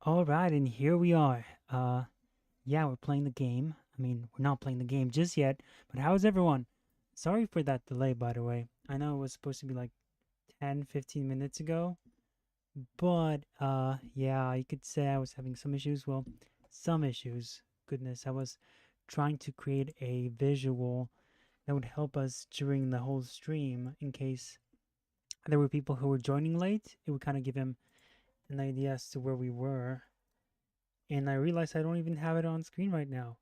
All right, and here we are. Yeah, we're playing the game. I mean, we're not playing the game just yet, but how's everyone? Sorry for that delay, by the way. I know it was supposed to be like 10, 15 minutes ago, but yeah, you could say I was having some issues. Well, some issues. Goodness, I was trying to create a visual that would help us during the whole stream in case there were people who were joining late. It would kind of give him an idea as to where we were. And I realized I don't even have it on screen right now.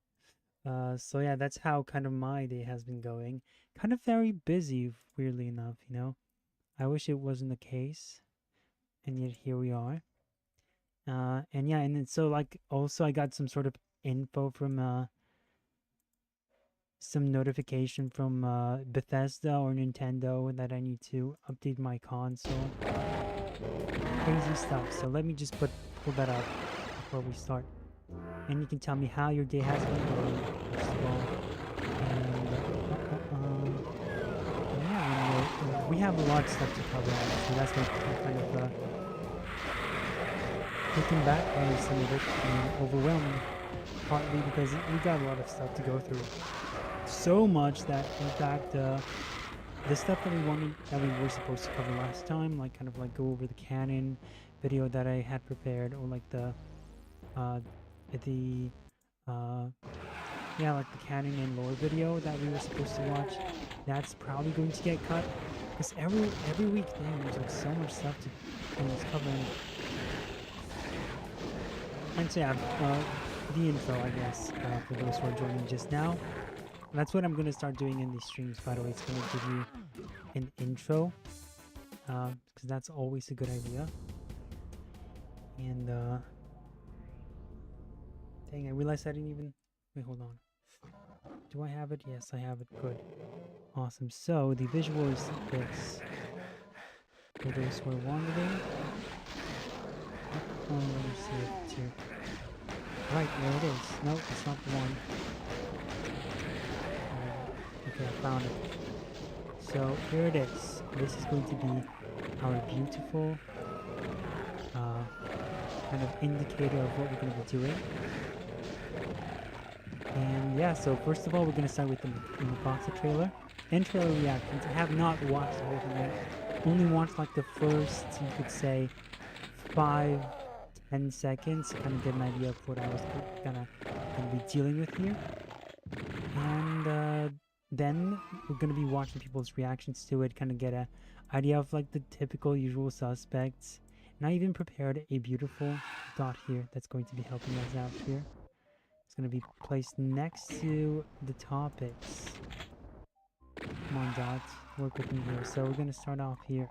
So yeah, that's how kind of my day has been going. Kind of very busy, weirdly enough. I wish it wasn't the case, and yet here we are. And yeah, and then so like also I got some sort of info from some notification from Bethesda or Nintendo that I need to update my console. Crazy stuff. So let me just pull that up before we start. And you can tell me how your day has been going, first of all. And yeah, we have a lot of stuff to cover, so that's why I'm kind of taken back by some of it and overwhelming, partly because we got a lot of stuff to go through. So much that, in fact, the stuff that we were supposed to cover last time, like kind of like go over the canon video that I had prepared, or like uh, the uh, yeah, like the canon and lore video that we were supposed to watch, that's probably going to get cut. Because every week, damn, there's like so much stuff to cover. And so yeah, the intro, I guess, for those who are joining just now. That's what I'm gonna start doing in these streams. By the way, it's gonna give you an intro, because that's always a good idea. And dang, I realized I didn't even. Wait, hold on. Do I have it? Yes, I have it. Good. Awesome. So the visual is this. For those who are wondering. Oh, let me see if it's here. Right, there it is. Nope, it's not the one. Okay, I found it. So here it is. This is going to be our beautiful uh, kind of indicator of what we're going to be doing. And yeah, so first of all, we're going to start with the Mufasa trailer and trailer reactions. I have not watched the whole thing yet. Only watched like the first, you could say, 5-10 seconds to kind of get an idea of what I was gonna be dealing with here. And then we're gonna be watching people's reactions to it, kind of get a idea of like the typical usual suspects. And I even prepared a beautiful dot here that's going to be helping us out here. It's gonna be placed next to the topics. Come on, dot, work with me here. So we're gonna start off here.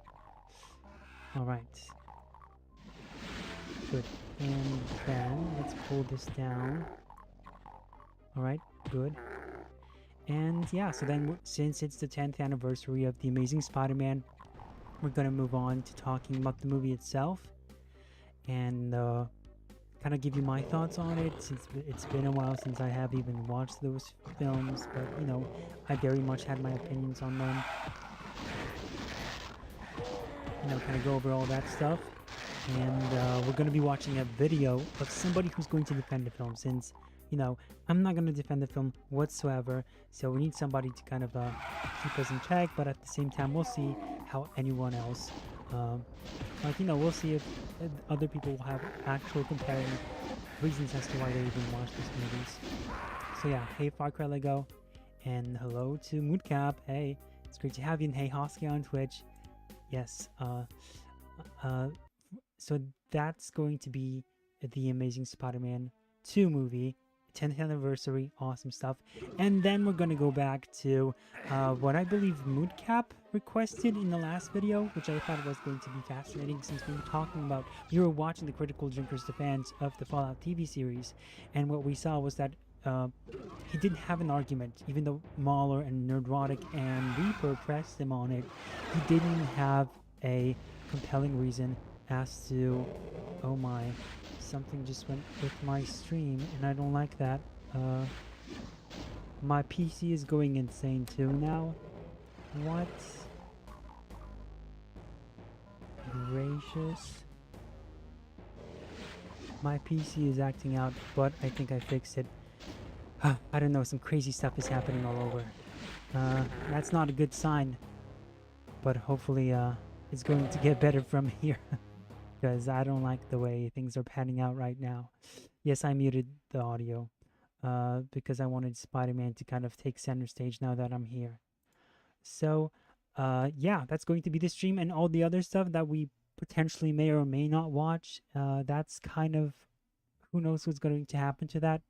All right. Good. And then let's pull this down. All right. Good. And yeah, so then since it's the 10th anniversary of The Amazing Spider-Man, we're going to move on to talking about the movie itself and kind of give you my thoughts on it, since it's been a while since I have even watched those films, but I very much had my opinions on them. Kind of go over all that stuff. And we're going to be watching a video of somebody who's going to defend the film, since I'm not going to defend the film whatsoever, so we need somebody to kind of keep us in check, but at the same time we'll see how anyone else we'll see if other people will have actual compelling reasons as to why they even watch these movies. So yeah, hey Far Cry Lego, and hello to Moodcap. Hey, it's great to have you, and hey Hosky on Twitch. Yes, uh so that's going to be the Amazing Spider-Man 2 movie, 10th anniversary, awesome stuff. And then we're going to go back to what I believe Moodcap requested in the last video, which I thought was going to be fascinating, since we were watching the Critical Drinkers defense of the Fallout TV series, and what we saw was that he didn't have an argument, even though Mahler and Nerdrotic and Reaper pressed him on it. He didn't have a compelling reason as to, oh my, something just went with my stream and I don't like that. My PC is going insane too now. What? Gracious. My PC is acting out, but I think I fixed it. I don't know, some crazy stuff is happening all over. That's not a good sign, but hopefully it's going to get better from here because I don't like the way things are panning out right now. Yes, I muted the audio because I wanted Spider-Man to kind of take center stage now that I'm here. So, yeah, that's going to be the stream, and all the other stuff that we potentially may or may not watch. That's kind of, who knows what's going to happen to that,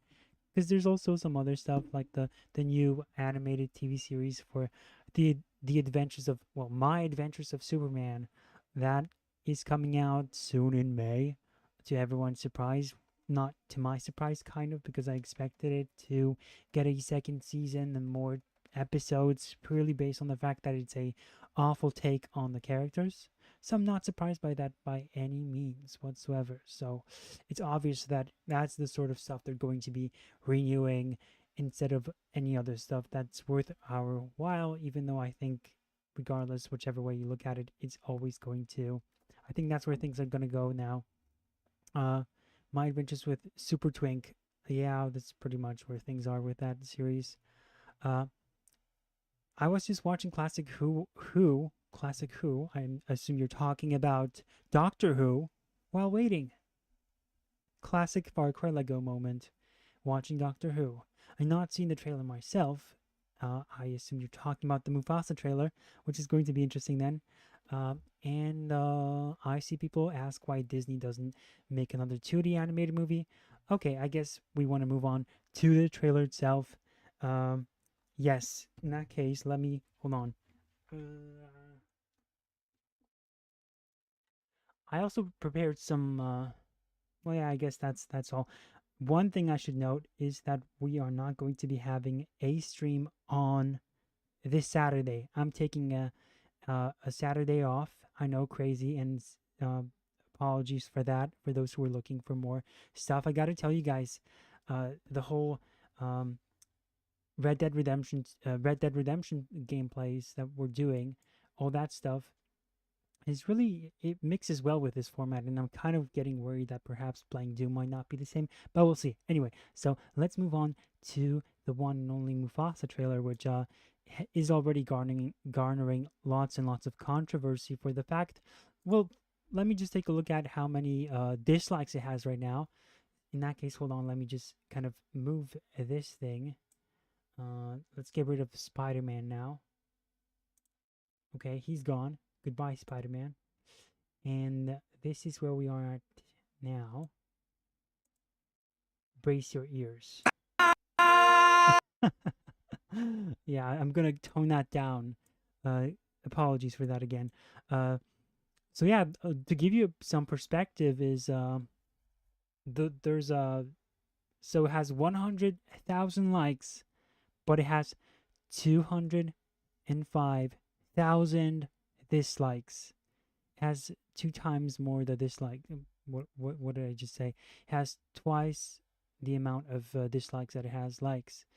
because there's also some other stuff like the new animated TV series for the adventures of, well, My Adventures of Superman, that is coming out soon in May, to everyone's surprise. Not to my surprise, kind of, because I expected it to get a second season and more episodes, purely based on the fact that it's a awful take on the characters. So I'm not surprised by that by any means whatsoever. So it's obvious that that's the sort of stuff they're going to be renewing instead of any other stuff that's worth our while, even though I think, regardless, whichever way you look at it, it's always going to. I think that's where things are going to go now. Uh, My Adventures with Super Twink. Yeah, that's pretty much where things are with that series. Uh, I was just watching Classic Who. I assume you're talking about Doctor Who while waiting. Classic Far Cry Lego moment. Watching Doctor Who. I've not seen the trailer myself. I assume you're talking about the Mufasa trailer, which is going to be interesting then. And I see people ask why Disney doesn't make another 2D animated movie. Okay, I guess we want to move on to the trailer itself. Yes, in that case, let me hold on. I also prepared some. Well, yeah, I guess that's all. One thing I should note is that we are not going to be having a stream on this Saturday. I'm taking a Saturday off. I know, crazy, and uh, apologies for that. For those who are looking for more stuff, I got to tell you guys, the whole um, Red Dead Redemption gameplays that we're doing, all that stuff is really, it mixes well with this format, and I'm kind of getting worried that perhaps playing Doom might not be the same, but we'll see. Anyway, so let's move on to the one and only Mufasa trailer, which is already garnering lots and lots of controversy for the fact. Well, let me just take a look at how many dislikes it has right now. In that case, hold on, let me just kind of move this thing. Let's get rid of Spider-Man now. Okay, he's gone. Goodbye, Spider-Man. And this is where we are at now. Brace your ears. Yeah, I'm gonna tone that down. Apologies for that again. So yeah, to give you some perspective, is there's so it has 100,000 likes, but it has 205,000 dislikes. Has 2 times more the dislike. What did I just say? Has twice the amount of dislikes that it has likes,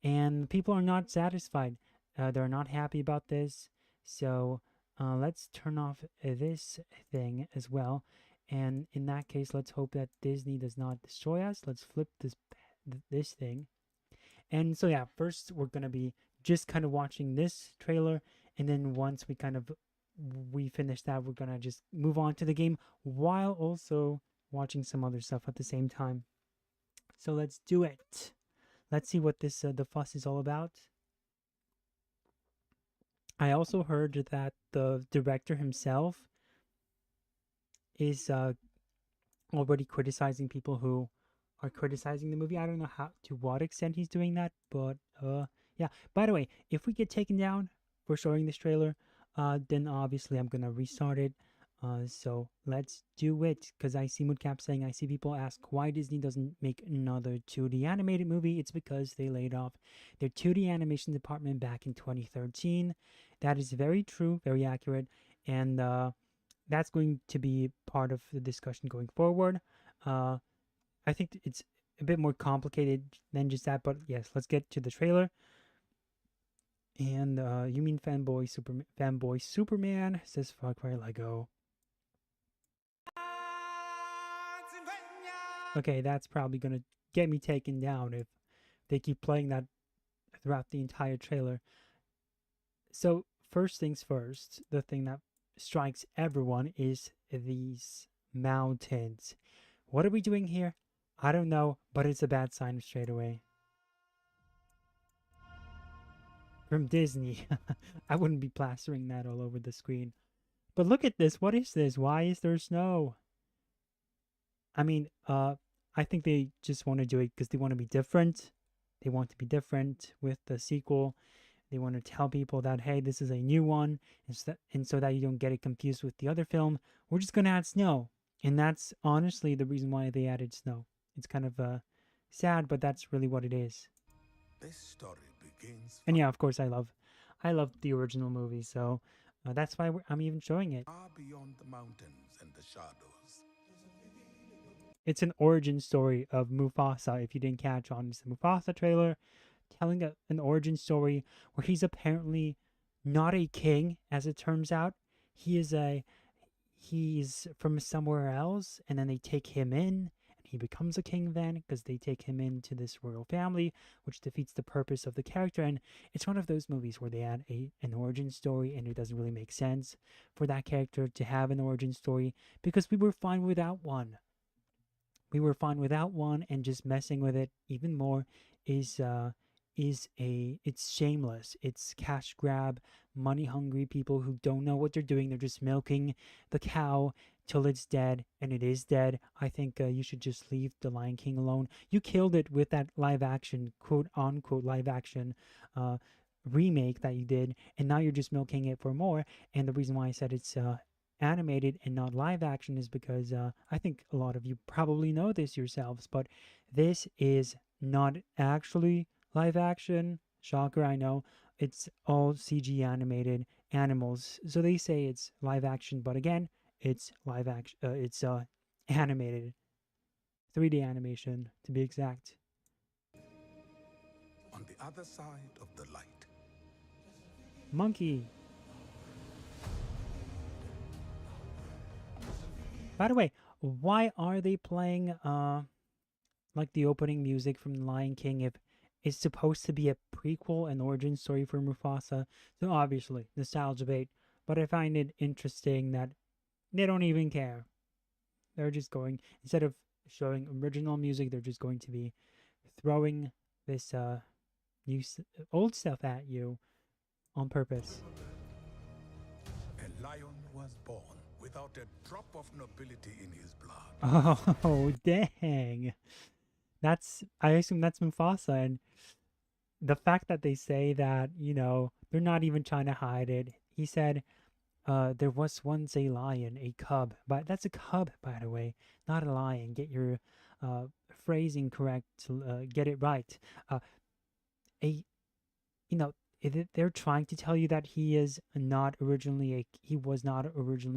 and people are not satisfied. They're not happy about this. So let's turn off this thing as well. And in that case, let's hope that Disney does not destroy us. Let's flip this thing. And so yeah, first we're gonna be just kind of watching this trailer, and then once we finish that, we're gonna just move on to the game while also watching some other stuff at the same time. So let's do it. Let's see what this the fuss is all about. I also heard that the director himself is already criticizing people who are criticizing the movie. I don't know how, to what extent he's doing that, but yeah. By the way, if we get taken down for showing this trailer, then obviously I'm gonna restart it. So let's do it, because I see Moodcap saying, I see people ask why Disney doesn't make another 2D animated movie. It's because they laid off their 2D animation department back in 2013. That is very true, very accurate, and that's going to be part of the discussion going forward. I think it's a bit more complicated than just that, but yes, let's get to the trailer. And you mean fanboy Superman, says Far Cry Lego. Okay, that's probably gonna get me taken down if they keep playing that throughout the entire trailer. So, first things first, the thing that strikes everyone is these mountains. What are we doing here? I don't know, but it's a bad sign straight away. From Disney. I wouldn't be plastering that all over the screen. But look at this. What is this? Why is there snow? I mean, I think they just want to do it because they want to be different. They want to be different with the sequel. They want to tell people that, hey, this is a new one. And so that you don't get it confused with the other film, we're just going to add snow. And that's honestly the reason why they added snow. It's kind of sad, but that's really what it is. This story begins And yeah, of course, I love the original movie, so that's why I'm even showing it. far beyond the mountains and the shadows. It's an origin story of Mufasa. If you didn't catch on, it's the Mufasa trailer, telling an origin story where he's apparently not a king, as it turns out. He's from somewhere else, and then they take him in, and he becomes a king then because they take him into this royal family, which defeats the purpose of the character. And it's one of those movies where they add an origin story, and it doesn't really make sense for that character to have an origin story because we were fine without one. We were fine without one, and just messing with it even more is it's shameless. It's cash grab, money hungry people who don't know what they're doing. They're just milking the cow till it's dead, and it is dead. I think you should just leave the Lion King alone. You killed it with that live action, quote unquote live action uh remake that you did, and now you're just milking it for more. And the reason why I said it's animated and not live action is because I think a lot of you probably know this yourselves, but this is not actually live action. Shocker, I know. It's all CG animated animals. So they say it's live action, but again, it's live action. It's animated, 3D animation to be exact. On the other side of the light. Monkey. By the way, why are they playing like the opening music from The Lion King if it's supposed to be a prequel and origin story for Mufasa? So obviously, nostalgia bait. But I find it interesting that they don't even care. They're just going, instead of showing original music, they're just going to be throwing this old stuff at you on purpose. A lion was born without a drop of nobility in his blood. Oh, dang. I assume that's Mufasa. And the fact that they say that, they're not even trying to hide it. He said, there was once a lion, a cub. But that's a cub, by the way, not a lion. Get your phrasing correct, get it right. A, you know, they're trying to tell you that he was not originally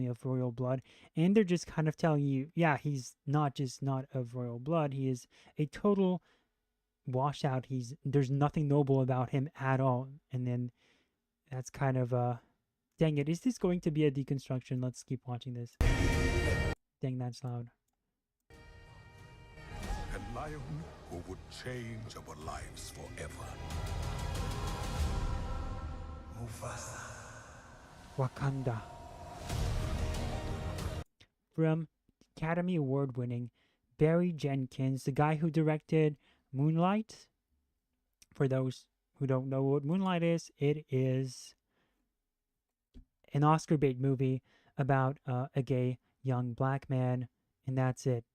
of royal blood, and they're just kind of telling you, yeah, he's not just not of royal blood, he is a total washout. There's nothing noble about him at all. And then that's kind of dang it, is this going to be a deconstruction? Let's keep watching this. Dang, that's loud. A lion who would change our lives forever. Mufasa. Wakanda. From Academy Award winning Barry Jenkins, the guy who directed Moonlight. For those who don't know what Moonlight is, it is an Oscar bait movie about a gay young black man, and that's it.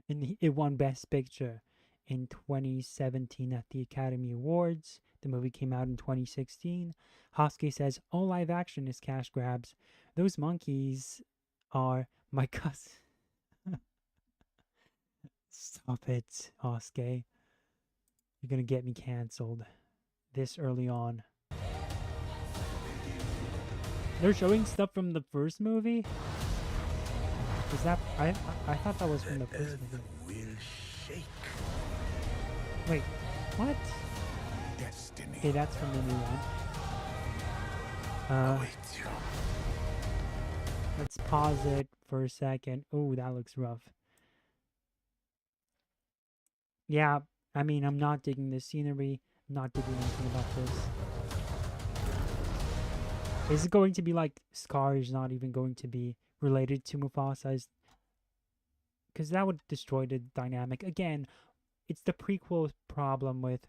And it won Best Picture in 2017 at the Academy Awards. The movie came out in 2016. Hoskey says, all live action is cash grabs. Those monkeys are my cousin. Stop it, Hoskey. You're gonna get me cancelled this early on. They're showing stuff from the first movie? Is that... I thought that was from the first movie. Will shake. Wait, what? Destiny. Okay, that's from the new one. Awaits you. Let's pause it for a second. Oh, that looks rough. Yeah, I mean, I'm not digging this scenery. I'm not digging anything about this. Is it going to be like Scar is not even going to be related to Mufasa? Because that would destroy the dynamic. Again, it's the prequel problem with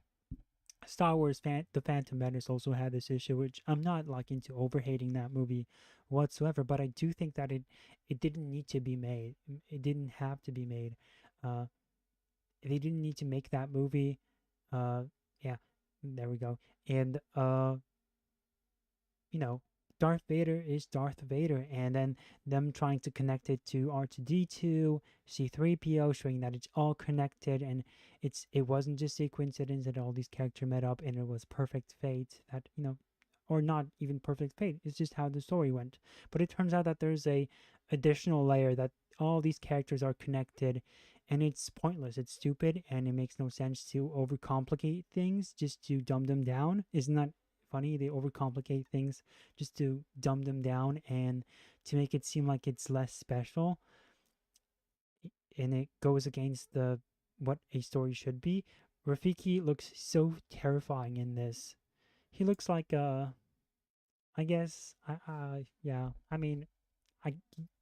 Star Wars. The Phantom Menace also had this issue, which I'm not like into overhating that movie whatsoever. But I do think that it didn't need to be made. It didn't have to be made. Uh, they didn't need to make that movie. Uh, yeah, there we go. And you know, Darth Vader is Darth Vader, and then them trying to connect it to R2D2, C3PO, showing that it's all connected, and it wasn't just a coincidence that all these characters met up, and it was perfect fate that or not even perfect fate. It's just how the story went. But it turns out that there's a additional layer that all these characters are connected, and it's pointless. It's stupid, and it makes no sense to overcomplicate things just to dumb them down. Isn't that funny? They overcomplicate things just to dumb them down and to make it seem like it's less special, and it goes against the what a story should be. Rafiki looks so terrifying in this. He looks like I guess yeah. I mean, I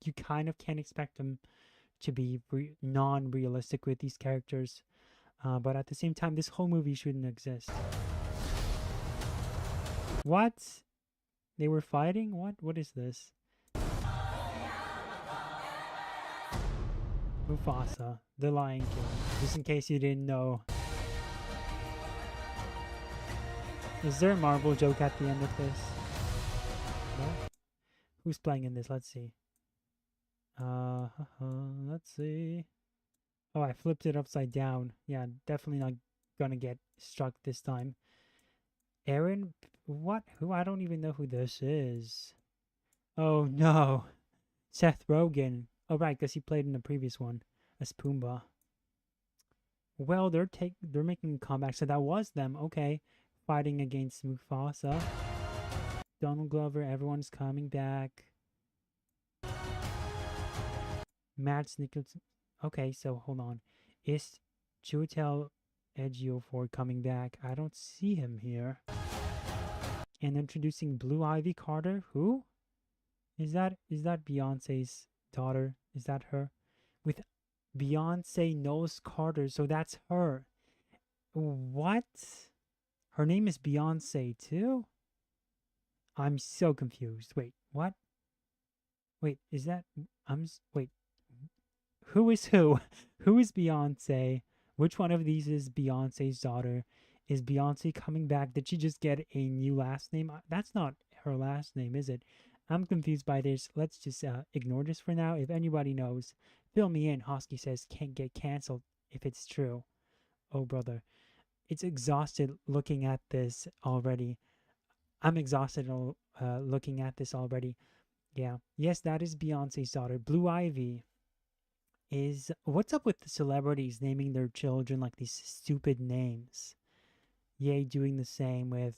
you kind of can't expect him to be non-realistic with these characters, but at the same time, this whole movie shouldn't exist. What? They were fighting? What? What is this? Mufasa, the Lion King. Just in case you didn't know. Is there a Marvel joke at the end of this? No? Who's playing in this? Let's see. Let's see. Oh, I flipped it upside down. Yeah, definitely not gonna get struck this time. Aaron, what? Who? I don't even know who this is. Oh no, Seth Rogen. Oh right, because he played in the previous one as Pumbaa. Well, they're making a comeback, so that was them. Okay, fighting against Mufasa. Donald Glover, everyone's coming back. Matt Nicholson. Okay, so hold on. Is Chiwetel Ejiofor coming back? I don't see him here. And introducing Blue Ivy Carter. Who is that? Is that Beyonce's daughter? Is that her? With Beyonce Knowles Carter, so that's her. What? Her name is Beyonce too? I'm so confused. Wait, what? Wait, is that wait, who is who? Who is Beyonce? Which one of these is Beyonce's daughter? Is Beyonce coming back? Did she just get a new last name? That's not her last name, is it? I'm confused by this. Let's just ignore this for now. If anybody knows, fill me in. Hosky says can't get canceled if it's true. Oh, brother. It's exhausted looking at this already. I'm exhausted looking at this already. Yeah. Yes, that is Beyonce's daughter. Blue Ivy is what's up with the celebrities naming their children like these stupid names? Yay, doing the same with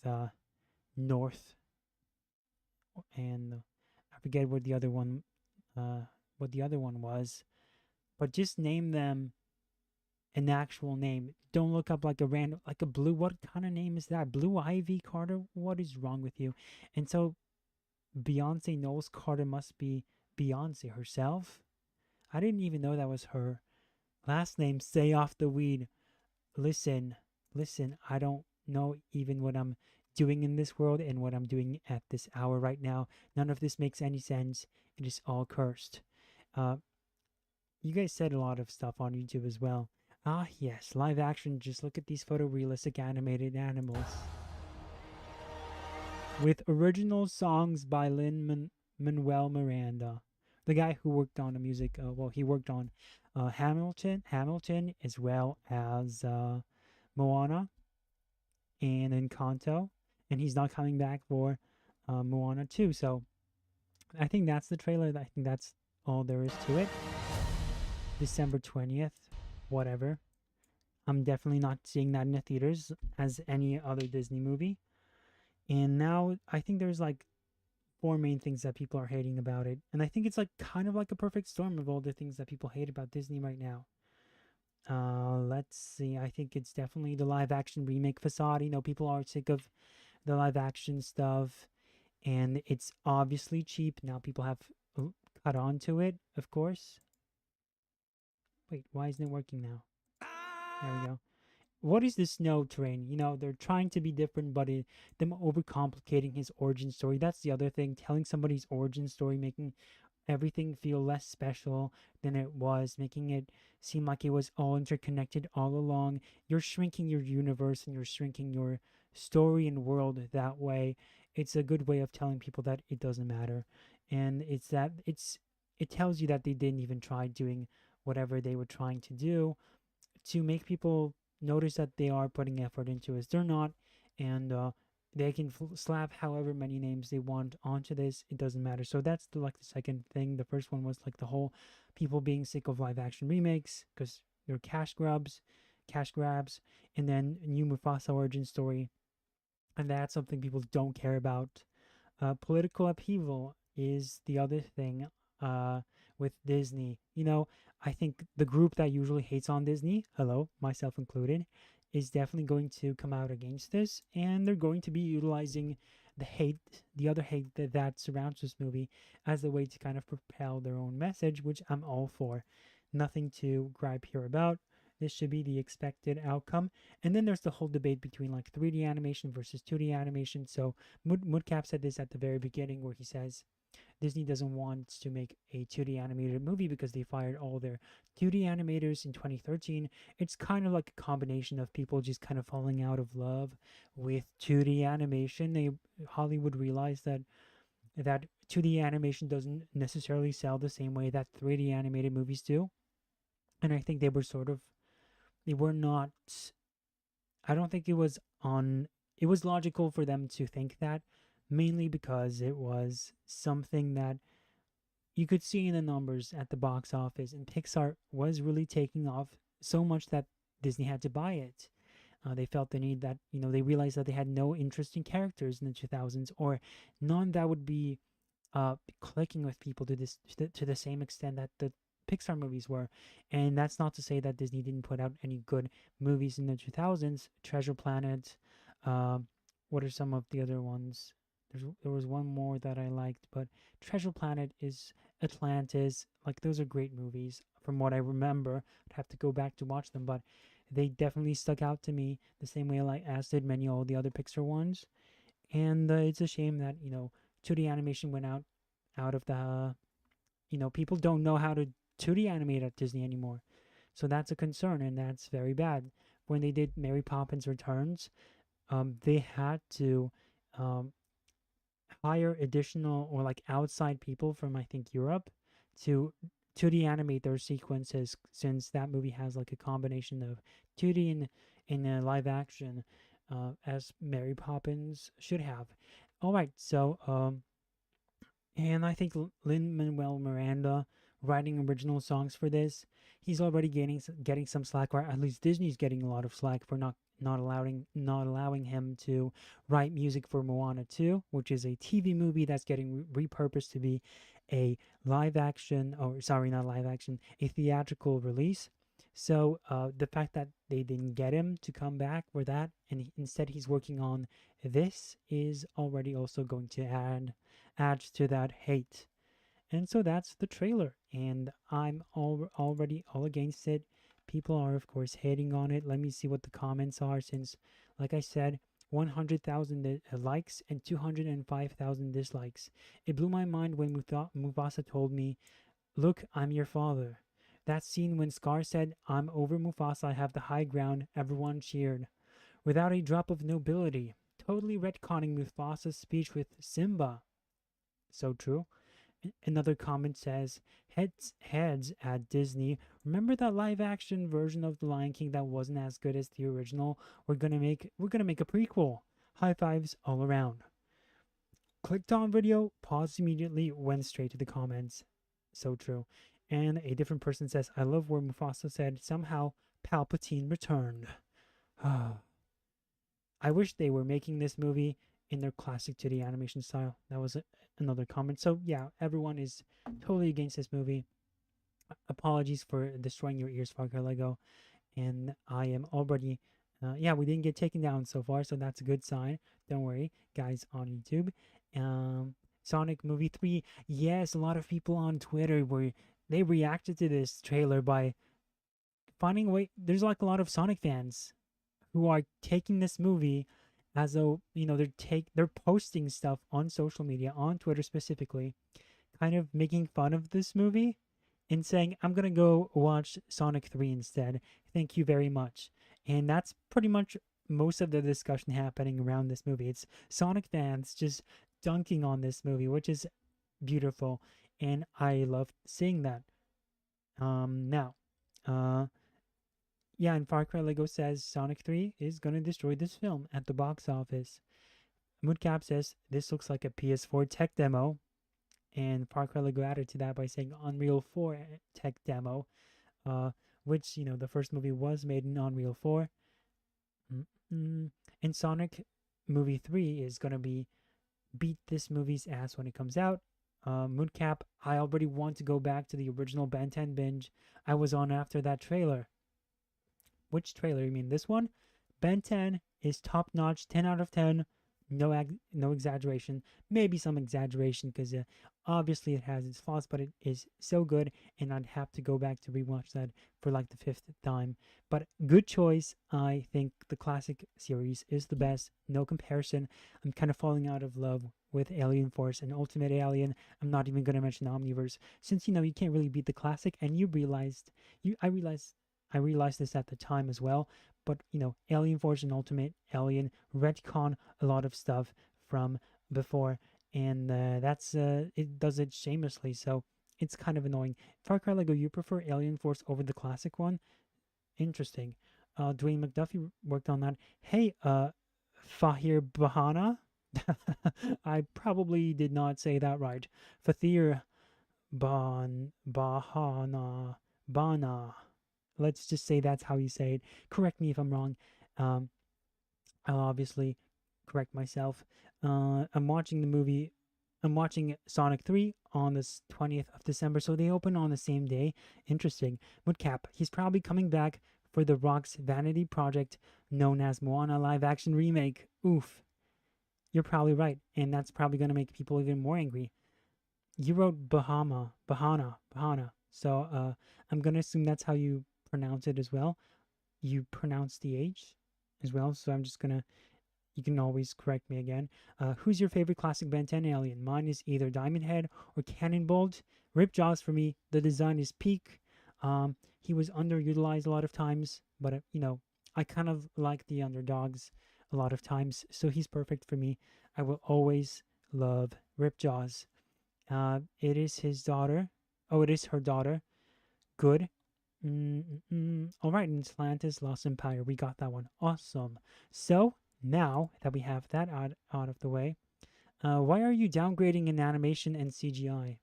North and I forget what the other one was, but just name them an actual name. Don't look up like a random like a blue. What kind of name is that? Blue Ivy Carter. What is wrong with you? And so Beyonce Knowles Carter must be Beyonce herself. I didn't even know that was her last name. Stay off the weed. Listen, listen, I don't know even what I'm doing in this world and what I'm doing at this hour right now. None of this makes any sense. It is all cursed. Uh, you guys said a lot of stuff on YouTube as well. Ah, yes, live action. Just look at these photorealistic animated animals. With original songs by Manuel Miranda, the guy who worked on the music. Well, he worked on Hamilton, as well as Moana and Encanto, and he's not coming back for Moana 2. So I think that's the trailer. I think that's all there is to it. December 20th, whatever. I'm definitely not seeing that in the theaters as any other Disney movie. And now I think there's like four main things that people are hating about it. And I think it's like kind of like a perfect storm of all the things that people hate about Disney right now. Let's see. I think it's definitely the live action remake facade. People are sick of the live action stuff, and it's obviously cheap. Now people have uh, cut on to it, of course. Wait, why isn't it working now? There we go. What is the snow terrain? They're trying to be different, but them overcomplicating his origin story. That's the other thing. Telling somebody's origin story, making everything feel less special than it was, making it seem like it was all interconnected all along. You're shrinking your universe and you're shrinking your story and world that way. It's a good way of telling people that it doesn't matter. And it tells you that they didn't even try doing whatever they were trying to do to make people notice that they are putting effort into it. They're not, and they can slap however many names they want onto this. It doesn't matter. So that's the second thing. The first one was like the whole people being sick of live action remakes because they're cash grabs, and then new Mufasa origin story, and that's something people don't care about. Political upheaval is the other thing with Disney. I think the group that usually hates on Disney, hello, myself included, is definitely going to come out against this, and they're going to be utilizing the other hate that surrounds this movie as a way to kind of propel their own message, which I'm all for. Nothing to gripe here about. This should be the expected outcome. And then there's the whole debate between like 3D animation versus 2D animation. So Moodcap said this at the very beginning where he says Disney doesn't want to make a 2D animated movie because they fired all their 2D animators in 2013. It's kind of like a combination of people just kind of falling out of love with 2D animation. Hollywood realized that 2D animation doesn't necessarily sell the same way that 3D animated movies do. And I think they were not, I don't think it was logical for them to think that, mainly because it was something that you could see in the numbers at the box office, and Pixar was really taking off so much that Disney had to buy it. They felt the need that, they realized that they had no interesting characters in the 2000s, or none that would be clicking with people to the same extent that the Pixar movies were. And that's not to say that Disney didn't put out any good movies in the 2000s. Treasure Planet. What are some of the other ones? There was one more that I liked, but Treasure Planet is Atlantis. Like, those are great movies from what I remember. I'd have to go back to watch them, but they definitely stuck out to me the same way like as did many all the other Pixar ones. And it's a shame that 2D animation went out of the people don't know how to 2D animate at Disney anymore. So that's a concern, and that's very bad. When they did Mary Poppins Returns, they had to um, hire additional or like outside people from I think Europe to 2D animate their sequences, since that movie has like a combination of 2D and live action, as Mary Poppins should have. All right, so and I think Lin Manuel Miranda writing original songs for this, he's already getting some slack, or at least Disney's getting a lot of slack for not allowing him to write music for Moana 2, which is a TV movie that's getting repurposed to be a live action, or sorry, not live action, a theatrical release. So the fact that they didn't get him to come back for that, and instead he's working on this, is already also going to adds to that hate. And so that's the trailer, and I'm already all against it. People are, of course, hating on it. Let me see what the comments are, since, like I said, 100,000 likes and 205,000 dislikes. It blew my mind when Mufasa told me, "Look, I'm your father." That scene when Scar said, "I'm over Mufasa, I have the high ground," everyone cheered. Without a drop of nobility. Totally retconning Mufasa's speech with Simba. So true. Another comment says, heads at Disney. Remember that live action version of The Lion King that wasn't as good as the original? We're gonna make a prequel. High fives all around. Clicked on video, paused immediately, went straight to the comments. So true. And a different person says, I love where Mufasa said, somehow Palpatine returned. I wish they were making this movie in their classic 2D animation style. That was another comment. So yeah, everyone is totally against this movie. Apologies for destroying your ears, Fogger Lego. and I am already. Yeah, we didn't get taken down so far, so that's a good sign. Don't worry, guys on YouTube. Sonic Movie 3. Yes, a lot of people on Twitter they reacted to this trailer by finding a way. There's like a lot of Sonic fans who are taking this movie as though they're posting stuff on social media, on Twitter specifically, kind of making fun of this movie and saying, I'm gonna go watch Sonic 3 instead. Thank you very much. And that's pretty much most of the discussion happening around this movie. It's Sonic fans just dunking on this movie, which is beautiful, and I love seeing that. Now, uh, yeah, and Far Cry Lego says Sonic 3 is gonna destroy this film at the box office. Moodcap says this looks like a PS4 tech demo, and Far Cry Lego added to that by saying Unreal 4 tech demo, uh, which the first movie was made in Unreal 4. Mm-mm. And Sonic Movie 3 is gonna beat this movie's ass when it comes out. Moodcap, I already want to go back to the original Ben 10 binge I was on after that trailer. Which trailer? You mean this one? Ben 10 is top notch, 10 out of 10. No exaggeration. Maybe some exaggeration because obviously it has its flaws, but it is so good, and I'd have to go back to rewatch that for like the 5th time. But good choice. I think the classic series is the best. No comparison. I'm kind of falling out of love with Alien Force and Ultimate Alien. I'm not even going to mention Omniverse since you can't really beat the classic, and I realized this at the time as well, but Alien Force and Ultimate Alien retcon a lot of stuff from before, and that's it does it shamelessly, so it's kind of annoying. Far Cry Lego, you prefer Alien Force over the classic one? Interesting. Dwayne McDuffie worked on that. Hey, Fahir Bahana. I probably did not say that right. Fathir Bahana Bana. Let's just say that's how you say it. Correct me if I'm wrong. Um, I'll obviously correct myself. I'm watching the movie. I'm watching Sonic 3 on the 20th of December, so they open on the same day. Interesting. Woodcap, he's probably coming back for The Rock's vanity project known as Moana live action remake. Oof. You're probably right, and that's probably going to make people even more angry. You wrote Bahana. So I'm going to assume that's how you pronounce it as well. You pronounce the H as well. So I'm just gonna. You can always correct me again. Who's your favorite classic Ben 10 alien? Mine is either Diamond Head or Cannonbolt. Ripjaws for me. The design is peak. He was underutilized a lot of times, but I kind of like the underdogs a lot of times, so he's perfect for me. I will always love Ripjaws. It is his daughter. Oh, it is her daughter. Good. All right, in Atlantis Lost Empire, we got that one. Awesome. So now that we have that out of the way, why are you downgrading in animation and CGI?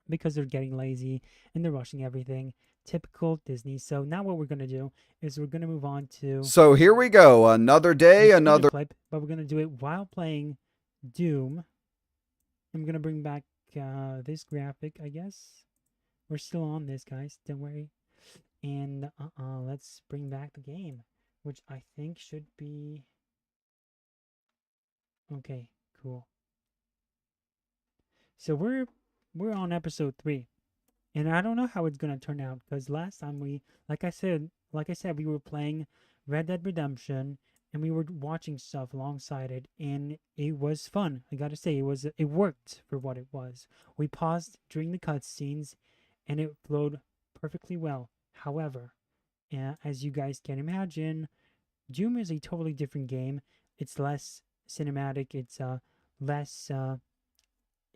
Because they're getting lazy and they're rushing everything. Typical Disney. So now what we're gonna do is we're gonna move on to So here we go. Another day, another another. clip, but we're gonna do it while playing Doom. I'm gonna bring back this graphic, I guess. We're still on this, guys. Don't worry. And let's bring back the game, which I think should be okay. Cool. So we're on episode 3, and I don't know how it's gonna turn out because last time like I said, we were playing Red Dead Redemption, and we were watching stuff alongside it, and it was fun. I gotta say, it worked for what it was. We paused during the cutscenes, and it flowed perfectly well. However, as you guys can imagine, Doom is a totally different game. It's less cinematic. It's less.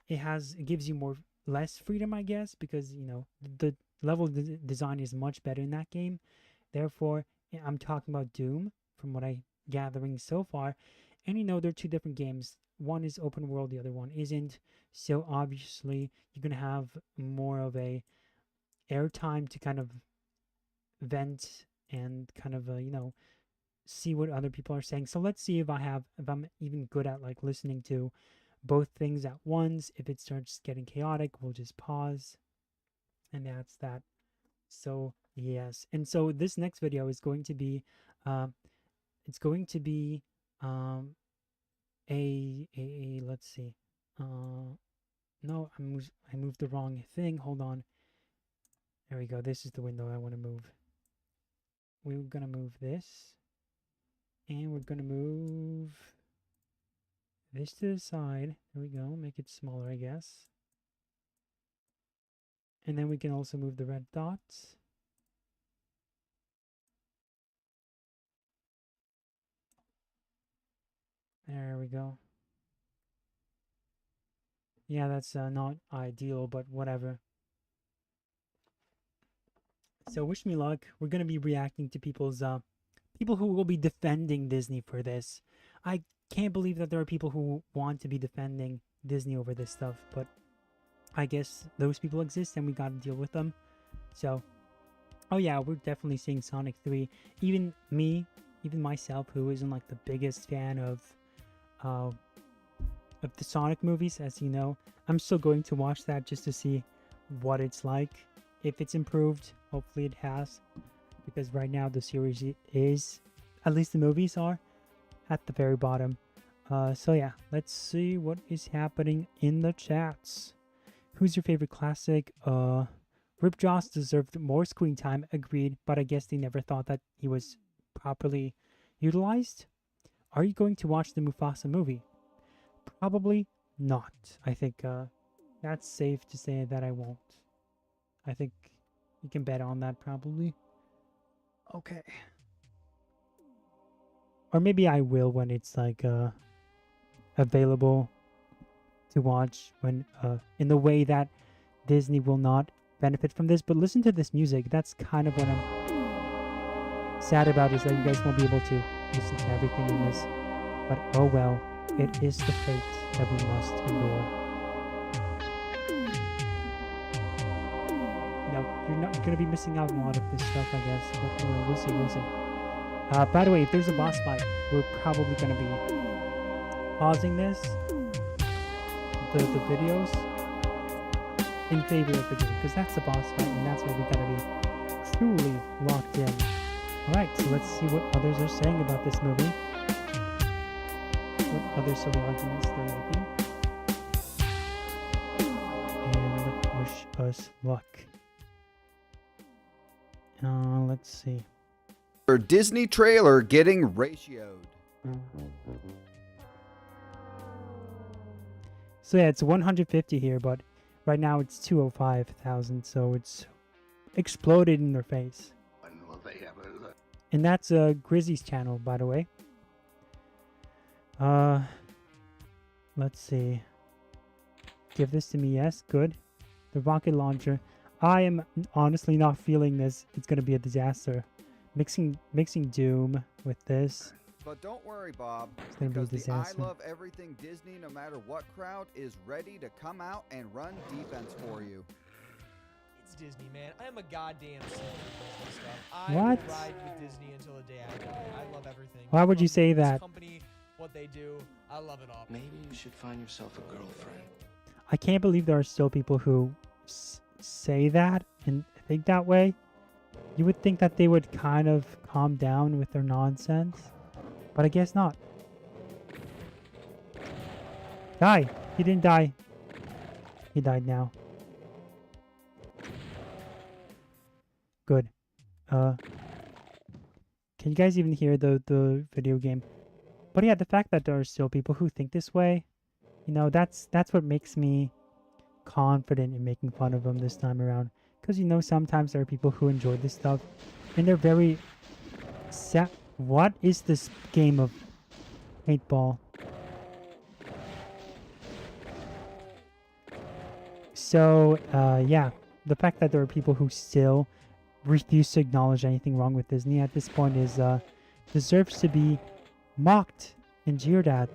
It gives you less freedom, I guess, because the level design is much better in that game. Therefore, I'm talking about Doom from what I gathering so far, and they're two different games. One is open world, the other one isn't. So obviously, you're gonna have more of a airtime to kind of vent and kind of see what other people are saying. So let's see if I'm even good at like listening to both things at once. If it starts getting chaotic, we'll just pause, and that's that. So Yes, and so this next video is going to be, uh, it's going to be um let's see, no, I moved the wrong thing. Hold on. There we go. This is the window I want to move. We're gonna move this, and we're gonna move this to the side. There we go. Make it smaller, I guess. And then we can also move the red dots. There we go. Yeah, that's not ideal, but whatever. So wish me luck. We're gonna be reacting to people's people who will be defending Disney for this. I can't believe that there are people who want to be defending Disney over this stuff, but I guess those people exist and we gotta deal with them. So, oh yeah, we're definitely seeing Sonic 3. Even me, even myself, who isn't like the biggest fan of the Sonic movies, as you know, I'm still going to watch that just to see what it's like. If it's improved, hopefully it has, because right now the series is, at least the movies are, at the very bottom. So yeah, let's see what is happening in the chats. Who's your favorite classic? Ripjaws deserved more screen time, agreed, but I guess they never thought that he was properly utilized. Are you going to watch the Mufasa movie? Probably not. I think that's safe to say that I won't. I think you can bet on that probably. Okay. Or maybe I will when it's like available to watch, when in the way that Disney will not benefit from this. But listen to this music. That's kind of what I'm sad about, is that you guys won't be able to listen to everything in this. But oh well, it is the fate that we must endure. You're not going to be missing out on a lot of this stuff, I guess. But we'll see, we'll see. By the way, if there's a boss fight, we're probably going to be pausing this, the videos, in favor of the game, because that's the boss fight, and that's where we got to be truly locked in. Alright, so let's see what others are saying about this movie. What other silly arguments they're making. And wish us luck. Let's see. Disney trailer getting ratioed. So yeah, it's 150 here, but right now it's 205,000, so it's exploded in their face. When will they ever learn? And that's Grizzy's channel, by the way. Let's see. Give this to me, yes, good. The rocket launcher. I am honestly not feeling this. It's gonna be a disaster. Mixing Doom with this. But don't worry, Bob, It's gonna be a because the I disaster. Love Everything Disney, no matter what crowd, is ready to come out and run defense for you. It's Disney, man. I am a goddamn sucker for Disney stuff. I What? will ride with Disney until the day I die. I love everything. Why would you From say this that? Company, what they do, I love it all. Maybe you should find yourself a girlfriend. I can't believe there are still people who say that and think that way. You would think that they would kind of calm down with their nonsense, but I guess not. Die! He didn't die. He died now. Good. Can you guys even hear the video game? But yeah, the fact that there are still people who think this way, you know, that's what makes me confident in making fun of them this time around. Because, you know, sometimes there are people who enjoy this stuff and they're very sad. What is this game of paintball? So, yeah, the fact that there are people who still refuse to acknowledge anything wrong with Disney at this point is deserves to be mocked and jeered at.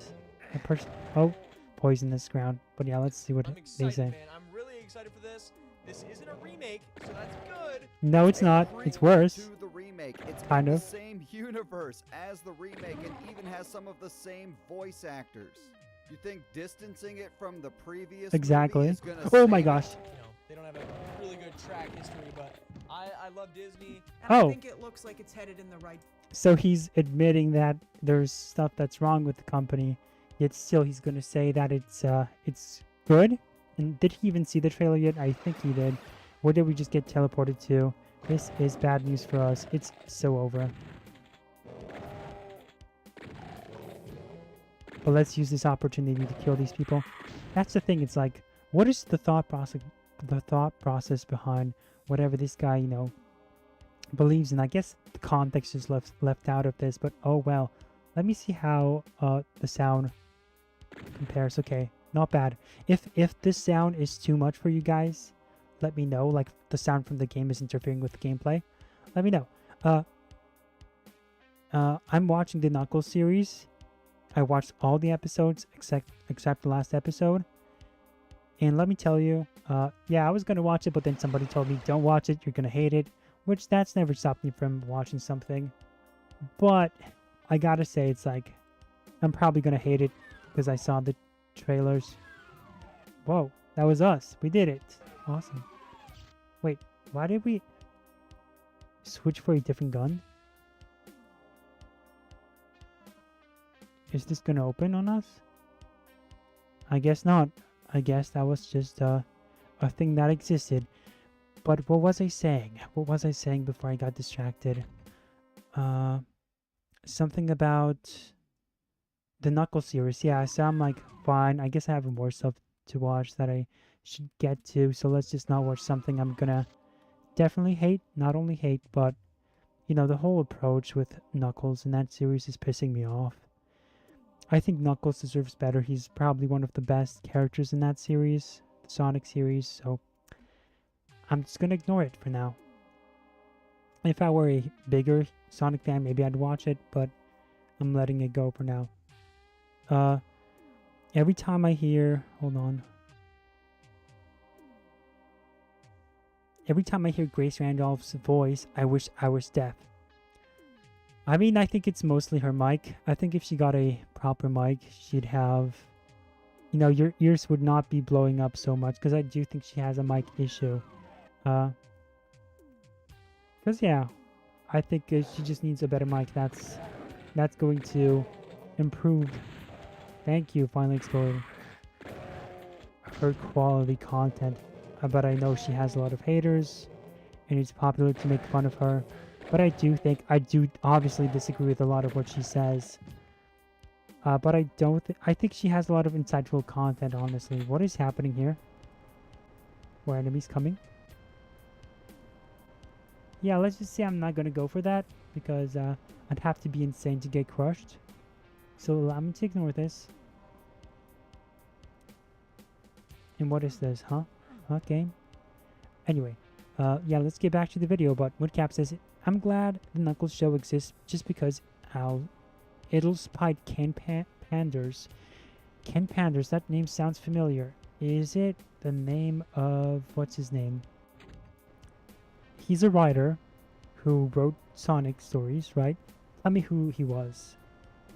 Oh, poisonous ground. But yeah, let's see what I'm they excited, say. man. I'm really excited for this. This isn't a remake, so that's good. No, it's A not. It's prequel worse. To the remake. It's Kind in of. the same universe as the remake and even has some of the same voice actors. You think distancing it from the previous Exactly. movie is gonna Oh my save it? gosh. You know, They don't have a really good track history, but I love Disney. And Oh. I think it looks like it's headed in the right. So he's admitting that there's stuff that's wrong with the company, yet still he's going to say that it's good. And did he even see the trailer yet? I think he did. Where did we just get teleported to? This is bad news for us. It's so over. But let's use this opportunity to kill these people. That's the thing. It's like, what is the thought process behind whatever this guy, you know, believes in? I guess the context is left out of this, but oh well. Let me see how the sound compares. Okay, not bad. If this sound is too much for you guys, let me know. Like the sound from the game is interfering with the gameplay, let me know. I'm watching the Knuckles series. I watched all the episodes except the last episode. And let me tell you, yeah, I was gonna watch it, but then somebody told me, don't watch it, you're gonna hate it. Which that's never stopped me from watching something. But I gotta say, it's like, I'm probably gonna hate it because I saw the trailers. Whoa, that was us. We did it. Awesome. Wait, why did we switch for a different gun? Is this gonna open on us? I guess not. I guess that was just a thing that existed. But what was I saying? What was I saying before I got distracted? Something about the Knuckles series. Yeah, so I'm like, fine. I guess I have more stuff to watch that I should get to. So let's just not watch something I'm gonna definitely hate. Not only hate, but, you know, the whole approach with Knuckles in that series is pissing me off. I think Knuckles deserves better. He's probably one of the best characters in that series, the Sonic series, so I'm just gonna ignore it for now. If I were a bigger Sonic fan, maybe I'd watch it, but I'm letting it go for now. Every time I hear... Hold on. Every time I hear Grace Randolph's voice, I wish I was deaf. I mean, I think it's mostly her mic. I think if she got a proper mic, she'd have... You know, your ears would not be blowing up so much, because I do think she has a mic issue. Because, yeah, I think she just needs a better mic. That's going to improve. Thank you, Finally Explored. Her quality content. But I know she has a lot of haters, and it's popular to make fun of her. But I do obviously disagree with a lot of what she says. But I think she has a lot of insightful content, honestly. What is happening here? Were enemies coming? Yeah, let's just say I'm not gonna go for that, because I'd have to be insane to get crushed. So allow me to ignore this. And what is this, huh? Okay. Anyway, yeah, let's get back to the video. But what Cap says, I'm glad the Knuckles show exists just because it'll spite Ken Panders. Ken Panders, that name sounds familiar. Is it the name of... what's his name? He's a writer who wrote Sonic stories, right? Tell me who he was.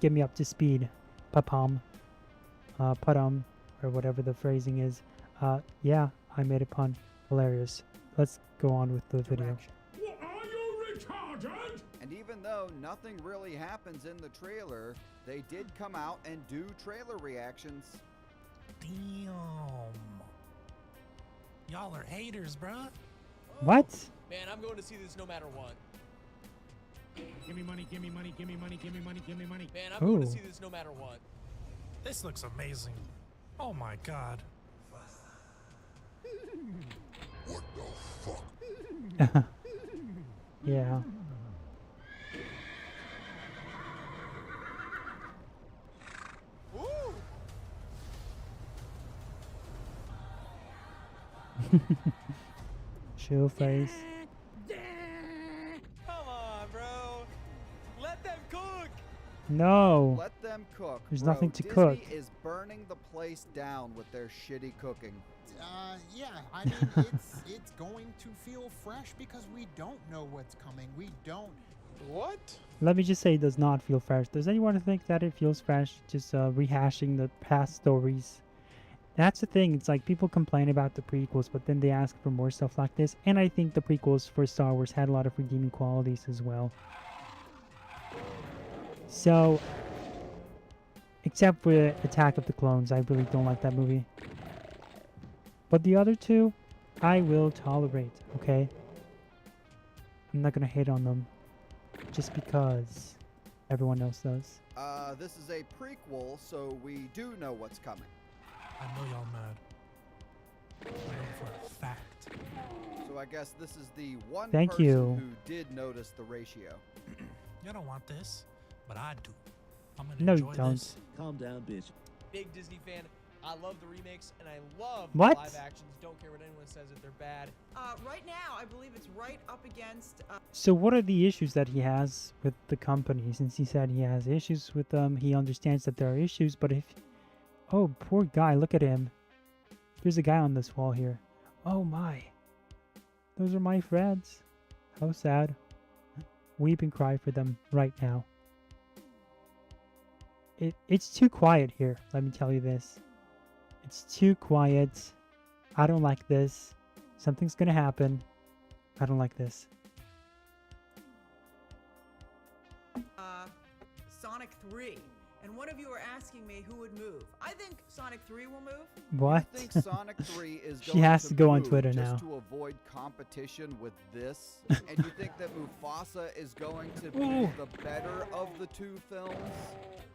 Get me up to speed. Papam. Padam. Or whatever the phrasing is. Yeah, I made a pun. Hilarious. Let's go on with the video. What, are you retarded? And even though nothing really happens in the trailer, they did come out and do trailer reactions. Damn. Y'all are haters, bruh. What? Man, I'm going to see this no matter what. Give me money, give me money, give me money, give me money, give me money. Man, I'm going to Ooh. see this no matter what. This looks amazing. Oh my god. What the fuck? Yeah. Woo! Chill face. Come on, bro. Let them cook. No. Let them cook. There's Bro, nothing to Disney cook. is burning the place down with their shitty cooking. Yeah, I mean, it's going to feel fresh because we don't know what's coming. We don't. What? Let me just say it does not feel fresh. Does anyone think that it feels fresh? Just rehashing the past stories That's the thing. It's like people complain about the prequels, but then they ask for more stuff like this. And I think the prequels for Star Wars had a lot of redeeming qualities as well. So, except for Attack of the Clones, I really don't like that movie. But the other two, I will tolerate, okay? I'm not gonna hate on them just because everyone else does. This is a prequel, so we do know what's coming. I know y'all mad. I know for a fact. So I guess this is the one Thank person you. who did notice the ratio. Y'all don't want this, but I do. I'm gonna No, you enjoy don't. this. Calm down, bitch. Big Disney fan. I love the remakes and I love What? the live actions. Don't care what anyone says that they're bad. Right now, I believe it's right up against. So what are the issues that he has with the company? Since he said he has issues with them, he understands that there are issues, but if... Oh, poor guy, look at him. There's a guy on this wall here. Oh my. Those are my friends. How sad. Weep and cry for them right now. It's too quiet here, let me tell you this. It's too quiet. I don't like this. Something's gonna happen. I don't like this. Sonic 3. And one of you are asking me who would move. I think Sonic 3 will move. What? You think Sonic 3 is She going has to go on move Twitter just now. to avoid competition with this? And you think that Mufasa is going to be Ooh. the better of the two films?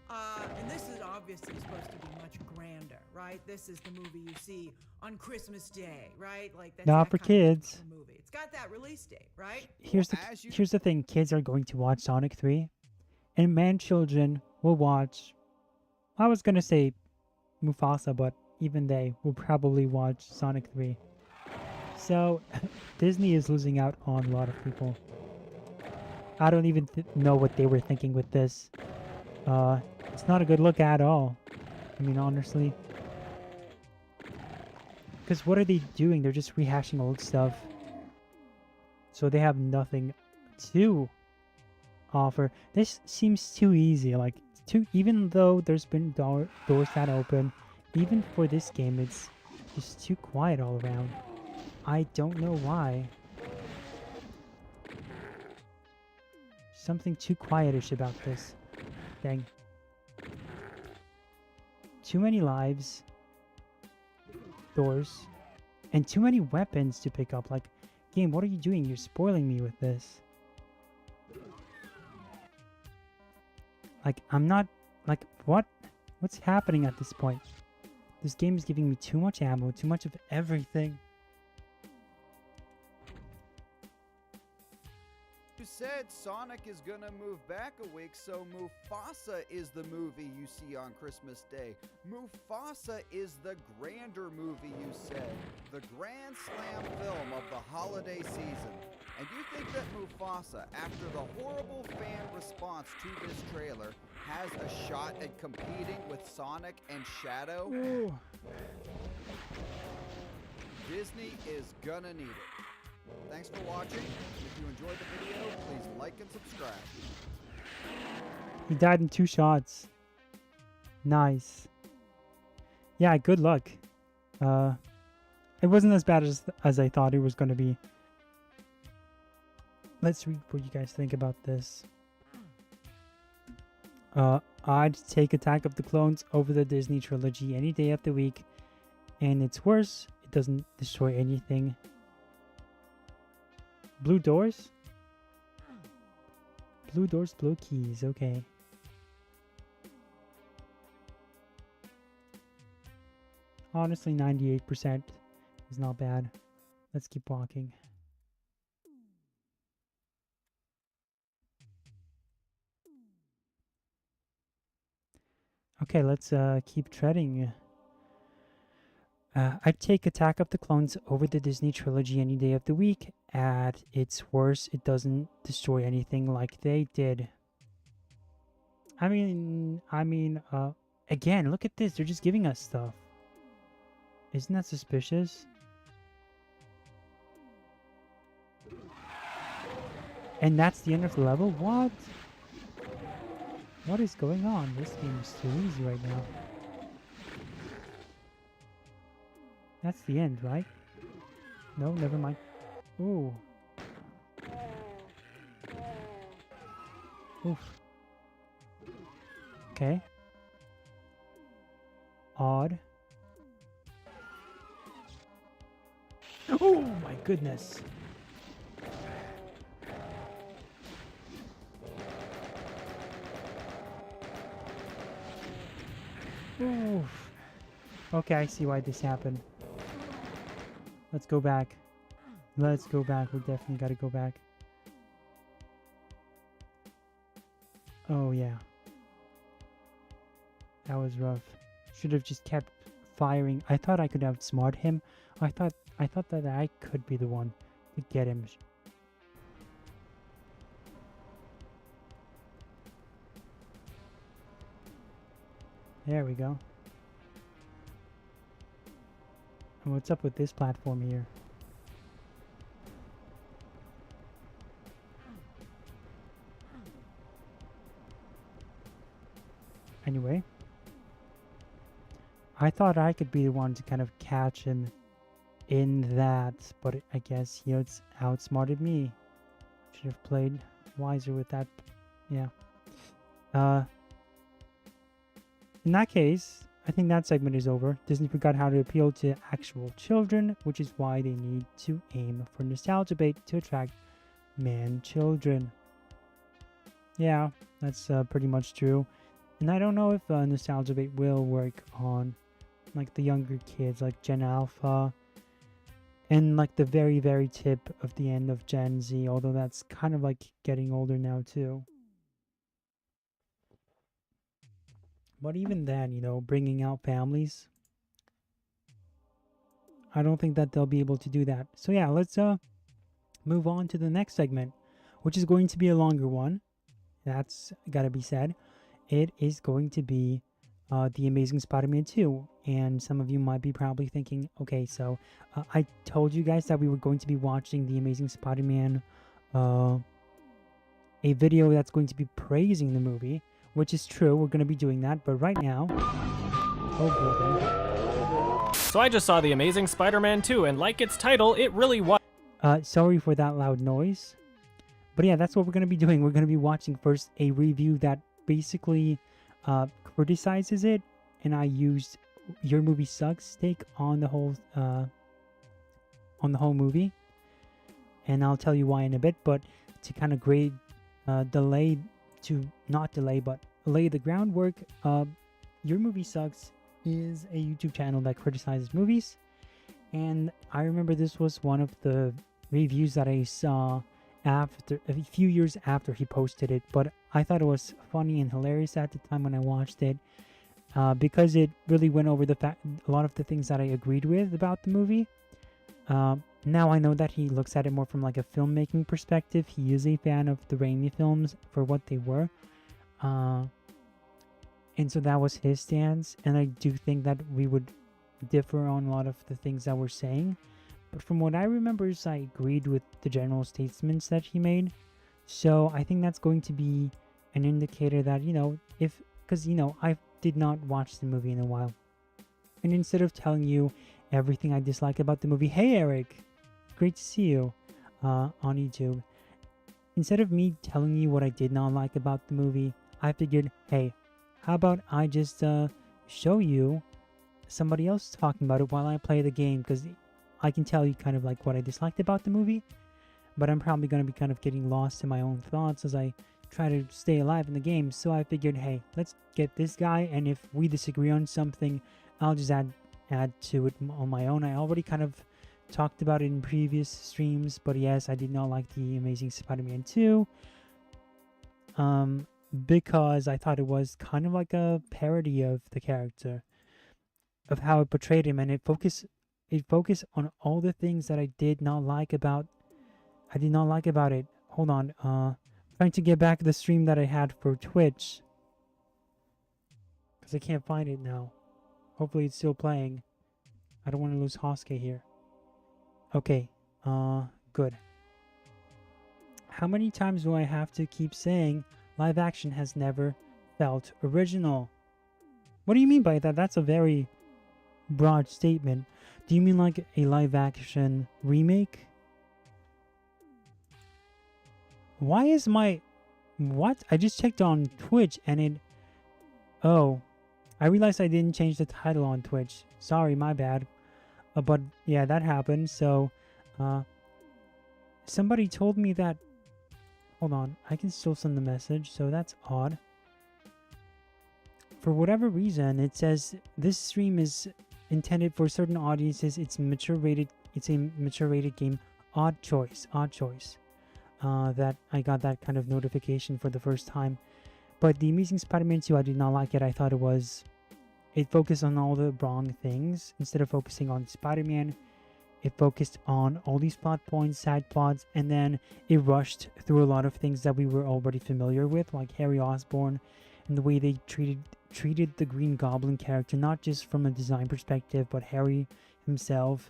And this is obviously supposed to be much grander, right? This is the movie you see on Christmas Day, right? Like that's Not that for kind of kids. movie. It's got that release date, right? Here's the thing. Kids are going to watch Sonic 3, and man children will watch. I was gonna say Mufasa, but even they will probably watch Sonic 3. So Disney is losing out on a lot of people. I don't even know what they were thinking with this. It's not a good look at all. I mean, honestly. Because what are they doing? They're just rehashing old stuff. So they have nothing to offer. This seems too easy. Like, even though there's been doors that open, even for this game, it's just too quiet all around. I don't know why. Something too quietish about this thing. Too many lives, doors, and too many weapons to pick up. Like, game, what are you doing? You're spoiling me with this. Like, I'm not... Like, what? What's happening at this point? This game is giving me too much ammo, too much of everything. You said Sonic is gonna move back a week, so Mufasa is the movie you see on Christmas Day. Mufasa is the grander movie you said. The grand slam film of the holiday season. And you think that Mufasa, after the horrible fan response to this trailer, has a shot at competing with Sonic and Shadow? Ooh. Disney is gonna need it. Thanks for watching. If you enjoyed the video, please like and subscribe. He died in 2 shots. Nice. Yeah, good luck. It wasn't as bad as I thought it was going to be. Let's read what you guys think about this. I'd take Attack of the Clones over the Disney trilogy any day of the week. And it's worse, it doesn't destroy anything. Blue doors? Blue doors, blue keys, okay. Honestly, 98% is not bad. Let's keep walking. Okay, let's keep treading. I'd take Attack of the Clones over the Disney trilogy any day of the week. At its worst, it doesn't destroy anything like they did. I mean, again, look at this. They're just giving us stuff. Isn't that suspicious? And that's the end of the level? What? What is going on? This game is too easy right now. That's the end, right? No, never mind. Ooh. Oof. Okay. Odd. Oh my goodness. Oof. Okay, I see why this happened. Let's go back. Let's go back. We definitely gotta go back. Oh yeah. That was rough. Should have just kept firing. I thought I could outsmart him. I thought that I could be the one to get him. There we go. And what's up with this platform here? Anyway, I thought I could be the one to kind of catch him in that, but I guess he outsmarted me. Should have played wiser with that. Yeah. In that case, I think that segment is over. Disney forgot how to appeal to actual children, which is why they need to aim for nostalgia bait to attract children. Yeah, that's pretty much true. And I don't know if nostalgia bait will work on like the younger kids, like Gen Alpha, and like the very, very tip of the end of Gen Z, although that's kind of like getting older now too. But even then, you know, bringing out families, I don't think that they'll be able to do that. So yeah, let's move on to the next segment, which is going to be a longer one. That's gotta be said. It is going to be The Amazing Spider-Man 2. And some of you might be probably thinking, okay, so I told you guys that we were going to be watching The Amazing Spider-Man, a video that's going to be praising the movie, which is true. We're going to be doing that. But right now, oh boy. So I just saw The Amazing Spider-Man 2, and like its title, it really was. Sorry for that loud noise. But yeah, that's what we're going to be doing. We're going to be watching first a review that basically criticizes it, and I used Your Movie Sucks take on the whole movie, and I'll tell you why in a bit. But to kind of lay the groundwork, Your Movie Sucks is a YouTube channel that criticizes movies, and I remember this was one of the reviews that I saw after a few years after he posted it, but I thought it was funny and hilarious at the time when I watched it, because it really went over a lot of the things that I agreed with about the movie. Now I know that he looks at it more from like a filmmaking perspective. He is a fan of the Raimi films for what they were, and so that was his stance, and I do think that we would differ on a lot of the things that we're saying. But from what I remember, I agreed with the general statements that he made. So I think that's going to be an indicator that, you know, because, you know, I did not watch the movie in a while. And instead of telling you everything I dislike about the movie, hey, Eric, great to see you on YouTube. Instead of me telling you what I did not like about the movie, I figured, hey, how about I just show you somebody else talking about it while I play the game, because I can tell you kind of like what I disliked about the movie, but I'm probably going to be kind of getting lost in my own thoughts as I try to stay alive in the game. So I figured, hey, let's get this guy, and if we disagree on something, I'll just add to it on my own. I already kind of talked about it in previous streams, but yes, I did not like The Amazing Spider-Man 2, because I thought it was kind of like a parody of the character, of how it portrayed him, and it focused on all the things that I did not like about it. Hold on, trying to get back the stream that I had for Twitch, because I can't find it now. Hopefully it's still playing. I don't want to lose Hosuke here. Okay, good. How many times do I have to keep saying live action has never felt original? What do you mean by that? That's a very broad statement. Do you mean like a live action remake? Why is my... What? I just checked on Twitch and it... Oh. I realized I didn't change the title on Twitch. Sorry, my bad. But yeah, that happened. So, somebody told me that... Hold on. I can still send the message, so that's odd. For whatever reason, it says this stream is intended for certain audiences. It's a mature rated game. Odd choice. That I got that kind of notification for the first time. But The Amazing Spider-Man 2, I did not like it. I thought it focused on all the wrong things. Instead of focusing on Spider-Man, it focused on all these plot points, side plots, and then it rushed through a lot of things that we were already familiar with, like Harry Osborn and the way they treated the Green Goblin character, not just from a design perspective, but Harry himself.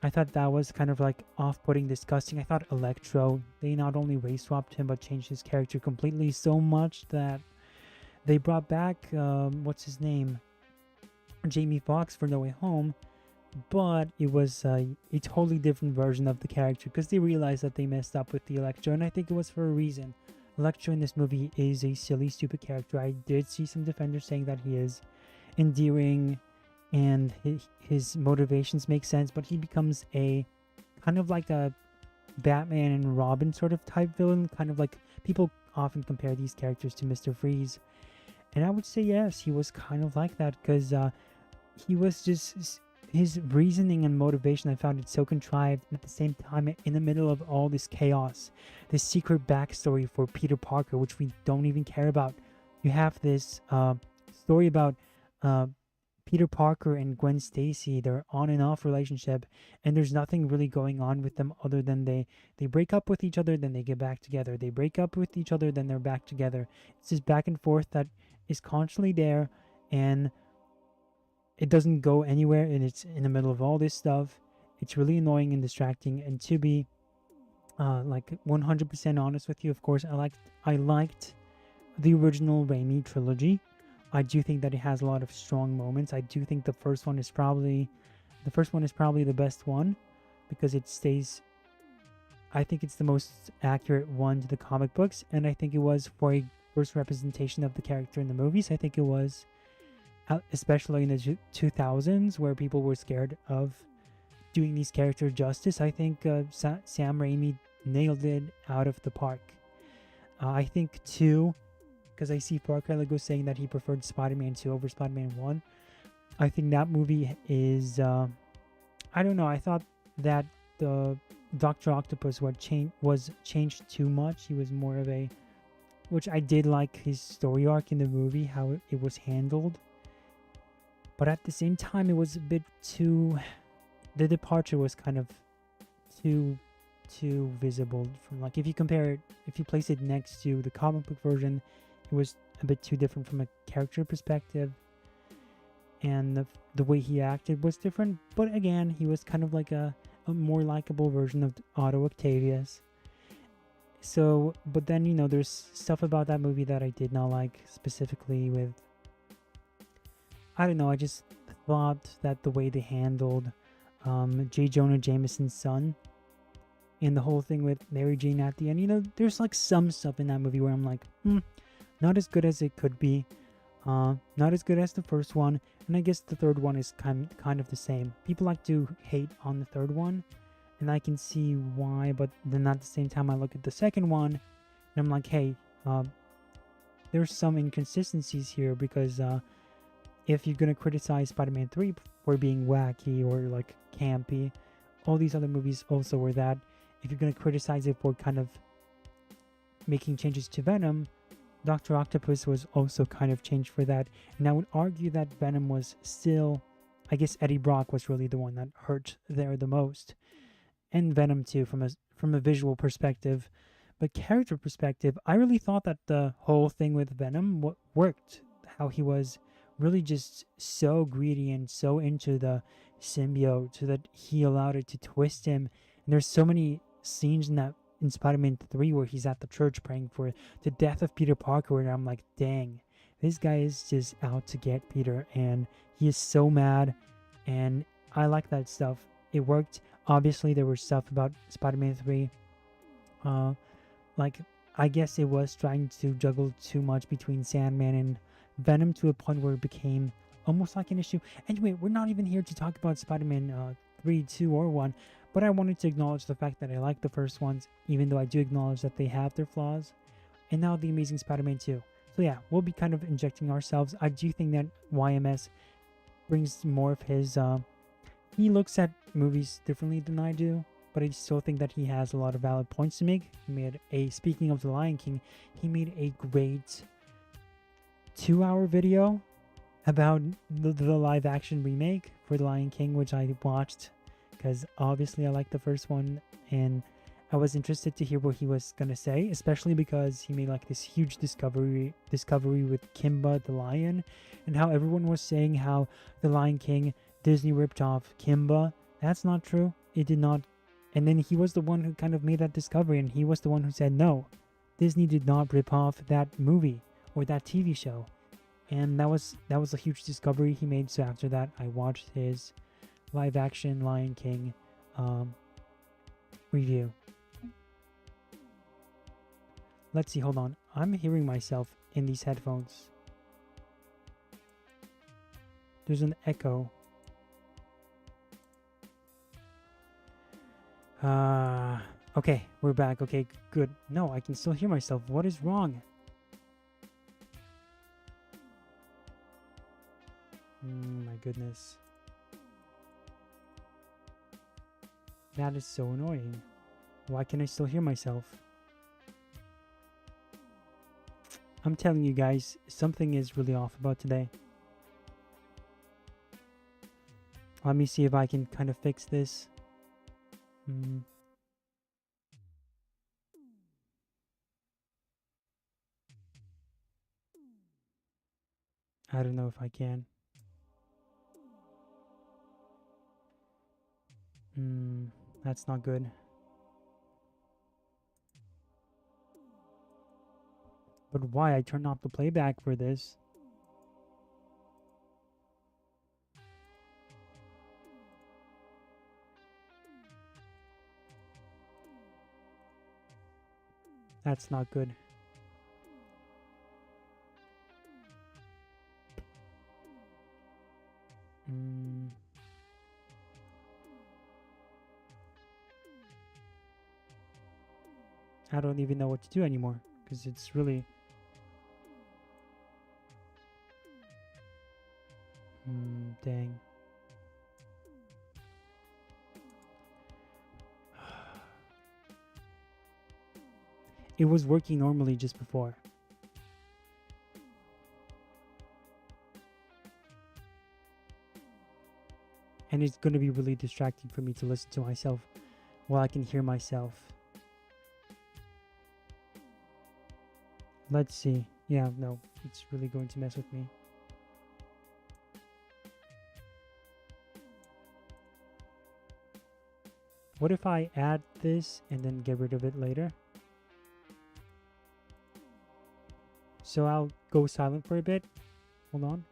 I thought that was kind of like off-putting, disgusting. I thought Electro, they not only race swapped him, but changed his character completely so much that they brought back, what's his name? Jamie Foxx for No Way Home, but it was a totally different version of the character because they realized that they messed up with the Electro, and I think it was for a reason. Electro in this movie is a silly, stupid character. I did see some defenders saying that he is endearing and his motivations make sense, but he becomes a kind of like a Batman and Robin sort of type villain, kind of like people often compare these characters to Mr. Freeze, and I would say yes, he was kind of like that because he was just, his reasoning and motivation, I found it so contrived, and at the same time, in the middle of all this chaos, this secret backstory for Peter Parker, which we don't even care about. You have this story about Peter Parker and Gwen Stacy, their on and off relationship, and there's nothing really going on with them other than they break up with each other, then they get back together. They break up with each other, then they're back together. It's this back and forth that is constantly there, and it doesn't go anywhere, and it's in the middle of all this stuff. It's really annoying and distracting, and to be like 100% honest with you, of course, I liked the original Raimi trilogy. I do think that it has a lot of strong moments. I do think the first one is probably the best one because it stays, I think it's the most accurate one to the comic books, and I think it was for a first representation of the character in the movies. I think it was, especially in the 2000s where people were scared of doing these characters justice. I think Sam Raimi nailed it out of the park. I think 2, because I see Parker Lego saying that he preferred Spider-Man 2 over Spider-Man 1. I think that movie is, I don't know, I thought that the Dr. Octopus was changed too much. He was more of a, which I did like his story arc in the movie, how it was handled. But at the same time, it was a bit too, the departure was kind of too visible from, like, if you place it next to the comic book version, it was a bit too different from a character perspective, and the way he acted was different. But again, he was kind of like a more likable version of Otto Octavius. So, but then, you know, there's stuff about that movie that I did not like, specifically with, I don't know, I just thought that the way they handled J. Jonah Jameson's son and the whole thing with Mary Jane at the end, you know, there's like some stuff in that movie where I'm like, not as good as it could be, not as good as the first one, and I guess the third one is kind of the same. People like to hate on the third one, and I can see why, but then at the same time I look at the second one, and I'm like, hey, there's some inconsistencies here, because if you're going to criticize Spider-Man 3 for being wacky or like campy, all these other movies also were that. If you're going to criticize it for kind of making changes to Venom, Dr. Octopus was also kind of changed for that. And I would argue that Venom was still, I guess Eddie Brock was really the one that hurt there the most. And Venom too, from a visual perspective. But character perspective, I really thought that the whole thing with Venom worked. How he was really just so greedy and so into the symbiote, so that he allowed it to twist him. And there's so many scenes in Spider-Man 3 where he's at the church praying for the death of Peter Parker, and I'm like, dang, this guy is just out to get Peter, and he is so mad, and I like that stuff. It worked. Obviously, there was stuff about Spider-Man 3. Like, I guess it was trying to juggle too much between Sandman and Venom to a point where it became almost like an issue. Anyway, we're not even here to talk about Spider-Man 3, 2, or 1, but I wanted to acknowledge the fact that I like the first ones, even though I do acknowledge that they have their flaws. And now The Amazing Spider-Man 2. So yeah, we'll be kind of injecting ourselves. I do think that YMS brings more of his... he looks at movies differently than I do, but I still think that he has a lot of valid points to make. He made speaking of The Lion King, he made a great 2-hour video about the live action remake for The Lion King, which I watched because obviously I like the first one, and I was interested to hear what he was gonna say, especially because he made like this huge discovery with Kimba the lion, and how everyone was saying how The Lion King, Disney ripped off Kimba. That's not true. It did not. And then he was the one who kind of made that discovery, and he was the one who said, no, Disney did not rip off that movie or that TV show. And that was a huge discovery he made. So after that, I watched his live action Lion King review. Let's see, hold on. I'm hearing myself in these headphones. There's an echo. Okay, we're back. Okay, good. No, I can still hear myself. What is wrong? My goodness. That is so annoying. Why can I still hear myself? I'm telling you guys, something is really off about today. Let me see if I can kind of fix this. I don't know if I can. That's not good. But why? I turned off the playback for this. That's not good. I don't even know what to do anymore, because it's really... dang. It was working normally just before. And it's going to be really distracting for me to listen to myself while I can hear myself. Let's see. Yeah, no, it's really going to mess with me. What if I add this and then get rid of it later? So I'll go silent for a bit. Hold on.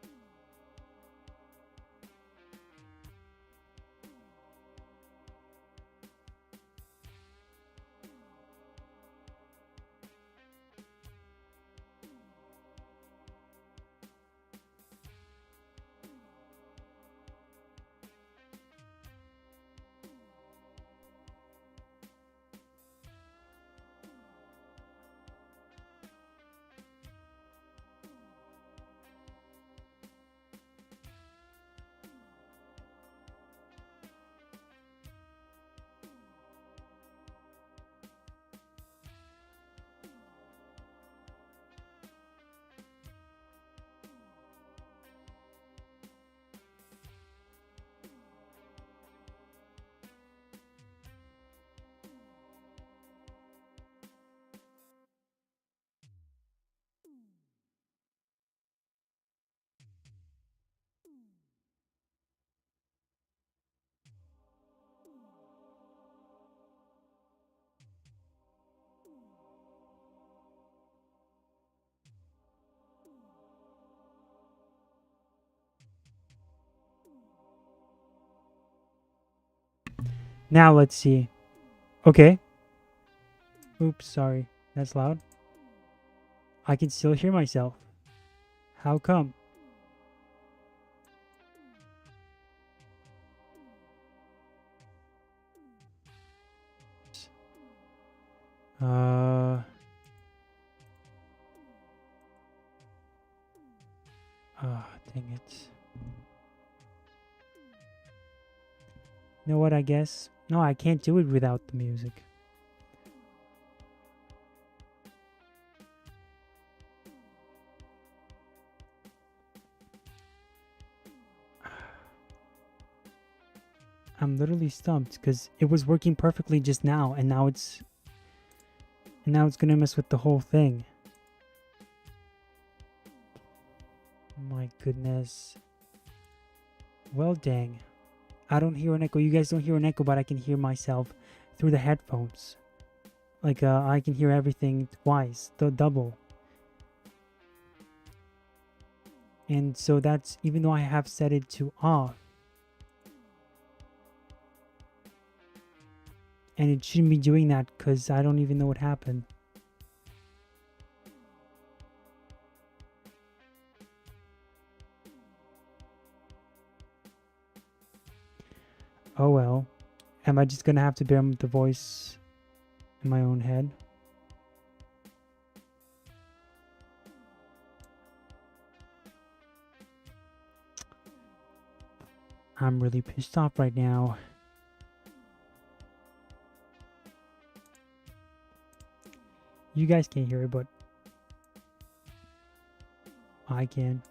Now let's see. Okay. Oops, sorry. That's loud. I can still hear myself. How come? Dang it. You know what, I guess? No, I can't do it without the music. I'm literally stumped because it was working perfectly just now, and now it's gonna mess with the whole thing. My goodness. Well, dang. I don't hear an echo. You guys don't hear an echo, but I can hear myself through the headphones. Like, I can hear everything twice, the double. And so that's, even though I have set it to off. And it shouldn't be doing that because I don't even know what happened. Oh well. Am I just gonna have to bear with the voice in my own head? I'm really pissed off right now. You guys can't hear it, but I can.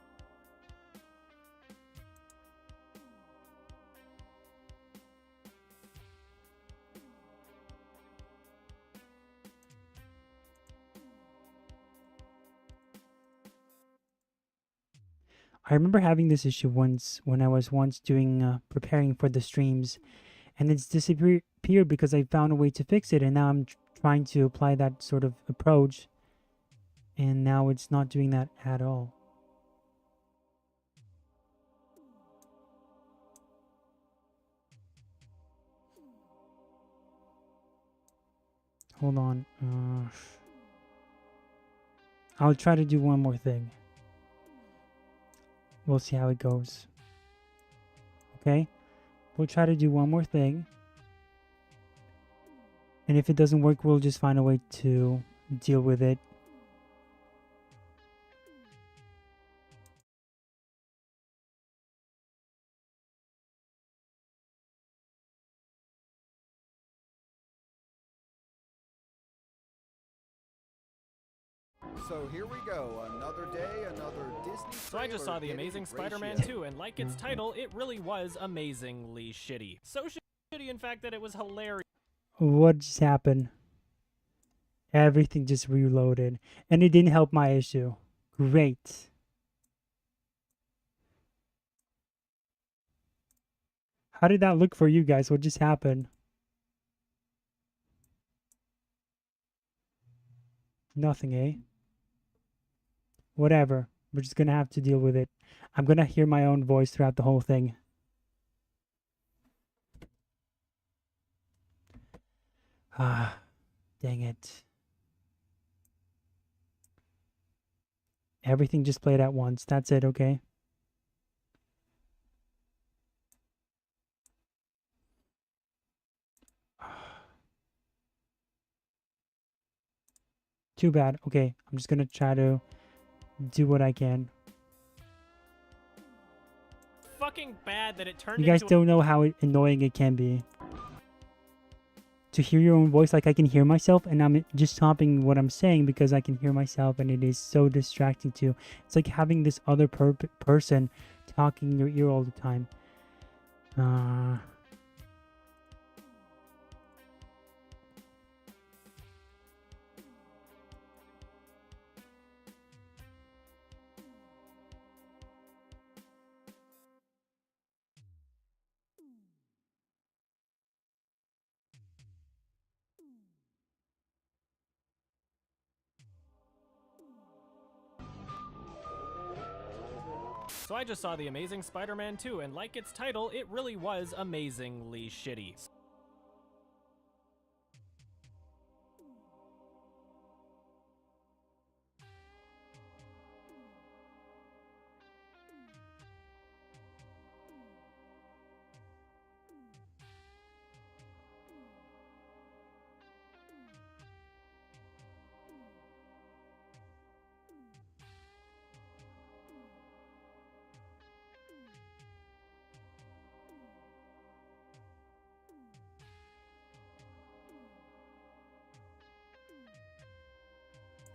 I remember having this issue once when I was doing preparing for the streams, and it's disappeared because I found a way to fix it, and now I'm trying to apply that sort of approach, and now it's not doing that at all. Hold on. I'll try to do one more thing. We'll see how it goes. Okay? We'll try to do one more thing. And if it doesn't work, we'll just find a way to deal with it. So here we go, another day, another Disney. So I just saw The Amazing Spider-Man 2, and like its title, it really was amazingly shitty. So shitty, in fact, that it was hilarious. What just happened? Everything just reloaded. And it didn't help my issue. Great. How did that look for you guys? What just happened? Nothing, eh? Whatever. We're just gonna have to deal with it. I'm gonna hear my own voice throughout the whole thing. Ah, dang it. Everything just played at once. That's it, okay? Too bad. Okay, I'm just gonna try to do what I can. Fucking bad that it turned You guys into don't know how annoying it can be. To hear your own voice, like I can hear myself and I'm just stopping what I'm saying because I can hear myself and it is so distracting too. It's like having this other person talking in your ear all the time. So I just saw The Amazing Spider-Man 2, and like its title, it really was amazingly shitty.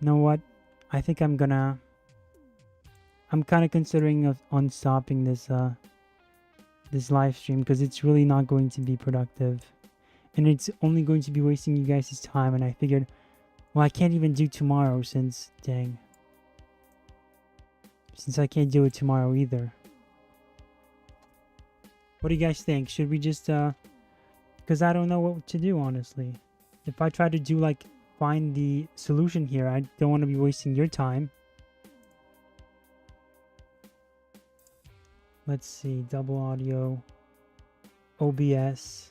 You know what? I think I'm kind of considering on stopping this this live stream because it's really not going to be productive, and it's only going to be wasting you guys' time. And I figured, well, I can't even do tomorrow since I can't do it tomorrow either. What do you guys think? Should we just because I don't know what to do, honestly. If I try to do like find the solution here, I don't want to be wasting your time. Let's see, double audio, OBS.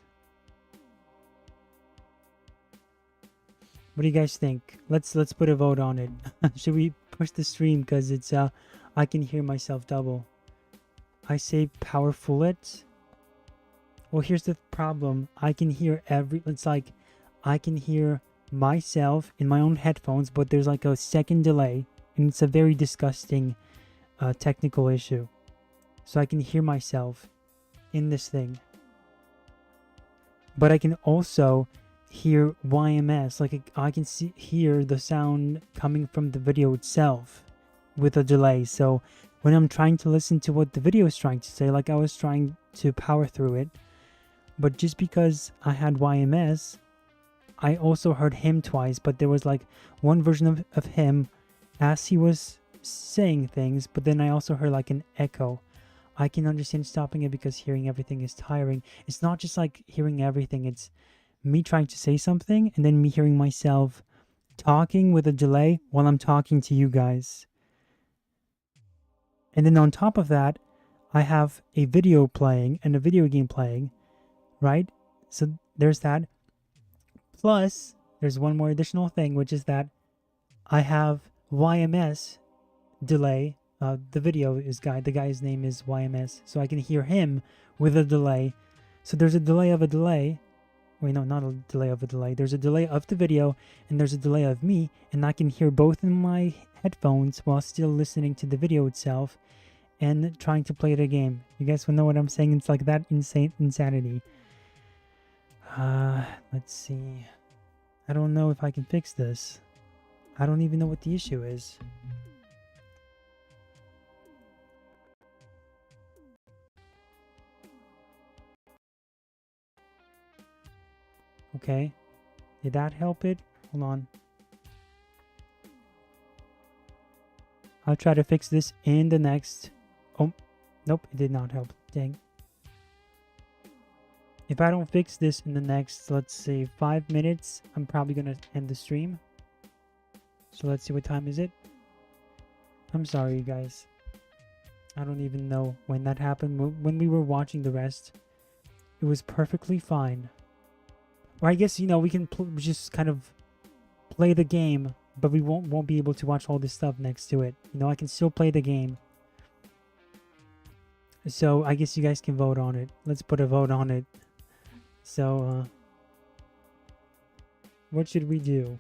What do you guys think? Let's put a vote on it. Should we push the stream because it's I can hear myself double. I say powerful it. Well, here's the problem. I can hear it's like I can hear myself in my own headphones, but there's like a second delay, and it's a very disgusting technical issue. So I can hear myself in this thing. But I can also hear YMS. Like I can hear the sound coming from the video itself with a delay. So when I'm trying to listen to what the video is trying to say, like I was trying to power through it, but just because I had YMS, I also heard him twice, but there was like one version of him as he was saying things, but then I also heard like an echo. I can understand stopping it because hearing everything is tiring. It's not just like hearing everything, it's me trying to say something and then me hearing myself talking with a delay while I'm talking to you guys. And then on top of that, I have a video playing and a video game playing, right? So there's that. Plus, there's one more additional thing, which is that I have YMS delay. The the guy's name is YMS, so I can hear him with a delay. So there's a delay of a delay. Wait, no, not a delay of a delay. There's a delay of the video, and there's a delay of me, and I can hear both in my headphones while still listening to the video itself and trying to play the game. You guys will know what I'm saying. It's like that insanity. Let's see. I don't know if I can fix this. I don't even know what the issue is. Okay. Did that help it? Hold on. I'll try to fix this in the next... Oh, nope, it did not help. Dang. If I don't fix this in the next, let's say, 5 minutes, I'm probably going to end the stream. So let's see, what time is it? I'm sorry, you guys. I don't even know when that happened. When we were watching the rest, it was perfectly fine. Or I guess, you know, we can just kind of play the game, but we won't be able to watch all this stuff next to it. You know, I can still play the game. So I guess you guys can vote on it. Let's put a vote on it. So, what should we do?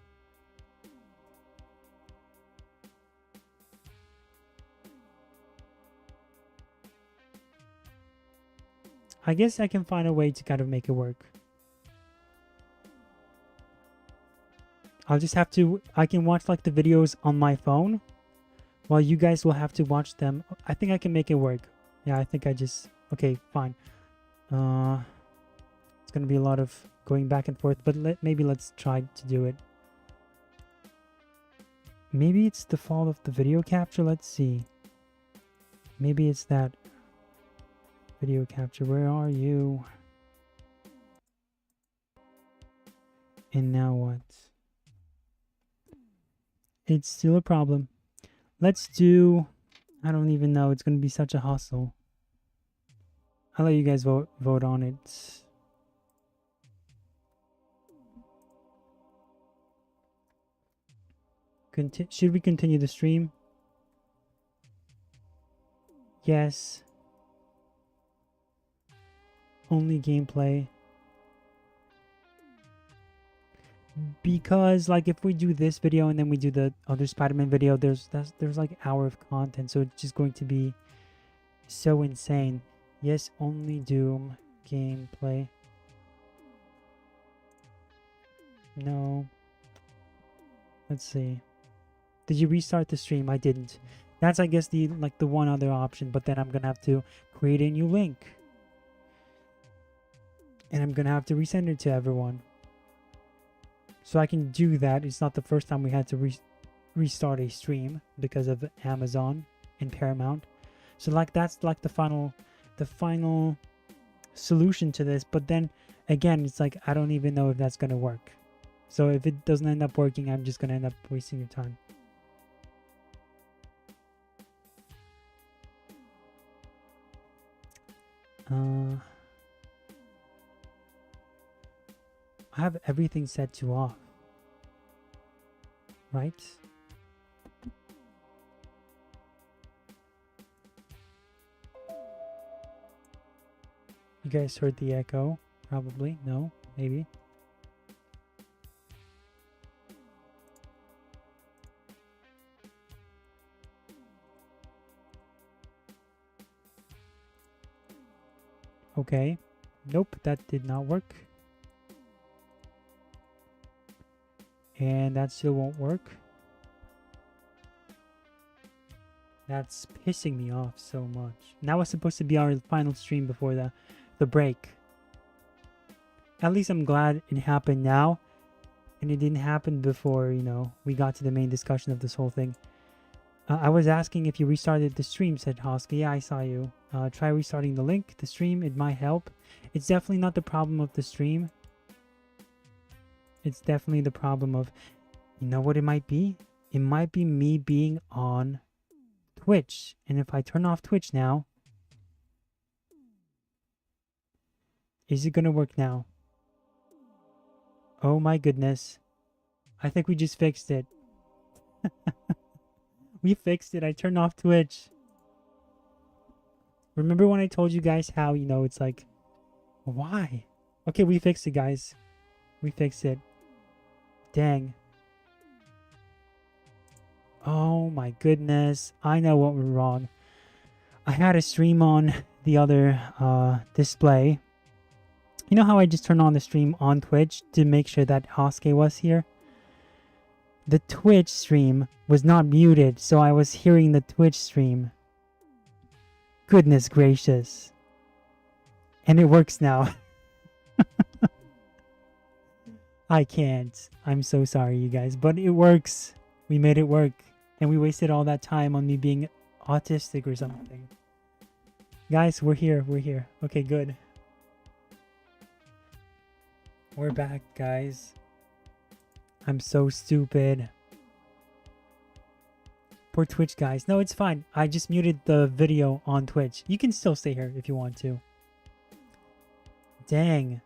I guess I can find a way to kind of make it work. I'll just have to, I can watch like the videos on my phone while you guys will have to watch them. I think I can make it work. Yeah, I think okay, fine. It's going to be a lot of going back and forth, but maybe let's try to do it. Maybe it's the fault of the video capture. Let's see. Maybe it's that video capture. Where are you? And now what? It's still a problem. Let's do... I don't even know. It's going to be such a hustle. I'll let you guys vote on it. Should we continue the stream? Yes. Only gameplay. Because like if we do this video and then we do the other Spider-Man video, there's like an hour of content, so it's just going to be so insane. Yes, only Doom gameplay. No. Let's see. Did you restart the stream? I didn't. That's, I guess, the one other option, but then I'm gonna have to create a new link. And I'm gonna have to resend it to everyone. So I can do that. It's not the first time we had to restart a stream because of Amazon and Paramount. So like that's like the final solution to this. But then again, it's like I don't even know if that's gonna work. So if it doesn't end up working, I'm just gonna end up wasting your time. I have everything set to off. Right? You guys heard the echo? Probably. No? Maybe? Okay. Nope, that did not work. And that still won't work. That's pissing me off so much. That was supposed to be our final stream before the break. At least I'm glad it happened now. And it didn't happen before, you know, we got to the main discussion of this whole thing. I was asking if you restarted the stream, said Hoska. Yeah, I saw you. Try restarting the link, the stream. It might help. It's definitely not the problem of the stream. It's definitely the problem of, you know what it might be? It might be me being on Twitch. And if I turn off Twitch now, is it going to work now? Oh my goodness. I think we just fixed it. We fixed it. I turned off Twitch. Remember when I told you guys how, you know, it's like, why? Okay, we fixed it, guys. We fixed it. Dang. Oh my goodness. I know what went wrong. I had a stream on the other display. You know how I just turned on the stream on Twitch to make sure that Hoske was here? The Twitch stream was not muted, so I was hearing the Twitch stream. Goodness gracious. And it works now. I can't. I'm so sorry, you guys. But it works. We made it work. And we wasted all that time on me being autistic or something. Guys, we're here. We're here. Okay, good. We're back, guys. I'm so stupid. Poor Twitch, guys. No, it's fine. I just muted the video on Twitch. You can still stay here if you want to. Dang.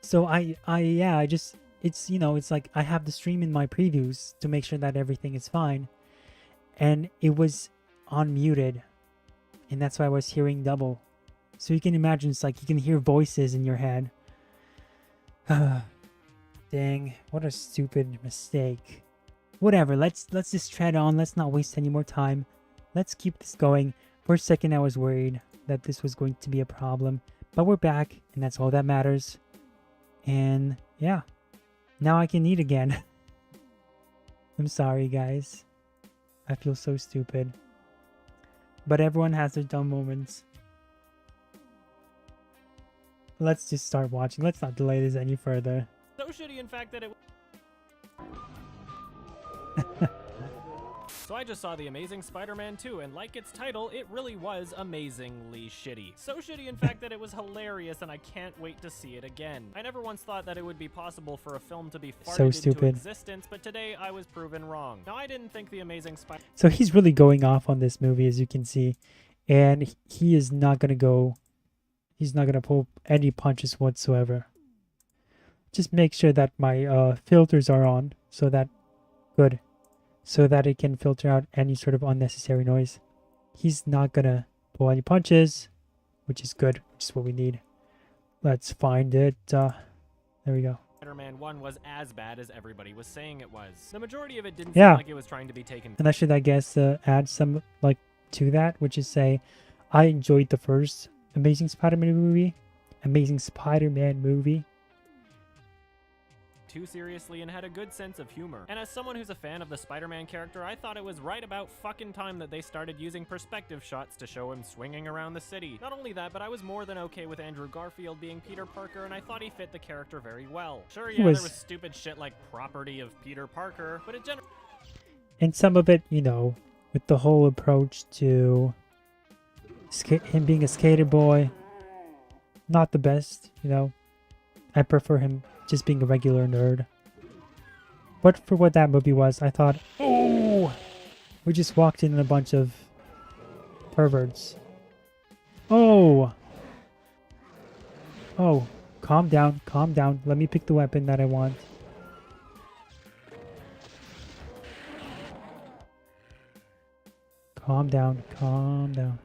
So I just, it's, you know, it's like I have the stream in my previews to make sure that everything is fine. And it was unmuted. And that's why I was hearing double. So you can imagine, it's like you can hear voices in your head. Dang, what a stupid mistake. Whatever, let's just tread on. Let's not waste any more time. Let's keep this going. For a second I was worried that this was going to be a problem. But we're back, and that's all that matters. And yeah, now I can eat again. I'm sorry, guys. I feel so stupid. But everyone has their dumb moments. Let's just start watching. Let's not delay this any further. So shitty, in fact, that it... So I just saw The Amazing Spider-Man 2, and like its title, it really was amazingly shitty. So shitty, in fact, that it was hilarious, and I can't wait to see it again. I never once thought that it would be possible for a film to be farted into existence, but today I was proven wrong. Now, I didn't think The Amazing Spider... So he's really going off on this movie, as you can see, and he is not going to go... He's not going to pull any punches whatsoever. Just make sure that my filters are on, so that... Good. So that it can filter out any sort of unnecessary noise. He's not going to pull any punches, which is good, which is what we need. Let's find it. There we go. Spider-Man 1 was as bad as everybody was saying it was. The majority of it didn't seem like it was trying to be taken. And I should, I guess, add some, like, to that, which is say, I enjoyed the first Amazing Spider-Man movie. too seriously and had a good sense of humor. And as someone who's a fan of the Spider-Man character, I thought it was right about fucking time that they started using perspective shots to show him swinging around the city. Not only that, but I was more than okay with Andrew Garfield being Peter Parker, and I thought he fit the character very well. Sure, yeah, there was stupid shit like property of Peter Parker, but it generally... And some of it, you know, with the whole approach to him being a skater boy, not the best, you know. I prefer him just being a regular nerd. But for what that movie was, I thought, oh, we just walked in a bunch of perverts. Oh, calm down, calm down. Let me pick the weapon that I want. Calm down, calm down.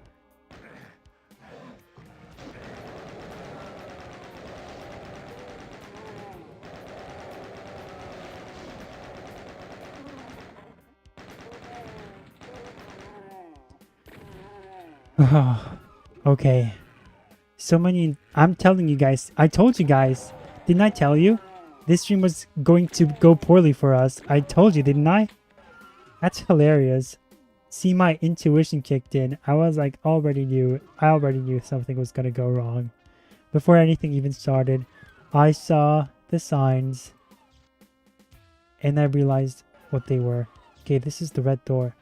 Okay. So many... I'm telling you guys. I told you guys. Didn't I tell you? This stream was going to go poorly for us. I told you, didn't I? That's hilarious. See, my intuition kicked in. I was like, I already knew something was going to go wrong. Before anything even started, I saw the signs. And I realized what they were. Okay, this is the red door.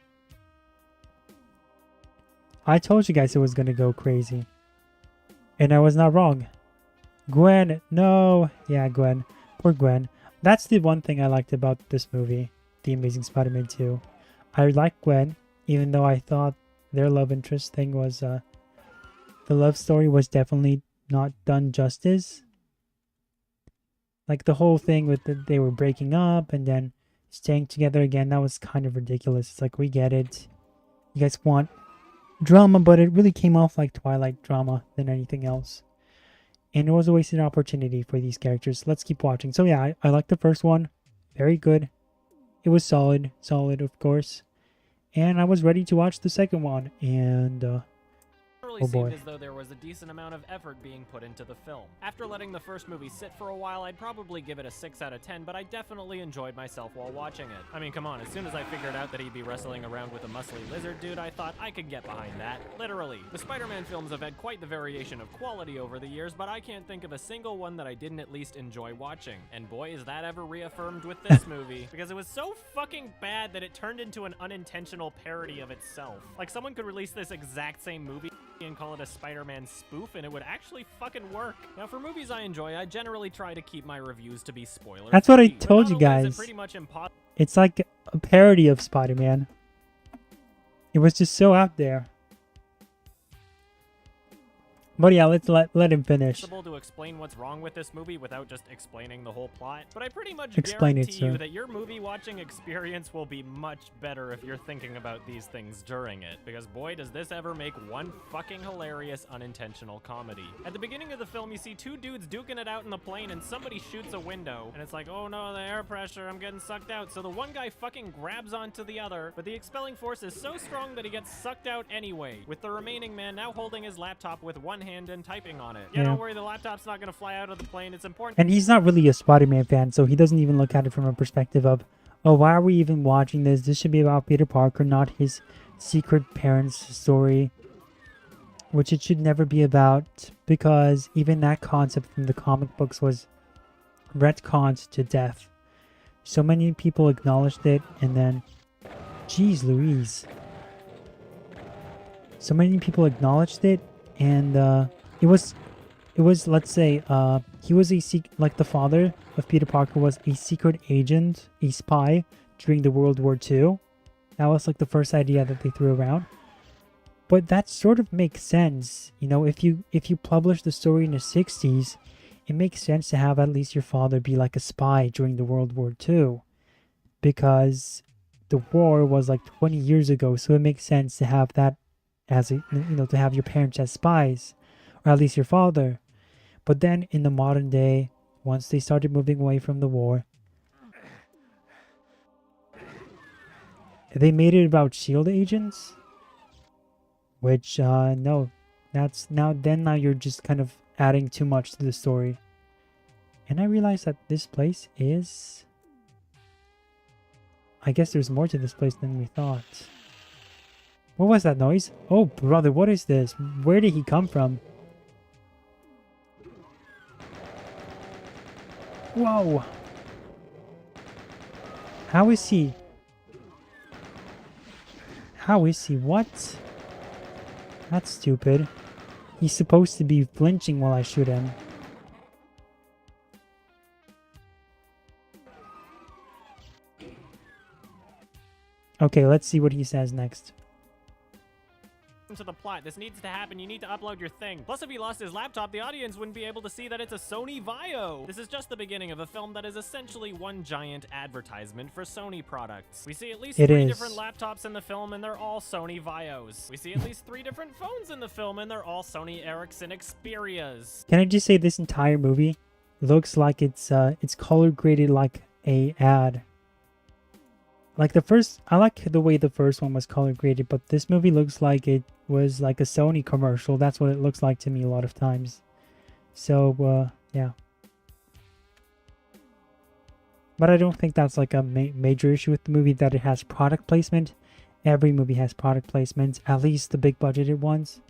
I told you guys it was going to go crazy. And I was not wrong. Gwen, no. Yeah, Gwen. Poor Gwen. That's the one thing I liked about this movie, The Amazing Spider-Man 2. I like Gwen, even though I thought their love interest thing was, the love story was definitely not done justice. Like the whole thing with they were breaking up and then staying together again, that was kind of ridiculous. It's like, we get it. You guys want drama, but it really came off like Twilight drama than anything else. And it was a wasted opportunity for these characters. Let's keep watching. So yeah, I liked the first one. Very good. It was solid of course. And I was ready to watch the second one. And really seemed as though there was a decent amount of effort being put into the film. After letting the first movie sit for a while, I'd probably give it a 6 out of 10, but I definitely enjoyed myself while watching it. I mean, come on, as soon as I figured out that he'd be wrestling around with a muscly lizard dude, I thought I could get behind that. Literally. The Spider-Man films have had quite the variation of quality over the years, but I can't think of a single one that I didn't at least enjoy watching. And boy, is that ever reaffirmed with this movie, because it was so fucking bad that it turned into an unintentional parody of itself. Like, someone could release this exact same movie and call it a Spider-Man spoof, and it would actually fucking work. Now, for movies I enjoy, I generally try to keep my reviews to be spoiler-free. That's what I told you guys. Pretty much it's like a parody of Spider-Man. It was just so out there. But yeah, let's let him finish. Possible to explain what's wrong with this movie without just explaining the whole plot, but I pretty much guarantee you that your movie watching experience will be much better if you're thinking about these things during it, because boy does this ever make one fucking hilarious unintentional comedy. At the beginning of the film, you see two dudes duking it out in the plane and somebody shoots a window, and it's like, oh no, the air pressure, I'm getting sucked out. So the one guy fucking grabs onto the other, but the expelling force is so strong that he gets sucked out anyway, with the remaining man now holding his laptop with one hand and typing on it. Yeah, don't worry, the laptop's not gonna fly out of the plane. It's important. And he's not really a Spider-Man fan, so he doesn't even look at it from a perspective of, oh, why are we even watching this? This should be about Peter Parker, not his secret parents' story, which it should never be about, because even that concept from the comic books was retconned to death. So many people acknowledged it, and then, geez Louise. So many people acknowledged it, and it was, let's say, he was like the father of Peter Parker was a secret agent, a spy during the World War II. That was like the first idea that they threw around. But that sort of makes sense. You know, if you publish the story in the 60s, it makes sense to have at least your father be like a spy during the World War II. Because the war was like 20 years ago, so it makes sense to have that as a, you know, to have your parents as spies. Or at least your father. But then in the modern day, once they started moving away from the war, they made it about SHIELD agents. Which, no. Now you're just kind of adding too much to the story. And I realized that this place is... I guess there's more to this place than we thought. What was that noise? Oh, brother, what is this? Where did he come from? Whoa! How is he? How is he? What? That's stupid. He's supposed to be flinching while I shoot him. Okay, let's see what he says next. To the plot, this needs to happen. You need to upload your thing. Plus, if he lost his laptop, the audience wouldn't be able to see that it's a Sony Vaio. This is just the beginning of a film that is essentially one giant advertisement for Sony products. We see at least three different laptops in the film, and they're all Sony Vaios. We see at least 3 different phones in the film, and they're all Sony Ericsson Xperias. Can I just say this entire movie looks like it's color graded like a ad. Like the first, I like the way the first one was color graded, but this movie looks like it was like a Sony commercial. That's what it looks like to me a lot of times. So, yeah. But I don't think that's like a major issue with the movie, that it has product placement. Every movie has product placement, at least the big budgeted ones.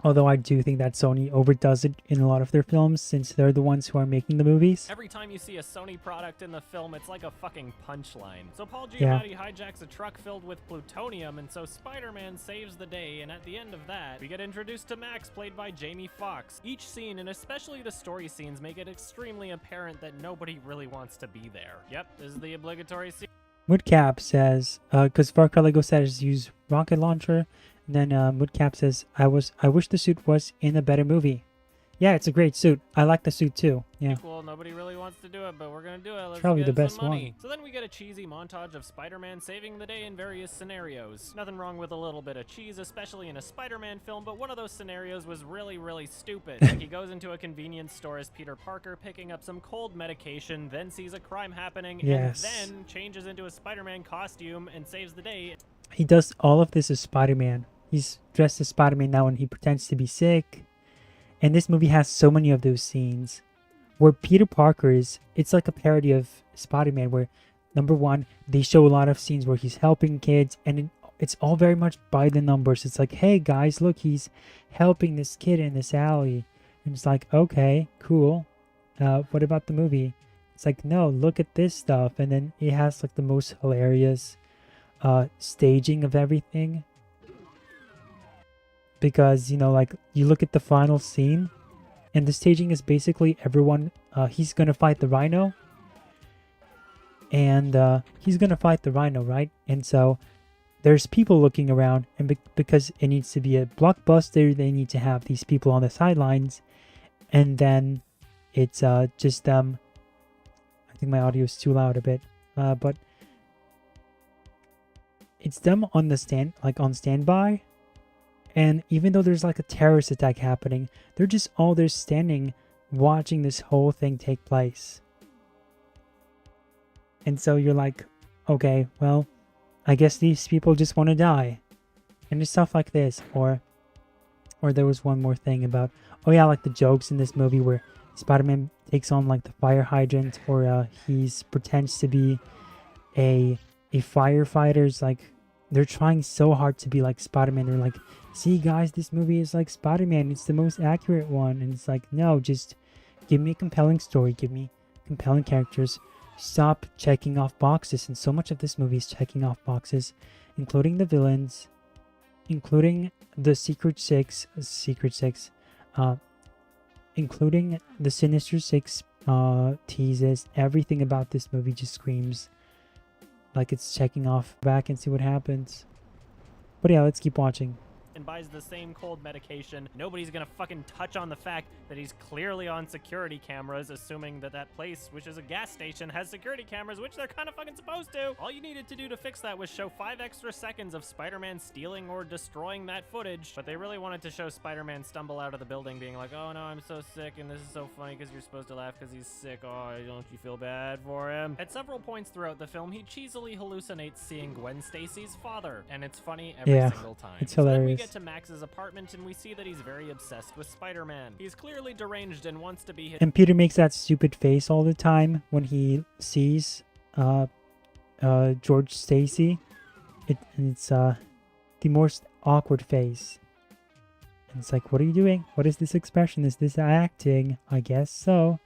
Although I do think that Sony overdoes it in a lot of their films, since they're the ones who are making the movies. Every time you see a Sony product in the film, it's like a fucking punchline. So Paul Giamatti hijacks a truck filled with plutonium, and so Spider-Man saves the day, and at the end of that, we get introduced to Max, played by Jamie Foxx. Each scene, and especially the story scenes, make it extremely apparent that nobody really wants to be there. Yep, this is the obligatory scene. Woodcap says, because Far Cry Lego says use rocket launcher. And then Woodcap says, I wish the suit was in a better movie. Yeah, it's a great suit. I like the suit too. Yeah. Cool. Nobody really wants to do it, but we're gonna do it. Let's probably get the best some money. one. So then we get a cheesy montage of Spider-Man saving the day in various scenarios. Nothing wrong with a little bit of cheese, especially in a Spider-Man film, but one of those scenarios was really, really stupid. Like he goes into a convenience store as Peter Parker, picking up some cold medication, then sees a crime happening, and then changes into a Spider-Man costume and saves the day. He does all of this as Spider-Man. He's dressed as Spider-Man now and he pretends to be sick. And this movie has so many of those scenes where Peter Parker is, it's like a parody of Spider-Man, where number one, they show a lot of scenes where he's helping kids, and it's all very much by the numbers. It's like, hey guys, look, he's helping this kid in this alley. And it's like, okay, cool. What about the movie? It's like, no, look at this stuff. And then it has like the most hilarious staging of everything. Because, you know, like, you look at the final scene, and the staging is basically everyone, he's gonna fight the Rhino. And he's gonna fight the Rhino, right? And so, there's people looking around, and because it needs to be a blockbuster, they need to have these people on the sidelines. And then, it's just them. I think my audio is too loud a bit. But, it's them on the on standby. And even though there's like a terrorist attack happening, they're just all there standing watching this whole thing take place. And so you're like, okay, well, I guess these people just want to die. And it's stuff like this. Or there was one more thing about, oh yeah, like the jokes in this movie where Spider-Man takes on like the fire hydrant, or he's pretends to be a firefighter. It's like, they're trying so hard to be like Spider-Man. They're like, see guys, this movie is like Spider-Man. It's the most accurate one. And it's like, no, just give me a compelling story. Give me compelling characters. Stop checking off boxes. And so much of this movie is checking off boxes, including the villains, including the Secret Six, including the Sinister Six teases. Everything about this movie just screams like it's checking off. Back and see what happens. But yeah, let's keep watching. And buys the same cold medication. Nobody's gonna fucking touch on the fact that he's clearly on security cameras, assuming that that place, which is a gas station, has security cameras, which they're kind of fucking supposed to. All you needed to do to fix that was show 5 extra seconds of Spider-Man stealing or destroying that footage. But they really wanted to show Spider-Man stumble out of the building being like, oh no, I'm so sick, and this is so funny because you're supposed to laugh because he's sick. Oh, don't you feel bad for him? At several points throughout the film, he cheesily hallucinates seeing Gwen Stacy's father, and it's funny every single time. It's hilarious. So then we get to Max's apartment and we see that he's very obsessed with Spider-Man. He's clearly deranged and wants to be his— And Peter makes that stupid face all the time when he sees George Stacy. It's the most awkward face. And it's like, what are you doing? What is this expression? Is this acting? I guess so.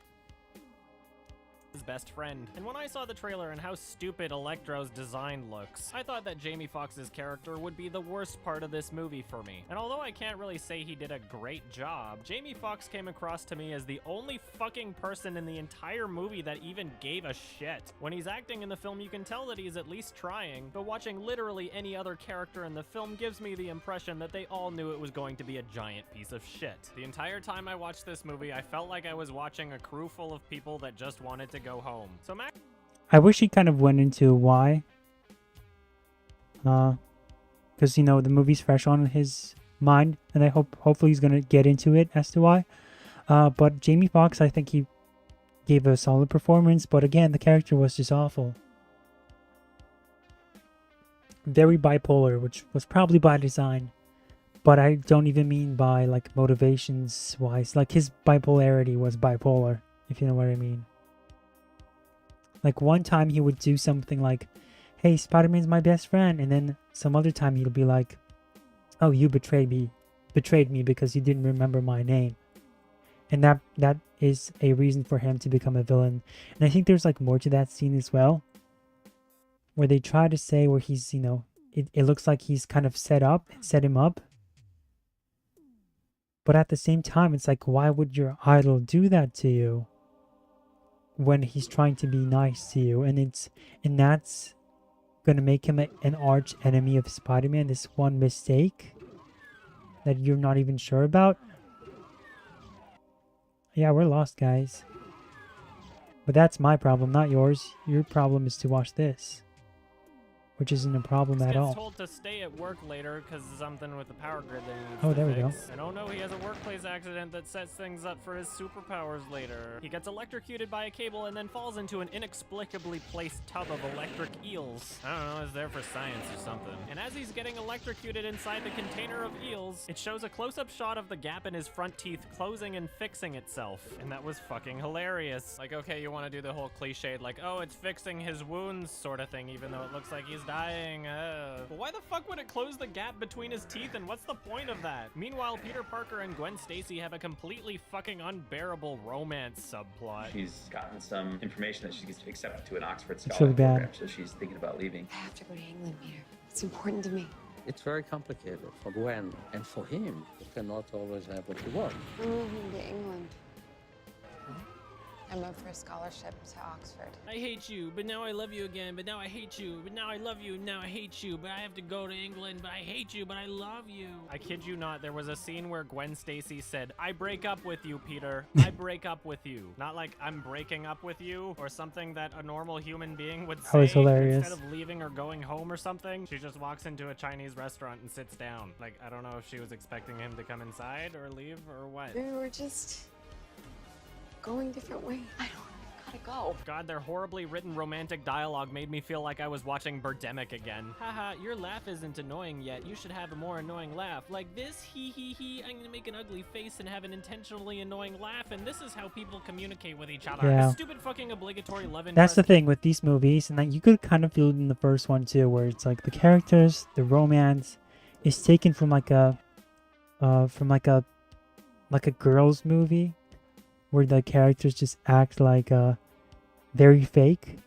his best friend. And when I saw the trailer and how stupid Electro's design looks, I thought that Jamie Foxx's character would be the worst part of this movie for me. And although I can't really say he did a great job, Jamie Foxx came across to me as the only fucking person in the entire movie that even gave a shit. When he's acting in the film, you can tell that he's at least trying, but watching literally any other character in the film gives me the impression that they all knew it was going to be a giant piece of shit. The entire time I watched this movie, I felt like I was watching a crew full of people that just wanted to go home. So Max— I wish he kind of went into why. Because, you know, the movie's fresh on his mind, and I hopefully he's going to get into it as to why. But Jamie Foxx, I think he gave a solid performance, but again, the character was just awful. Very bipolar, which was probably by design. But I don't even mean by, like, motivations-wise. Like, his bipolarity was bipolar, if you know what I mean. Like, one time he would do something like, hey, Spider-Man's my best friend. And then some other time he'll be like, oh, you betrayed me because you didn't remember my name. And that is a reason for him to become a villain. And I think there's, like, more to that scene as well, where they try to say where he's, you know, it looks like he's kind of set him up. But at the same time, it's like, why would your idol do that to you when he's trying to be nice to you? And that's gonna make him an arch enemy of Spider-Man. This one mistake that you're not even sure about. Yeah, we're lost, guys. But that's my problem, not yours. Your problem is to watch this, which isn't a problem at all. Gets told to stay at work later because something with the power grid that he needs Oh, to there we fix. go. And oh no, he has a workplace accident that sets things up for his superpowers later. He gets electrocuted by a cable and then falls into an inexplicably placed tub of electric eels. I don't know, it's there for science or something. And as he's getting electrocuted inside the container of eels, it shows a close-up shot of the gap in his front teeth closing and fixing itself. And that was fucking hilarious. Like, okay, you want to do the whole cliched, like, oh, it's fixing his wounds sort of thing, even though it looks like he's dying. But why the fuck would it close the gap between his teeth, and what's the point of that? Meanwhile, Peter Parker and Gwen Stacy have a completely fucking unbearable romance subplot. She's gotten some information that she gets accepted to an Oxford It's scholarship really bad. program, so she's thinking about leaving. I have to go to England, Peter. It's important to me. It's very complicated for Gwen, and for him, you cannot always have what you want. I'm moving to England. I'm up for a scholarship to Oxford. I hate you, but now I love you again, but now I hate you, but now I love you, now I hate you, but I have to go to England, but I hate you, but I love you. I kid you not, there was a scene where Gwen Stacy said, I break up with you, Peter. I break up with you. Not like I'm breaking up with you or something that a normal human being would say. That was hilarious. Instead of leaving or going home or something, she just walks into a Chinese restaurant and sits down. Like, I don't know if she was expecting him to come inside or leave or what. We were just going different ways. I gotta go. God, their horribly written romantic dialogue made me feel like I was watching Birdemic again. Haha, your laugh isn't annoying yet. You should have a more annoying laugh. Like this, hee hee hee, I'm gonna make an ugly face and have an intentionally annoying laugh, and this is how people communicate with each other. Yeah. The stupid fucking obligatory love interest. That's the thing with these movies, and like you could kind of feel it in the first one too, where it's like the characters, the romance is taken from like a girls movie, where the characters just act like very fake,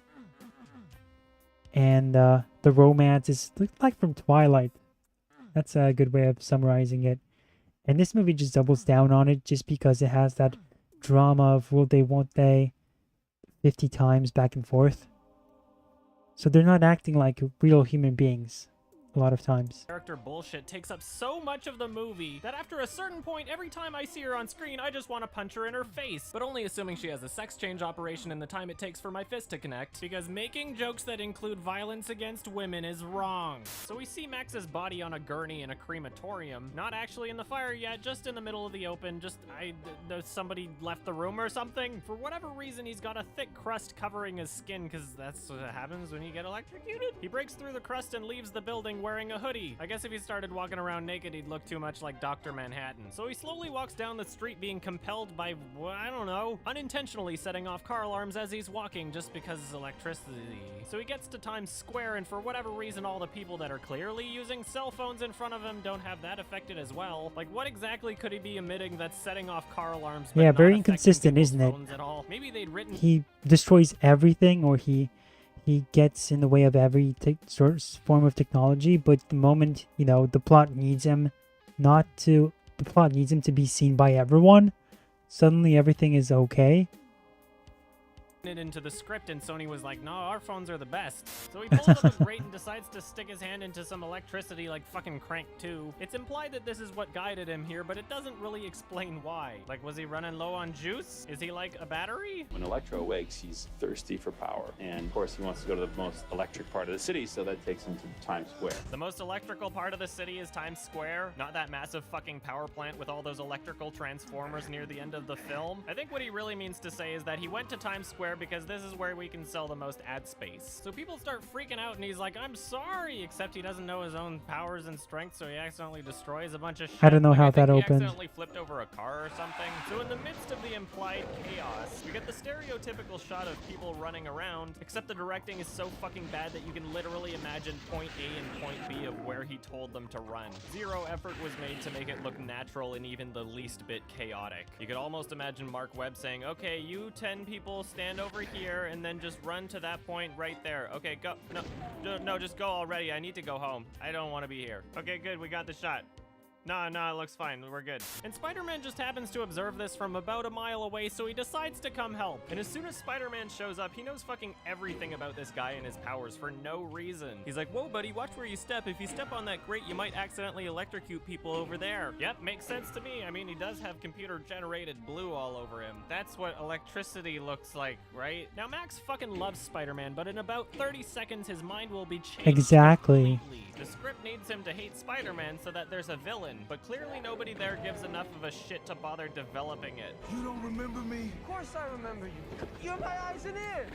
and the romance is like from Twilight. That's a good way of summarizing it. And this movie just doubles down on it just because it has that drama of will they, won't they, 50 times back and forth. So they're not acting like real human beings a lot of times. Character bullshit takes up so much of the movie that after a certain point, every time I see her on screen, I just want to punch her in her face. But only assuming she has a sex change operation in the time it takes for my fist to connect, because making jokes that include violence against women is wrong. So we see Max's body on a gurney in a crematorium, not actually in the fire yet, just in the middle of the open, somebody left the room or something. For whatever reason, he's got a thick crust covering his skin, because that's what happens when you get electrocuted. He breaks through the crust and leaves the building wearing a hoodie. I guess if he started walking around naked, he'd look too much like Dr. Manhattan. So he slowly walks down the street being compelled by, well, I don't know, unintentionally setting off car alarms as he's walking just because it's electricity. So he gets to Times Square, and for whatever reason, all the people that are clearly using cell phones in front of him don't have that affected as well. Like, what exactly could he be emitting that's setting off car alarms? But Yeah, not very affecting inconsistent, people's isn't it? phones at all? Maybe they'd written. He destroys everything, or he gets in the way of every form of technology, but the moment, you know, the plot needs him to be seen by everyone, suddenly everything is okay. It into the script, and Sony was like, no, our phones are the best. So he pulls up a grate and decides to stick his hand into some electricity like fucking Crank 2. It's implied that this is what guided him here, but it doesn't really explain why. Like, was he running low on juice? Is he like a battery? When Electro awakes, he's thirsty for power. And of course, he wants to go to the most electric part of the city, so that takes him to Times Square. The most electrical part of the city is Times Square, not that massive fucking power plant with all those electrical transformers near the end of the film. I think what he really means to say is that he went to Times Square because this is where we can sell the most ad space. So people start freaking out, and he's like, I'm sorry, except he doesn't know his own powers and strengths, so he accidentally destroys a bunch of shit. I don't know Like, how I think that he opened. accidentally flipped over a car or something. So in the midst of the implied chaos, we get the stereotypical shot of people running around, except the directing is so fucking bad that you can literally imagine point A and point B of where he told them to run. Zero effort was made to make it look natural and even the least bit chaotic. You could almost imagine Mark Webb saying, okay, you 10 people stand over here and then just run to that point right there. Okay, go. No, just go already. I need to go home. I don't want to be here. Okay, good. We got the shot. No, it looks fine. We're good. And Spider-Man just happens to observe this from about a mile away, so he decides to come help. And as soon as Spider-Man shows up, he knows fucking everything about this guy and his powers for no reason. He's like, whoa, buddy, watch where you step. If you step on that grate, you might accidentally electrocute people over there. Yep, makes sense to me. I mean, he does have computer-generated blue all over him. That's what electricity looks like, right? Now, Max fucking loves Spider-Man, but in about 30 seconds, his mind will be changed Exactly. completely. The script needs him to hate Spider-Man so that there's a villain, but clearly nobody there gives enough of a shit to bother developing it. You don't remember me? Of course I remember you. You're my eyes and ears.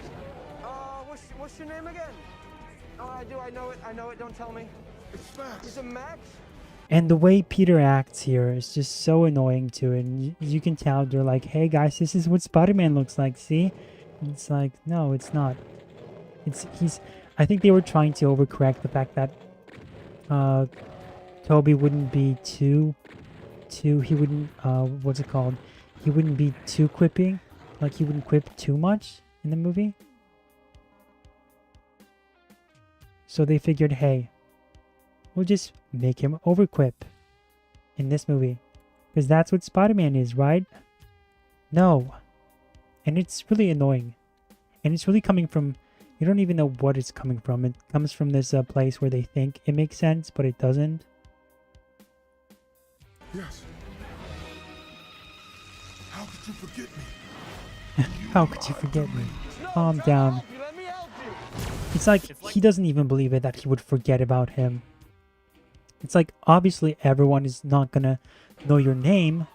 What's your name again? Oh, I do. I know it. Don't tell me. It's Max. Is it Max? And the way Peter acts here is just so annoying to it. And you can tell they're like, hey guys, this is what Spider-Man looks like, see? And it's like, no, it's not. I think they were trying to overcorrect the fact that Toby wouldn't be he wouldn't, what's it called? He wouldn't be too quipping. Like, he wouldn't quip too much in the movie. So they figured, hey, we'll just make him overquip in this movie. Because that's what Spider-Man is, right? No. And it's really annoying. And it's really coming from, you don't even know what it's coming from. It comes from this place where they think it makes sense, but it doesn't. Yes. How could you forget me? How could you forget me? Calm down. Let me help you. It's like he doesn't even believe it that he would forget about him. It's like, obviously everyone is not gonna know your name.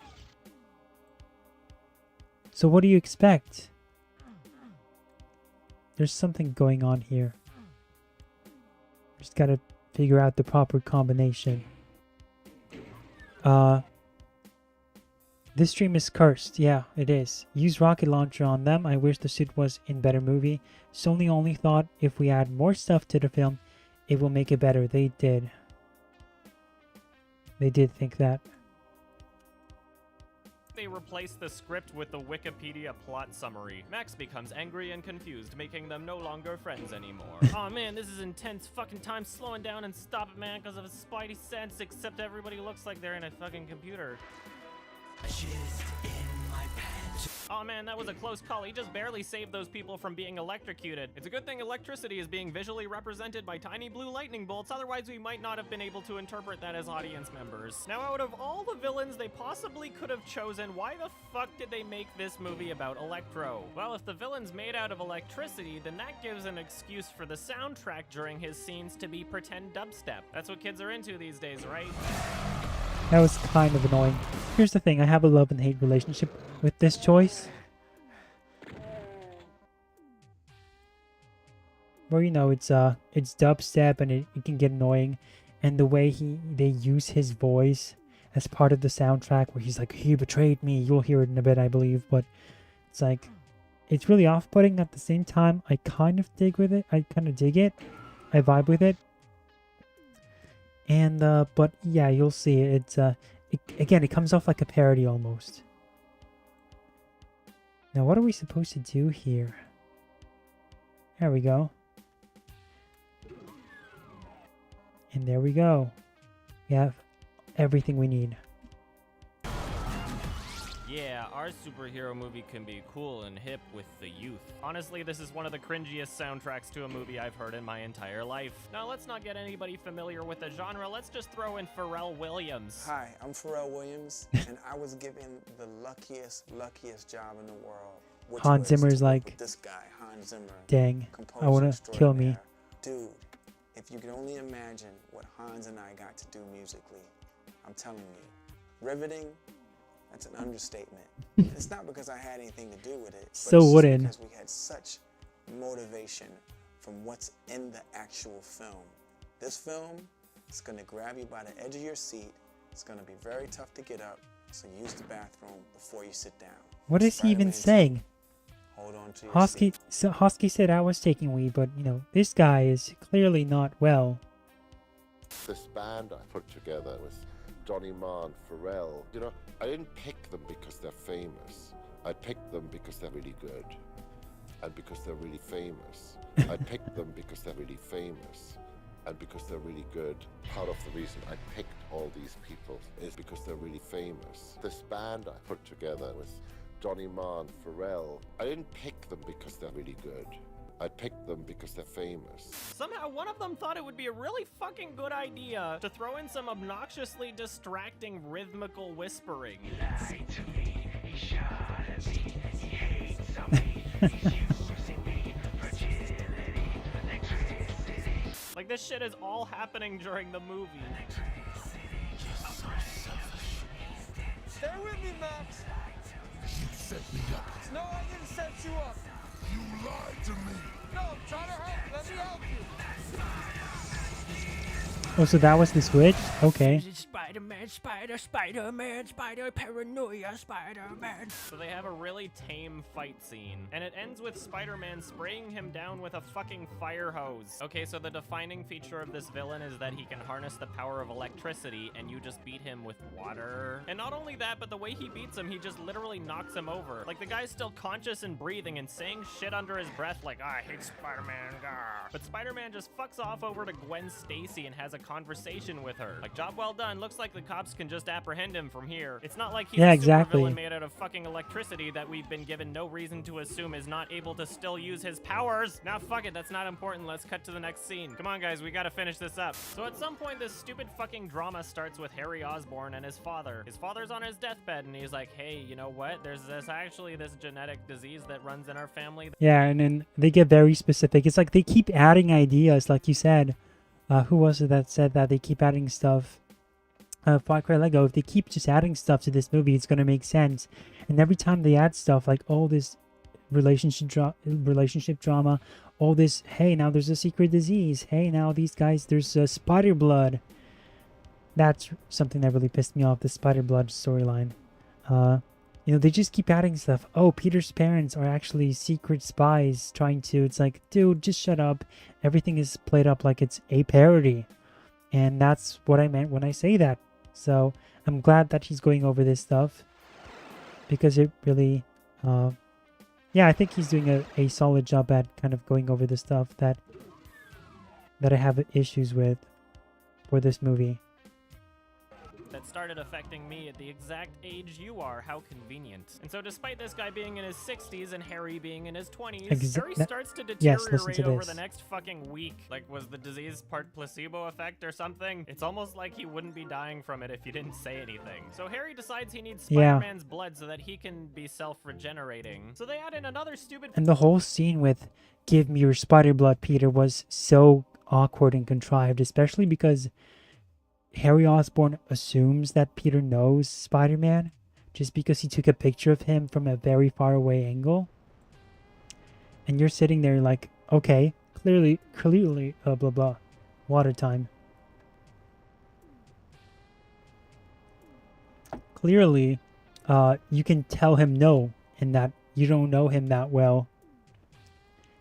So what do you expect? There's something going on here. Just gotta figure out the proper combination. This stream is cursed. Yeah, it is. Use rocket launcher on them. I wish the suit was in better movie. Sony only thought if we add more stuff to the film, it will make it better. They did. They did think that. They replace the script with the Wikipedia plot summary. Max becomes angry and confused, making them no longer friends anymore. Oh man, this is intense fucking time slowing down and stop it, man, because of a spidey sense, except everybody looks like they're in a fucking computer. Oh man, that was a close call. He just barely saved those people from being electrocuted. It's a good thing electricity is being visually represented by tiny blue lightning bolts, otherwise we might not have been able to interpret that as audience members. Now, out of all the villains they possibly could have chosen, why the fuck did they make this movie about Electro? Well, if the villain's made out of electricity, then that gives an excuse for the soundtrack during his scenes to be pretend dubstep. That's what kids are into these days, right? That was kind of annoying. Here's the thing, I have a love and hate relationship with this choice. Where, you know, it's dubstep and it can get annoying. and the way they use his voice as part of the soundtrack, where he's like, "He betrayed me." You'll hear it in a bit, I believe, but it's like, it's really off-putting. At the same time, I kind of dig with it. I kind of dig it. I vibe with it. And but yeah, you'll see it's again, it comes off like a parody almost. Now, what are we supposed to do here? There we go. And there we go. We have everything we need. Yeah, our superhero movie can be cool and hip with the youth. Honestly, this is one of the cringiest soundtracks to a movie I've heard in my entire life. Now, let's not get anybody familiar with the genre. Let's just throw in Pharrell Williams. Hi, I'm Pharrell Williams, and I was given the luckiest job in the world. Hans Zimmer's like, this guy, Hans Zimmer. Dang, I want to kill me. Dude, if you can only imagine what Hans and I got to do musically, I'm telling you, riveting. That's an understatement. It's not because I had anything to do with it, but So it's wooden. because we had such motivation from what's in the actual film. This film is going to grab you by the edge of your seat. It's going to be very tough to get up, so use the bathroom before you sit down. What is he even Spider-Man 2, saying? Hold on to your Hosky, so Hosky said I was taking weed, but you know, this guy is clearly not well. This band I put together with Donny Mann, Pharrell, you know, I didn't pick them because they're famous. I picked them because they're really good. And because they're really famous. I picked them because they're really famous. And because they're really good. Part of the reason I picked all these people is because they're really famous. This band I put together with Donny Mann, Pharrell, I didn't pick them because they're really good. I picked them because they're famous. Somehow, one of them thought it would be a really fucking good idea to throw in some obnoxiously distracting rhythmical whispering. He lied to me, he shot at me, he hates on me, he's using me, fragility, electricity. Like, this shit is all happening during the movie. Stay with me, Max. You set me up. No, I didn't set you up. You lied to me. No, I'm trying to help. Let me help you. Oh, so that was the switch? Okay. Spider-Man, Spider-Man, Spider-Paranoia, Spider-Man. So they have a really tame fight scene, and it ends with Spider-Man spraying him down with a fucking fire hose. Okay, so the defining feature of this villain is that he can harness the power of electricity, and you just beat him with water. And not only that, but the way he beats him, he just literally knocks him over. Like, the guy's still conscious and breathing and saying shit under his breath like, I hate Spider-Man, gah. But Spider-Man just fucks off over to Gwen Stacy and has a conversation with her. Like, job well done. Looks like the cops can just apprehend him from here. It's not like he's a supervillain made out of fucking electricity that we've been given no reason to assume is not able to still use his powers. Now fuck it, that's not important. Let's cut to the next scene. Come on guys, we gotta finish this up. So at some point this stupid fucking drama starts with Harry Osborn and his father. His father's on his deathbed and he's like, hey, you know what? There's this genetic disease that runs in our family. Yeah, and then they get very specific. It's like they keep adding ideas, like you said. Who was it that said that they keep adding stuff? Far Cry Lego, if they keep just adding stuff to this movie, it's going to make sense. And every time they add stuff, like all this relationship drama, all this, hey, now there's a secret disease. Hey, now these guys, there's spider blood. That's something that really pissed me off, the spider blood storyline. You know, they just keep adding stuff. Oh, Peter's parents are actually secret spies trying to... It's like, dude, just shut up. Everything is played up like it's a parody. And that's what I meant when I say that. So, I'm glad that he's going over this stuff. Because it really... yeah, I think he's doing a solid job at kind of going over the stuff that I have issues with for this movie. That started affecting me at the exact age you are. How convenient. And so despite this guy being in his 60s and Harry being in his 20s, Harry starts to deteriorate over the next fucking week. Like, was the disease part placebo effect or something? It's almost like he wouldn't be dying from it if you didn't say anything. So Harry decides he needs Spider-Man's blood so that he can be self-regenerating. So they add in another stupid... And the whole scene with give me your spider blood, Peter, was so awkward and contrived, especially because Harry Osborn assumes that Peter knows Spider-Man just because he took a picture of him from a very far away angle. And you're sitting there like, okay, clearly, blah, blah, water time. clearly, you can tell him no, and that you don't know him that well.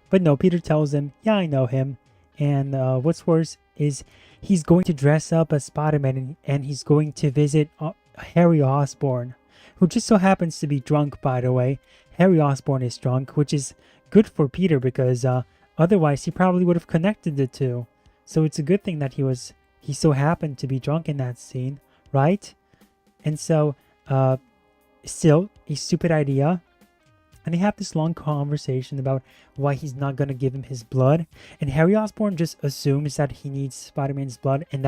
But no, Peter tells him, yeah, I know him. And what's worse is he's going to dress up as Spider-Man, and he's going to visit Harry Osborn, who just so happens to be drunk, by the way. Harry Osborn is drunk, which is good for Peter because otherwise he probably would have connected the two. So it's a good thing that he so happened to be drunk in that scene, right? And so, still, a stupid idea. And they have this long conversation about why he's not going to give him his blood. And Harry Osborn just assumes that he needs Spider-Man's blood and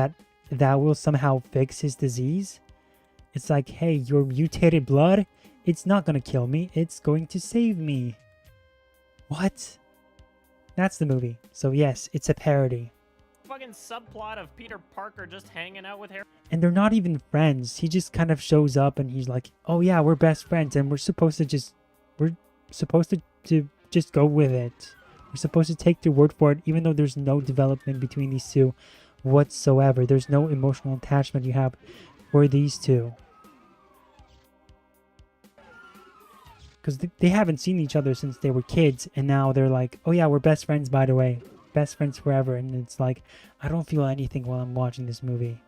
that will somehow fix his disease. It's like, hey, your mutated blood, it's not going to kill me. It's going to save me. What? That's the movie. So yes, it's a parody. Fucking subplot of Peter Parker just hanging out with Harry. And they're not even friends. He just kind of shows up and he's like, oh yeah, we're best friends and we're supposed to just go with it. We're supposed to take their word for it, even though there's no development between these two whatsoever. There's no emotional attachment you have for these two. Because they haven't seen each other since they were kids, and now they're like, oh yeah, we're best friends, by the way. Best friends forever. And it's like, I don't feel anything while I'm watching this movie.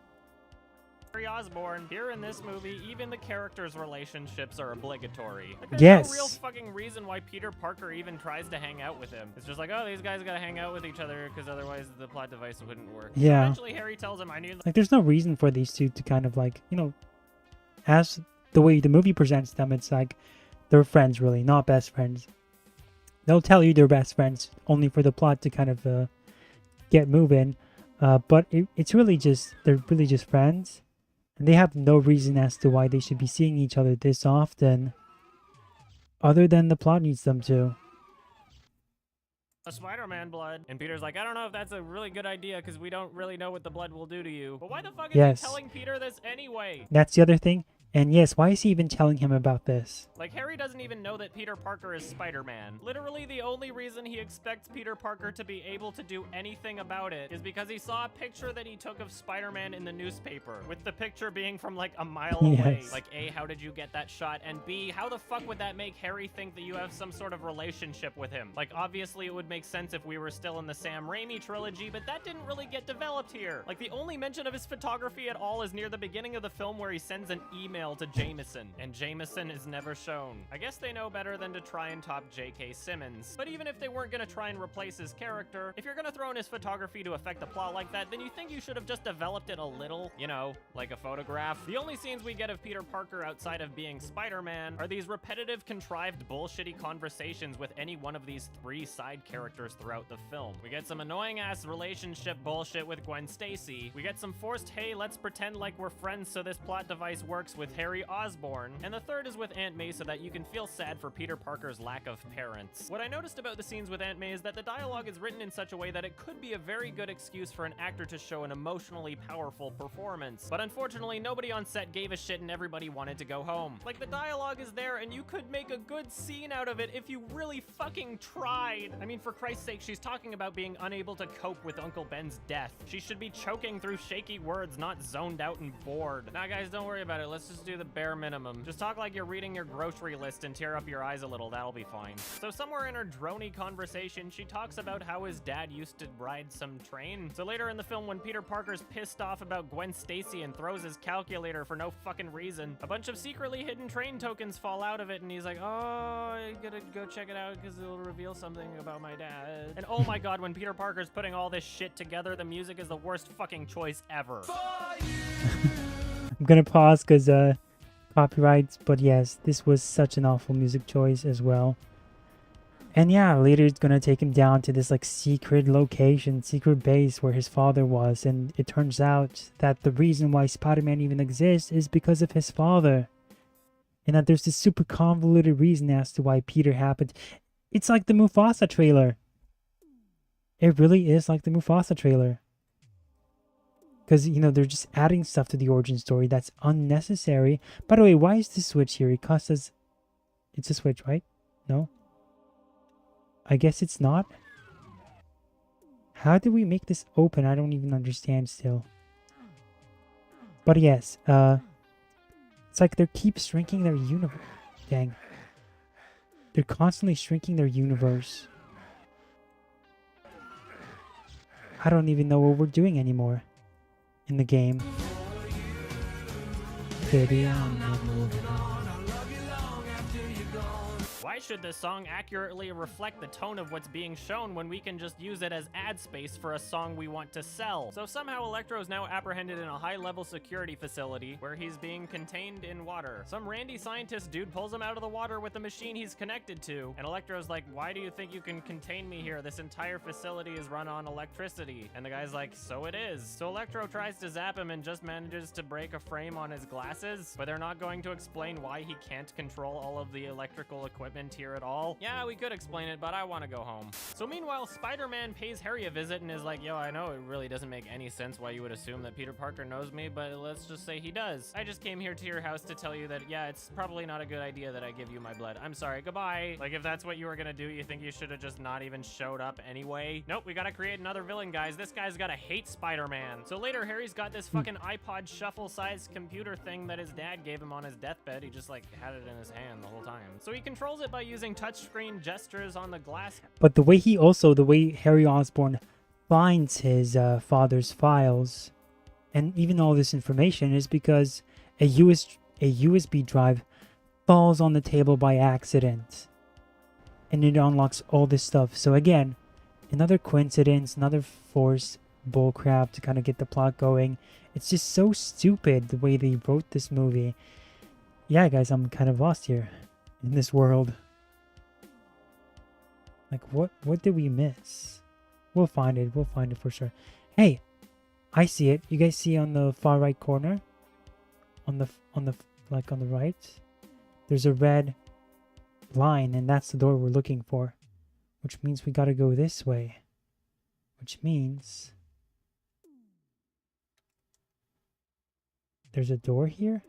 Harry Osborn, here in this movie, even the characters' relationships are obligatory. Like, there's yes. no real fucking reason why Peter Parker even tries to hang out with him. It's just like, oh, these guys gotta hang out with each other because otherwise the plot device wouldn't work. Yeah. So eventually Harry tells him, I need... Like, there's no reason for these two to kind of like, you know, as the way the movie presents them, it's like they're friends, really, not best friends. They'll tell you they're best friends only for the plot to kind of get moving. But it's really just, they're really just friends. And they have no reason as to why they should be seeing each other this often, other than the plot needs them to. A Spider-Man blood. And Peter's like, I don't know if that's a really good idea because we don't really know what the blood will do to you. But why the fuck is Yes. he telling Peter this anyway? That's the other thing. And yes, why is he even telling him about this? Like, Harry doesn't even know that Peter Parker is Spider-Man. Literally, the only reason he expects Peter Parker to be able to do anything about it is because he saw a picture that he took of Spider-Man in the newspaper, with the picture being from, like, a mile away. Yes. Like, A, how did you get that shot? And B, how the fuck would that make Harry think that you have some sort of relationship with him? Like, obviously, it would make sense if we were still in the Sam Raimi trilogy, but that didn't really get developed here. Like, the only mention of his photography at all is near the beginning of the film where he sends an email to Jameson. And Jameson is never shown. I guess they know better than to try and top J.K. Simmons. But even if they weren't gonna try and replace his character, if you're gonna throw in his photography to affect the plot like that, then you think you should have just developed it a little, you know, like a photograph. The only scenes we get of Peter Parker outside of being Spider-Man are these repetitive, contrived, bullshitty conversations with any one of these three side characters throughout the film. We get some annoying-ass relationship bullshit with Gwen Stacy. We get some forced, hey, let's pretend like we're friends so this plot device works with Harry Osborn. And the third is with Aunt May so that you can feel sad for Peter Parker's lack of parents. What I noticed about the scenes with Aunt May is that the dialogue is written in such a way that it could be a very good excuse for an actor to show an emotionally powerful performance. But unfortunately, nobody on set gave a shit and everybody wanted to go home. Like, the dialogue is there and you could make a good scene out of it if you really fucking tried. I mean, for Christ's sake, she's talking about being unable to cope with Uncle Ben's death. She should be choking through shaky words, not zoned out and bored. Nah, guys, don't worry about it. Let's just do the bare minimum. Just talk like you're reading your grocery list and tear up your eyes a little, that'll be fine. So somewhere in her drony conversation, she talks about how his dad used to ride some train. So later in the film, when Peter Parker's pissed off about Gwen Stacy and throws his calculator for no fucking reason, a bunch of secretly hidden train tokens fall out of it and he's like, oh, I gotta go check it out because it'll reveal something about my dad. And oh my god, when Peter Parker's putting all this shit together, the music is the worst fucking choice ever. I'm gonna pause because, copyrights, but yes, this was such an awful music choice as well. And yeah, later it's gonna take him down to this like secret location, secret base where his father was, and it turns out that the reason why Spider-Man even exists is because of his father. And that there's this super convoluted reason as to why Peter happened. It's like the Mufasa trailer. It really is like the Mufasa trailer. Because, you know, they're just adding stuff to the origin story that's unnecessary. By the way, why is this switch here? It costs us... It's a switch, right? No? I guess it's not. How do we make this open? I don't even understand still. But yes, It's like they keep shrinking their universe. Dang. They're constantly shrinking their universe. I don't even know what we're doing anymore in the game. Baby, I'm not moving on. Why should this song accurately reflect the tone of what's being shown when we can just use it as ad space for a song we want to sell? So somehow Electro is now apprehended in a high-level security facility where he's being contained in water. Some randy scientist dude pulls him out of the water with the machine he's connected to, and Electro's like, why do you think you can contain me here? This entire facility is run on electricity. And the guy's like, so it is. So Electro tries to zap him and just manages to break a frame on his glasses, but they're not going to explain why he can't control all of the electrical equipment here at all. Yeah, we could explain it, but I want to go home. So meanwhile, Spider-Man pays Harry a visit and is like, yo, I know it really doesn't make any sense why you would assume that Peter Parker knows me, but let's just say he does. I just came here to your house to tell you that, yeah, it's probably not a good idea that I give you my blood. I'm sorry, goodbye. Like, if that's what you were gonna do, you think you should have just not even showed up anyway? Nope, we gotta create another villain, guys. This guy's gotta hate Spider-Man. So later, Harry's got this fucking iPod shuffle-sized computer thing that his dad gave him on his deathbed. He just, like, had it in his hand the whole time. So he controls it by using touchscreen gestures on the glass. But the way Harry Osborn finds his father's files and even all this information is because a USB drive falls on the table by accident. And it unlocks all this stuff. So again, another coincidence, another force bullcrap to kind of get the plot going. It's just so stupid the way they wrote this movie. Yeah, guys, I'm kind of lost here in this world. Like, what did we miss? We'll find it for sure. Hey, I see it. You guys see on the far right corner? On the right? There's a red line, and that's the door we're looking for. Which means we gotta go this way. Which means there's a door here?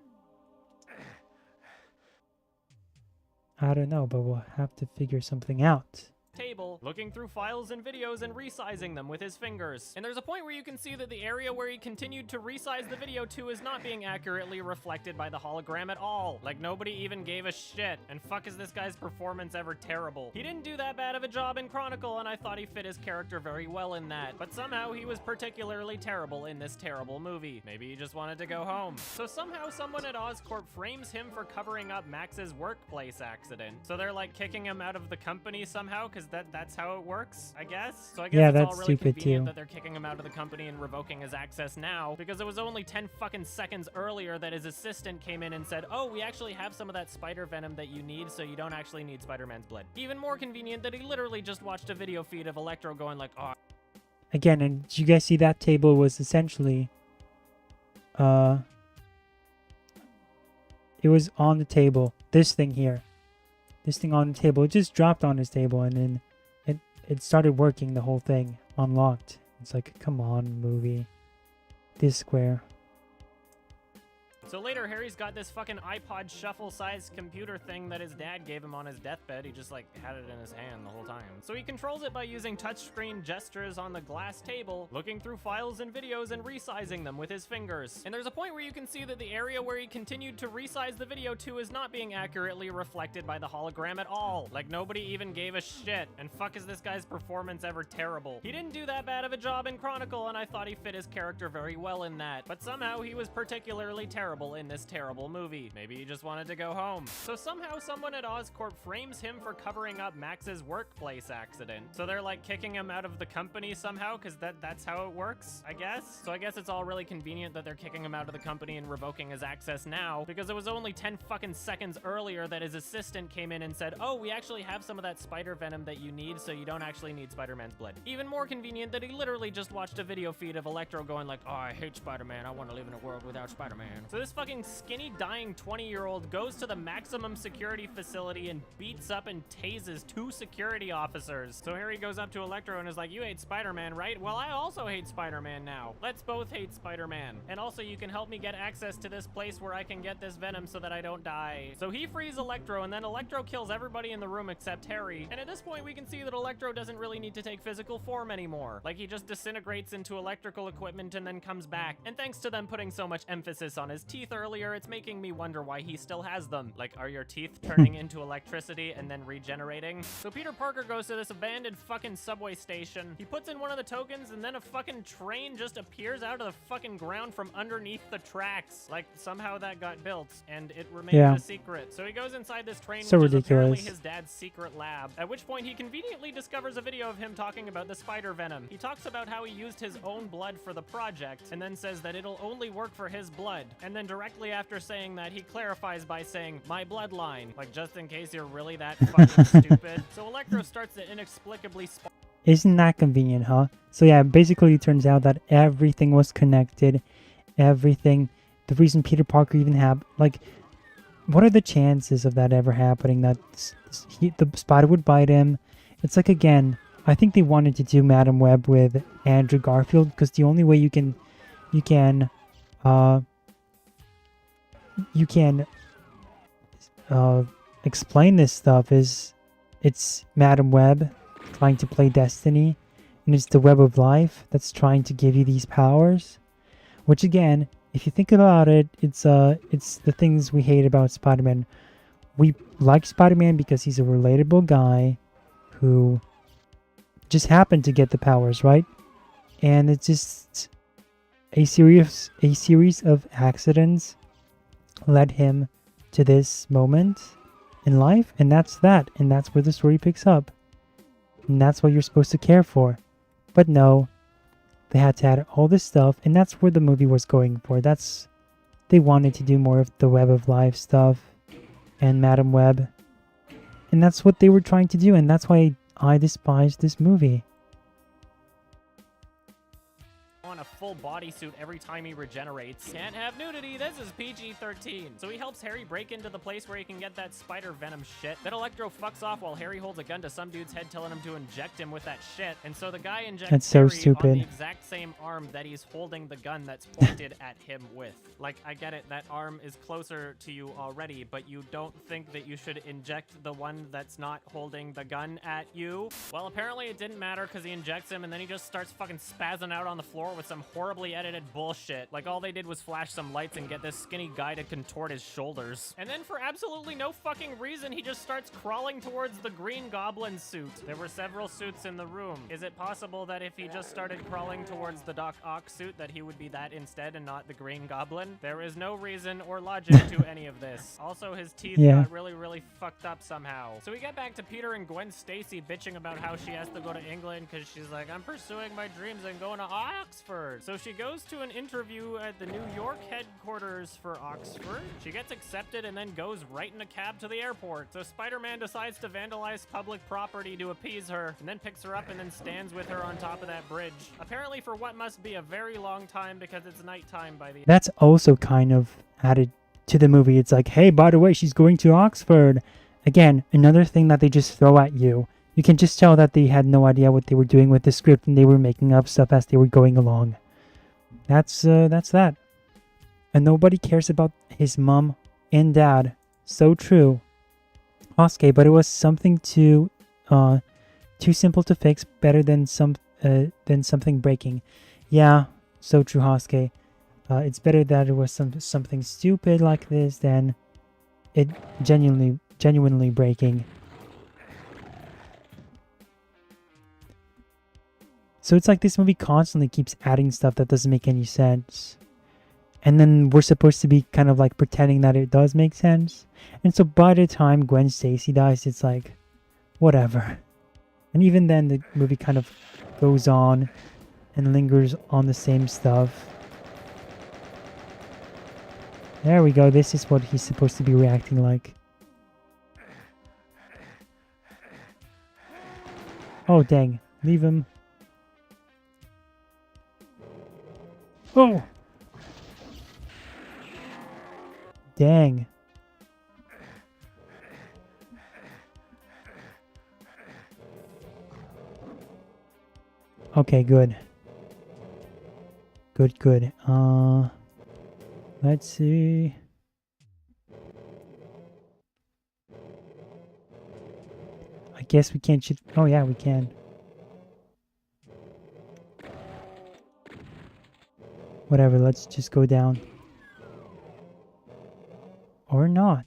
I don't know, but we'll have to figure something out. Table, looking through files and videos and resizing them with his fingers. And there's a point where you can see that the area where he continued to resize the video to is not being accurately reflected by the hologram at all. Like, nobody even gave a shit. And fuck, is this guy's performance ever terrible. He didn't do that bad of a job in Chronicle, and I thought he fit his character very well in that. But somehow he was particularly terrible in this terrible movie. Maybe he just wanted to go home. So somehow someone at Oscorp frames him for covering up Max's workplace accident. So they're like kicking him out of the company somehow, because that's how it works, I guess. So I guess Yeah, it's that's all really stupid convenient too. that they're kicking him out of the company and revoking his access now, because it was only 10 fucking seconds earlier that his assistant came in and said, oh, we actually have some of that spider venom that you need, so you don't actually need Spider-Man's blood. Even more convenient that he literally just watched a video feed of Electro going like, oh. Again, and did you guys see that table was essentially it was on the table. This thing here. This thing on the table. It just dropped on his table and then it started working, the whole thing. Unlocked. It's like, come on, movie. This square. So later, Harry's got this fucking iPod shuffle-sized computer thing that his dad gave him on his deathbed. He just, like, had it in his hand the whole time. So he controls it by using touchscreen gestures on the glass table, looking through files and videos and resizing them with his fingers. And there's a point where you can see that the area where he continued to resize the video to is not being accurately reflected by the hologram at all. Like, nobody even gave a shit. And fuck, is this guy's performance ever terrible. He didn't do that bad of a job in Chronicle, and I thought he fit his character very well in that. But somehow he was particularly terrible in this terrible movie. Maybe he just wanted to go home. So somehow someone at Oscorp frames him for covering up Max's workplace accident. So they're like kicking him out of the company somehow, because that's how it works, I guess. So I guess it's all really convenient that they're kicking him out of the company and revoking his access now, because it was only 10 fucking seconds earlier that his assistant came in and said, oh, we actually have some of that spider venom that you need, so you don't actually need Spider-Man's blood. Even more convenient that he literally just watched a video feed of Electro going like, oh, I hate Spider-Man, I want to live in a world without Spider-Man. So this fucking skinny, dying 20-year-old goes to the maximum security facility and beats up and tases 2 security officers. So Harry goes up to Electro and is like, you hate Spider-Man, right? Well, I also hate Spider-Man now. Let's both hate Spider-Man. And also, you can help me get access to this place where I can get this venom so that I don't die. So he frees Electro, and then Electro kills everybody in the room except Harry. And at this point, we can see that Electro doesn't really need to take physical form anymore. Like, he just disintegrates into electrical equipment and then comes back. And thanks to them putting so much emphasis on his teeth earlier, it's making me wonder why he still has them. Like, are your teeth turning into electricity and then regenerating? So Peter Parker goes to this abandoned fucking subway station. He puts in one of the tokens and then a fucking train just appears out of the fucking ground from underneath the tracks. Like, somehow that got built and it remains a secret. So he goes inside this train, So which is apparently ridiculous. his dad's secret lab, at which point he conveniently discovers a video of him talking about the spider venom. He talks about how he used his own blood for the project and then says that it'll only work for his blood. And then directly after saying that, he clarifies by saying, my bloodline. Like, just in case you're really that fucking stupid. So Electro starts to inexplicably Isn't that convenient, huh? So yeah, basically it turns out that everything was connected. Everything. The reason Peter Parker even had, like, what are the chances of that ever happening? That the spider would bite him? It's like, again, I think they wanted to do Madam Web with Andrew Garfield because the only way you can explain this stuff is it's Madam Web trying to play Destiny, and it's the web of life that's trying to give you these powers. Which, again, if you think about it, it's the things we hate about Spider-Man. We like Spider-Man because he's a relatable guy who just happened to get the powers, right? And it's just a series of accidents led him to this moment in life, and that's that. And that's where the story picks up. And that's what you're supposed to care for. But no, they had to add all this stuff, and that's where the movie was going for. They wanted to do more of the Web of Life stuff and Madam Web. And that's what they were trying to do, and that's why I despise this movie. on a full bodysuit every time he regenerates. Can't have nudity, this is PG-13. So he helps Harry break into the place where he can get that spider venom shit. Then Electro fucks off while Harry holds a gun to some dude's head telling him to inject him with that shit. And so the guy injects That's so Harry stupid. on the exact same arm that he's holding the gun that's pointed at him with. Like, I get it, that arm is closer to you already, but you don't think that you should inject the one that's not holding the gun at you? Well, apparently it didn't matter because he injects him and then he just starts fucking spazzing out on the floor with some horribly edited bullshit. Like, all they did was flash some lights and get this skinny guy to contort his shoulders. And then for absolutely no fucking reason, he just starts crawling towards the Green Goblin suit. There were several suits in the room. Is it possible that if he just started crawling towards the Doc Ock suit that he would be that instead and not the Green Goblin? There is no reason or logic to any of this. Also, his teeth got really fucked up somehow. So we get back to Peter and Gwen Stacy bitching about how she has to go to England because she's like, I'm pursuing my dreams and going to Oxford. So she goes to an interview at the New York headquarters for Oxford. She gets accepted and then goes right in a cab to the airport. So Spider-Man decides to vandalize public property to appease her, and then picks her up and then stands with her on top of that bridge. Apparently for what must be a very long time because it's nighttime by the That's also kind of added to the movie. It's like, hey, by the way, she's going to Oxford. Again, another thing that they just throw at you. You can just tell that they had no idea what they were doing with the script and they were making up stuff as they were going along. That's that. And nobody cares about his mom and dad. So true. Hosuke, but it was something too simple to fix, better than something breaking. Yeah, so true, Hosuke. It's better that it was something stupid like this than it genuinely breaking. So it's like this movie constantly keeps adding stuff that doesn't make any sense. And then we're supposed to be kind of like pretending that it does make sense. And so by the time Gwen Stacy dies, it's like, whatever. And even then the movie kind of goes on and lingers on the same stuff. There we go. This is what he's supposed to be reacting like. Oh, dang. Leave him. Oh! Dang. Okay, good. Good. Let's see. I guess we can't shoot. Oh yeah, we can. Whatever, let's just go down. Or not.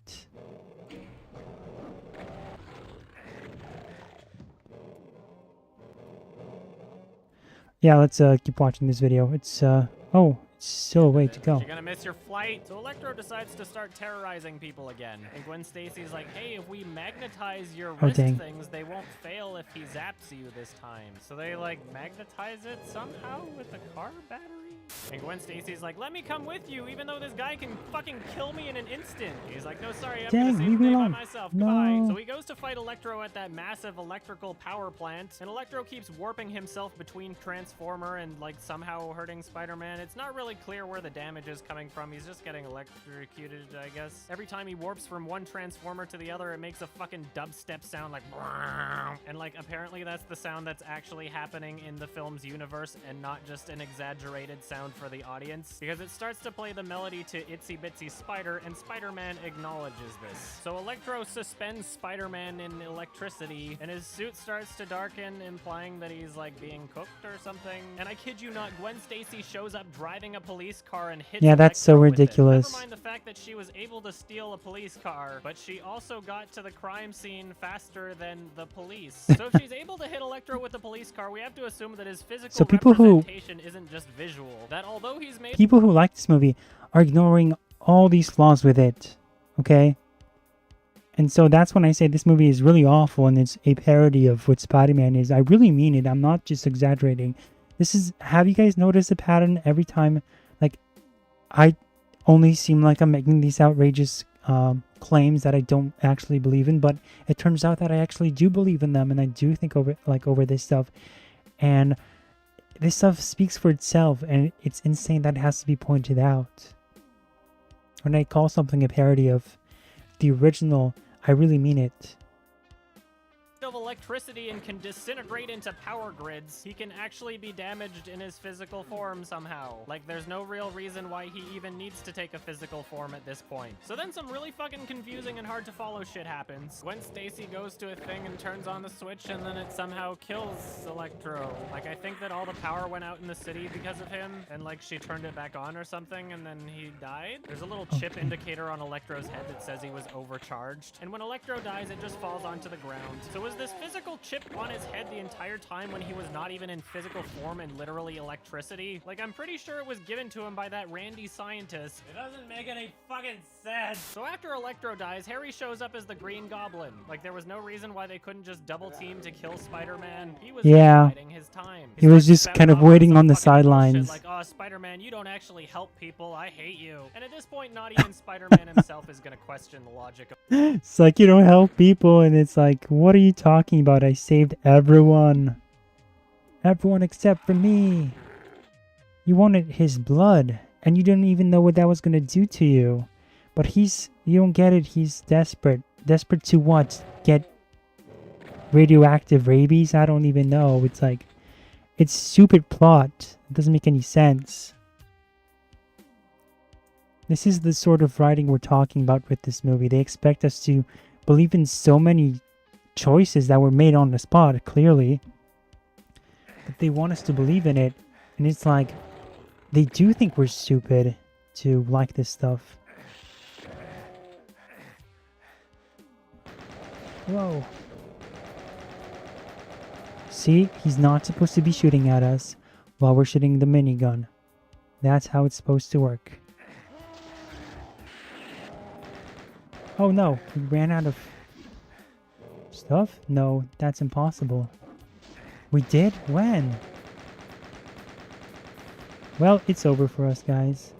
Yeah, let's keep watching this video. It's oh, it's still a way to go. You're gonna miss your flight. So Electro decides to start terrorizing people again. And Gwen Stacy's like, hey, if we magnetize your Oh, wrist dang. things, they won't fail if he zaps you this time. So they like magnetize it somehow with a car battery? And Gwen Stacy's like, let me come with you, even though this guy can fucking kill me in an instant. He's like, no, sorry, I'm Dang, gonna save leave the me day by alone. myself. No. Goodbye. So he goes to fight Electro at that massive electrical power plant, and Electro keeps warping himself between Transformer and like somehow hurting Spider-Man. It's not really clear where the damage is coming from. He's just getting electrocuted, I guess. Every time he warps from one Transformer to the other, it makes a fucking dubstep sound like and like apparently that's the sound that's actually happening in the film's universe and not just an exaggerated sound for the audience, because it starts to play the melody to Itsy Bitsy Spider, and Spider-Man acknowledges this. So Electro suspends Spider-Man in electricity, and his suit starts to darken, implying that he's like being cooked or something. And I kid you not, Gwen Stacy shows up driving a police car and hits Yeah, that's so Electro with it. ridiculous. Never mind the fact that she was able to steal a police car, but she also got to the crime scene faster than the police. So if she's able to hit Electro with the police car, we have to assume that his physical So people who- representation isn't just visual. That although he's made People who like this movie are ignoring all these flaws with it. Okay? And so that's when I say this movie is really awful and it's a parody of what Spider-Man is. I really mean it. I'm not just exaggerating. This is... Have you guys noticed a pattern every time? Like, I only seem like I'm making these outrageous claims that I don't actually believe in, but it turns out that I actually do believe in them, and I do think over this stuff. And this stuff speaks for itself, and it's insane that it has to be pointed out. When I call something a parody of the original, I really mean it. of electricity and can disintegrate into power grids, he can actually be damaged in his physical form somehow. Like, there's no real reason why he even needs to take a physical form at this point. So then some really fucking confusing and hard to follow shit happens. Gwen Stacy goes to a thing and turns on the switch, and then it somehow kills Electro. Like, I think that all the power went out in the city because of him, and like she turned it back on or something, and then he died. There's a little chip indicator on Electro's head that says he was overcharged, and when Electro dies, it just falls onto the ground. So was this physical chip on his head the entire time when he was not even in physical form and literally electricity? Like, I'm pretty sure it was given to him by that Randy scientist. It doesn't make any fucking sense. So after Electro dies, Harry shows up as the Green Goblin. Like, there was no reason why they couldn't just double team to kill Spider-Man. He was Yeah. biding his time. He was just starts kind of spouting off waiting some on the fucking bullshit sidelines. Like, oh, Spider-Man, you don't actually help people. I hate you. And at this point, not even Spider-Man himself is gonna question the logic of It's like, you don't help people, and it's like, what are you talking about? I saved everyone. Everyone except for me. You wanted his blood, and you didn't even know what that was gonna do to you. But you don't get it, he's desperate. Desperate to what? Get radioactive rabies? I don't even know. It's like, it's stupid plot. It doesn't make any sense. This is the sort of writing we're talking about with this movie. They expect us to believe in so many choices that were made on the spot, clearly. But they want us to believe in it. And it's like, they do think we're stupid to like this stuff. Whoa. See, he's not supposed to be shooting at us while we're shooting the minigun. That's how it's supposed to work. Oh no, we ran out of stuff? No, that's impossible. We did? When? Well, it's over for us, guys.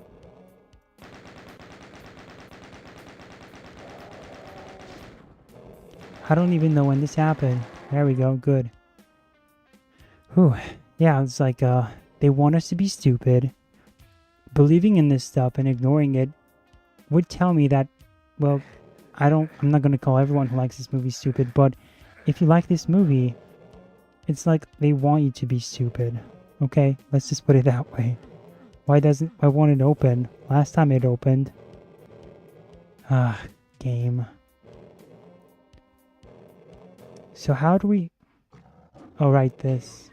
I don't even know when this happened. There we go, good. Whew. Yeah, it's like, they want us to be stupid. Believing in this stuff and ignoring it would tell me that, well, I'm not gonna call everyone who likes this movie stupid, but if you like this movie, it's like they want you to be stupid. Okay? Let's just put it that way. Why won't it open? Last time it opened. Game. So how do we... Oh, right, this.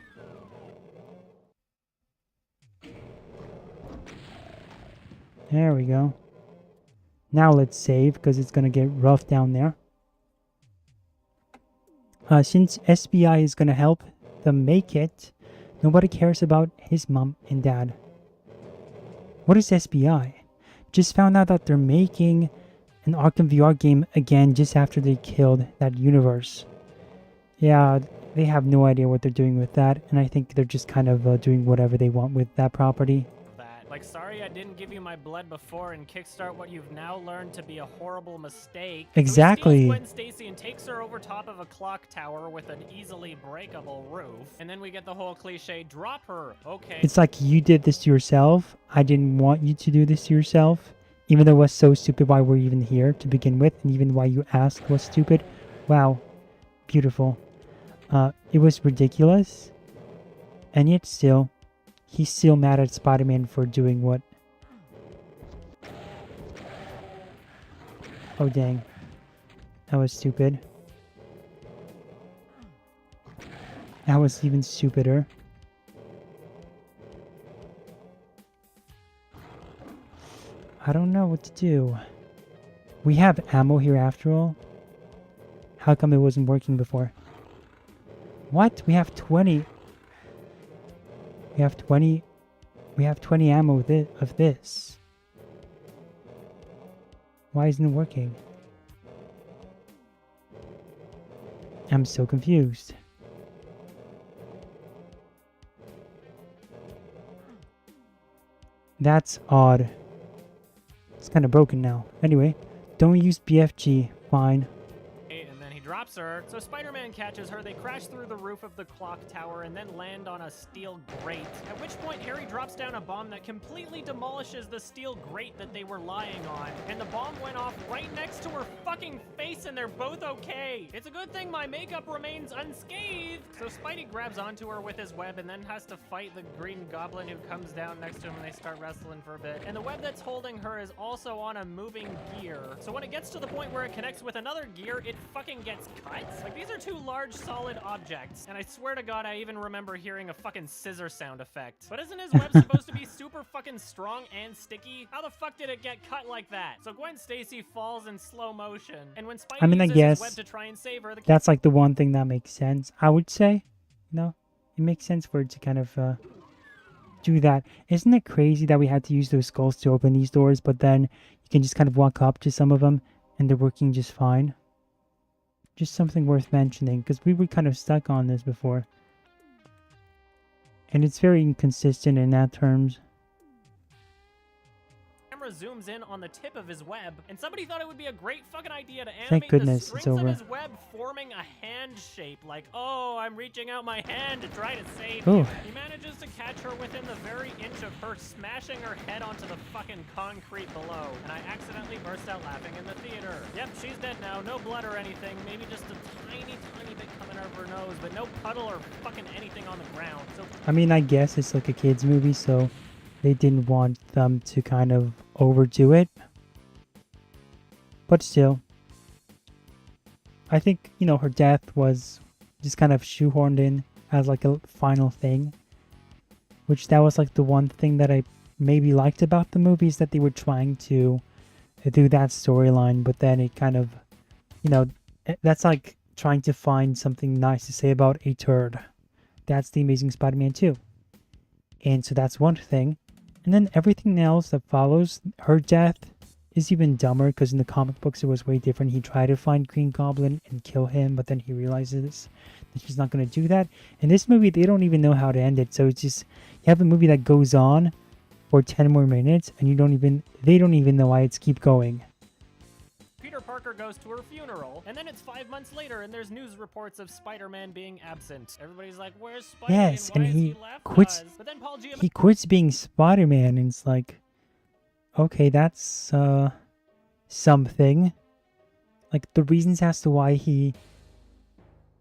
There we go. Now let's save, because it's gonna get rough down there. Since SBI is gonna help them make it, nobody cares about his mom and dad. What is SBI? Just found out that they're making an Arkham VR game again just after they killed that universe. Yeah, they have no idea what they're doing with that, and I think they're just kind of doing whatever they want with that property. Like, sorry I didn't give you my blood before and kickstart what you've now learned to be a horrible mistake. Exactly. So he steals Gwen Stacy and takes her over top of a clock tower with an easily breakable roof. And then we get the whole cliche, drop her. Okay. It's like, you did this to yourself. I didn't want you to do this to yourself. Even though it was so stupid why we're even here to begin with, and even why you asked was stupid. Wow. Beautiful. It was ridiculous. And yet still, he's still mad at Spider-Man for doing what? Oh, dang. That was stupid. That was even stupider. I don't know what to do. We have ammo here after all. How come it wasn't working before? What? We have 20. We have 20. We have 20 ammo of this. Why isn't it working? I'm so confused. That's odd. It's kind of broken now. Anyway, don't use BFG. Fine. And then he drops her. So Spider-Man catches her. They crash through the roof of the clock tower and then land on a steel grate. At which point Harry drops down a bomb that completely demolishes the steel grate that they were lying on. And the bomb went off right next to her fucking face and they're both okay. It's a good thing my makeup remains unscathed. So Spidey grabs onto her with his web and then has to fight the Green Goblin who comes down next to him and they start wrestling for a bit. And the web that's holding her is also on a moving gear. So when it gets to the point where it connects with another gear, it fucking gets cut. Like, these are two large solid objects. And I swear to God, I even remember hearing a fucking scissor sound effect. But isn't his web supposed to be super fucking strong and sticky? How the fuck did it get cut like that? So Gwen Stacy falls in slow motion. And when Spidey I mean, I uses guess his web to try and save her, that's like the one thing that makes sense. I would say, you know, it makes sense for it to kind of do that. Isn't it crazy that we had to use those skulls to open these doors, but then you can just kind of walk up to some of them and they're working just fine? Just something worth mentioning, because we were kind of stuck on this before. And it's very inconsistent in that terms. camera zooms in on the tip of his web, and somebody thought it would be a great fucking idea to animate Thank goodness the it's strings over. of his web forming a hand shape, like, oh, I'm reaching out my hand to try to save Ooh. you. He manages to catch her within the very inch of her smashing her head onto the fucking concrete below, and I accidentally burst out laughing in the theater. Yep, she's dead now, no blood or anything, maybe just a tiny bit coming out of her nose, but no puddle or fucking anything on the ground. So I mean, I guess it's like a kid's movie, so they didn't want them to kind of overdo it. But still, I think, you know, her death was just kind of shoehorned in as like a final thing. Which that was like the one thing that I maybe liked about the movie, is that they were trying to do that storyline, but then it kind of, you know, that's like trying to find something nice to say about a turd. That's the Amazing Spider-Man 2. And so that's one thing. And then everything else that follows, her death is even dumber, because in the comic books it was way different. He tried to find Green Goblin and kill him, but then he realizes that he's not going to do that. In this movie, they don't even know how to end it. So it's just, you have a movie that goes on for 10 more minutes, and they don't even know why it's keep going. Peter Parker goes to her funeral, and then it's 5 months later, and there's news reports of Spider-Man being absent. Everybody's like, "Where's Spider-Man? Yes, Why and has he left quits. us?" But then Paul Giamatti He quits being Spider-Man, and it's like, okay, that's something. Like, the reasons as to why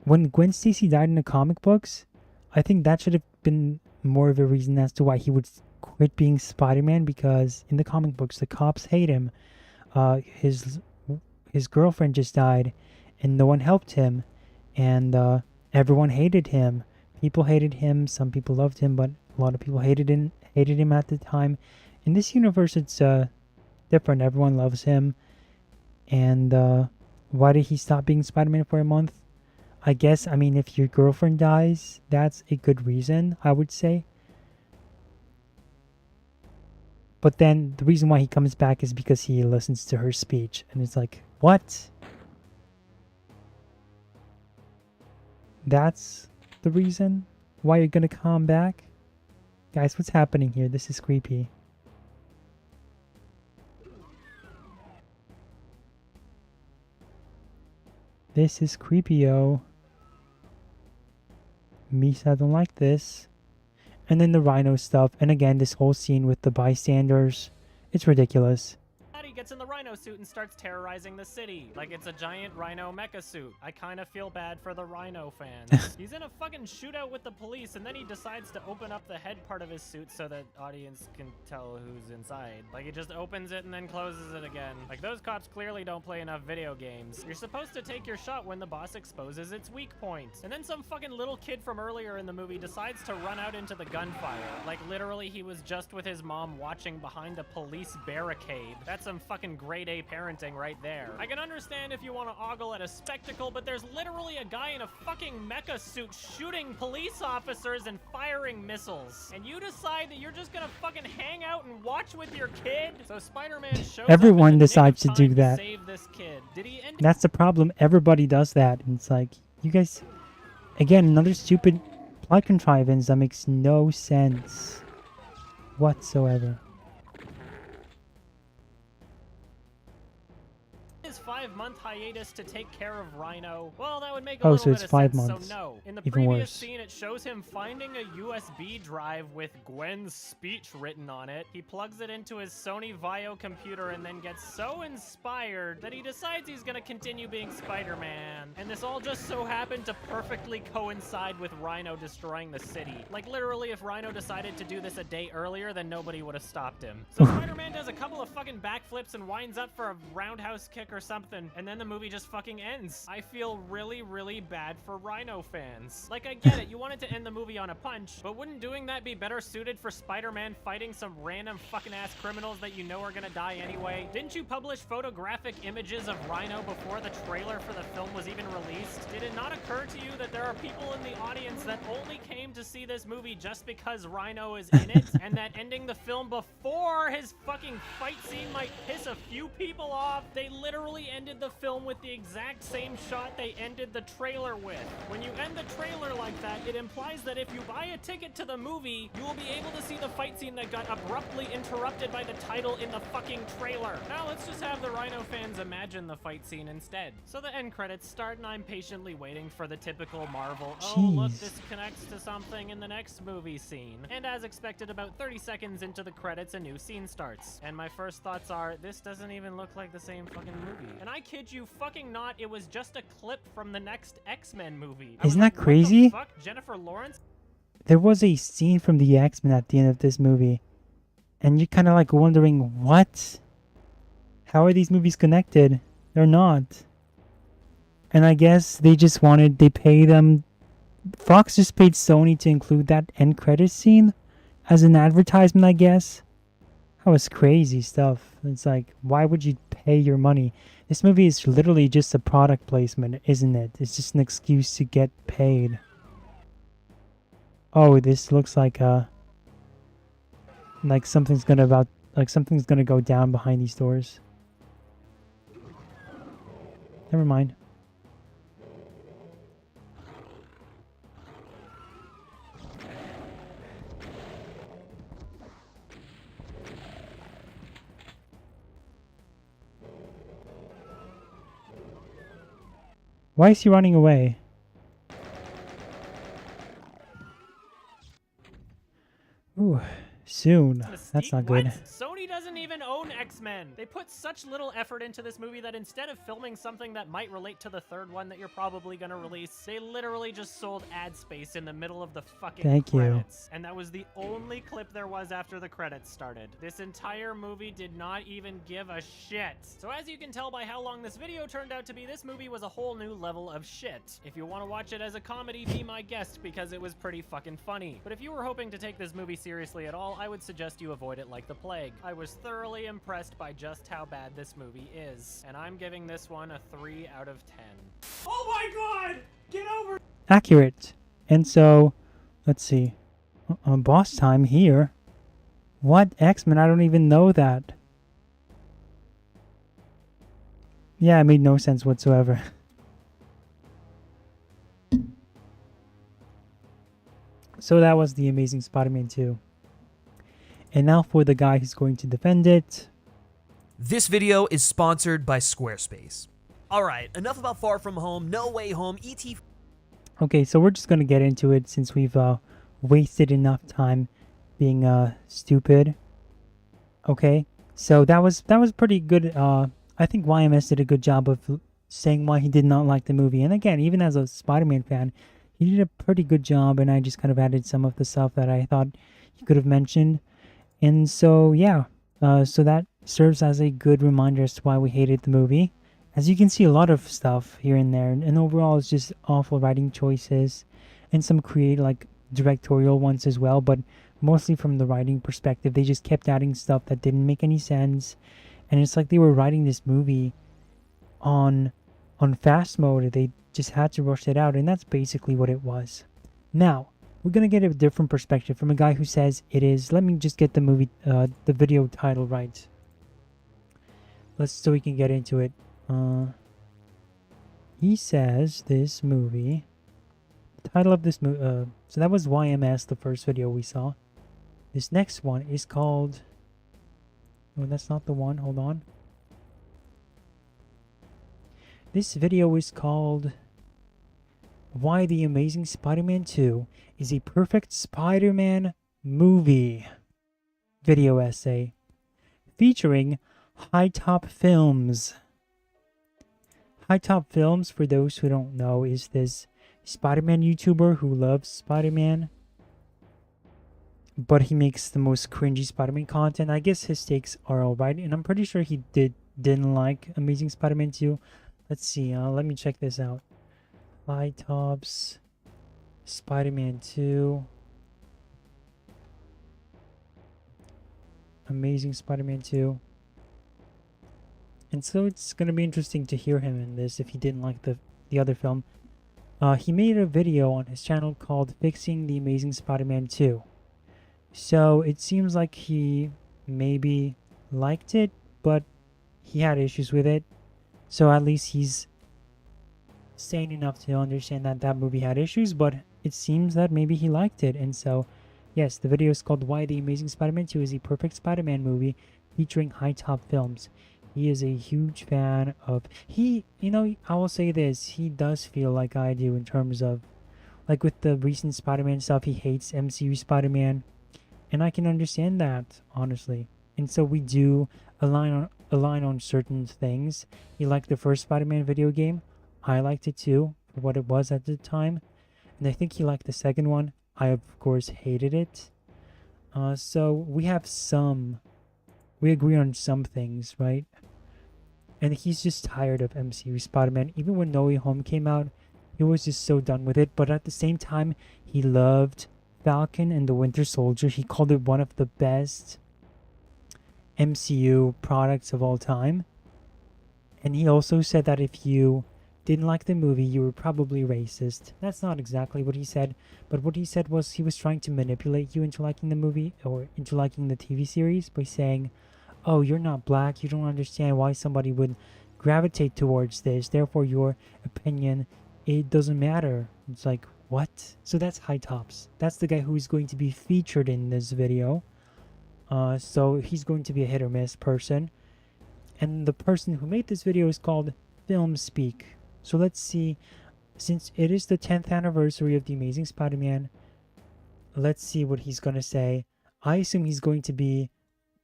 when Gwen Stacy died in the comic books, I think that should have been more of a reason as to why he would quit being Spider-Man, because in the comic books the cops hate him. His girlfriend just died, and no one helped him, and everyone hated him. People hated him. Some people loved him, but a lot of people hated him at the time. In this universe, it's different. Everyone loves him. And why did he stop being Spider-Man for a month? I guess, I mean, if your girlfriend dies, that's a good reason, I would say. But then the reason why he comes back is because he listens to her speech. And it's like, what? That's the reason why you're gonna come back? Guys, what's happening here? This is creepy. This is creepy-o. Misa, I don't like this. And then the Rhino stuff. And again, this whole scene with the bystanders. It's ridiculous. He gets in the Rhino suit and starts terrorizing the city. Like it's a giant Rhino mecha suit. I kind of feel bad for the Rhino fans. He's in a fucking shootout with the police and then he decides to open up the head part of his suit so that audience can tell who's inside. Like he just opens it and then closes it again. Like those cops clearly don't play enough video games. You're supposed to take your shot when the boss exposes its weak points. And then some fucking little kid from earlier in the movie decides to run out into the gunfire. Like literally he was just with his mom watching behind a police barricade. That's some fucking grade A parenting right there. I can understand if you want to ogle at a spectacle, but there's literally a guy in a fucking mecha suit shooting police officers and firing missiles. And you decide that you're just gonna fucking hang out and watch with your kid? So Spider-Man shows Everyone up decides to do to that. save this kid. Did he end That's the problem. Everybody does that. And it's like, you guys... Again, another stupid plot contrivance that makes no sense whatsoever. his 5-month hiatus to take care of Rhino? Well, that would make a Oh, little so bit it's of 5 sense, months. so no. In the Even previous worse. scene, it shows him finding a USB drive with Gwen's speech written on it. He plugs it into his Sony Vaio computer and then gets so inspired that he decides he's gonna continue being Spider-Man. And this all just so happened to perfectly coincide with Rhino destroying the city. Like, literally, if Rhino decided to do this a day earlier, then nobody would have stopped him. So Spider-Man does a couple of fucking backflips and winds up for a roundhouse kick or something, and then the movie just fucking ends. I feel really, really bad for Rhino fans. Like, I get it, you wanted to end the movie on a punch, but wouldn't doing that be better suited for Spider-Man fighting some random fucking ass criminals that you know are gonna die anyway? Didn't you publish photographic images of Rhino before the trailer for the film was even released? Did it not occur to you that there are people in the audience that only came to see this movie just because Rhino is in it, and that ending the film before his fucking fight scene might piss a few people off? They literally ended the film with the exact same shot they ended the trailer with. When you end the trailer like that, it implies that if you buy a ticket to the movie, you will be able to see the fight scene that got abruptly interrupted by the title in the fucking trailer. Now let's just have the Rhino fans imagine the fight scene instead. So the end credits start and I'm patiently waiting for the typical Marvel, oh look, Jeez. this connects to something in the next movie scene. And as expected, about 30 seconds into the credits, a new scene starts. And my first thoughts are, this doesn't even look like the same fucking movie. And I kid you fucking not, it was just a clip from the next X-Men movie. I was Isn't like, that what the crazy? fuck? Jennifer Lawrence? There was a scene from the X-Men at the end of this movie. And you're kind of like wondering, what? How are these movies connected? They're not. And I guess they just wanted, they pay them. Fox just paid Sony to include that end credit scene as an advertisement, I guess. That was crazy stuff. It's like, why would you pay your money? This movie is literally just a product placement, isn't it? It's just an excuse to get paid. Oh, this looks like something's gonna go down behind these doors. Never mind. Why is he running away? Ooh, soon. That's not good. What? Sony doesn't even own X-Men. They put such little effort into this movie that instead of filming something that might relate to the third one that you're probably gonna release, they literally just sold ad space in the middle of the fucking Thank you. credits. And that was the only clip there was after the credits started. This entire movie did not even give a shit. So as you can tell by how long this video turned out to be, this movie was a whole new level of shit. If you want to watch it as a comedy, be my guest because it was pretty fucking funny. But if you were hoping to take this movie seriously at all, I would suggest you avoid it like the plague. I was thoroughly really impressed by just how bad this movie is, and I'm giving this one a 3 out of 10. Oh my god! Get over Accurate. And so, let's see. Boss time here. What? X-Men? I don't even know that. Yeah, it made no sense whatsoever. So that was The Amazing Spider-Man 2. And now for the guy who's going to defend it. This video is sponsored by Squarespace. Alright, enough about Far From Home, No Way Home, E.T. Okay, so we're just going to get into it since we've wasted enough time being stupid. Okay, so that was pretty good. I think YMS did a good job of saying why he did not like the movie. And again, even as a Spider-Man fan, he did a pretty good job, and I just kind of added some of the stuff that I thought he could have mentioned. And so, yeah, so that serves as a good reminder as to why we hated the movie. As you can see, a lot of stuff here and there, and overall it's just awful writing choices, and some directorial ones as well, but mostly from the writing perspective. They just kept adding stuff that didn't make any sense, and it's like they were writing this movie on fast mode. They just had to rush it out, and that's basically what it was. Now, we're gonna get a different perspective from a guy who says it is. Let me just get the video title right. So we can get into it. He says this movie. The title of this movie. So that was YMS, the first video we saw. This next one is called. Oh, that's not the one. Hold on. This video is called Why the Amazing Spider-Man 2 is a Perfect Spider-Man Movie video essay featuring High Top Films. High Top Films, for those who don't know, is this Spider-Man YouTuber who loves Spider-Man, but he makes the most cringy Spider-Man content. I guess his takes are alright, and I'm pretty sure he didn't like Amazing Spider-Man 2. Let's see, let me check this out. High Tops, Spider-Man 2, Amazing Spider-Man 2. And so it's going to be interesting to hear him in this if he didn't like the other film. He made a video on his channel called Fixing the Amazing Spider-Man 2. So it seems like he maybe liked it, but he had issues with it. So at least he's sane enough to understand that that movie had issues, but it seems that maybe he liked it. And so, yes, the video is called Why the Amazing Spider-Man 2 is a Perfect Spider-Man Movie featuring High Top Films. He is a huge fan of... I will say this, he does feel like I do in terms of... Like with the recent Spider-Man stuff, he hates MCU Spider-Man. And I can understand that, honestly. And so we do align on certain things. He liked the first Spider-Man video game. I liked it too, for what it was at the time. And I think he liked the second one. I, of course, hated it. So we have we agree on some things, right? And he's just tired of MCU Spider-Man. Even when No Way Home came out, he was just so done with it. But at the same time, he loved Falcon and the Winter Soldier. He called it one of the best MCU products of all time. And he also said that if you didn't like the movie, you were probably racist. That's not exactly what he said, but what he said was he was trying to manipulate you into liking the movie or into liking the TV series by saying, oh, you're not black, you don't understand why somebody would gravitate towards this, therefore your opinion, it doesn't matter. It's like, what? So that's High Tops. That's the guy who is going to be featured in this video. So he's going to be a hit or miss person. And the person who made this video is called Film Speak. So let's see, since it is the 10th anniversary of The Amazing Spider-Man, let's see what he's going to say. I assume he's going to be,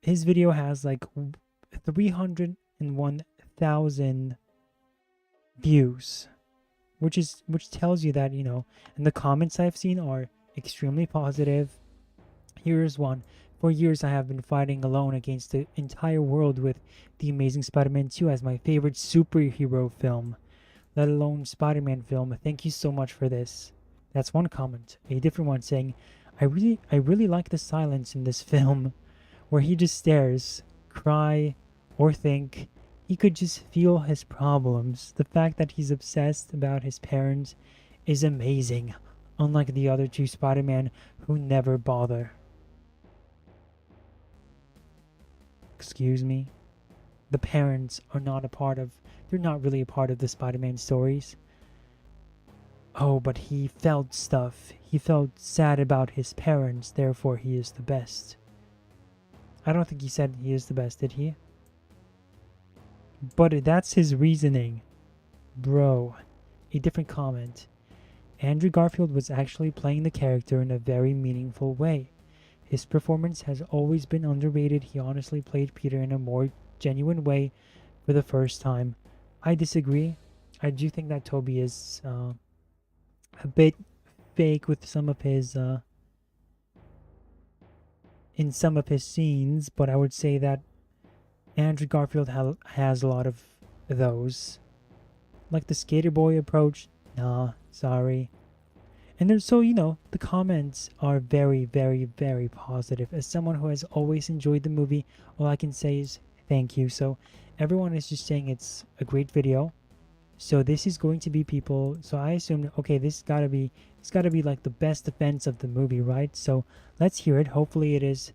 his video has like 301,000 views, which tells you that, and the comments I've seen are extremely positive. Here's one. For years I have been fighting alone against the entire world with The Amazing Spider-Man 2 as my favorite superhero film, let alone Spider-Man film. Thank you so much for this. That's one comment. A different one saying, I really like the silence in this film where he just stares cry, or think. He could just feel his problems. The fact that he's obsessed about his parents is amazing, unlike the other two Spider-Man who never bother. Excuse me? The parents are not a part of... They're not really a part of the Spider-Man stories. Oh, but he felt stuff. He felt sad about his parents, therefore he is the best. I don't think he said he is the best, did he? But that's his reasoning. Bro. A different comment. Andrew Garfield was actually playing the character in a very meaningful way. His performance has always been underrated. He honestly played Peter in a more genuine way for the first time. I disagree. I do think that Tobey is a bit fake with some of his in some of his scenes, but I would say that Andrew Garfield has a lot of those. Like the Skater Boy approach, nah, sorry. And there's, so, you know, the comments are very, very, very positive. As someone who has always enjoyed the movie, all I can say is thank you. So everyone is just saying it's a great video. So this is going to be people, so I assume, okay, it's gotta be like the best defense of the movie, right? So let's hear it. Hopefully it is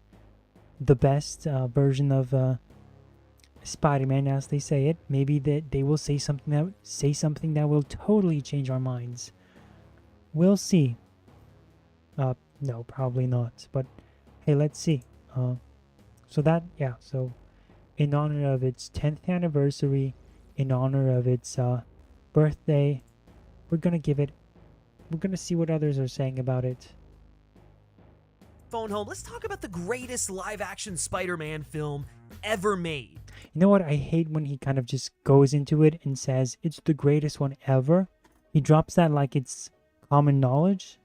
the best version of Spider-Man, as they say it. Maybe that they will say something that will totally change our minds. We'll see. No, probably not. But hey, let's see. So in honor of its 10th anniversary, in honor of its birthday, we're gonna see what others are saying about it. Phone home. Let's talk about the greatest live-action Spider-Man film ever made. You know what? I hate when he kind of just goes into it and says it's the greatest one ever. He drops that like it's common knowledge,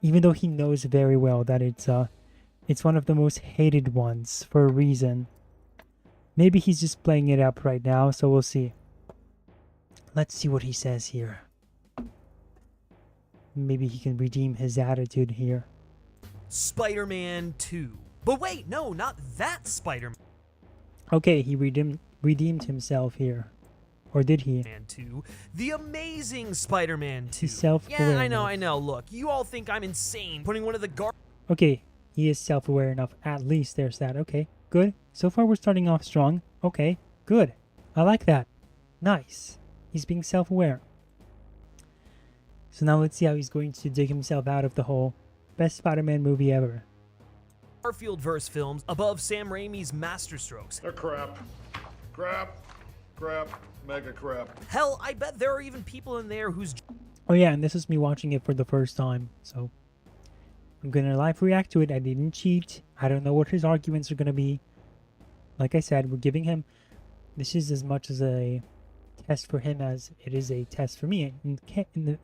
even though he knows very well that it's one of the most hated ones for a reason. Maybe he's just playing it up right now, so we'll see. Let's see what he says here. Maybe he can redeem his attitude here. Spider-Man 2. But wait, no, not that Spider-Man. Okay, he redeemed himself here. Or did he? Man 2. The Amazing Spider-Man 2. He's self-aware. Yeah, I know. Look, you all think I'm insane putting one of the Okay, he is self-aware enough. At least there's that. Okay, good. So far we're starting off strong. Okay, good. I like that. Nice. He's being self-aware. So now let's see how he's going to dig himself out of the hole. Best Spider-Man movie ever. Garfield-verse films above Sam Raimi's masterstrokes. They're crap. Crap. Mega crap. Hell, I bet there are even people in there whose... Oh yeah, and this is me watching it for the first time, so I'm gonna live react to it. I didn't cheat. I don't know what his arguments are gonna be. Like I said, we're giving him... This is as much as a test for him as it is a test for me.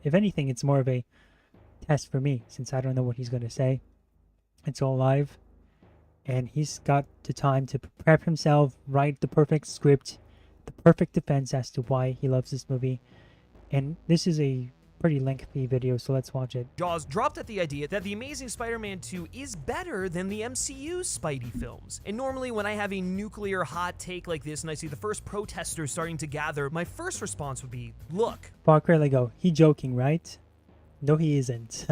If anything, it's more of a test for me, since I don't know what he's gonna say. It's all live. And he's got the time to prep himself, write the perfect script, the perfect defense as to why he loves this movie. And this is a pretty lengthy video, so let's watch it. Jaws dropped at the idea that The Amazing Spider-Man 2 is better than the MCU's Spidey films. And normally when I have a nuclear hot take like this and I see the first protesters starting to gather, my first response would be, look. Parker Lego, he joking, right? No, he isn't.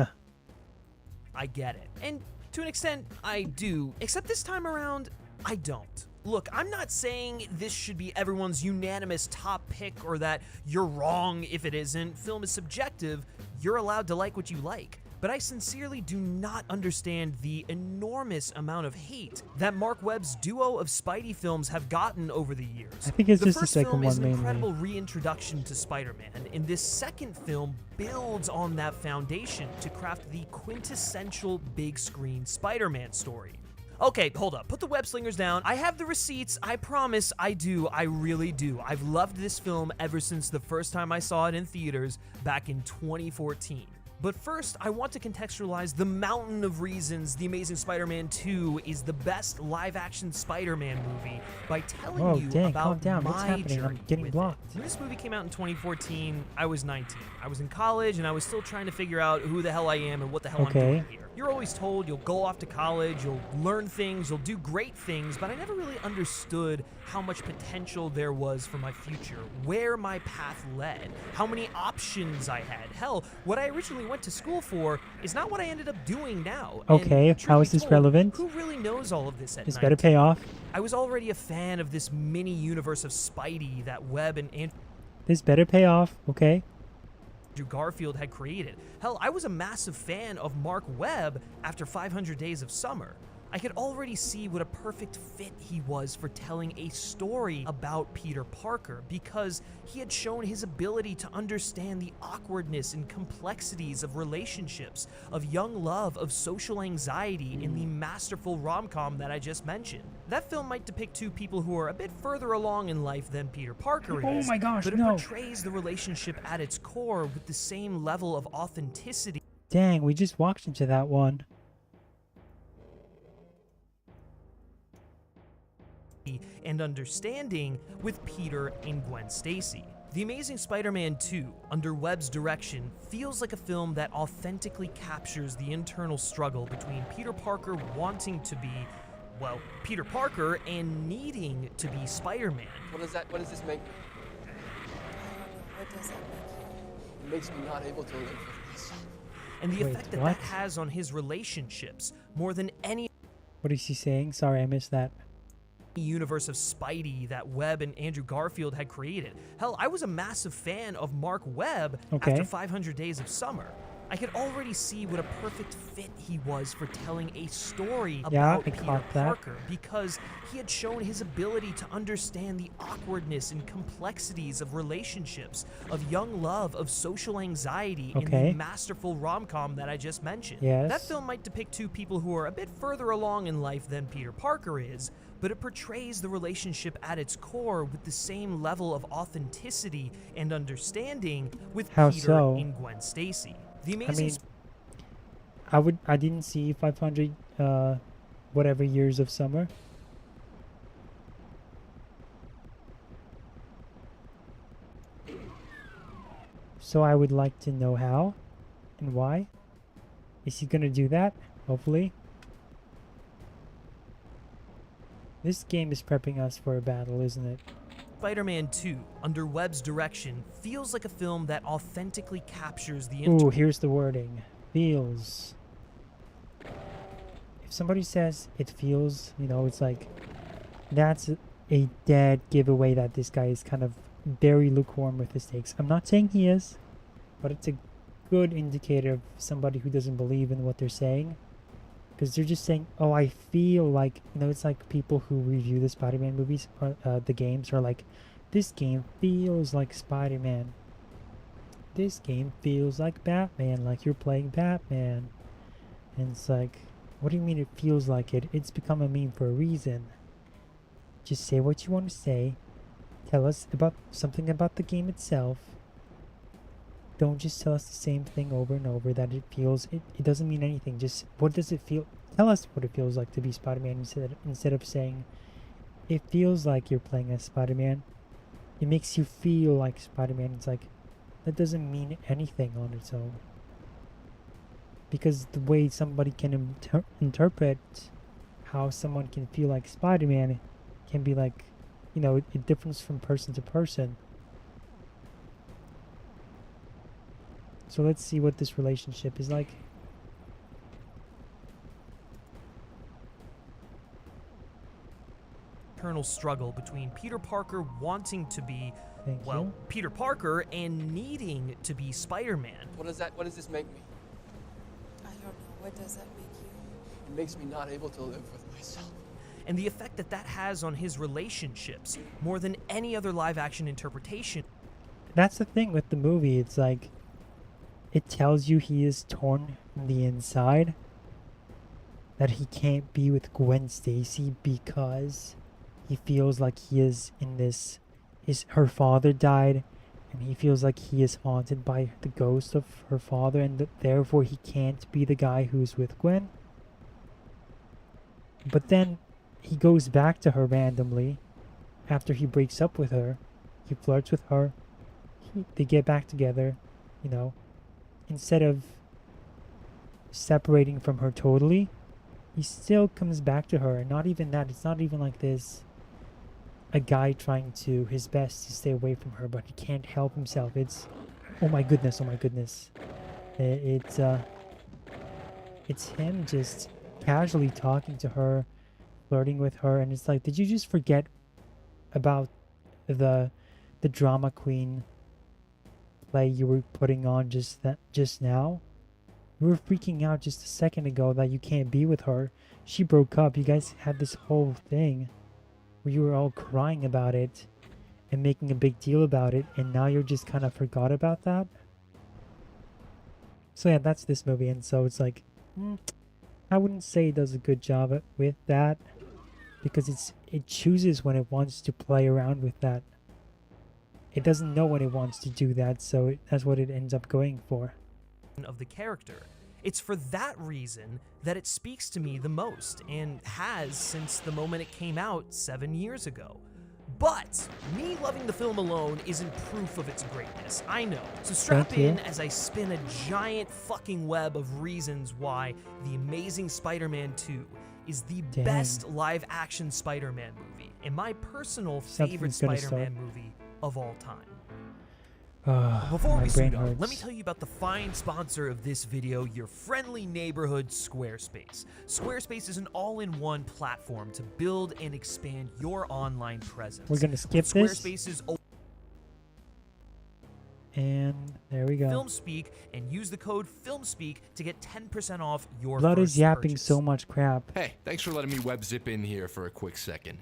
I get it. And to an extent, I do. Except this time around, I don't. Look, I'm not saying this should be everyone's unanimous top pick or that you're wrong if it isn't. Film is subjective. You're allowed to like what you like. But I sincerely do not understand the enormous amount of hate that Mark Webb's duo of Spidey films have gotten over the years. I think it's just the second one mainly. The first film is an incredible reintroduction to Spider-Man, and this second film builds on that foundation to craft the quintessential big screen Spider-Man story. Okay, hold up. Put the web slingers down. I have the receipts. I promise I do. I really do. I've loved this film ever since the first time I saw it in theaters back in 2014. But first, I want to contextualize the mountain of reasons The Amazing Spider-Man 2 is the best live-action Spider-Man movie by telling you about calm down. my What's happening? journey I'm getting with blocked. it. When this movie came out in 2014, I was 19. I was in college, and I was still trying to figure out who the hell I am and what the hell I'm doing here. You're always told you'll go off to college, you'll learn things, you'll do great things, but I never really understood how much potential there was for my future, where my path led, how many options I had. Hell, what I originally went to school for is not what I ended up doing now. Okay, And how is truth this be told, relevant? Who really knows all of this at This 19? better pay off. I was already a fan of this mini universe of Spidey that Webb and This better pay off, okay? Andrew Garfield had created. Hell, I was a massive fan of Mark Webb after 500 Days of Summer. I could already see what a perfect fit he was for telling a story about Peter Parker because he had shown his ability to understand the awkwardness and complexities of relationships, of young love, of social anxiety in the masterful rom-com that I just mentioned. That film might depict two people who are a bit further along in life than Peter Parker Oh is, my gosh, but it no. portrays the relationship at its core with the same level of authenticity Dang, we just walked into that one. and understanding with Peter and Gwen Stacy. The Amazing Spider-Man 2, under Webb's direction, feels like a film that authentically captures the internal struggle between Peter Parker wanting to be, well, Peter Parker and needing to be Spider-Man. What does this make me? What does that make you? It makes me not able to live with myself. And the Wait, effect that what? that has on his relationships, more than any What is he saying? Sorry, I missed that. universe of Spidey that Webb and Andrew Garfield had created. Hell, I was a massive fan of Mark Webb Okay. after 500 Days of Summer. I could already see what a perfect fit he was for telling a story Yeah, about I Peter caught that. Parker because he had shown his ability to understand the awkwardness and complexities of relationships, of young love, of social anxiety in Okay. the masterful rom-com that I just mentioned. Yes. That film might depict two people who are a bit further along in life than Peter Parker is, but it portrays the relationship at its core with the same level of authenticity and understanding with How Peter so? and Gwen Stacy. The I Amazing mean, I didn't see 500 whatever years of summer. So I would like to know how and why. Is he gonna do that? Hopefully. This game is prepping us for a battle, isn't it? Spider-Man 2, under Webb's direction, feels like a film that authentically captures the Ooh, here's the wording. Feels. If somebody says it feels, you know, it's like that's a dead giveaway that this guy is kind of very lukewarm with his takes. I'm not saying he is, but it's a good indicator of somebody who doesn't believe in what they're saying. Because they're just saying, oh, I feel like, you know, it's like people who review the Spider-Man movies, or the games, are like, this game feels like Spider-Man. This game feels like Batman, like you're playing Batman. And it's like, what do you mean it feels like it? It's become a meme for a reason. Just say what you want to say. Tell us about something about the game itself. Don't just tell us the same thing over and over that it feels. It doesn't mean anything. Just what does it feel? Tell us what it feels like to be Spider-Man instead of saying it feels like you're playing as Spider-Man. It makes you feel like Spider-Man. It's like that doesn't mean anything on its own. Because the way somebody can interpret how someone can feel like Spider-Man can be like, you know, it differs from person to person. So let's see what this relationship is like. internal struggle between Peter Parker wanting to be, Thank well, you. Peter Parker and needing to be Spider-Man. What does this make me? I don't know. What does that make you? It makes me not able to live with myself. And the effect that that has on his relationships, more than any other live-action interpretation. That's the thing with the movie. It's like, it tells you he is torn from the inside. That he can't be with Gwen Stacy because he feels like he is in this. Her father died, and he feels like he is haunted by the ghost of her father, and therefore he can't be the guy who's with Gwen. But then he goes back to her randomly after he breaks up with her. He flirts with her. They get back together, you know. Instead of separating from her totally, he still comes back to her. And not even that, it's not even like this, a guy trying to his best to stay away from her, but he can't help himself. It's, oh my goodness, oh my goodness. It's him just casually talking to her, flirting with her, and it's like, did you just forget about the drama queen play you were putting on just now? You were freaking out just a second ago that you can't be with her. She broke up. You guys had this whole thing where you were all crying about it and making a big deal about it, and now you're just kind of forgot about that. So yeah, that's this movie, and so it's like, I wouldn't say it does a good job with that, because it chooses when it wants to play around with that. It doesn't know when it wants to do that, so that's what it ends up going for. Of the character. It's for that reason that it speaks to me the most, and has since the moment it came out 7 years ago. But me loving the film alone isn't proof of its greatness, I know. So strap in as I spin a giant fucking web of reasons why The Amazing Spider-Man 2 is the best live-action Spider-Man movie, and my personal favorite Spider-Man movie of all time. Before we suit up, let me tell you about the fine sponsor of this video, your friendly neighborhood Squarespace. Squarespace is an all-in-one platform to build and expand your online presence. We're gonna skip Squarespace's and there we go. FilmSpeak, and use the code FilmSpeak to get 10% off your Blood first is yapping purchase. so much crap. Hey, thanks for letting me web zip in here for a quick second.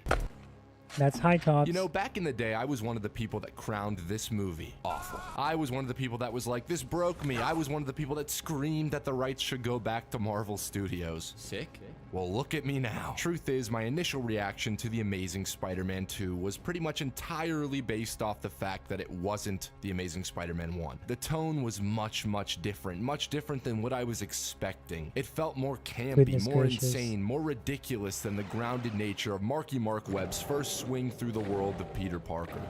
That's High Tops. You know, back in the day, I was one of the people that crowned this movie awful. I was one of the people that was like, this broke me. I was one of the people that screamed that the rights should go back to Marvel Studios. Sick? Well, look at me now. Truth is, my initial reaction to The Amazing Spider-Man 2 was pretty much entirely based off the fact that it wasn't The Amazing Spider-Man 1. The tone was much different than what I was expecting. It felt more campy, more insane, more ridiculous than the grounded nature of Marky Mark Webb's first swing through the world of Peter Parker.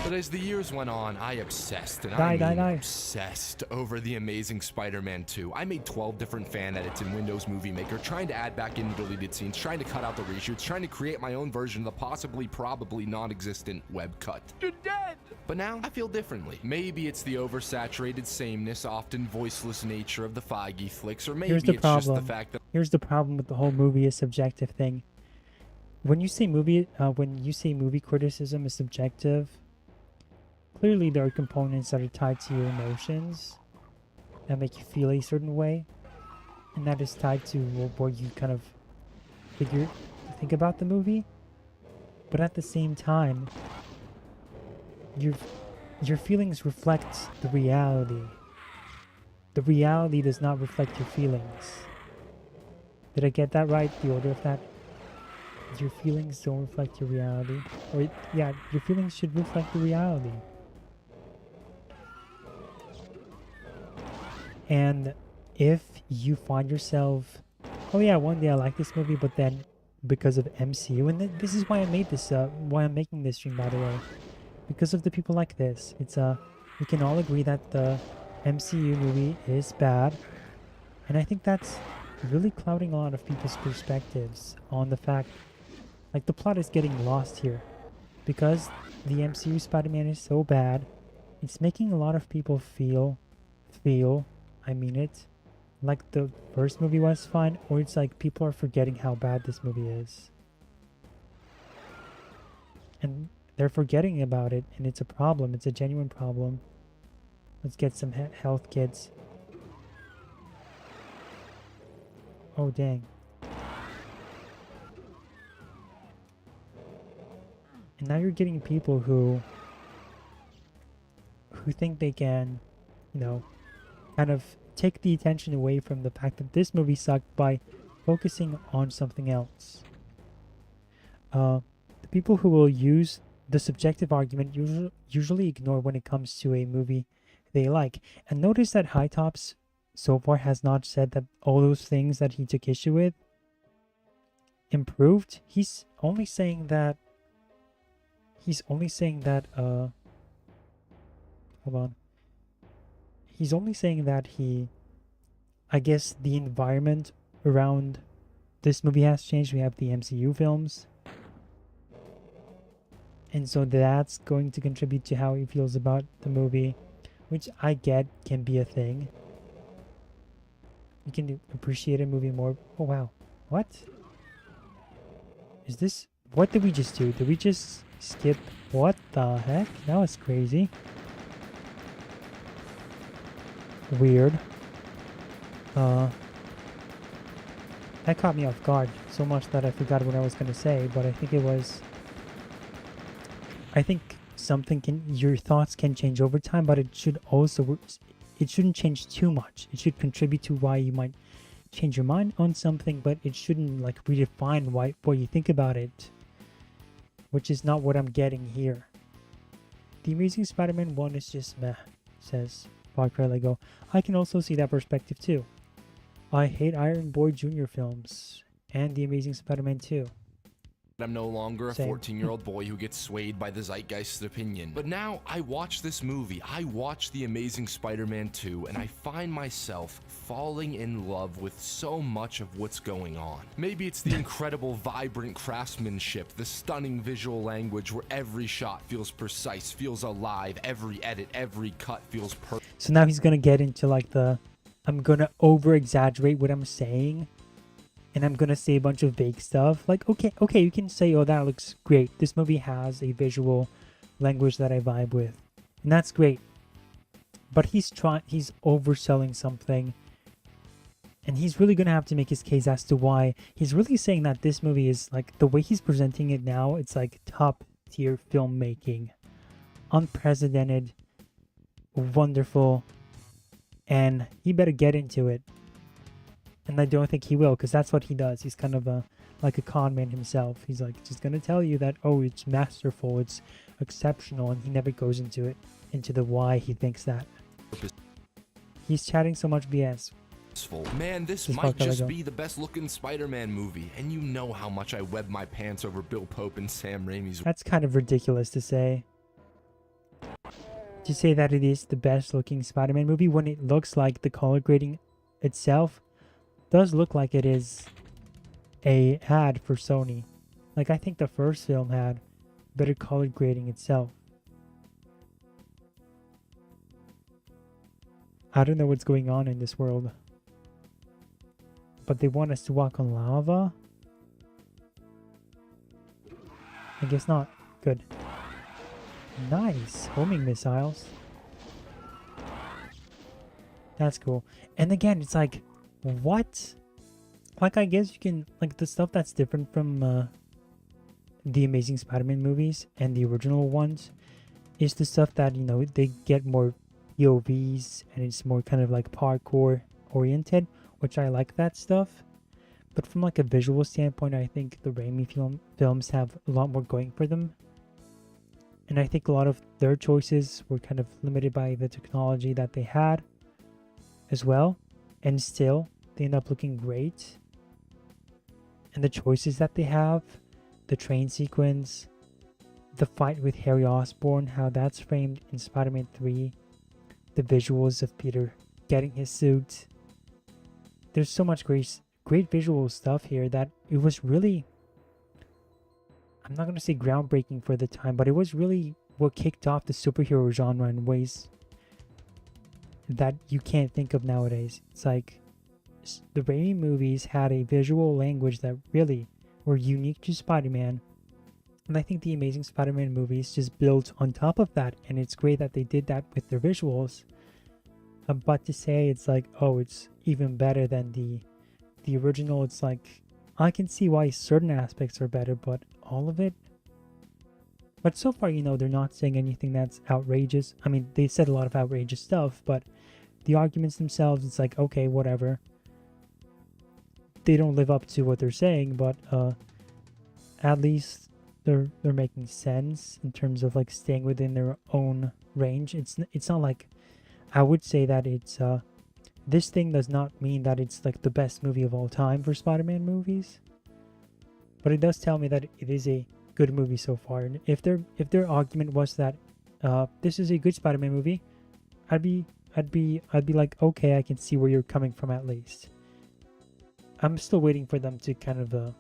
But as the years went on, I obsessed, and obsessed over The Amazing Spider-Man 2. I made 12 different fan edits in Windows Movie Maker, trying to add back in deleted scenes, trying to cut out the reshoots, trying to create my own version of the probably non-existent web cut. You're dead! But now, I feel differently. Maybe it's the oversaturated sameness, often voiceless nature of the Feige flicks, or maybe it's just the fact that— Here's the problem with the whole movie is subjective thing. When you say movie criticism is subjective, clearly there are components that are tied to your emotions that make you feel a certain way, and that is tied to what you kind of think about the movie. But at the same time, your feelings reflect the reality. The reality does not reflect your feelings. Did I get that right? The order of that? Your feelings don't reflect your reality. Or, yeah, your feelings should reflect the reality. And if you find yourself, oh yeah, one day I like this movie, but then because of MCU, and this is why I made this, why I'm making this stream, by the way, because of the people like this. It's we can all agree that the MCU movie is bad, and I think that's really clouding a lot of people's perspectives on the fact, like, the plot is getting lost here, because the MCU Spider-Man is so bad. It's making a lot of people feel, I mean it, like the first movie was fine, or it's like people are forgetting how bad this movie is. And they're forgetting about it, and it's a problem. It's a genuine problem. Let's get some health, kids. Oh, dang. And now you're getting people who think they can, you know, kind of take the attention away from the fact that this movie sucked by focusing on something else. The people who will use the subjective argument usually ignore when it comes to a movie they like. And notice that High Tops so far has not said that all those things that he took issue with improved. He's only saying that hold on. He's only saying that he I guess the environment around this movie has changed. We have the MCU films. And so that's going to contribute to how he feels about the movie, which I get can be a thing. You can appreciate a movie more. Oh, wow. What? Is this... What did we just do? Did we just skip... What the heck? That was crazy. Weird. That caught me off guard so much that I forgot what I was going to say, but I think it was... I think something can... Your thoughts can change over time, but it should also... It shouldn't change too much. It should contribute to why you might change your mind on something, but it shouldn't like redefine what you think about it, which is not what I'm getting here. The Amazing Spider-Man 1 is just meh, says Parker Lego. I can also see that perspective too. I hate Iron Boy Jr. films and The Amazing Spider-Man 2. I'm no longer a Same. 14-year-old boy who gets swayed by the zeitgeist opinion. But now I watch this movie, I watch The Amazing Spider-Man 2, and I find myself falling in love with so much of what's going on. Maybe it's the incredible, vibrant craftsmanship, the stunning visual language where every shot feels precise, feels alive, every edit, every cut feels perfect. So now he's gonna get into like the... I'm gonna over-exaggerate what I'm saying. And I'm gonna say a bunch of vague stuff. Like, okay, you can say, oh, that looks great. This movie has a visual language that I vibe with. And that's great. But he's overselling something. And he's really gonna have to make his case as to why. He's really saying that this movie is, like, the way he's presenting it now, it's like top tier filmmaking. Unprecedented. Wonderful. And he better get into it. And I don't think he will, because that's what he does. He's kind of like a con man himself. He's like just gonna tell you that, oh, it's masterful, it's exceptional, and he never goes into it, into the why he thinks that. He's chatting so much BS. Man, this might just be the best looking Spider-Man movie, and you know how much I web my pants over Bill Pope and Sam Raimi's. That's kind of ridiculous to say. To say that it is the best looking Spider-Man movie when it looks like the color grading itself does look like it is a ad for Sony. Like, I think the first film had better color grading itself. I don't know what's going on in this world. But they want us to walk on lava? I guess not. Good. Nice. Homing missiles. That's cool. And again, it's like, what? Like, I guess you can, like, the stuff that's different from the Amazing Spider-Man movies and the original ones is the stuff that, you know, they get more POVs and it's more kind of like parkour oriented, which I like that stuff. But from like a visual standpoint, I think the Raimi films have a lot more going for them. And I think a lot of their choices were kind of limited by the technology that they had as well. And still, they end up looking great. And the choices that they have, the train sequence, the fight with Harry Osborn, how that's framed in Spider-Man 3, the visuals of Peter getting his suit. There's so much great visual stuff here that it was really, I'm not going to say groundbreaking for the time, but it was really what kicked off the superhero genre in ways that you can't think of nowadays. It's like the Raimi movies had a visual language that really were unique to Spider-Man, and I think the Amazing Spider-Man movies just built on top of that, and it's great that they did that with their visuals. But to say it's like, oh, it's even better than the original, it's like, I can see why certain aspects are better, but all of it. But so far, you know, they're not saying anything that's outrageous. I mean, they said a lot of outrageous stuff, but the arguments themselves, it's like, okay, whatever. They don't live up to what they're saying, but at least they're making sense in terms of like staying within their own range. It's not like, I would say that it's this thing does not mean that it's like the best movie of all time for Spider-Man movies, but it does tell me that it is a good movie so far. And if their argument was that this is a good Spider-Man movie, I'd be I'd be like, okay, I can see where you're coming from at least. I'm still waiting for them to kind of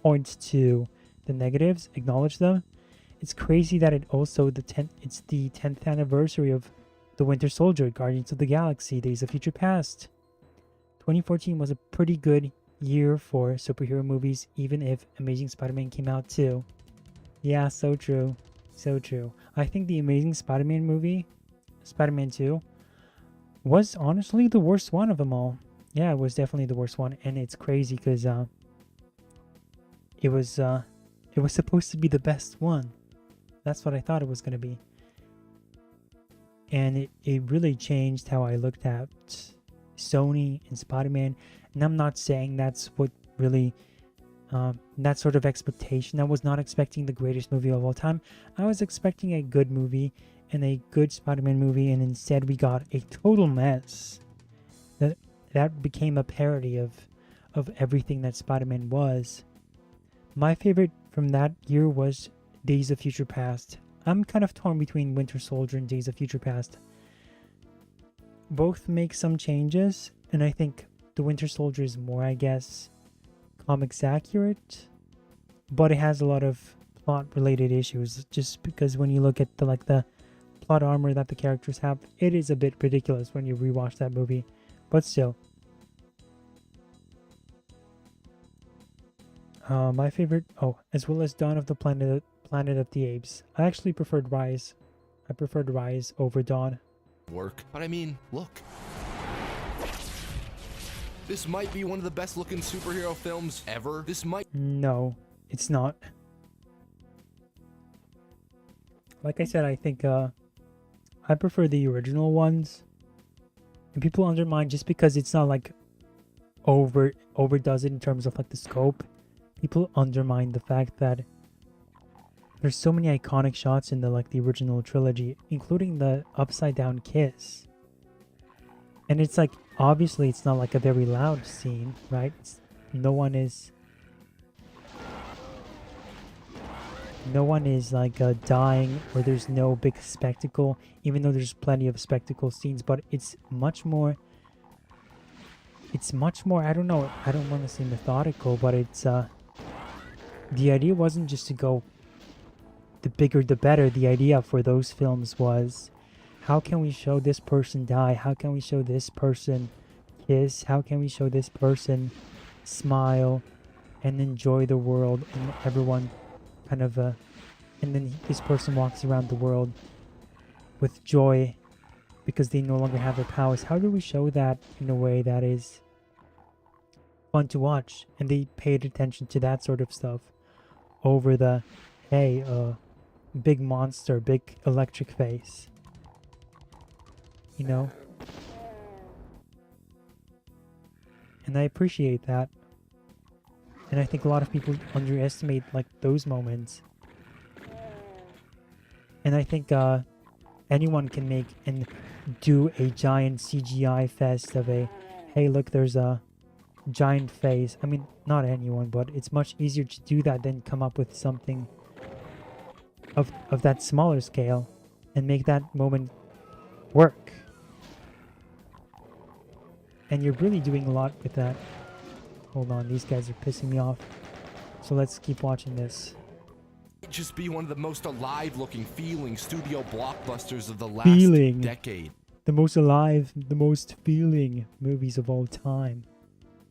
point to the negatives, acknowledge them. It's crazy that it's the 10th anniversary of The Winter Soldier, Guardians of the Galaxy, Days of Future Past. 2014 was a pretty good year for superhero movies, even if Amazing Spider-Man came out too. Yeah, so true. So true. I think the Amazing Spider-Man movie, Spider-Man 2, was honestly the worst one of them all. Yeah, it was definitely the worst one, and it's crazy because it was supposed to be the best one. That's what I thought it was going to be. And it really changed how I looked at Sony and Spider-Man. And I'm not saying that's what really, that sort of expectation. I was not expecting the greatest movie of all time. I was expecting a good movie and a good Spider-Man movie, and instead we got a total mess. That became a parody of everything that Spider-Man was. My favorite from that year was Days of Future Past. I'm kind of torn between Winter Soldier and Days of Future Past. Both make some changes, and I think the Winter Soldier is more, I guess, comics accurate, but it has a lot of plot-related issues. Just because when you look at the plot armor that the characters have, it is a bit ridiculous when you rewatch that movie. But still, my favorite, as well as Dawn of the Planet of the Apes. I actually preferred Rise. I preferred Rise over Dawn. Work, but I mean, look. This might be one of the best looking superhero films ever. No, it's not. Like I said, I think I prefer the original ones. And people undermine just because it's not like overdoes it in terms of like the scope. People undermine the fact that there's so many iconic shots in the original trilogy, including the upside down kiss. And it's like, obviously it's not like a very loud scene, right? No one is like dying, or there's no big spectacle, even though there's plenty of spectacle scenes, but it's much more, I don't know, I don't want to say methodical, but it's the idea wasn't just to go the bigger the better. The idea for those films was, how can we show this person die? How can we show this person kiss? How can we show this person smile and enjoy the world, and everyone kind of and then this person walks around the world with joy because they no longer have their powers. How do we show that in a way that is fun to watch? And they paid attention to that sort of stuff over the, hey, big monster, big electric face, you know? And I appreciate that. And I think a lot of people underestimate those moments. And I think anyone can make and do a giant CGI fest of a, hey, look, there's a giant face. I mean, not anyone, but it's much easier to do that than come up with something of that smaller scale and make that moment work. And you're really doing a lot with that. Hold on, these guys are pissing me off. So let's keep watching this. Just be one of the most alive looking feeling studio blockbusters of the last decade. The most alive, the most feeling movies of all time.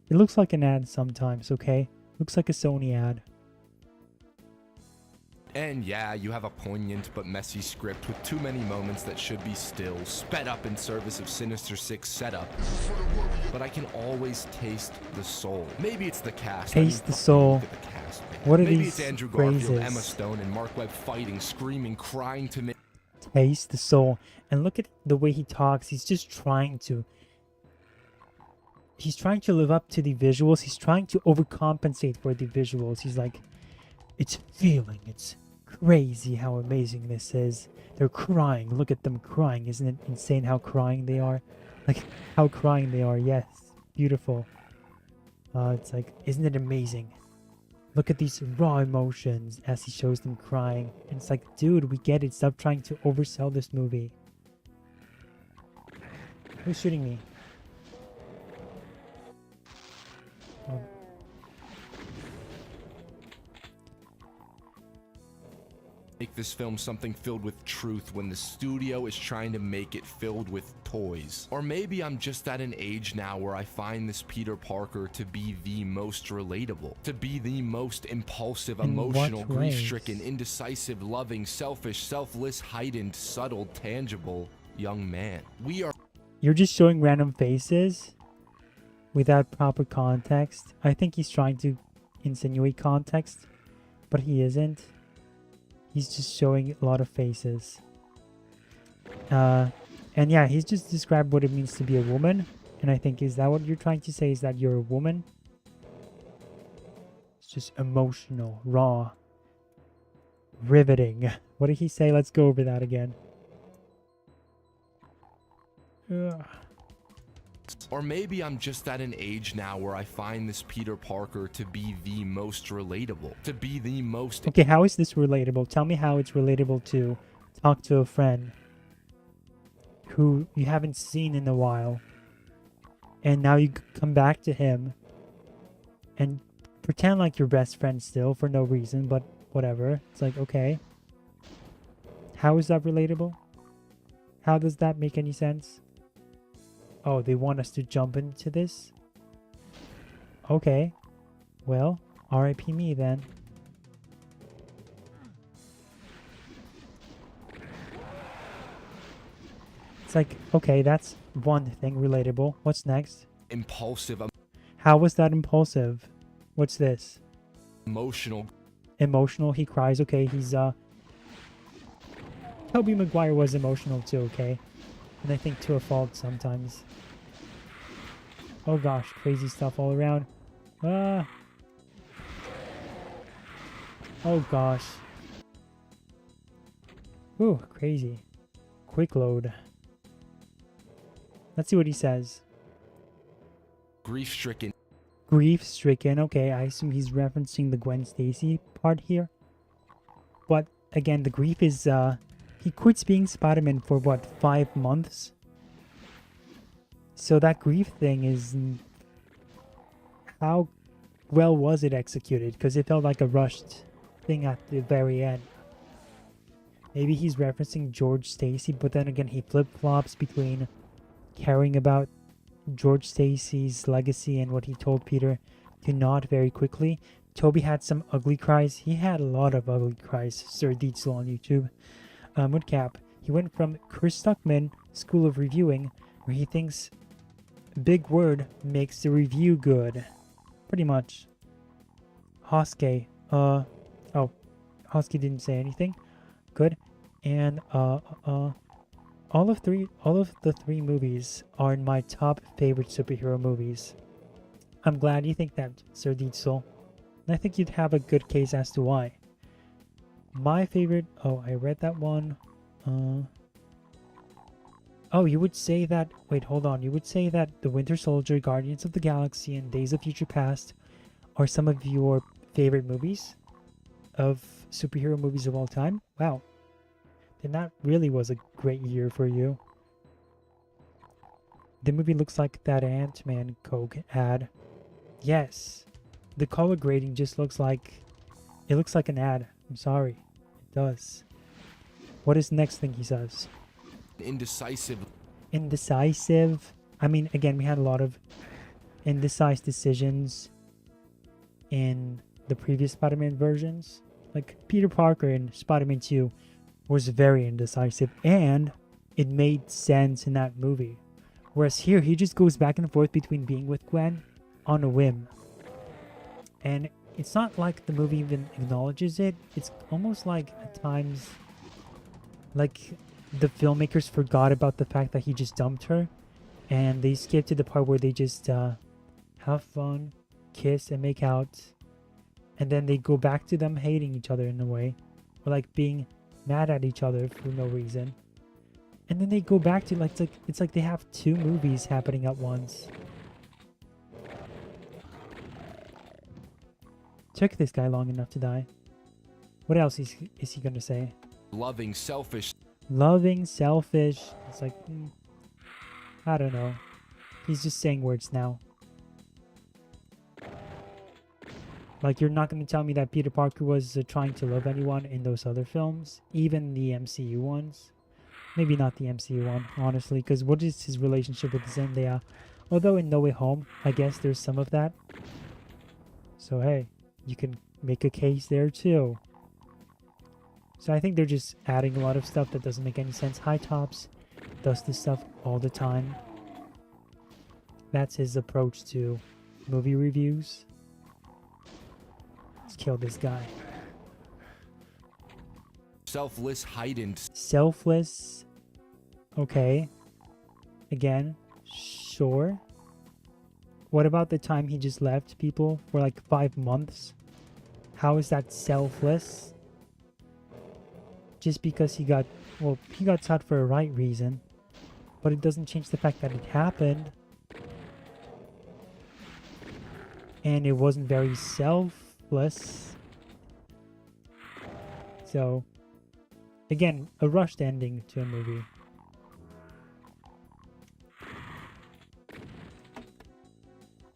It looks like an ad sometimes, okay? Looks like a Sony ad. And yeah, you have a poignant but messy script with too many moments that should be still, sped up in service of Sinister Six setup. But I can always taste the soul. Maybe it's the cast. Taste the soul. Look at the cast, man. What are Maybe these it's Andrew phrases? Garfield, Emma Stone, and Mark Webb fighting, screaming, crying to me. Taste the soul. And look at the way he talks. He's just trying to live up to the visuals. He's trying to overcompensate for the visuals. He's like, it's feeling, it's crazy how amazing this is. They're crying. Look at them crying. Isn't it insane how crying they are? Like, how crying they are. Yes. Beautiful. It's like, isn't it amazing? Look at these raw emotions as he shows them crying. And it's like, dude, we get it. Stop trying to oversell this movie. Who's shooting me? Oh. Make this film something filled with truth when the studio is trying to make it filled with toys. Or maybe I'm just at an age now where I find this Peter Parker to be the most relatable, to be the most impulsive, In what emotional, ways? grief-stricken, indecisive, loving, selfish, selfless, heightened, subtle, tangible young man. We are You're just showing random faces without proper context. I think he's trying to insinuate context, but he isn't. He's just showing a lot of faces. And yeah, he's just described what it means to be a woman. And I think, is that what you're trying to say? Is that you're a woman? It's just emotional, raw, riveting. What did he say? Let's go over that again. Ugh. Or maybe I'm just at an age now where I find this Peter Parker to be the most relatable, to be the most... Okay, how is this relatable? Tell me how it's relatable to talk to a friend who you haven't seen in a while, and now you come back to him and pretend like you're best friends still for no reason, but whatever. It's like, okay. How is that relatable? How does that make any sense? Oh, they want us to jump into this? Okay. Well, RIP me then. It's like, okay, that's one thing relatable. What's next? Impulsive, How was that impulsive? What's this? emotional. Emotional, he cries. Okay, he's Tobey Maguire was emotional too, okay? And I think to a fault sometimes. Oh gosh, crazy stuff all around. Ah. Oh gosh. Ooh, crazy. Quick load. Let's see what he says. Grief-stricken. Grief-stricken. Okay, I assume he's referencing the Gwen Stacy part here. But again, the grief is he quits being Spider-Man for what, 5 months? So that grief thing is... How well was it executed? Because it felt like a rushed thing at the very end. Maybe he's referencing George Stacy, but then again he flip-flops between caring about George Stacy's legacy and what he told Peter to not very quickly. Toby had some ugly cries. He had a lot of ugly cries, Sir Dietzel on YouTube. Woodcap, he went from Chris Stuckman School of Reviewing, where he thinks big word makes the review good. Pretty much. Hoske, oh, Hoske didn't say anything. Good. And all of the three movies are in my top favorite superhero movies. I'm glad you think that, Sir Dietzel. And I think you'd have a good case as to why. My favorite... Oh, I read that one. Oh, you would say that... Wait, hold on. You would say that The Winter Soldier, Guardians of the Galaxy, and Days of Future Past are some of your favorite movies of superhero movies of all time? Wow. Then that really was a great year for you. The movie looks like that Ant-Man Coke ad. Yes. The color grading just looks like... It looks like an ad. I'm sorry. It does. What is the next thing he says? Indecisive. Indecisive. I mean, again, we had a lot of indecisive decisions in the previous Spider-Man versions. Like, Peter Parker in Spider-Man 2 was very indecisive, and it made sense in that movie. Whereas here, he just goes back and forth between being with Gwen on a whim. And it's not like the movie even acknowledges it. It's almost like at times, like the filmmakers forgot about the fact that he just dumped her, and they skipped to the part where they just have fun, kiss, and make out, and then they go back to them hating each other in a way, or like being mad at each other for no reason, and then they go back to like it's like they have 2 movies happening at once. Took this guy long enough to die. What else is he gonna say? Loving, selfish. Loving, selfish. It's like, I don't know. He's just saying words now. Like, you're not going to tell me that Peter Parker was trying to love anyone in those other films, even the MCU ones. Maybe not the MCU one, honestly, because what is his relationship with Zendaya? Although in No Way Home, I guess there's some of that. So hey, you can make a case there too. So I think they're just adding a lot of stuff that doesn't make any sense. High Tops does this stuff all the time. That's his approach to movie reviews. Let's kill this guy. Selfless, heightened. Selfless. Okay. Again, sure. What about the time he just left people for like 5 months? How is that selfless? Just because he got shot for a right reason. But it doesn't change the fact that it happened. And it wasn't very selfless. So, again, a rushed ending to a movie.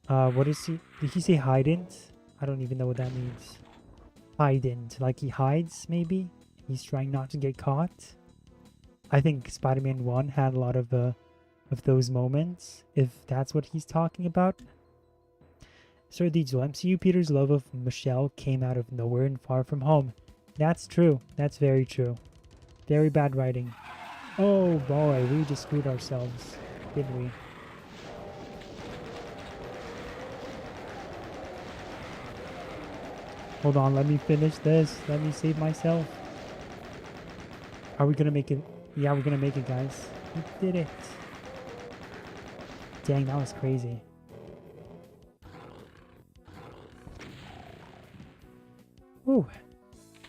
What is he? Did he say hident? I don't even know what that means. Hident, like he hides, maybe? He's trying not to get caught? I think Spider-Man 1 had a lot of those moments, if that's what he's talking about. Sir Diesel, MCU Peter's love of Michelle came out of nowhere and Far From Home. That's true. That's very true. Very bad writing. Oh boy, we just screwed ourselves, didn't we? Hold on, let me finish this. Let me save myself. Are we gonna make it? Yeah, we're gonna make it, guys. We did it. Dang, that was crazy. Whew.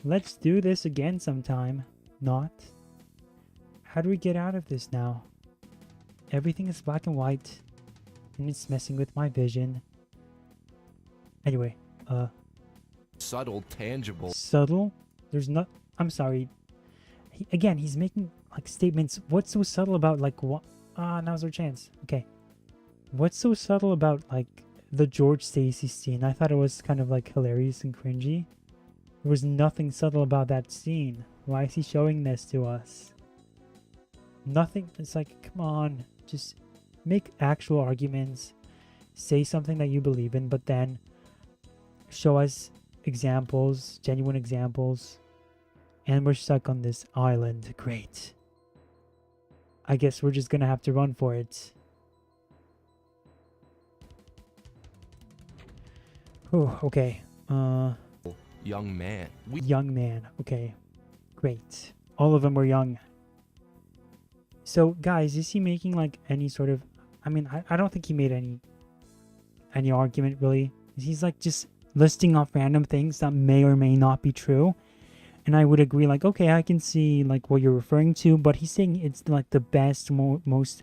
Let's do this again sometime. Not. How do we get out of this now? Everything is black and white. And it's messing with my vision. Anyway, Subtle, tangible. Subtle? There's not... I'm sorry. Again, he's making, like, statements. What's so subtle about, like, what... now's our chance. Okay. What's so subtle about, like, the George Stacy scene? I thought it was kind of, like, hilarious and cringy. There was nothing subtle about that scene. Why is he showing this to us? Nothing. It's like, come on. Just make actual arguments. Say something that you believe in, but then show us examples, genuine examples. And we're stuck on this island. Great. I guess we're just gonna have to run for it. Whew, okay. Young man. Young man. Okay. Great. All of them were young. So, guys, is he making, like, any sort of... I mean, I don't think he made any argument, really. He's, like, just listing off random things that may or may not be true. And I would agree, like, okay, I can see, like, what you're referring to. But he's saying it's, like, the best, most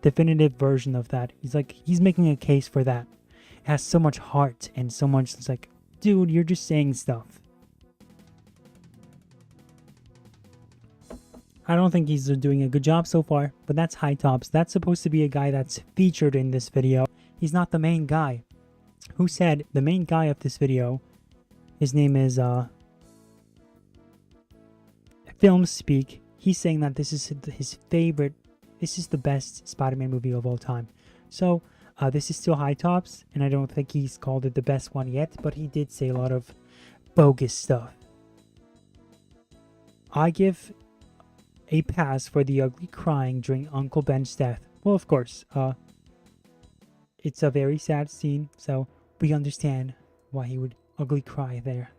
definitive version of that. He's, like, he's making a case for that. It has so much heart and so much... It's like, dude, you're just saying stuff. I don't think he's doing a good job so far, but that's High Tops. That's supposed to be a guy that's featured in this video. He's not the main guy. Who said the main guy of this video? His name is Film Speak. He's saying that this is his favorite. This is the best Spider-Man movie of all time. So this is still High Tops, and I don't think he's called it the best one yet, but he did say a lot of bogus stuff. I give a pass for the ugly crying during Uncle Ben's death. Well, of course, it's a very sad scene, so we understand why he would ugly cry there.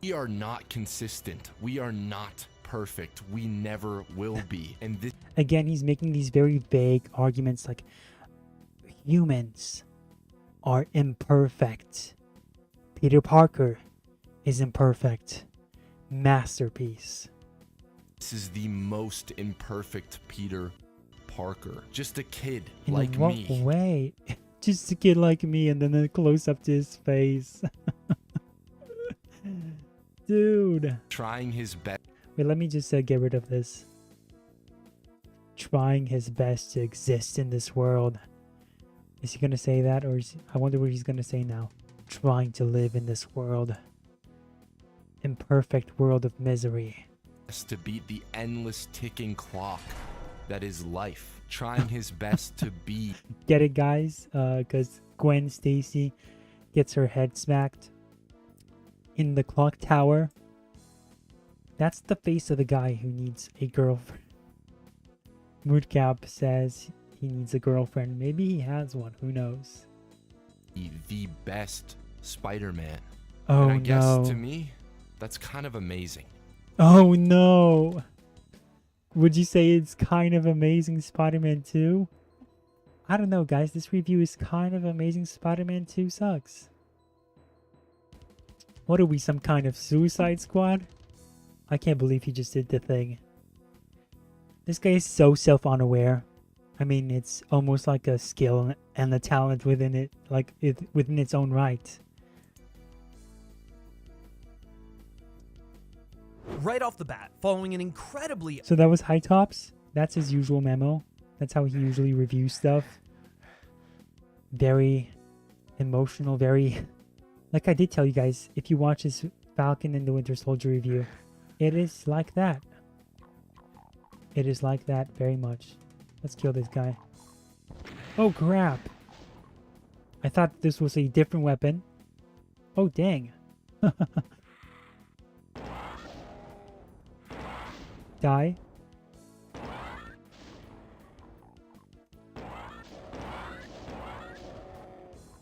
We are not consistent. We are not perfect. We never will be. And this... Again, he's making these very vague arguments like humans are imperfect. Peter Parker is imperfect. Masterpiece. This is the most imperfect Peter Parker. Just a kid In like what me. way? Just a kid like me, and then a close up to his face. Dude. Trying his best. Wait, let me just get rid of this. trying his best to exist in this world. Is he gonna say that, or I wonder what he's gonna say now? Trying to live in this world. Imperfect world of misery. To beat the endless ticking clock that is life. Trying his best to be. Get it, guys? Because Gwen Stacy gets her head smacked in the clock tower. That's the face of the guy who needs a girlfriend. Moodcap says he needs a girlfriend. Maybe he has one. Who knows? The best Spider-Man. Oh, and I guess no. to me, that's kind of amazing. Oh no! Would you say it's kind of Amazing Spider-Man 2? I don't know, guys. This review is kind of Amazing Spider-Man 2 sucks. What are we, some kind of Suicide Squad? I can't believe he just did the thing. This guy is so self-unaware. I mean, it's almost like a skill and a talent within it, like within its own right. Right off the bat, following an incredibly... So that was High Tops. That's his usual memo. That's how he usually reviews stuff. Very emotional, very... Like I did tell you guys, if you watch his Falcon and the Winter Soldier review, it is like that. It is like that very much. Let's kill this guy. Oh crap! I thought this was a different weapon. Oh dang. Die.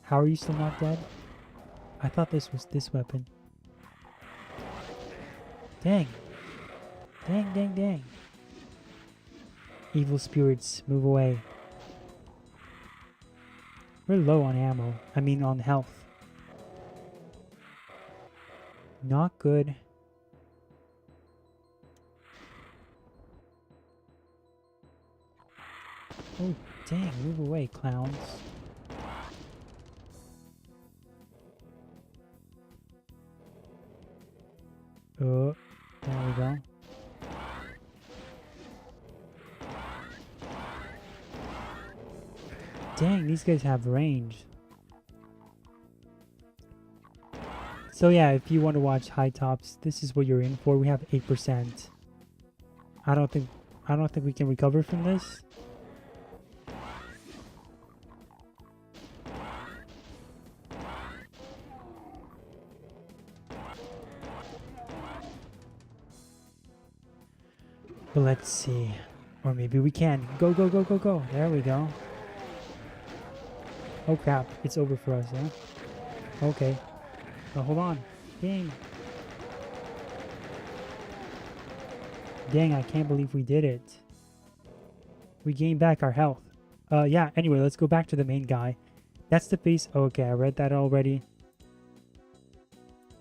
How are you still not dead? I thought this was this weapon. Dang. Dang, dang, dang. Evil spirits, move away. We're low on ammo. I mean on health. Not good. Oh, dang, move away, clowns. Oh, there we go. Dang, these guys have range. So yeah, if you want to watch High Tops, this is what you're in for. We have 8%. I don't think we can recover from this. But let's see. Or maybe we can. Go, go, go, go, go. There we go. Oh crap. It's over for us, huh? Okay. Oh, hold on. Dang. Dang, I can't believe we did it. We gained back our health. Yeah, anyway, let's go back to the main guy. That's the face. Oh, okay, I read that already.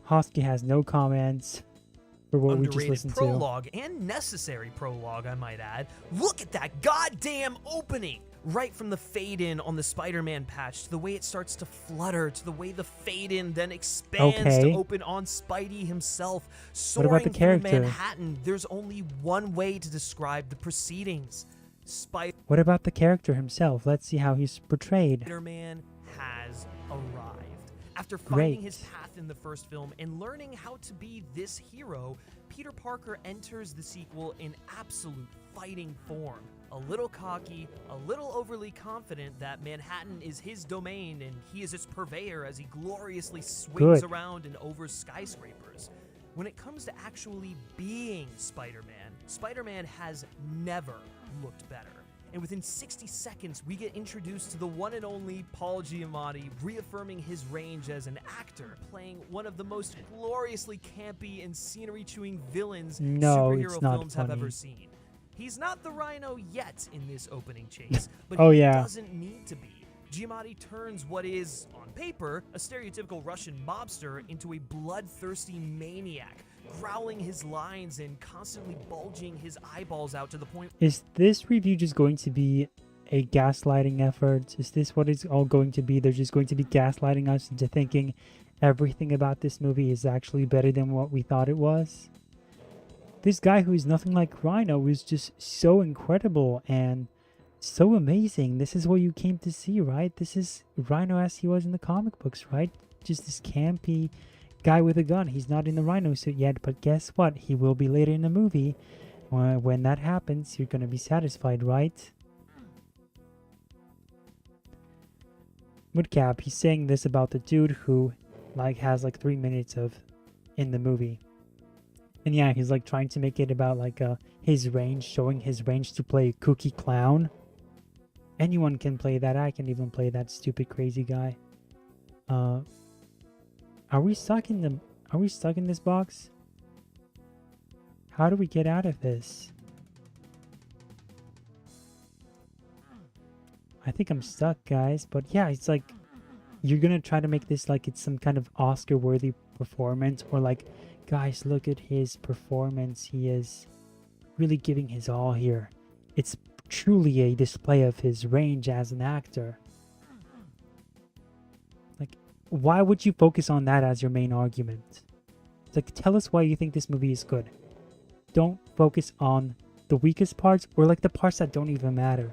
Hosky has no comments for what we just Underrated listened to. prologue and necessary prologue, I might add. Look at that goddamn opening! Right from the fade-in on the Spider-Man patch, to the way it starts to flutter, to the way the fade-in then expands Okay. to open on Spidey himself, What soaring about the through character? Manhattan. There's only one way to describe the proceedings. What about the character himself? Let's see how he's portrayed. Spider-Man has arrived. After Great. finding his path in the first film and learning how to be this hero, Peter Parker enters the sequel in absolute fighting form. A little cocky, a little overly confident that Manhattan is his domain and he is its purveyor as he gloriously swings Good. around and over skyscrapers. When it comes to actually being Spider-Man, Spider-Man has never looked better. And within 60 seconds, we get introduced to the one and only Paul Giamatti, reaffirming his range as an actor, playing one of the most gloriously campy and scenery-chewing villains No, superhero it's not films have funny. ever seen. He's not the Rhino yet in this opening chase, but Oh, he yeah. doesn't need to be. Giamatti turns what is, on paper, a stereotypical Russian mobster into a bloodthirsty maniac, growling his lines and constantly bulging his eyeballs out to the point. Is this review just going to be a gaslighting effort? Is this what it's all going to be? They're just going to be gaslighting us into thinking everything about this movie is actually better than what we thought it was? this guy who is nothing like Rhino is just so incredible and so amazing. This is what you came to see, right? This is Rhino as he was in the comic books, right? Just this campy guy with a gun. He's not in the Rhino suit yet, but guess what? He will be later in the movie. When that happens, you're gonna be satisfied, right? Woodcap, he's saying this about the dude who like has like 3 minutes of in the movie. And yeah, he's like trying to make it about like his range, showing his range to play Kooky Clown. Anyone can play that. I can even play that stupid crazy guy. Are we stuck in this box? How do we get out of this? I think I'm stuck, guys. But yeah, it's like you're gonna try to make this like it's some kind of Oscar-worthy performance, or like, guys, look at his performance. He is really giving his all here. It's truly a display of his range as an actor. Like, why would you focus on that as your main argument? It's like, tell us why you think this movie is good. Don't focus on the weakest parts or like the parts that don't even matter.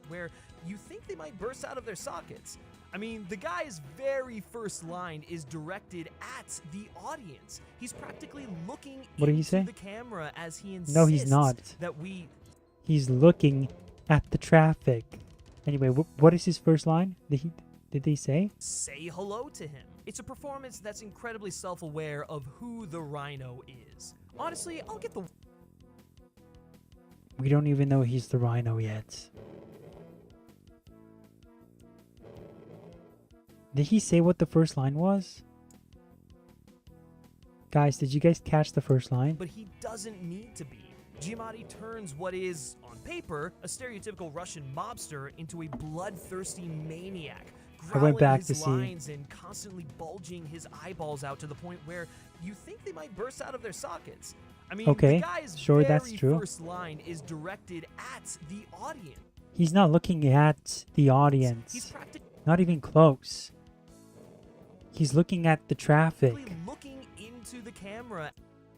Where you think they might burst out of their sockets. I mean, the guy's very first line is directed at the audience. He's practically looking into the camera as he insists No, he's not. that we... He's looking at the traffic. Anyway, what is his first line? Did they say? Say hello to him. It's a performance that's incredibly self-aware of who the Rhino is. Honestly, I'll get the... We don't even know he's the Rhino yet. Did he say what the first line was? Guys, did you guys catch the first line? But he doesn't need to be. Giamatti turns what is, on paper, a stereotypical Russian mobster into a bloodthirsty maniac. I went back his to see. lines and constantly bulging his eyeballs out to the point where you think they might burst out of their sockets. I mean, Okay, the guy's sure, very that's true. first line is directed at the audience. He's not looking at the audience. Not even close. He's looking at the traffic. Looking into the camera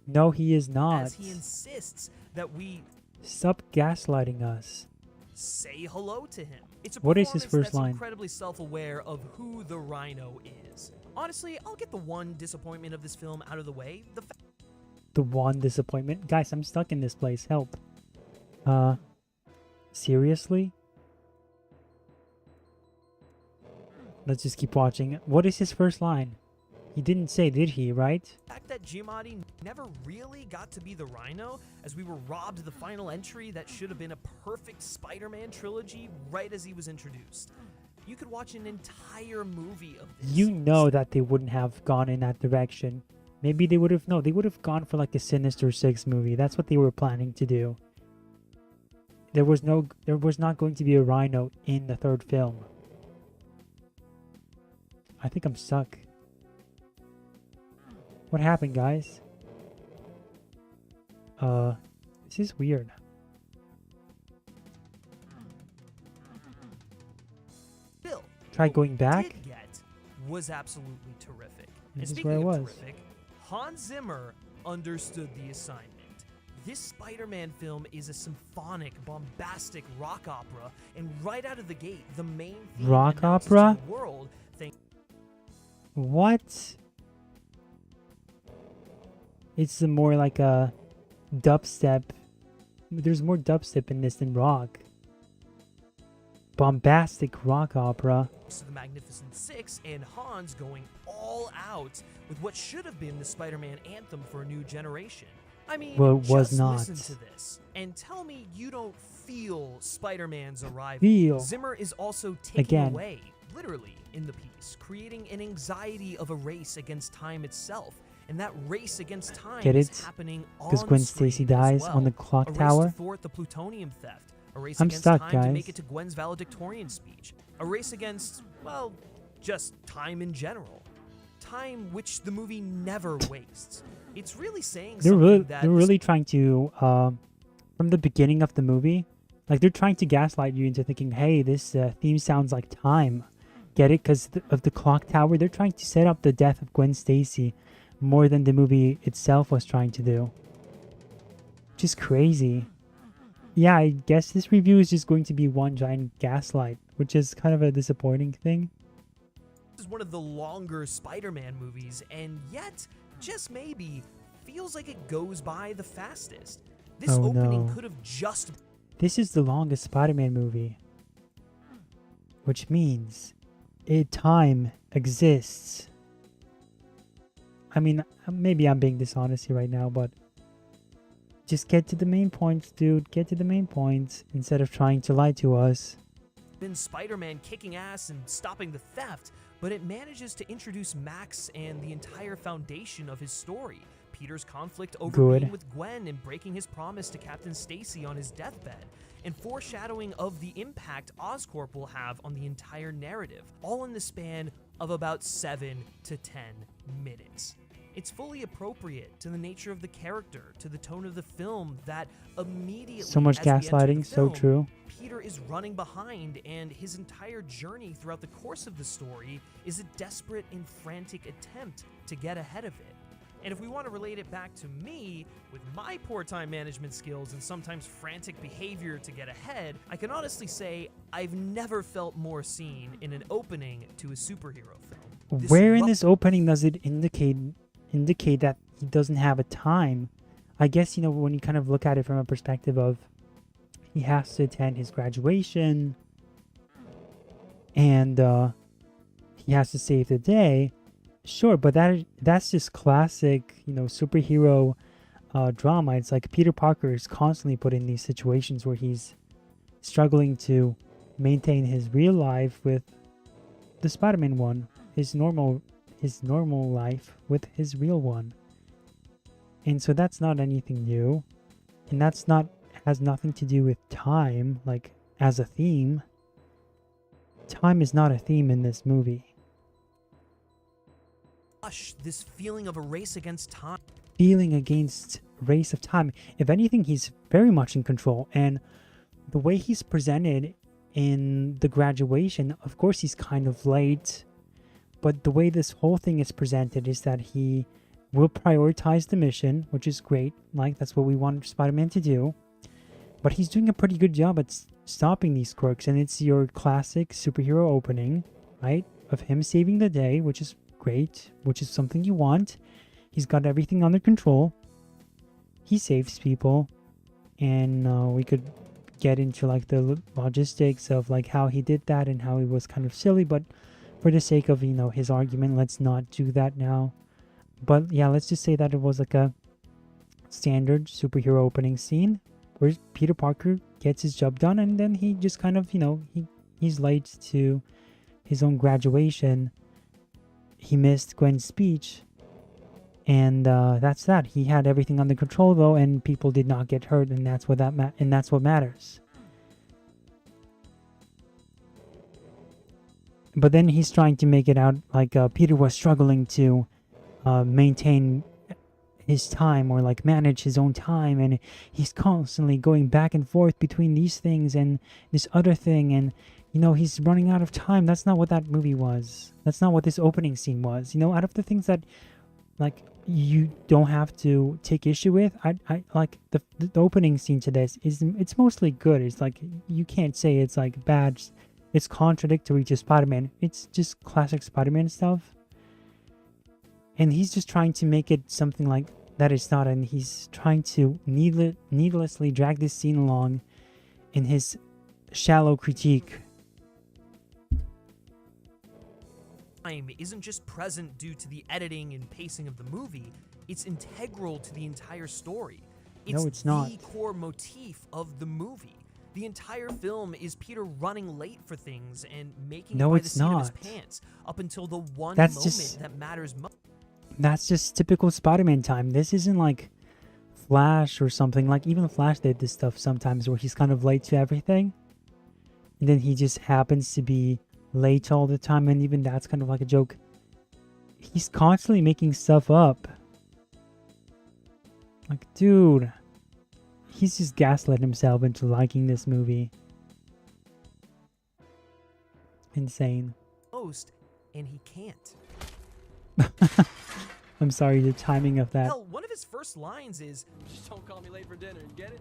No, he is not. as he insists that we Stop gaslighting us. say hello to him. It's a What is his performance first that's line? incredibly self-aware of who the Rhino is. Honestly, I'll get the one disappointment of this film out of the way. The one disappointment. Guys, I'm stuck in this place. Help. Seriously? Let's just keep watching. What is his first line? He didn't say, did he, right? The fact that Giamatti never really got to be the Rhino, as we were robbed the final entry that should have been a perfect Spider-Man trilogy right as he was introduced. You could watch an entire movie of this. You know that they wouldn't have gone in that direction. Maybe they would have, no, they would have gone for like a Sinister Six movie. That's what they were planning to do. There was not going to be a Rhino in the third film. I think I'm stuck. What happened, guys? This is weird. Bill, Try going back? did get was absolutely terrific. This And is where speaking I of was. terrific, Hans Zimmer understood the assignment. This Spider-Man film is a symphonic, bombastic rock opera, and right out of the gate, the main theme Rock announces opera? to the world, What? It's more like a dubstep. There's more dubstep in this than rock. Bombastic rock opera. to the Magnificent Six, and Hans going all out with what should have been the Spider-Man anthem for a new generation. I mean, Well, it was just not. listen to this and tell me you don't feel Spider-Man's arrival. Feel. Zimmer is also taking Again. away, literally, in the piece, creating an anxiety of a race against time itself. And that race against time Get is it? happening Because on Gwen screen Stacy as dies well. on the clock a race tower? to thwart the plutonium theft. A race I'm against stuck, time to guys. make it to Gwen's valedictorian speech. A race against, well, just time in general. Time which the movie never wastes. It's really saying They're something really, that they're really trying to, from the beginning of the movie, like they're trying to gaslight you into thinking, hey, this theme sounds like time. Get it? Because of the clock tower, they're trying to set up the death of Gwen Stacy more than the movie itself was trying to do. Just crazy. Yeah, I guess this review is just going to be one giant gaslight, which is kind of a disappointing thing. This is one of the longer Spider-Man movies, and yet, just maybe, feels like it goes by the fastest. This Oh, opening no. could have just... This is the longest Spider-Man movie, which means time exists. I mean, maybe I'm being dishonest here right now, but just get to the main points, dude. Get to the main points instead of trying to lie to us. been Spider-Man kicking ass and stopping the theft, but it manages to introduce Max and the entire foundation of his story. Peter's conflict over Good. being with Gwen and breaking his promise to Captain Stacy on his deathbed, and foreshadowing of the impact Oscorp will have on the entire narrative, all in the span of about 7 to 10 minutes. It's fully appropriate to the nature of the character, to the tone of the film, that immediately So much as we enter the gaslighting, so film, true. Peter is running behind, and his entire journey throughout the course of the story is a desperate and frantic attempt to get ahead of it. And if we want to relate it back to me, with my poor time management skills and sometimes frantic behavior to get ahead, I can honestly say I've never felt more seen in an opening to a superhero film. Where in this opening does it indicate that he doesn't have a time? I guess, you know, when you kind of look at it from a perspective of he has to attend his graduation and he has to save the day. Sure, but that's just classic, you know, superhero drama. It's like Peter Parker is constantly put in these situations where he's struggling to maintain his real life with the Spider-Man one, his normal life with his real one. And so that's not anything new, and has nothing to do with time, like as a theme. Time is not a theme in this movie. This feeling of a race against time. Feeling against race of time. If anything, he's very much in control, and the way he's presented in the graduation, of course he's kind of late, but the way this whole thing is presented is that he will prioritize the mission, which is great. Like, that's what we want Spider-Man to do. But he's doing a pretty good job at stopping these crooks, and it's your classic superhero opening, right? Of him saving the day, which is great, which is something you want. He's got everything under control. He saves people, and we could get into like the logistics of like how he did that and how he was kind of silly, but for the sake of, you know, his argument, let's not do that now. But yeah, let's just say that it was like a standard superhero opening scene where Peter Parker gets his job done, and then he just kind of, you know, he's late to his own graduation. He missed Gwen's speech, and that's that. He had everything under control though, and people did not get hurt, and that's what that's what matters. But then he's trying to make it out like Peter was struggling to maintain his time, or like manage his own time, and he's constantly going back and forth between these things and this other thing, and you know, he's running out of time. That's not what that movie was. That's not what this opening scene was. You know, out of the things that like you don't have to take issue with, I like the opening scene to this it's mostly good. It's like you can't say it's like bad. It's contradictory to Spider-Man. It's just classic Spider-Man stuff. And he's just trying to make it something like that it's not, and he's trying to needlessly drag this scene along in his shallow critique. Time isn't just present due to the editing and pacing of the movie, it's integral to the entire story. No, it's not. The core motif of the movie. The entire film is Peter running late for things and making No, it by it's the seat of his not. pants up until the one That's moment just- that matters most. That's just typical Spider-Man time. This isn't like Flash or something. Like, even Flash did this stuff sometimes where he's kind of late to everything, and then he just happens to be late all the time, and even that's kind of like a joke. He's constantly making stuff up. Like, dude, he's just gaslit himself into liking this movie. Insane. Most, and he can't. I'm sorry, the timing of that. Hell, one of his first lines is, "Just don't call me late for dinner, get it?"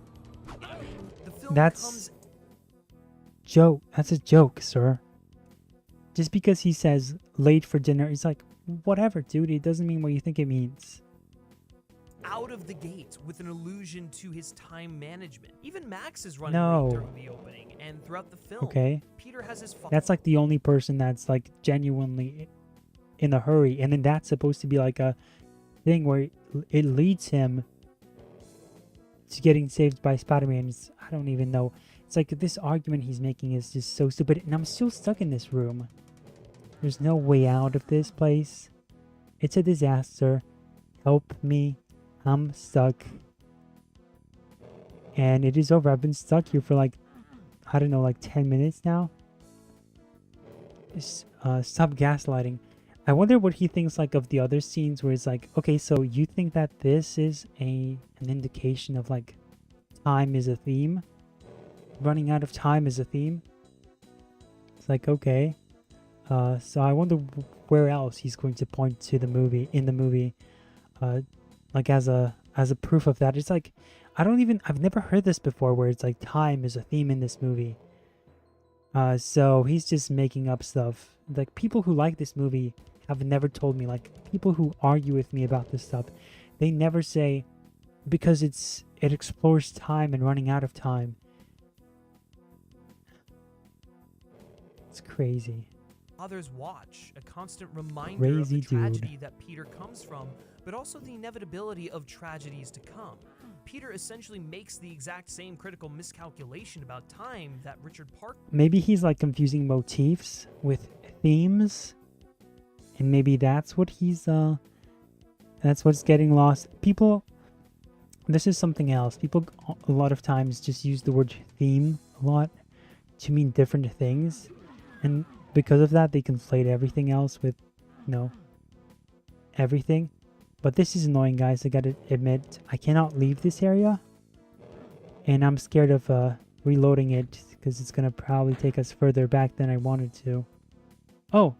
The film That's becomes joke. That's a joke, sir. Just because he says late for dinner, it's like, whatever, dude. It doesn't mean what you think it means. out of the gate with an allusion to his time management. Even Max is running No. late during the opening and throughout the film. Okay. Peter has his That's like the only person that's like genuinely in a hurry, and then that's supposed to be like a thing where it leads him to getting saved by Spider-Man. I don't even know. It's like this argument he's making is just so stupid, and I'm still stuck in this room. There's no way out of this place. It's a disaster. Help me. I'm stuck. And it is over. I've been stuck here for like, I don't know, like 10 minutes now. Stop gaslighting. I wonder what he thinks like of the other scenes where it's like, okay, so you think that this is an indication of like time is a theme? Running out of time is a theme? It's like, okay. So I wonder where else he's going to point to the movie, in the movie, like as a proof of that. It's like, I've never heard this before where it's like time is a theme in this movie. So he's just making up stuff. Like, people who like this movie have never told me, like, people who argue with me about this stuff, they never say, because it explores time and running out of time. It's crazy. Others watch, a constant reminder Crazy of the tragedy dude. that Peter comes from, but also the inevitability of tragedies to come. Peter essentially makes the exact same critical miscalculation about time that Richard Parker... Maybe he's like confusing motifs with themes, and maybe that's what that's what's getting lost. People, this is something else. People a lot of times just use the word theme a lot to mean different things, and because of that they conflate everything else with, everything. But this is annoying, guys. I gotta admit, I cannot leave this area, and I'm scared of reloading it because it's gonna probably take us further back than I wanted to. Oh,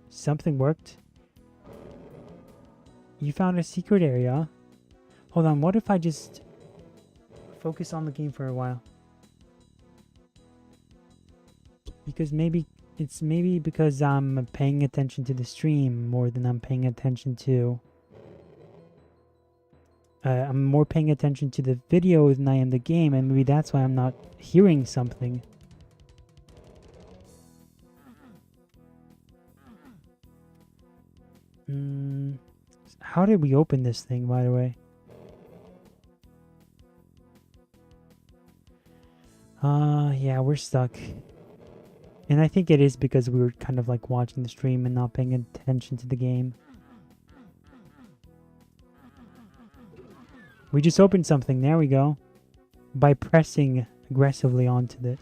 something worked. You found a secret area. Hold on, what if I just focus on the game for a while? Because it's maybe because I'm paying attention to the stream more than I'm paying attention to... I'm more paying attention to the video than I am the game, and maybe that's why I'm not hearing something. How did we open this thing, by the way? Yeah, we're stuck. And I think it is because we were kind of like watching the stream and not paying attention to the game. We just opened something. There we go. By pressing aggressively onto it.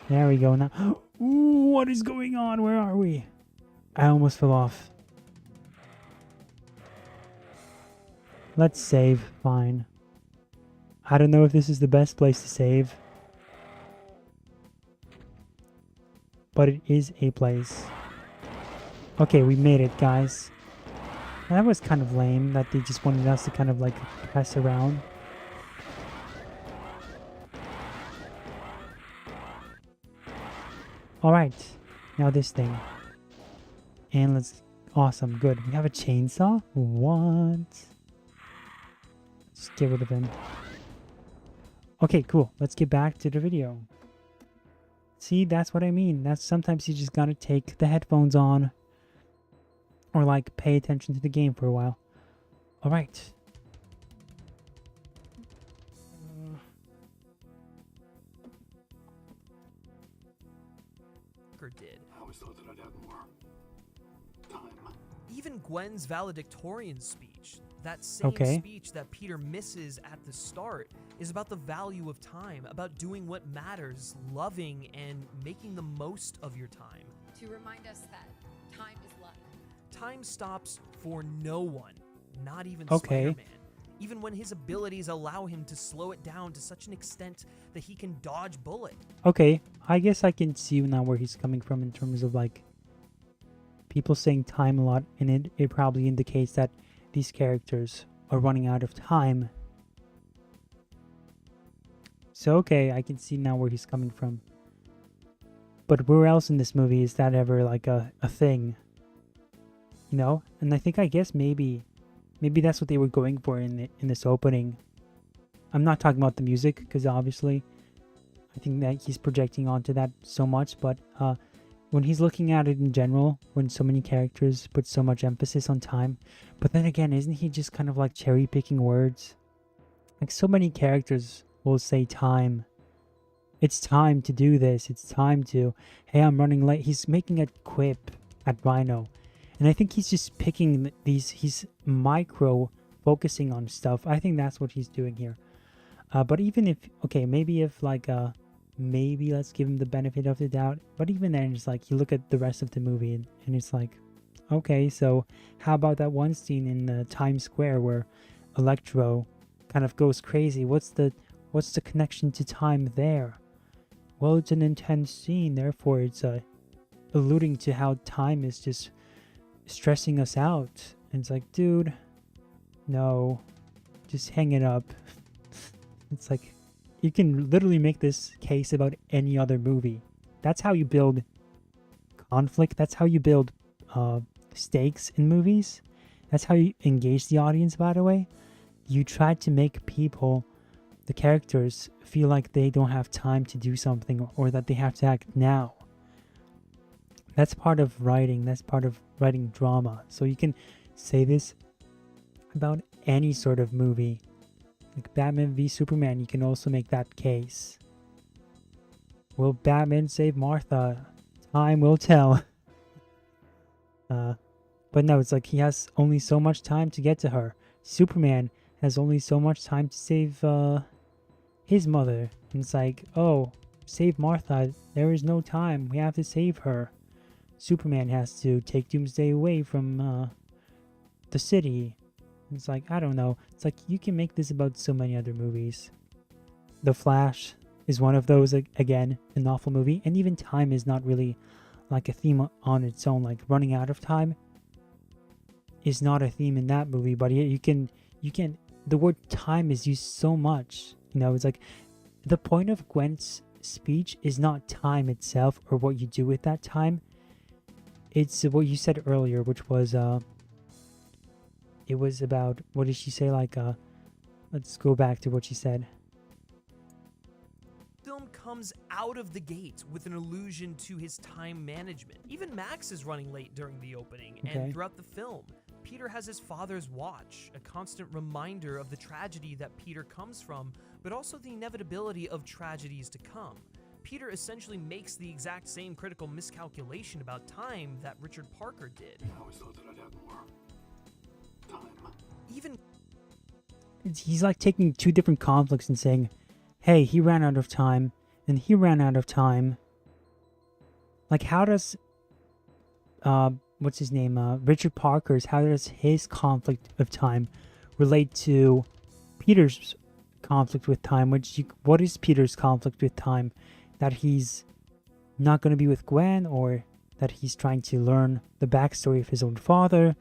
There we go. Now, ooh, what is going on? Where are we? I almost fell off. Let's save. Fine. I don't know if this is the best place to save, but it is a place. Okay, we made it, guys. That was kind of lame that they just wanted us to kind of like press around. Alright, now this thing. And let's... Awesome, good. We have a chainsaw? What? Just get rid of him. Okay, cool. Let's get back to the video. See, that's what I mean. That's sometimes you just gotta take the headphones on. Or like pay attention to the game for a while. Alright. did. I always thought that I'd have more time. Even Gwen's valedictorian speech, that same speech that Peter misses at the start, is about the value of time, about doing what matters, loving, and making the most of your time. To remind us that time is luck. Time stops for no one, not even Okay. Spider-Man. Even when his abilities allow him to slow it down to such an extent that he can dodge bullets. Okay, I guess I can see now where he's coming from in terms of like people saying time a lot, and it probably indicates that these characters are running out of time. So okay, I can see now where he's coming from. But where else in this movie is that ever like a thing? You know? And I guess maybe that's what they were going for in this opening. I'm not talking about the music, because obviously I think that he's projecting onto that so much, but when he's looking at it in general, when so many characters put so much emphasis on time, but then again, isn't he just kind of like cherry picking words? Like, so many characters will say time. It's time to do this. It's time to, hey, I'm running late. He's making a quip at Rhino. And I think he's just picking these, he's micro focusing on stuff. I think that's what he's doing here. But even if, okay, maybe if like, maybe let's give him the benefit of the doubt. But even then, it's like, you look at the rest of the movie and it's like, okay, so how about that one scene in Times Square where Electro kind of goes crazy? What's the connection to time there? Well, it's an intense scene, therefore it's alluding to how time is just stressing us out. And it's like, dude, no, just hang it up. It's like, you can literally make this case about any other movie. That's how you build conflict. That's how you build stakes in movies. That's how you engage the audience, by the way. You try to make people, the characters, feel like they don't have time to do something, or that they have to act now. That's part of writing. That's part of writing drama. So you can say this about any sort of movie. Like Batman v Superman, you can also make that case. Will Batman save Martha? Time will tell. But no, it's like he has only so much time to get to her. Superman has only so much time to save his mother. And it's like, oh, save Martha. There is no time. We have to save her. Superman has to take Doomsday away from the city. It's like, I don't know. It's like, you can make this about so many other movies. The Flash is one of those, again, an awful movie. And even time is not really like a theme on its own. Like, running out of time is not a theme in that movie. But you can, the word time is used so much. You know, it's like, the point of Gwen's speech is not time itself or what you do with that time. It's what you said earlier, which was, it was about, what did she say? Like, let's go back to what she said. Film comes out of the gate with an allusion to his time management. Even Max is running late during the opening, and throughout the film, Peter has his father's watch, a constant reminder of the tragedy that Peter comes from, but also the inevitability of tragedies to come. Peter essentially makes the exact same critical miscalculation about time that Richard Parker did. I always thought that I'd have more time. Even he's like taking two different conflicts and saying, hey, he ran out of time and he ran out of time. Like, how does what's his name, Richard Parker's, how does his conflict of time relate to Peter's conflict with time? What is Peter's conflict with time? That he's not going to be with Gwen, or that he's trying to learn the backstory of his own father?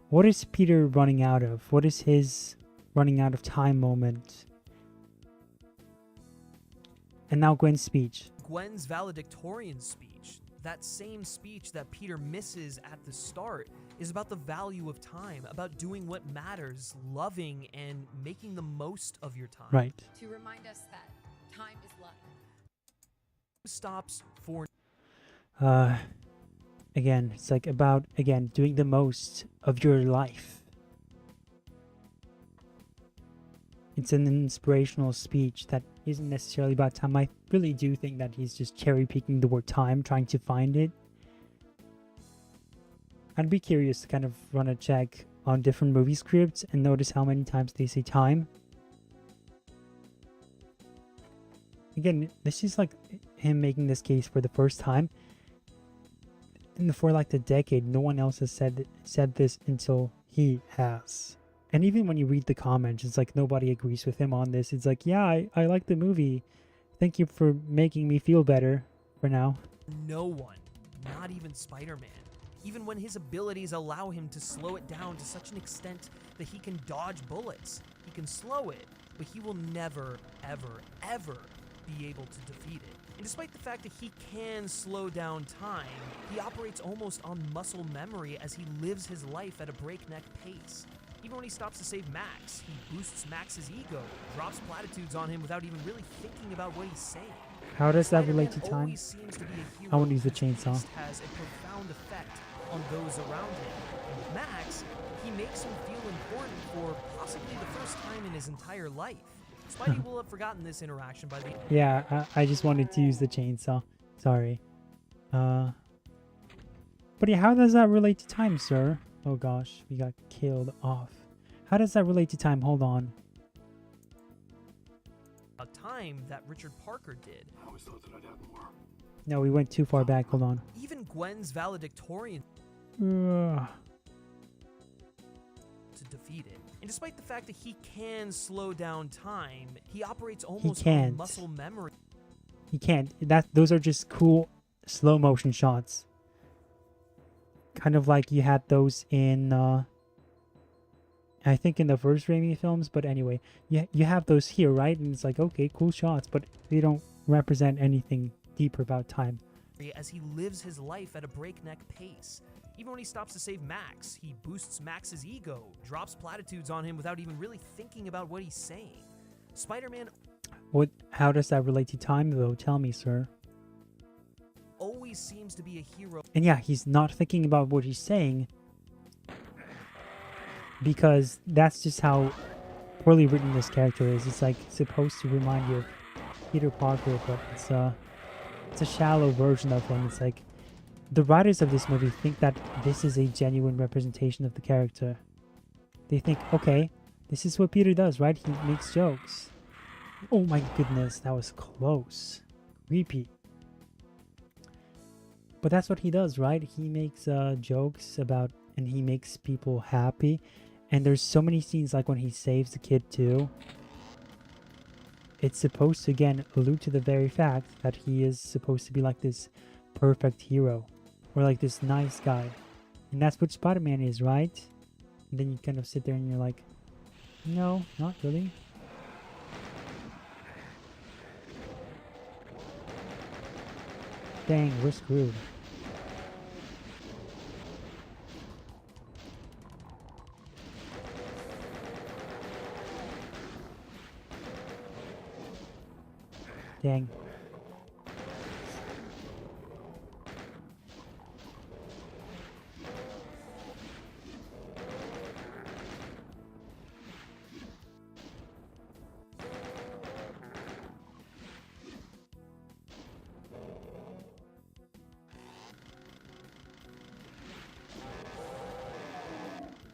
What is Peter running out of? What is his running out of time moment? And now Gwen's speech. Gwen's valedictorian speech, that same speech that Peter misses at the start, is about the value of time, about doing what matters, loving and making the most of your time. Right. To remind us that time is luck. Stops for again, it's like about, again, doing the most of your life. It's an inspirational speech that isn't necessarily about time. I really do think that he's just cherry picking the word time, trying to find it. I'd be curious to kind of run a check on different movie scripts and notice how many times they say time. Again, this is like him making this case for the first time. And for like the decade, no one else has said this until he has. And even when you read the comments, it's like nobody agrees with him on this. It's like, yeah, I like the movie. Thank you for making me feel better for now. no one, not even Spider-Man. even when his abilities allow him to slow it down to such an extent that he can dodge bullets. He can slow it, but he will never, ever, ever be able to defeat it. And despite the fact that he can slow down time, he operates almost on muscle memory as he lives his life at a breakneck pace. Even when he stops to save Max, he boosts Max's ego, drops platitudes on him without even really thinking about what he's saying. How does that relate to Spider-Man time? always seems to be a hero I want to use the whose chainsaw. haste has a profound effect on those around him. And with Max, he makes him feel important for possibly the first time in his entire life. Spidey will have forgotten this interaction by the end. Yeah, I just wanted to use the chainsaw. Sorry. But yeah, how does that relate to time, sir? Oh gosh, we got killed off. How does that relate to time? Hold on. A time that Richard Parker did. I always thought that I'd have more. No, we went too far back. Hold on. Even Gwen's valedictorian Ugh. to defeat it. And despite the fact that he can slow down time, he operates almost on can't. muscle memory. He can't. Those are just cool slow motion shots. Kind of like you had those in I think in the first Raimi films, but anyway, you have those here, right? And it's like, okay, cool shots, but they don't represent anything deeper about time. As he lives his life at a breakneck pace. Even when he stops to save Max, he boosts Max's ego, drops platitudes on him without even really thinking about what he's saying. Spider-Man How does that relate to time, though? Tell me, sir. always seems to be a hero. And yeah, he's not thinking about what he's saying because that's just how poorly written this character is. It's like supposed to remind you of Peter Parker, but it's a shallow version of him. It's like the writers of this movie think that this is a genuine representation of the character. They think, okay, this is what Peter does, right? He makes jokes. Oh my goodness, that was close. Repeat. But that's what he does, right? He makes jokes about, and he makes people happy. And there's so many scenes like when he saves the kid too. It's supposed to, again, allude to the very fact that he is supposed to be like this perfect hero. Or like this nice guy. And that's what Spider-Man is, right? And then you kind of sit there and you're like, no, not really. Dang, we're screwed. Dang.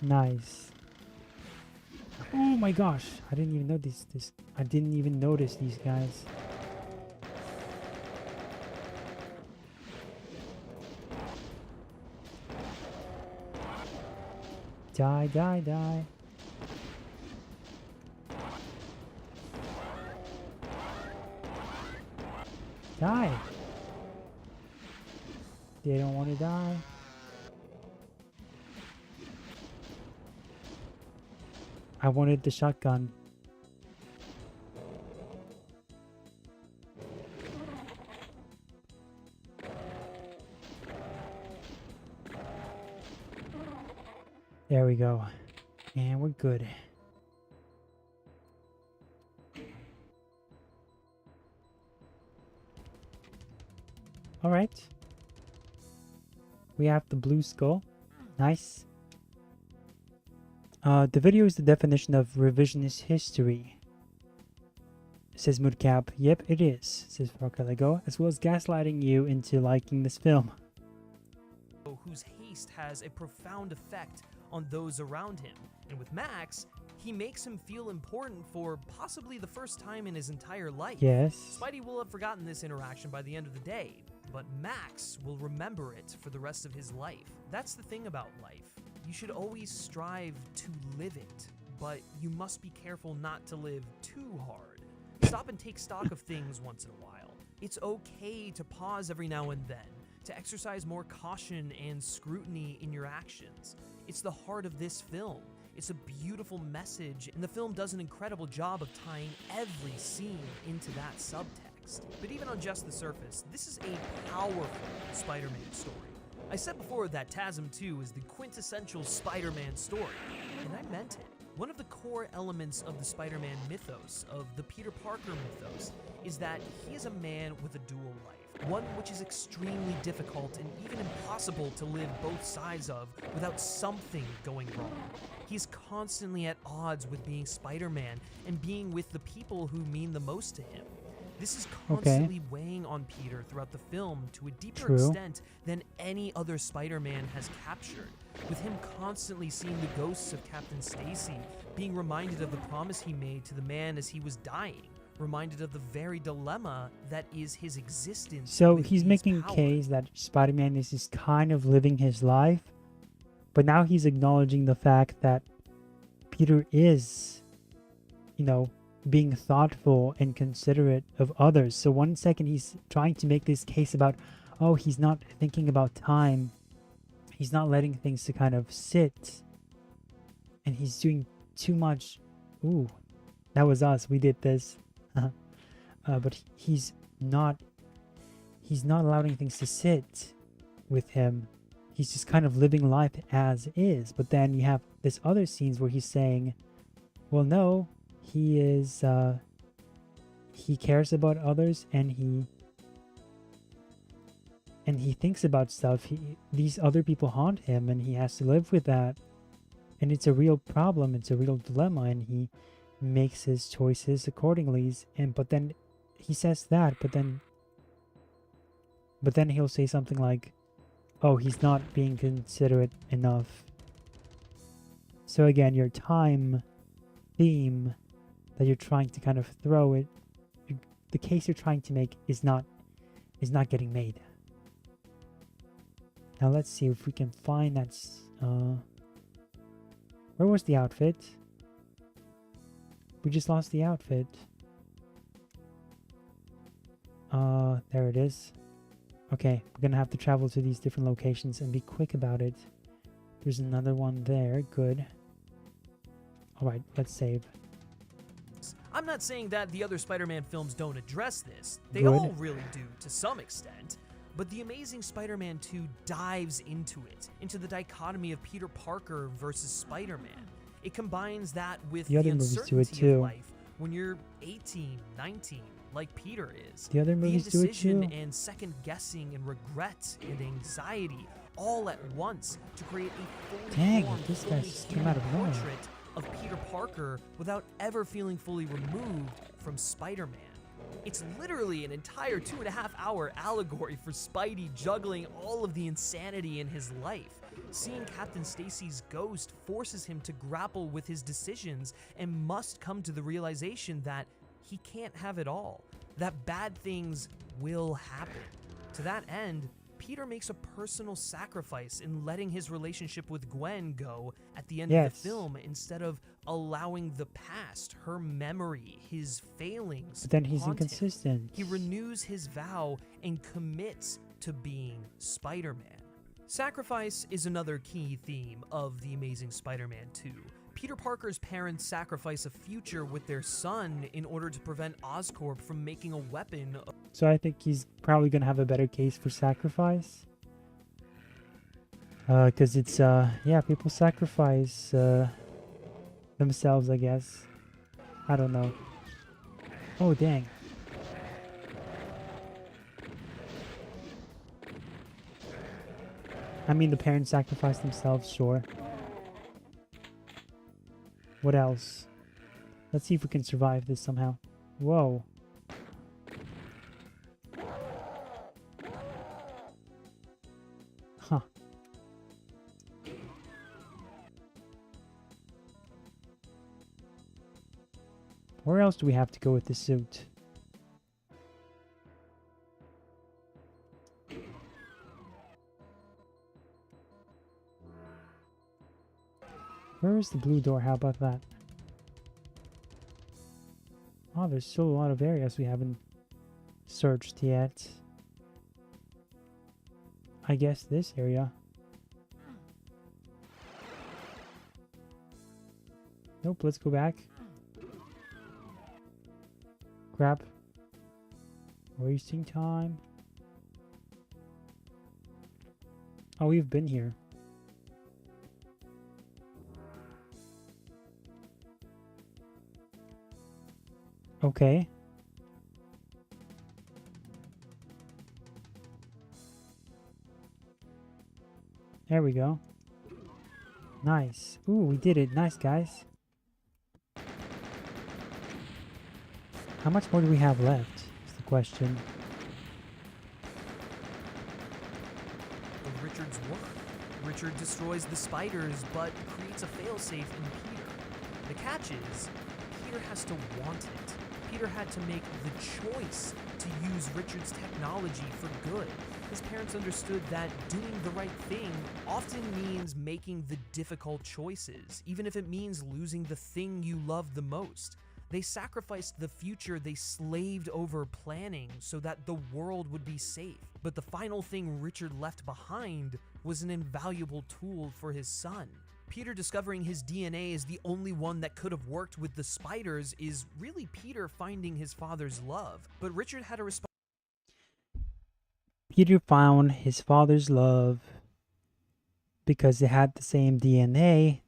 Nice. Oh my gosh, I didn't even notice this. I didn't even notice these guys. Die, die, die. Die. They don't want to die. I wanted the shotgun. There we go. And we're good. All right. We have the blue skull. Nice. The video is the definition of revisionist history, says Moodcap. Yep, it is, says Farcalego, as well as gaslighting you into liking this film. Whose haste has a profound effect on those around him. And with Max, he makes him feel important for possibly the first time in his entire life. Yes. Spidey will have forgotten this interaction by the end of the day, but Max will remember it for the rest of his life. That's the thing about life. You should always strive to live it, but you must be careful not to live too hard. Stop and take stock of things once in a while. It's okay to pause every now and then. to exercise more caution and scrutiny in your actions. It's the heart of this film. It's a beautiful message, and the film does an incredible job of tying every scene into that subtext. But even on just the surface, this is a powerful Spider-Man story. I said before that TASM 2 is the quintessential Spider-Man story, and I meant it. One of the core elements of the Spider-Man mythos, of the Peter Parker mythos, is that he is a man with a dual life, one which is extremely difficult and even impossible to live both sides of without something going wrong. He's constantly at odds with being Spider-Man and being with the people who mean the most to him. This is constantly weighing on Peter throughout the film to a deeper extent than any other Spider-Man has captured, with him constantly seeing the ghosts of Captain Stacy, being reminded of the promise he made to the man as he was dying, reminded of the very dilemma that is his existence. So with he's these making a powers. case that Spider-Man is just kind of living his life, but now he's acknowledging the fact that Peter is, you know, being thoughtful and considerate of others. So one second he's trying to make this case about, oh, he's not thinking about time, he's not letting things to kind of sit, and he's doing too much. Ooh, that was us, we did this. But he's not allowing things to sit with him. He's just kind of living life as is. But then you have this other scenes where he's saying, well, no, he is, he cares about others, and he thinks about stuff. These other people haunt him, and he has to live with that. And it's a real problem. It's a real dilemma, and he makes his choices accordingly. But then he says that, but then he'll say something like, oh, he's not being considerate enough. So again, your time theme that you're trying to kind of throw it, the case you're trying to make is not getting made. Now let's see if we can find that. Where was the outfit? We just lost the outfit. There it is. Okay, we're gonna have to travel to these different locations and be quick about it. There's another one there. Good. Alright, let's save. I'm not saying that the other Spider-Man films don't address this. They Good. all really do to some extent. But The Amazing Spider-Man 2 dives into it, into the dichotomy of Peter Parker versus Spider-Man. It combines that with The the other movies do it uncertainty too. of life when you're 18, 19, like Peter is. The other movies do it indecision too. and second guessing and regret and anxiety all at once to create a fully Dang, formed, this guy fully just came human out of nowhere. portrait of Peter Parker without ever feeling fully removed from Spider-Man. It's literally an entire 2.5-hour allegory for Spidey juggling all of the insanity in his life. Seeing Captain Stacy's ghost forces him to grapple with his decisions and must come to the realization that he can't have it all, that bad things will happen. To that end, Peter makes a personal sacrifice in letting his relationship with Gwen go at the end of the film instead of allowing the past, her memory, his failings. But then he's haunt him. inconsistent. He renews his vow and commits to being Spider-Man. Sacrifice is another key theme of The Amazing Spider-Man 2. Peter Parker's parents sacrifice a future with their son in order to prevent Oscorp from making a weapon. So I think he's probably gonna have a better case for sacrifice. Cause it's yeah, people sacrifice themselves, I guess. I don't know. Oh dang. I mean, the parents sacrifice themselves, sure. What else? Let's see if we can survive this somehow. Whoa. Huh. Where else do we have to go with this suit? Where is the blue door? How about that? Oh, there's still a lot of areas we haven't searched yet. I guess this area. Nope, let's go back. Crap. Wasting time. Oh, we've been here. Okay. There we go. Nice. Ooh, we did it. Nice, guys. How much more do we have left? Is the question. Of Richard's work. Richard destroys the spiders, but creates a failsafe in Peter. The catch is, Peter has to want it. Peter had to make the choice to use Richard's technology for good. His parents understood that doing the right thing often means making the difficult choices, even if it means losing the thing you love the most. They sacrificed the future they slaved over planning so that the world would be safe. But the final thing Richard left behind was an invaluable tool for his son. Peter discovering his DNA is the only one that could have worked with the spiders is really Peter finding his father's love. But Richard had a response. Peter found his father's love because it had the same DNA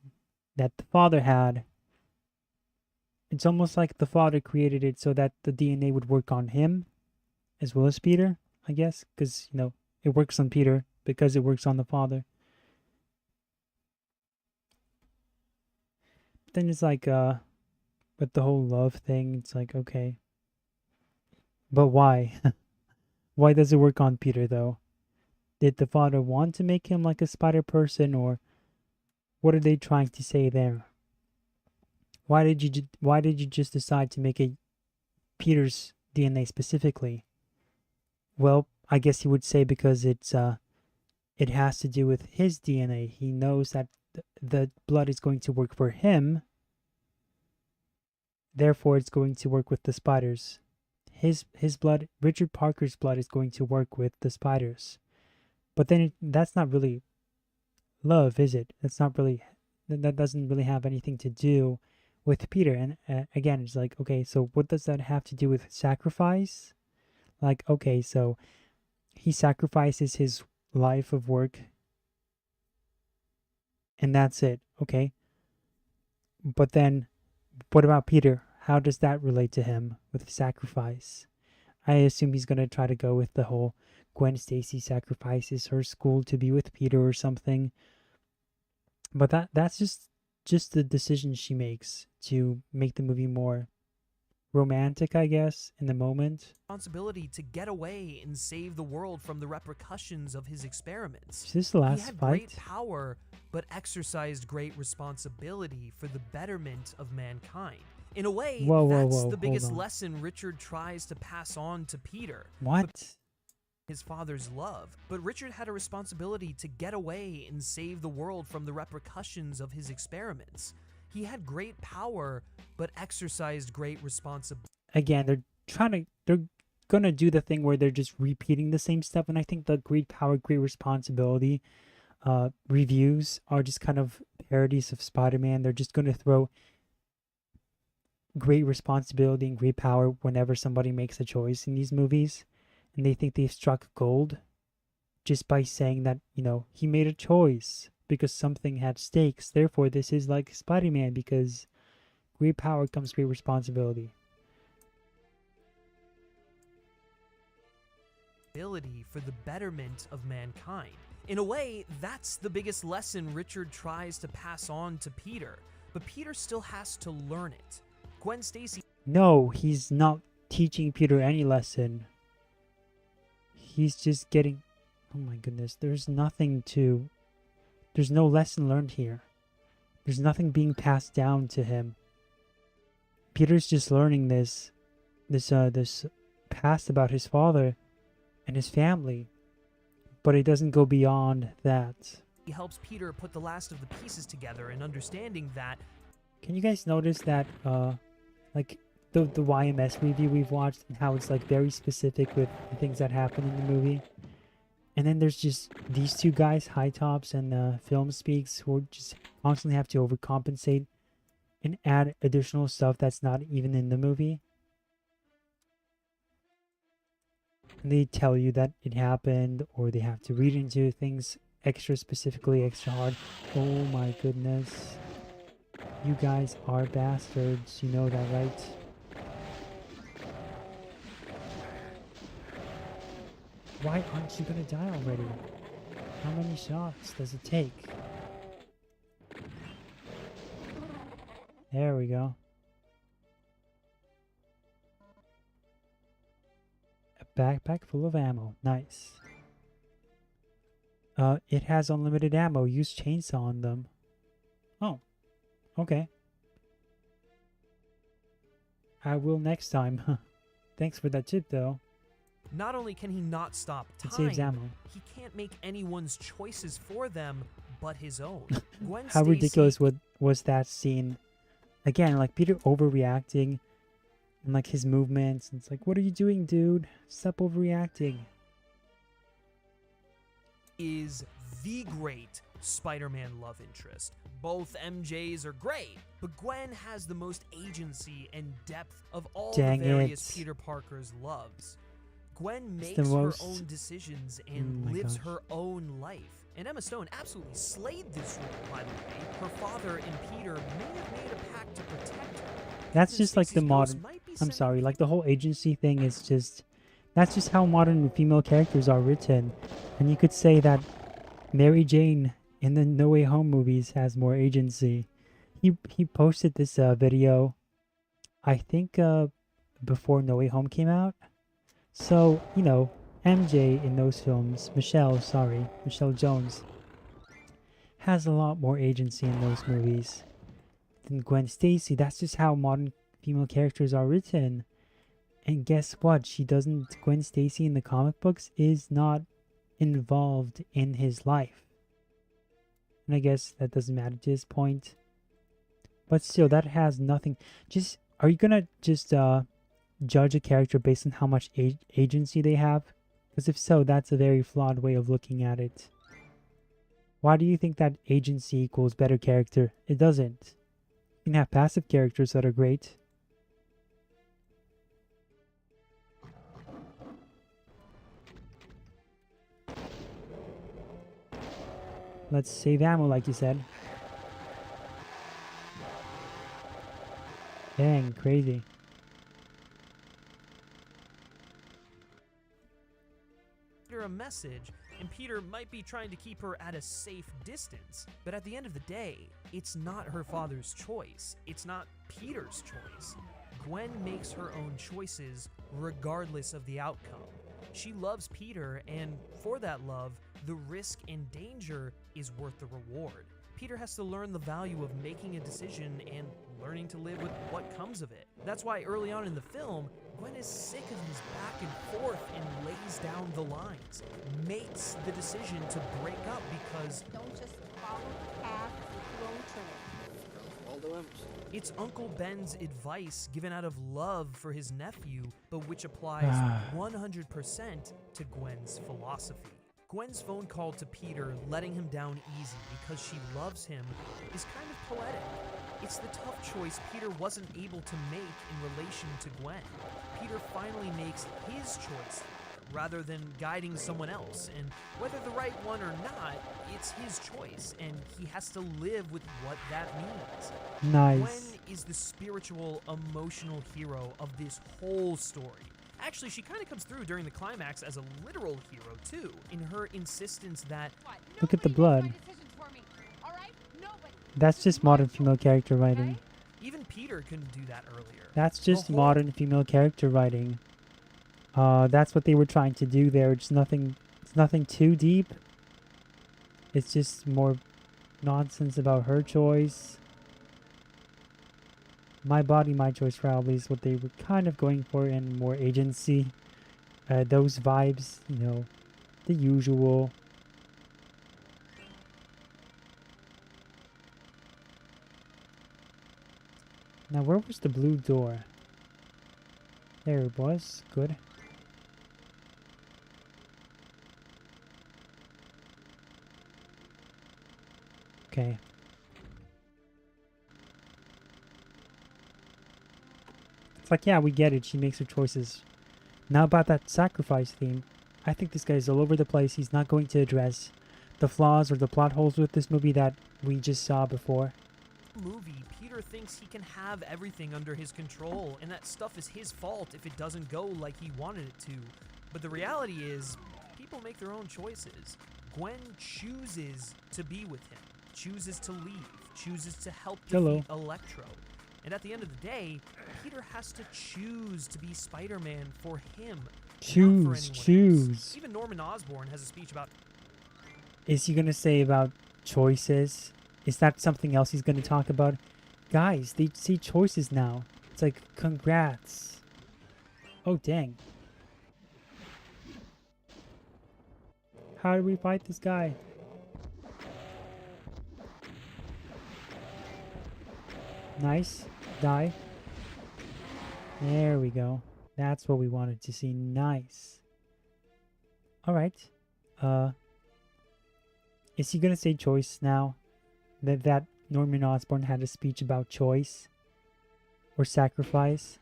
that the father had. It's almost like the father created it so that the DNA would work on him as well as Peter, I guess, because, you know, it works on Peter because it works on the father. Then it's like, with the whole love thing, it's like, okay. But why? Why does it work on Peter, though? Did the father want to make him like a spider person, or what are they trying to say there? Why did you just decide to make it Peter's DNA specifically? Well, I guess he would say because it has to do with his DNA. He knows that the blood is going to work for him. Therefore, it's going to work with the spiders. His blood, Richard Parker's blood, is going to work with the spiders. But then that's not really love, is it? That's not really, that doesn't really have anything to do with Peter. And again, it's like, okay, so what does that have to do with sacrifice? Like, okay, so he sacrifices his life of work and that's it, okay? But then, what about Peter? How does that relate to him with sacrifice? I assume he's going to try to go with the whole Gwen Stacy sacrifices her school to be with Peter or something. But that's just the decision she makes to make the movie more romantic, I guess, in the moment. Responsibility to get away and save the world from the repercussions of his experiments. Is this the last he had fight? Great power, but exercised great responsibility for the betterment of mankind. In a way, that's the biggest lesson Richard tries to pass on to Peter. What? His father's love. But Richard had a responsibility to get away and save the world from the repercussions of his experiments. He had great power, but exercised great responsibility. Again, they're gonna do the thing where they're just repeating the same stuff, and I think the great power, great responsibility reviews are just kind of parodies of Spider-Man. They're just gonna throw great responsibility and great power whenever somebody makes a choice in these movies, and they think they've struck gold just by saying that, you know, he made a choice because something had stakes. Therefore, this is like Spider-Man because great power comes great responsibility. For the betterment of mankind. In a way, that's the biggest lesson Richard tries to pass on to Peter, but Peter still has to learn it. Gwen Stacy. No, he's not teaching Peter any lesson. He's just getting... Oh my goodness, there's no lesson learned here. There's nothing being passed down to him. Peter's just learning this past about his father and his family, but it doesn't go beyond that. He helps Peter put the last of the pieces together and understanding that. Can you guys notice that, like the YMS review we've watched and how it's like very specific with the things that happen in the movie? And then there's just these two guys, High Tops and Film Speaks, who just constantly have to overcompensate and add additional stuff that's not even in the movie. And they tell you that it happened, or they have to read into things extra specifically, extra hard. Oh my goodness. You guys are bastards, you know that, right? Why aren't you gonna die already? How many shots does it take? There we go. A backpack full of ammo. Nice. It has unlimited ammo. Use chainsaw on them. Oh. Okay. I will next time. Thanks for that tip, though. Not only can he not stop It saves time, ammo. he can't make anyone's choices for them but his own. Gwen How Stacy ridiculous was that scene? Again, like Peter overreacting and like his movements. It's like, what are you doing, dude? Stop overreacting. is the great Spider-Man love interest. Both MJs are great, but Gwen has the most agency and depth of all Dang the various it. Peter Parker's loves. Gwen It's makes the her most- own decisions Oh and my lives gosh. her own life. And Emma Stone absolutely slayed this role, by the way. Her father and Peter may have made a pact to protect her. That's Captain just like the Stacy's ghost modern. might be I'm saying sorry, like the whole agency thing is just. That's just how modern female characters are written. And you could say that Mary Jane in the No Way Home movies has more agency. He posted this video, I think before No Way Home came out. So, you know, MJ in those films, Michelle Jones, has a lot more agency in those movies than Gwen Stacy. That's just how modern female characters are written. And guess what? Gwen Stacy in the comic books is not involved in his life. And I guess that doesn't matter to his point. But still, that has nothing. Are you gonna just judge a character based on how much agency they have? Because if so, that's a very flawed way of looking at it. Why do you think that agency equals better character? It doesn't. You can have passive characters that are great. Let's save ammo, like you said. Dang, crazy. her a message, and Peter might be trying to keep her at a safe distance. But at the end of the day, it's not her father's choice. It's not Peter's choice. Gwen makes her own choices regardless of the outcome. She loves Peter, and for that love, the risk and danger is worth the reward. Peter has to learn the value of making a decision and learning to live with what comes of it. That's why early on in the film, Gwen is sick of his back and forth and lays down the lines, makes the decision to break up because Don't just follow the path with your own turn. All the limbs. it's Uncle Ben's advice given out of love for his nephew, but which applies 100% to Gwen's philosophy. Gwen's phone call to Peter, letting him down easy because she loves him, is kind of poetic. It's the tough choice Peter wasn't able to make in relation to Gwen. Peter finally makes his choice rather than guiding someone else, and whether the right one or not, it's his choice, and he has to live with what that means. Nice. Gwen is the spiritual, emotional hero of this whole story. Actually, she kind of comes through during the climax as a literal hero, too, in her insistence that Look at the blood. That's just modern female character writing. even Peter couldn't do that earlier. That's just The whole- modern female character writing. That's what they were trying to do there. It's nothing too deep. It's just more nonsense about her choice. My body, my choice probably is what they were kind of going for, and more agency. Those vibes, you know, the usual. Now, where was the blue door? There it was. Good. Okay. It's like, yeah, we get it. She makes her choices. Now about that sacrifice theme. I think this guy's all over the place. He's not going to address the flaws or the plot holes with this movie that we just saw before. Movie, Peter thinks he can have everything under his control, and that stuff is his fault if it doesn't go like he wanted it to. But the reality is, people make their own choices. Gwen chooses to be with him, chooses to leave, chooses to help defeat Electro. And at the end of the day, Peter has to choose to be Spider-Man for him. Choose. Else. Even Norman Osborn has a speech about... Is he going to say about choices? Is that something else he's going to talk about? Guys, they see choices now. It's like, congrats. Oh, dang. How do we fight this guy? Nice. Die. There we go. That's what we wanted to see. Nice. Alright. Is he gonna say choice now? That Norman Osborn had a speech about choice? Or sacrifice?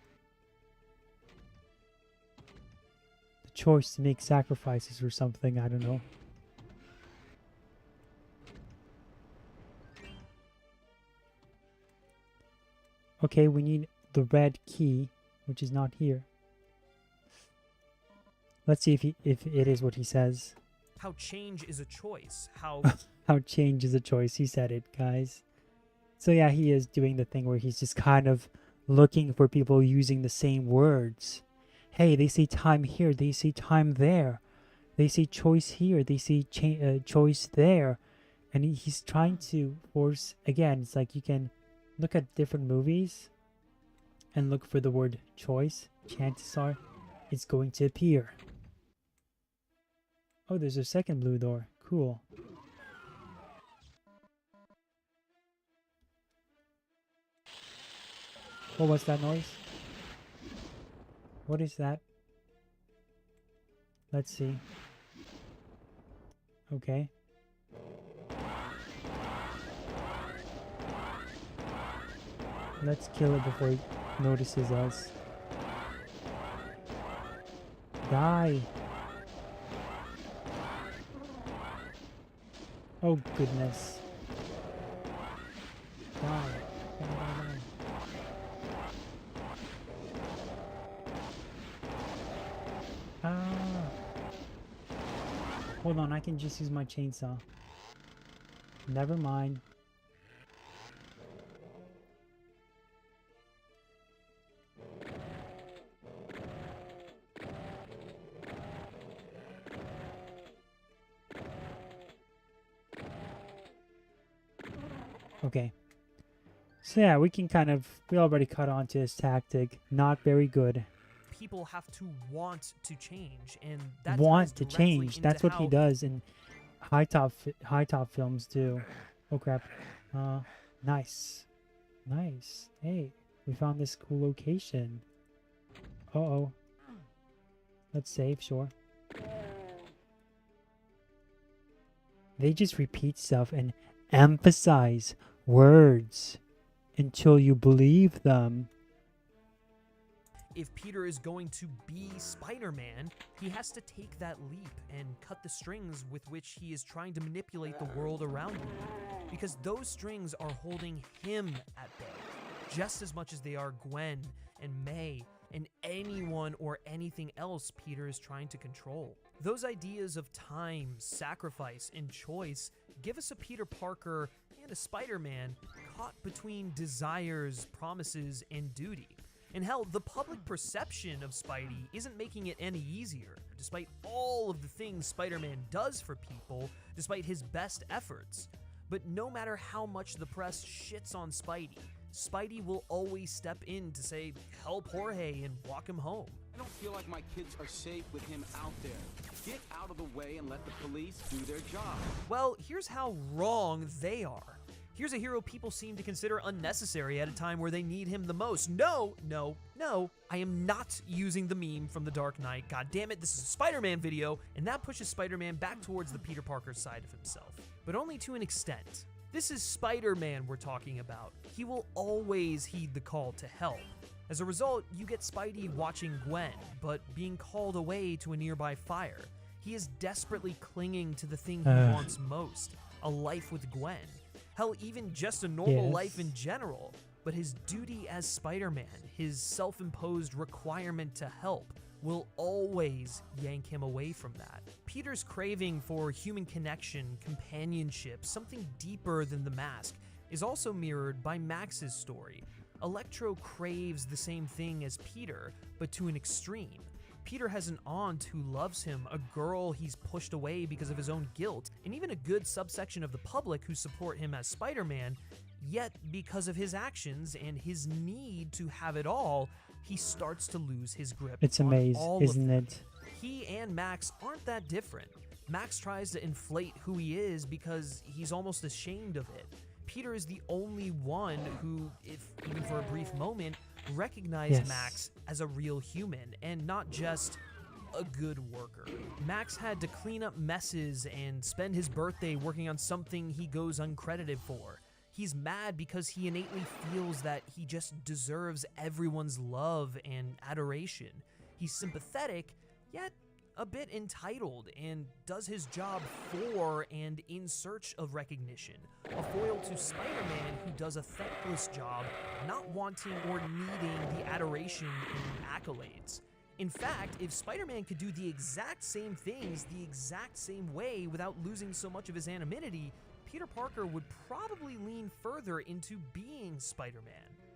The choice to make sacrifices or something, I don't know. Okay, we need the red key, which is not here. Let's see if it is what he says. How change is a choice. How How change is a choice. He said it, guys. So yeah, he is doing the thing where he's just kind of looking for people using the same words. Hey, they say time here. They say time there. They say choice here. They say choice there. And he's trying to force... Again, it's like you can look at different movies and look for the word choice. Chances are it's going to appear. Oh, there's a second blue door. Cool. Oh, what's that noise? What is that? Let's see. Okay. Let's kill it before it notices us. Die! Oh goodness. Die. Die, die, die. Ah. Hold on, I can just use my chainsaw. Never mind. Okay. So yeah, we already caught on to his tactic. Not very good. People have to want to change, and that want to change. That's what he does in high top films too. Oh crap. Nice. Nice. Hey, we found this cool location. Uh-oh. Let's save, sure. They just repeat stuff and emphasize words until you believe them. If Peter is going to be Spider-Man, he has to take that leap and cut the strings with which he is trying to manipulate the world around him. Because those strings are holding him at bay, just as much as they are Gwen and May and anyone or anything else Peter is trying to control. Those ideas of time, sacrifice, and choice give us a Peter Parker and a Spider-Man caught between desires, promises, and duty. And hell, the public perception of Spidey isn't making it any easier, despite all of the things Spider-Man does for people, despite his best efforts. But no matter how much the press shits on Spidey, Spidey will always step in to say, help Jorge and walk him home. I don't feel like my kids are safe with him out there. Get out of the way and let the police do their job. Well, here's how wrong they are. Here's a hero people seem to consider unnecessary at a time where they need him the most. No, no, no. I am not using the meme from The Dark Knight. God damn it, this is a Spider-Man video, and that pushes Spider-Man back towards the Peter Parker side of himself. But only to an extent. This is Spider-Man we're talking about. He will always heed the call to help. As a result, you get Spidey watching Gwen, but being called away to a nearby fire. He is desperately clinging to the thing he wants most, a life with Gwen. Hell, even just a normal life in general. But his duty as Spider-Man, his self-imposed requirement to help, will always yank him away from that. Peter's craving for human connection, companionship, something deeper than the mask, is also mirrored by Max's story. Electro craves the same thing as Peter, but to an extreme. Peter has an aunt who loves him, a girl he's pushed away because of his own guilt, and even a good subsection of the public who support him as Spider-Man. Yet, because of his actions and his need to have it all, he starts to lose his grip. It's on amazing, all isn't of them. it? He and Max aren't that different. Max tries to inflate who he is because he's almost ashamed of it. Peter is the only one who, if even for a brief moment, recognized Max as a real human and not just a good worker. Max had to clean up messes and spend his birthday working on something he goes uncredited for. He's mad because he innately feels that he just deserves everyone's love and adoration. He's sympathetic, yet a bit entitled, and does his job for and in search of recognition. A foil to Spider-Man, who does a thankless job, not wanting or needing the adoration and accolades. In fact, if Spider-Man could do the exact same things the exact same way without losing so much of his anonymity, Peter Parker would probably lean further into being Spider-Man.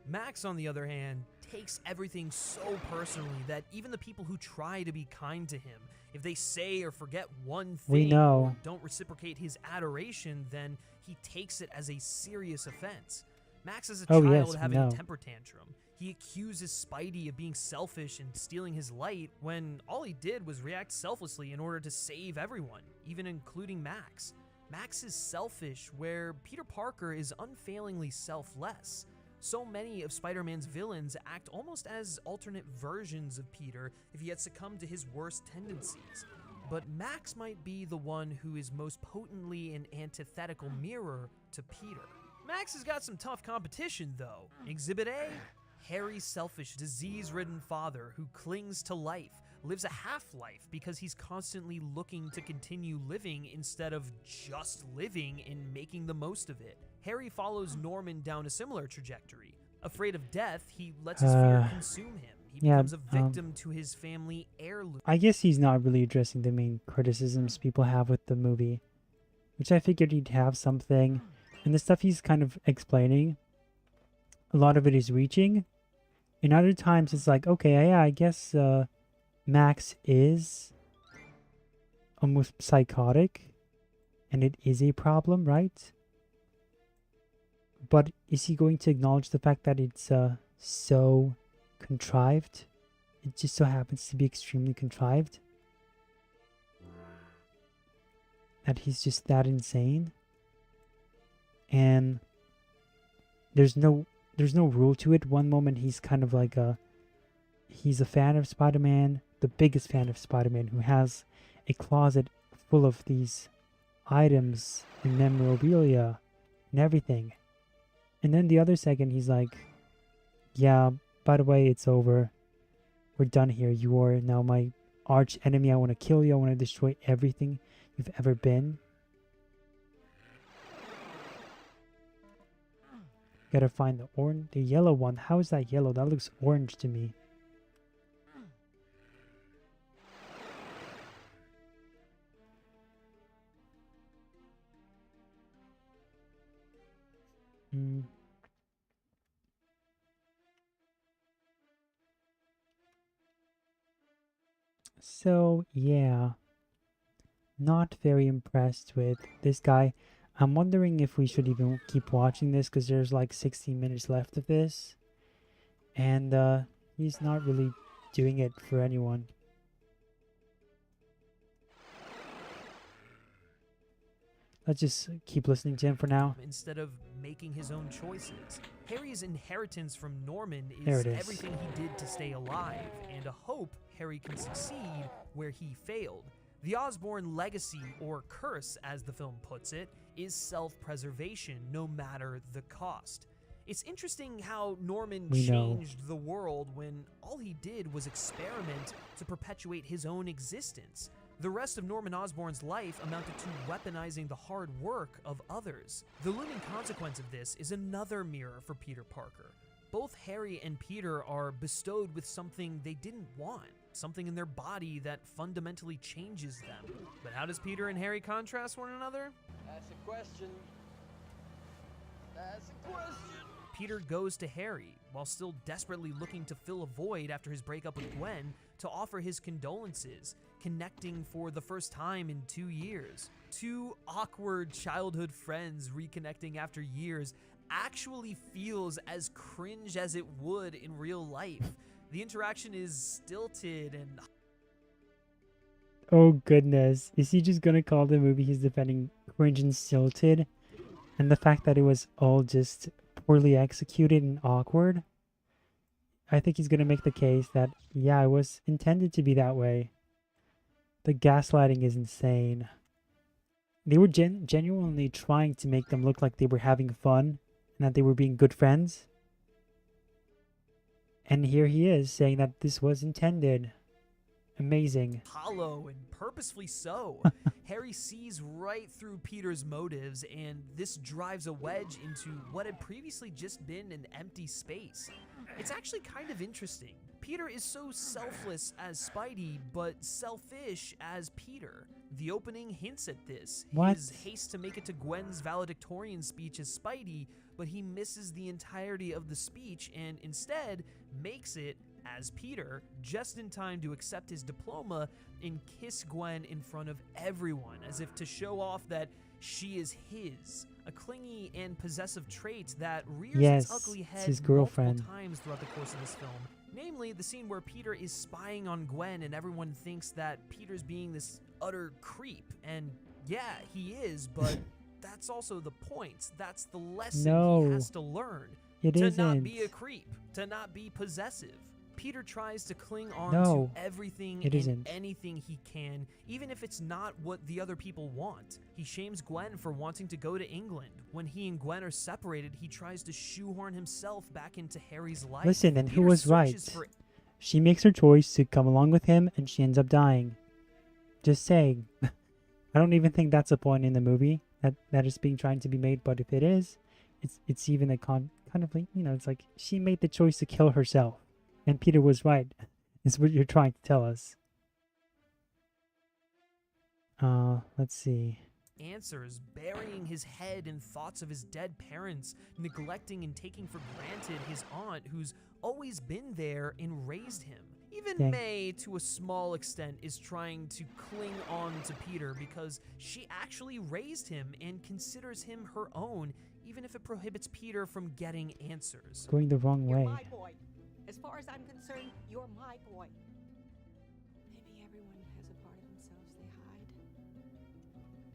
Max, on the other hand, takes everything so personally that even the people who try to be kind to him, if they say or forget one thing or don't reciprocate his adoration, then he takes it as a serious offense. Max is a child having a temper tantrum. He accuses Spidey of being selfish and stealing his light when all he did was react selflessly in order to save everyone, even including Max. Max is selfish, where Peter Parker is unfailingly selfless. So many of Spider-Man's villains act almost as alternate versions of Peter if he had succumbed to his worst tendencies. But Max might be the one who is most potently an antithetical mirror to Peter. Max has got some tough competition, though. Exhibit A, Harry's selfish, disease-ridden father who clings to life, lives a half-life because he's constantly looking to continue living instead of just living and making the most of it. Harry follows Norman down a similar trajectory. Afraid of death, he lets his fear consume him. He becomes a victim to his family heirloom. I guess he's not really addressing the main criticisms people have with the movie, which I figured he'd have something. And the stuff he's kind of explaining, a lot of it is reaching. And other times it's like, okay, yeah, I guess Max is almost psychotic, and it is a problem, right? But is he going to acknowledge the fact that it's so contrived? It just so happens to be extremely contrived? That he's just that insane? And there's no rule to it. One moment he's kind of like he's a fan of Spider-Man, the biggest fan of Spider-Man, who has a closet full of these items and memorabilia and everything. And then the other second he's like, yeah, by the way, it's over. We're done here. You are now my arch enemy. I want to kill you. I want to destroy everything you've ever been. Gotta find the yellow one. How is that yellow? That looks orange to me. So, yeah. Not very impressed with this guy. I'm wondering if we should even keep watching this, because there's like 16 minutes left of this. And he's not really doing it for anyone. Let's just keep listening to him for now. Instead of making his own choices. Harry's inheritance from Norman is everything he did to stay alive, and a hope Harry can succeed where he failed. The Osborn legacy, or curse as the film puts it, is self-preservation no matter the cost. It's interesting how Norman changed the world when all he did was experiment to perpetuate his own existence. The rest of Norman Osborn's life amounted to weaponizing the hard work of others. The looming consequence of this is another mirror for Peter Parker. Both Harry and Peter are bestowed with something they didn't want, something in their body that fundamentally changes them. But how does Peter and Harry contrast one another? That's a question. That's a question. Peter goes to Harry, while still desperately looking to fill a void after his breakup with Gwen, to offer his condolences, connecting for the first time in 2 years. Two awkward childhood friends reconnecting after years actually feels as cringe as it would in real life. The interaction is stilted and... Oh goodness, is he just gonna call the movie he's defending cringe and stilted? And the fact that it was all just poorly executed and awkward? I think he's gonna make the case that, yeah, it was intended to be that way. The gaslighting is insane. They were genuinely trying to make them look like they were having fun and that they were being good friends. And here he is saying that this was intended. Amazing. Hollow and purposefully so. Harry sees right through Peter's motives, and this drives a wedge into what had previously just been an empty space. It's actually kind of interesting. Peter is so selfless as Spidey, but selfish as Peter. The opening hints at this. His haste to make it to Gwen's valedictorian speech as Spidey, but he misses the entirety of the speech and instead makes it as Peter, just in time to accept his diploma and kiss Gwen in front of everyone, as if to show off that she is his. A clingy and possessive trait that rears its ugly head his girlfriend multiple times throughout the course of this film. Namely, the scene where Peter is spying on Gwen and everyone thinks that Peter's being this utter creep. And yeah, he is, but that's also the point. That's the lesson he has to learn. To not be a creep, to not be possessive. Peter tries to cling on to everything and anything he can, even if it's not what the other people want. He shames Gwen for wanting to go to England. When he and Gwen are separated, he tries to shoehorn himself back into Harry's life. Listen, and Peter who was right? She makes her choice to come along with him, and she ends up dying. Just saying. I don't even think that's a point in the movie that is being trying to be made, but if it is, it's even a kind of like, you know, it's like she made the choice to kill herself. And Peter was right, is what you're trying to tell us. Let's see. Answers, burying his head in thoughts of his dead parents, neglecting and taking for granted his aunt who's always been there and raised him. Even May, to a small extent, is trying to cling on to Peter because she actually raised him and considers him her own, even if it prohibits Peter from getting answers. Going the wrong way. You're my boy. As far as I'm concerned, you're my boy. Maybe everyone has a part of themselves they hide.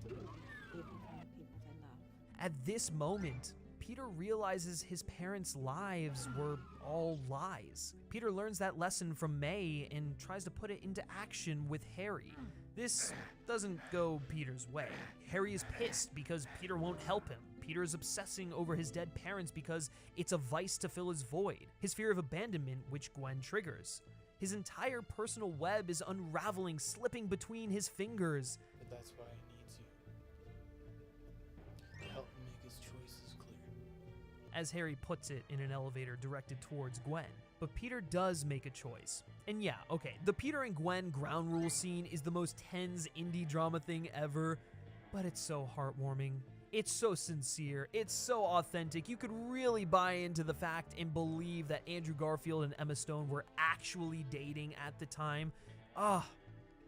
Even from the people they love. At this moment, Peter realizes his parents' lives were all lies. Peter learns that lesson from May and tries to put it into action with Harry. This doesn't go Peter's way. Harry is pissed because Peter won't help him. Peter is obsessing over his dead parents because it's a vice to fill his void. His fear of abandonment, which Gwen triggers. His entire personal web is unraveling, slipping between his fingers. But that's why he needs you. To help him make his choices clear. As Harry puts it in an elevator directed towards Gwen. But Peter does make a choice. And yeah, okay, the Peter and Gwen ground rule scene is the most tense indie drama thing ever, but it's so heartwarming. It's so sincere, it's so authentic. You could really buy into the fact and believe that Andrew Garfield and Emma Stone were actually dating at the time. Ah,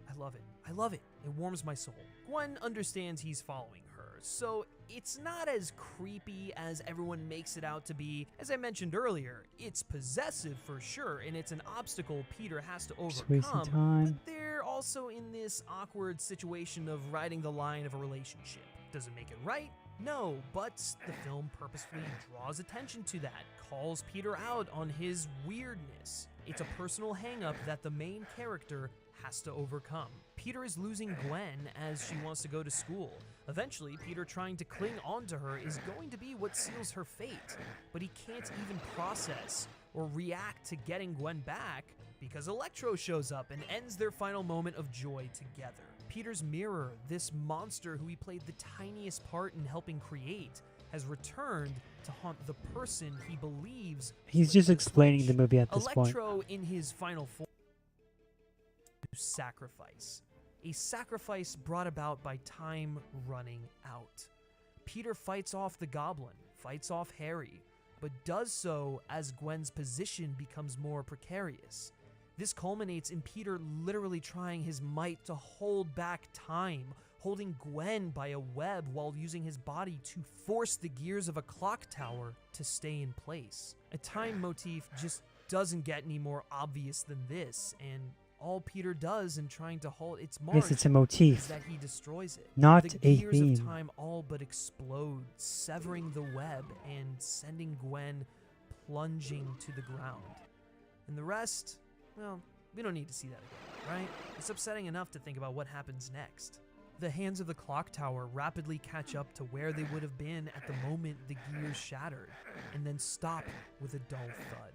I love it. I love it. It warms my soul. Gwen understands he's following her, so it's not as creepy as everyone makes it out to be. As I mentioned earlier, it's possessive for sure, and it's an obstacle Peter has to overcome, but they're also in this awkward situation of riding the line of a relationship. Does it make it right? No, but the film purposefully draws attention to that, calls Peter out on his weirdness. It's a personal hang-up that the main character has to overcome. Peter is losing Gwen as she wants to go to school. Eventually, Peter trying to cling onto her is going to be what seals her fate, but he can't even process or react to getting Gwen back because Electro shows up and ends their final moment of joy together. Peter's mirror, this monster who he played the tiniest part in helping create, has returned to haunt the person he believes. He's just explaining the movie at this point. Electro in his final form, sacrifice. A sacrifice brought about by time running out. Peter fights off the Goblin, fights off Harry, but does so as Gwen's position becomes more precarious. This culminates in Peter literally trying his might to hold back time, holding Gwen by a web while using his body to force the gears of a clock tower to stay in place. A time motif just doesn't get any more obvious than this, and all Peter does in trying to hold its mark Yes, it's a motif, is that he destroys it. not the a gears theme. of time all but explode, severing the web and sending Gwen plunging to the ground. And the rest, well, we don't need to see that again, right? It's upsetting enough to think about what happens next. The hands of the clock tower rapidly catch up to where they would have been at the moment the gears shattered, and then stop with a dull thud.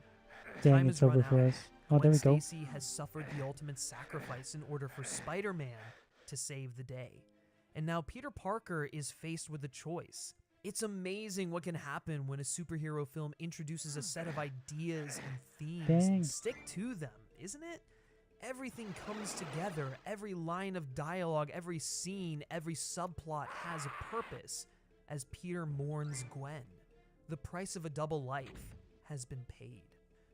Dang, Time it's has run over for out. us. Oh, there we Gwen go. Stacy has suffered the ultimate sacrifice in order for Spider-Man to save the day. And now Peter Parker is faced with a choice. It's amazing what can happen when a superhero film introduces a set of ideas and themes Dang. and stick to them, isn't it? Everything comes together. Every line of dialogue, every scene, every subplot has a purpose as Peter mourns Gwen. The price of a double life has been paid.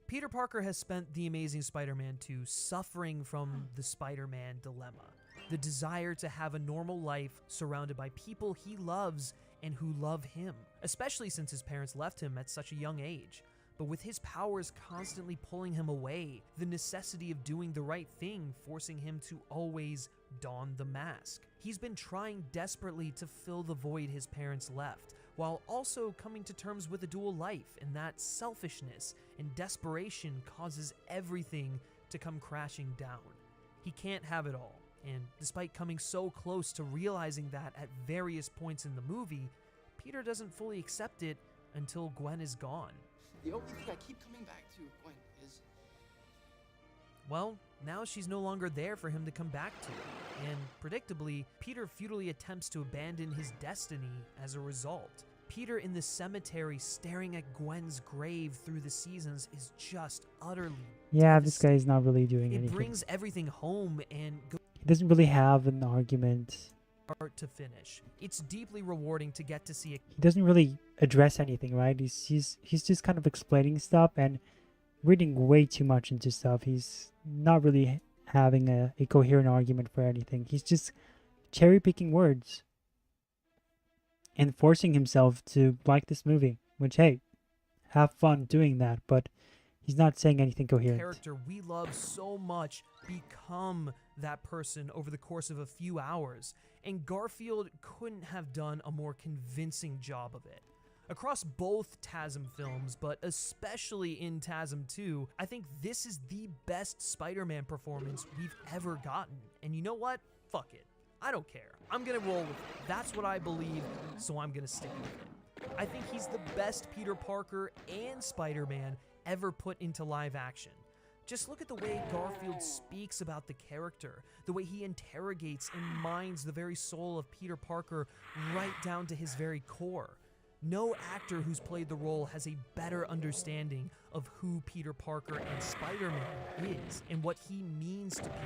Peter Parker has spent The Amazing Spider-Man 2 suffering from the Spider-Man dilemma, the desire to have a normal life surrounded by people he loves and who love him, especially since his parents left him at such a young age. But with his powers constantly pulling him away, the necessity of doing the right thing forcing him to always don the mask. He's been trying desperately to fill the void his parents left, while also coming to terms with a dual life, and that selfishness and desperation causes everything to come crashing down. He can't have it all, and despite coming so close to realizing that at various points in the movie, Peter doesn't fully accept it until Gwen is gone. The only thing I keep coming back to, Gwen, is... Well, now she's no longer there for him to come back to, and predictably, Peter futilely attempts to abandon his destiny as a result. Peter in the cemetery staring at Gwen's grave through the seasons is just utterly Yeah, this guy is not really doing It anything. brings everything home and goes He doesn't really have an argument. start to finish. It's deeply rewarding to get to see a He doesn't really address anything, right? He's just kind of explaining stuff and reading way too much into stuff. He's not really having a coherent argument for anything. He's just cherry picking words and forcing himself to like this movie, which, hey, have fun doing that, but he's not saying anything coherent. character we love so much become that person over the course of a few hours, and Garfield couldn't have done a more convincing job of it. Across both TASM films, but especially in TASM 2, I think this is the best Spider-Man performance we've ever gotten. And you know what? Fuck it. I don't care. I'm gonna roll with it. That's what I believe, so I'm gonna stick with it. I think he's the best Peter Parker and Spider-Man ever put into live action. Just look at the way Garfield speaks about the character, the way he interrogates and mines the very soul of Peter Parker right down to his very core. No actor who's played the role has a better understanding of who Peter Parker and Spider-Man is and what he means to people.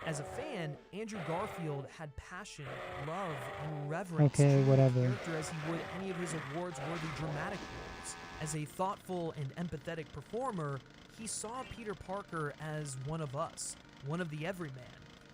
As a fan, Andrew Garfield had passion, love, and reverence Okay, for whatever. the character as he would any of his awards-worthy dramatic roles. As a thoughtful and empathetic performer, he saw Peter Parker as one of us, one of the everyman.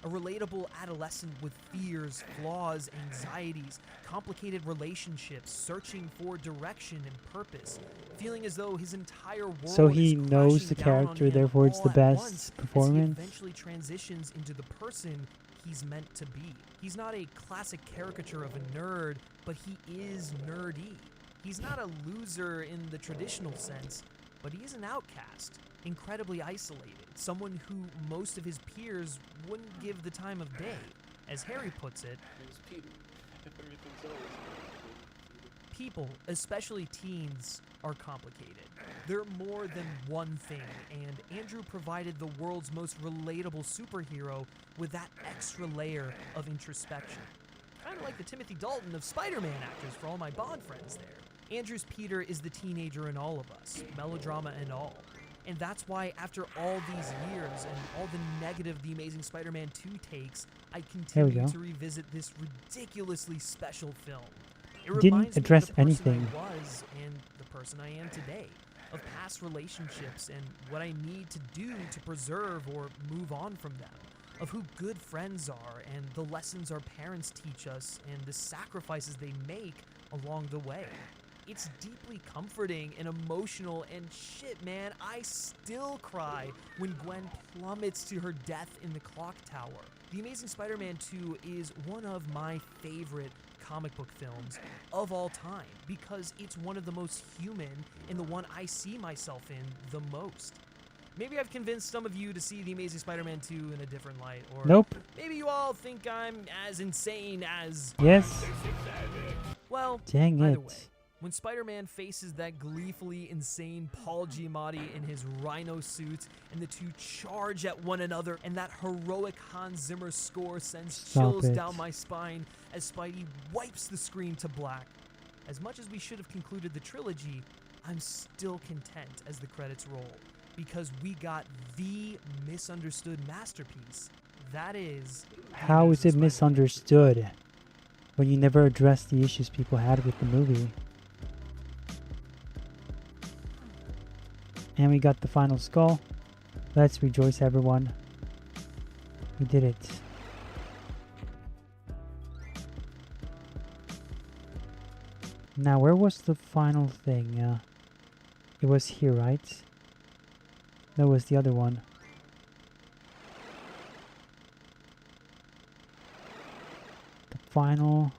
A relatable adolescent with fears, flaws, anxieties, complicated relationships, searching for direction and purpose, feeling as though his entire world So he is knows the crashing down on character, him therefore it's all the at best once as he performance. eventually transitions into the person he's meant to be. He's not a classic caricature of a nerd, but he is nerdy. He's not a loser in the traditional sense, but he is an outcast, incredibly isolated, someone who most of his peers wouldn't give the time of day. As Harry puts it, people, especially teens, are complicated. They're more than one thing, and Andrew provided the world's most relatable superhero with that extra layer of introspection. Kind of like the Timothy Dalton of Spider-Man actors for all my Bond friends there. Andrew's Peter is the teenager in all of us, melodrama and all. And that's why after all these years and all the negative The Amazing Spider-Man 2 takes, I continue to revisit this ridiculously special film. It Didn't address me of the person anything. I was and the person I am today, of past relationships and what I need to do to preserve or move on from them, of who good friends are and the lessons our parents teach us and the sacrifices they make along the way. It's deeply comforting and emotional, and shit, man, I still cry when Gwen plummets to her death in the clock tower. The Amazing Spider-Man 2 is one of my favorite comic book films of all time because it's one of the most human and the one I see myself in the most. Maybe I've convinced some of you to see The Amazing Spider-Man 2 in a different light, or Nope. maybe you all think I'm as insane as... Yes. Well, Dang either it. way, when Spider-Man faces that gleefully insane Paul Giamatti in his rhino suit, and the two charge at one another, and that heroic Hans Zimmer score sends Stop chills it. down my spine as Spidey wipes the screen to black. As much as we should have concluded the trilogy, I'm still content as the credits roll, because we got the misunderstood masterpiece. That is... How is it misunderstood when you never addressed the issues people had with the movie? And we got the final skull. Let's rejoice, everyone. We did it. Now, where was the final thing? It was here, right? That was the other one. The final...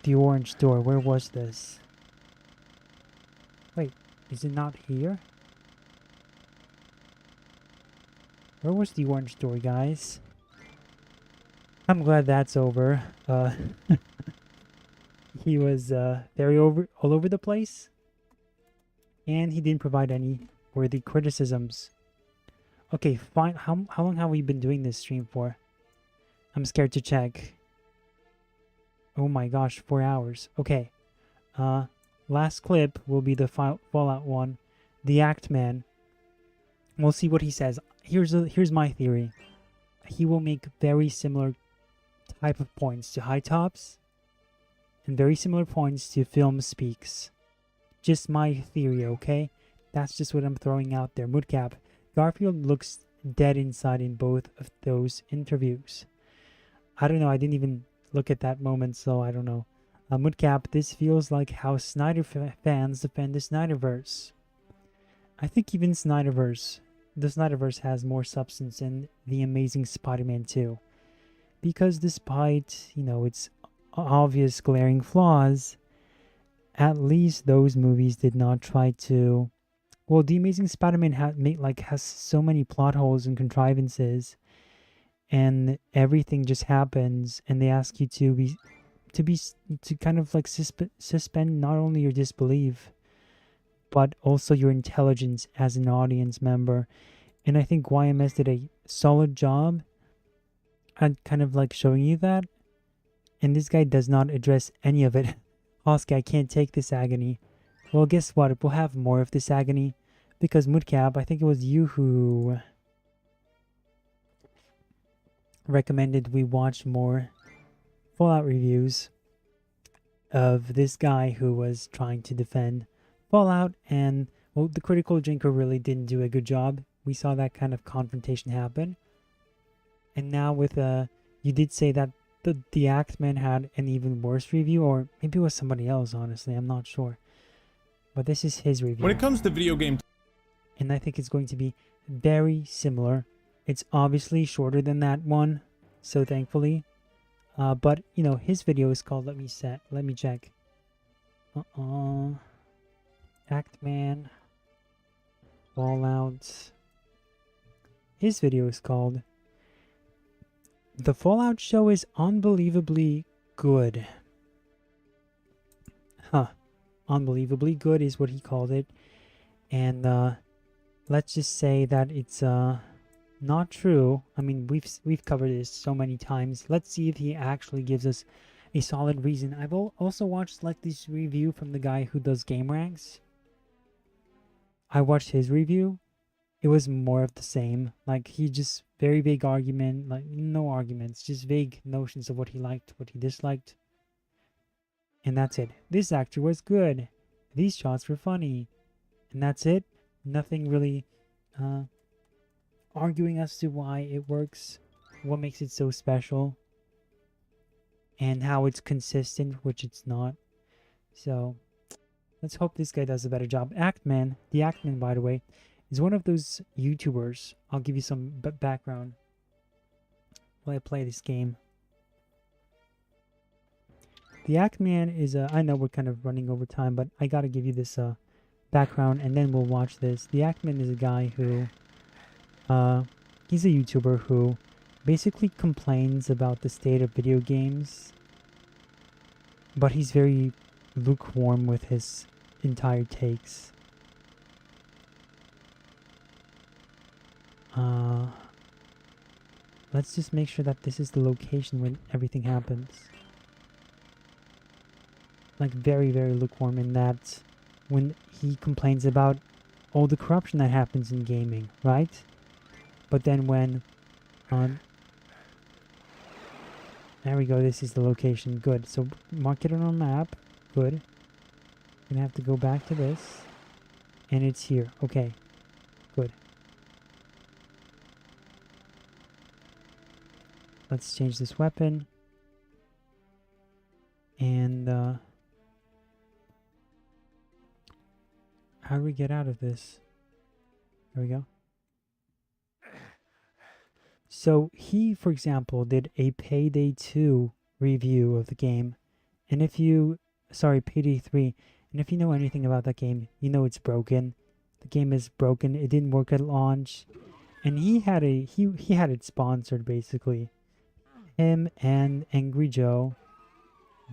The orange door. Where was this? Wait, is it not here? Where was the orange door, guys? I'm glad that's over. He was very all over the place. And he didn't provide any worthy criticisms. Okay, fine. How long have we been doing this stream for? I'm scared to check. Oh my gosh, 4 hours. Okay. Last clip will be the Fallout one. The Act Man. We'll see what he says. Here's my theory. He will make very similar type of points to High Tops. And very similar points to Film Speaks. Just my theory, okay? That's just what I'm throwing out there. Moodcap. Garfield looks dead inside in both of those interviews. I don't know. I didn't even look at that moment, so I don't know. Moodcap, this feels like how Snyder fans defend the Snyderverse. I think even the Snyderverse has more substance than The Amazing Spider-Man 2. Because despite, its obvious glaring flaws, at least those movies did not try to... Well, The Amazing Spider-Man has so many plot holes and contrivances, and everything just happens, and they ask you to kind of like suspend not only your disbelief, but also your intelligence as an audience member. And I think YMS did a solid job at kind of like showing you that. And this guy does not address any of it. Hosky, I can't take this agony. Well, guess what? We'll have more of this agony. Because Moodcap, I think it was you who recommended we watch more Fallout reviews of this guy who was trying to defend Fallout. And, well, the Critical Drinker really didn't do a good job. We saw that kind of confrontation happen. And now with, you did say that the Axeman had an even worse review, or maybe it was somebody else, honestly, I'm not sure. But this is his review. When it comes to video game... And I think it's going to be very similar. It's obviously shorter than that one, so thankfully. But, his video is called, let me check. Actman Fallout. His video is called "The Fallout Show is Unbelievably Good." Huh. Unbelievably good is what he called it. And let's just say that it's not true. I mean, we've covered this so many times. Let's see if he actually gives us a solid reason. I've also watched like this review from the guy who does Game Ranks. I watched his review. It was more of the same. Like, he just very vague argument, like no arguments, just vague notions of what he liked, what he disliked. And that's it. This actor was good. These shots were funny. And that's it. Nothing really arguing as to why it works, what makes it so special, and how it's consistent, which it's not. So let's hope this guy does a better job. Actman, the Actman, by the way, is one of those YouTubers. I'll give you some background while I play this game. The Actman is I know we're kind of running over time, but I gotta give you this background and then we'll watch this. The Actman is a guy who he's a YouTuber who basically complains about the state of video games, but he's very lukewarm with his entire takes. Let's just make sure that this is the location when everything happens. Like, very, very lukewarm in that when he complains about all the corruption that happens in gaming, right? But then when there we go, this is the location. Good. So mark it on our map. Good. Gonna have to go back to this. And it's here. Okay. Good. Let's change this weapon. And how do we get out of this? There we go. So he, for example, did a Payday 2 review of the game. And if you, sorry, Payday 3. And if you know anything about that game, you know it's broken. The game is broken. It didn't work at launch. And he had it sponsored, basically. Him and Angry Joe,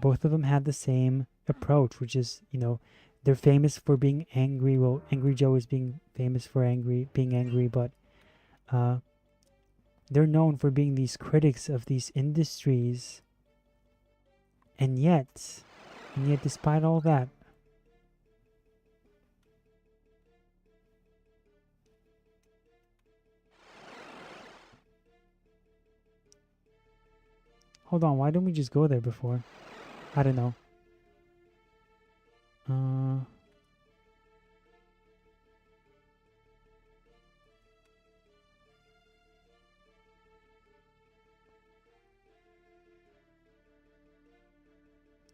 both of them had the same approach, which is, you know, they're famous for being angry. Well, Angry Joe is being famous for being angry, but they're known for being these critics of these industries. And yet, despite all that, hold on, why don't we just go there before? I don't know.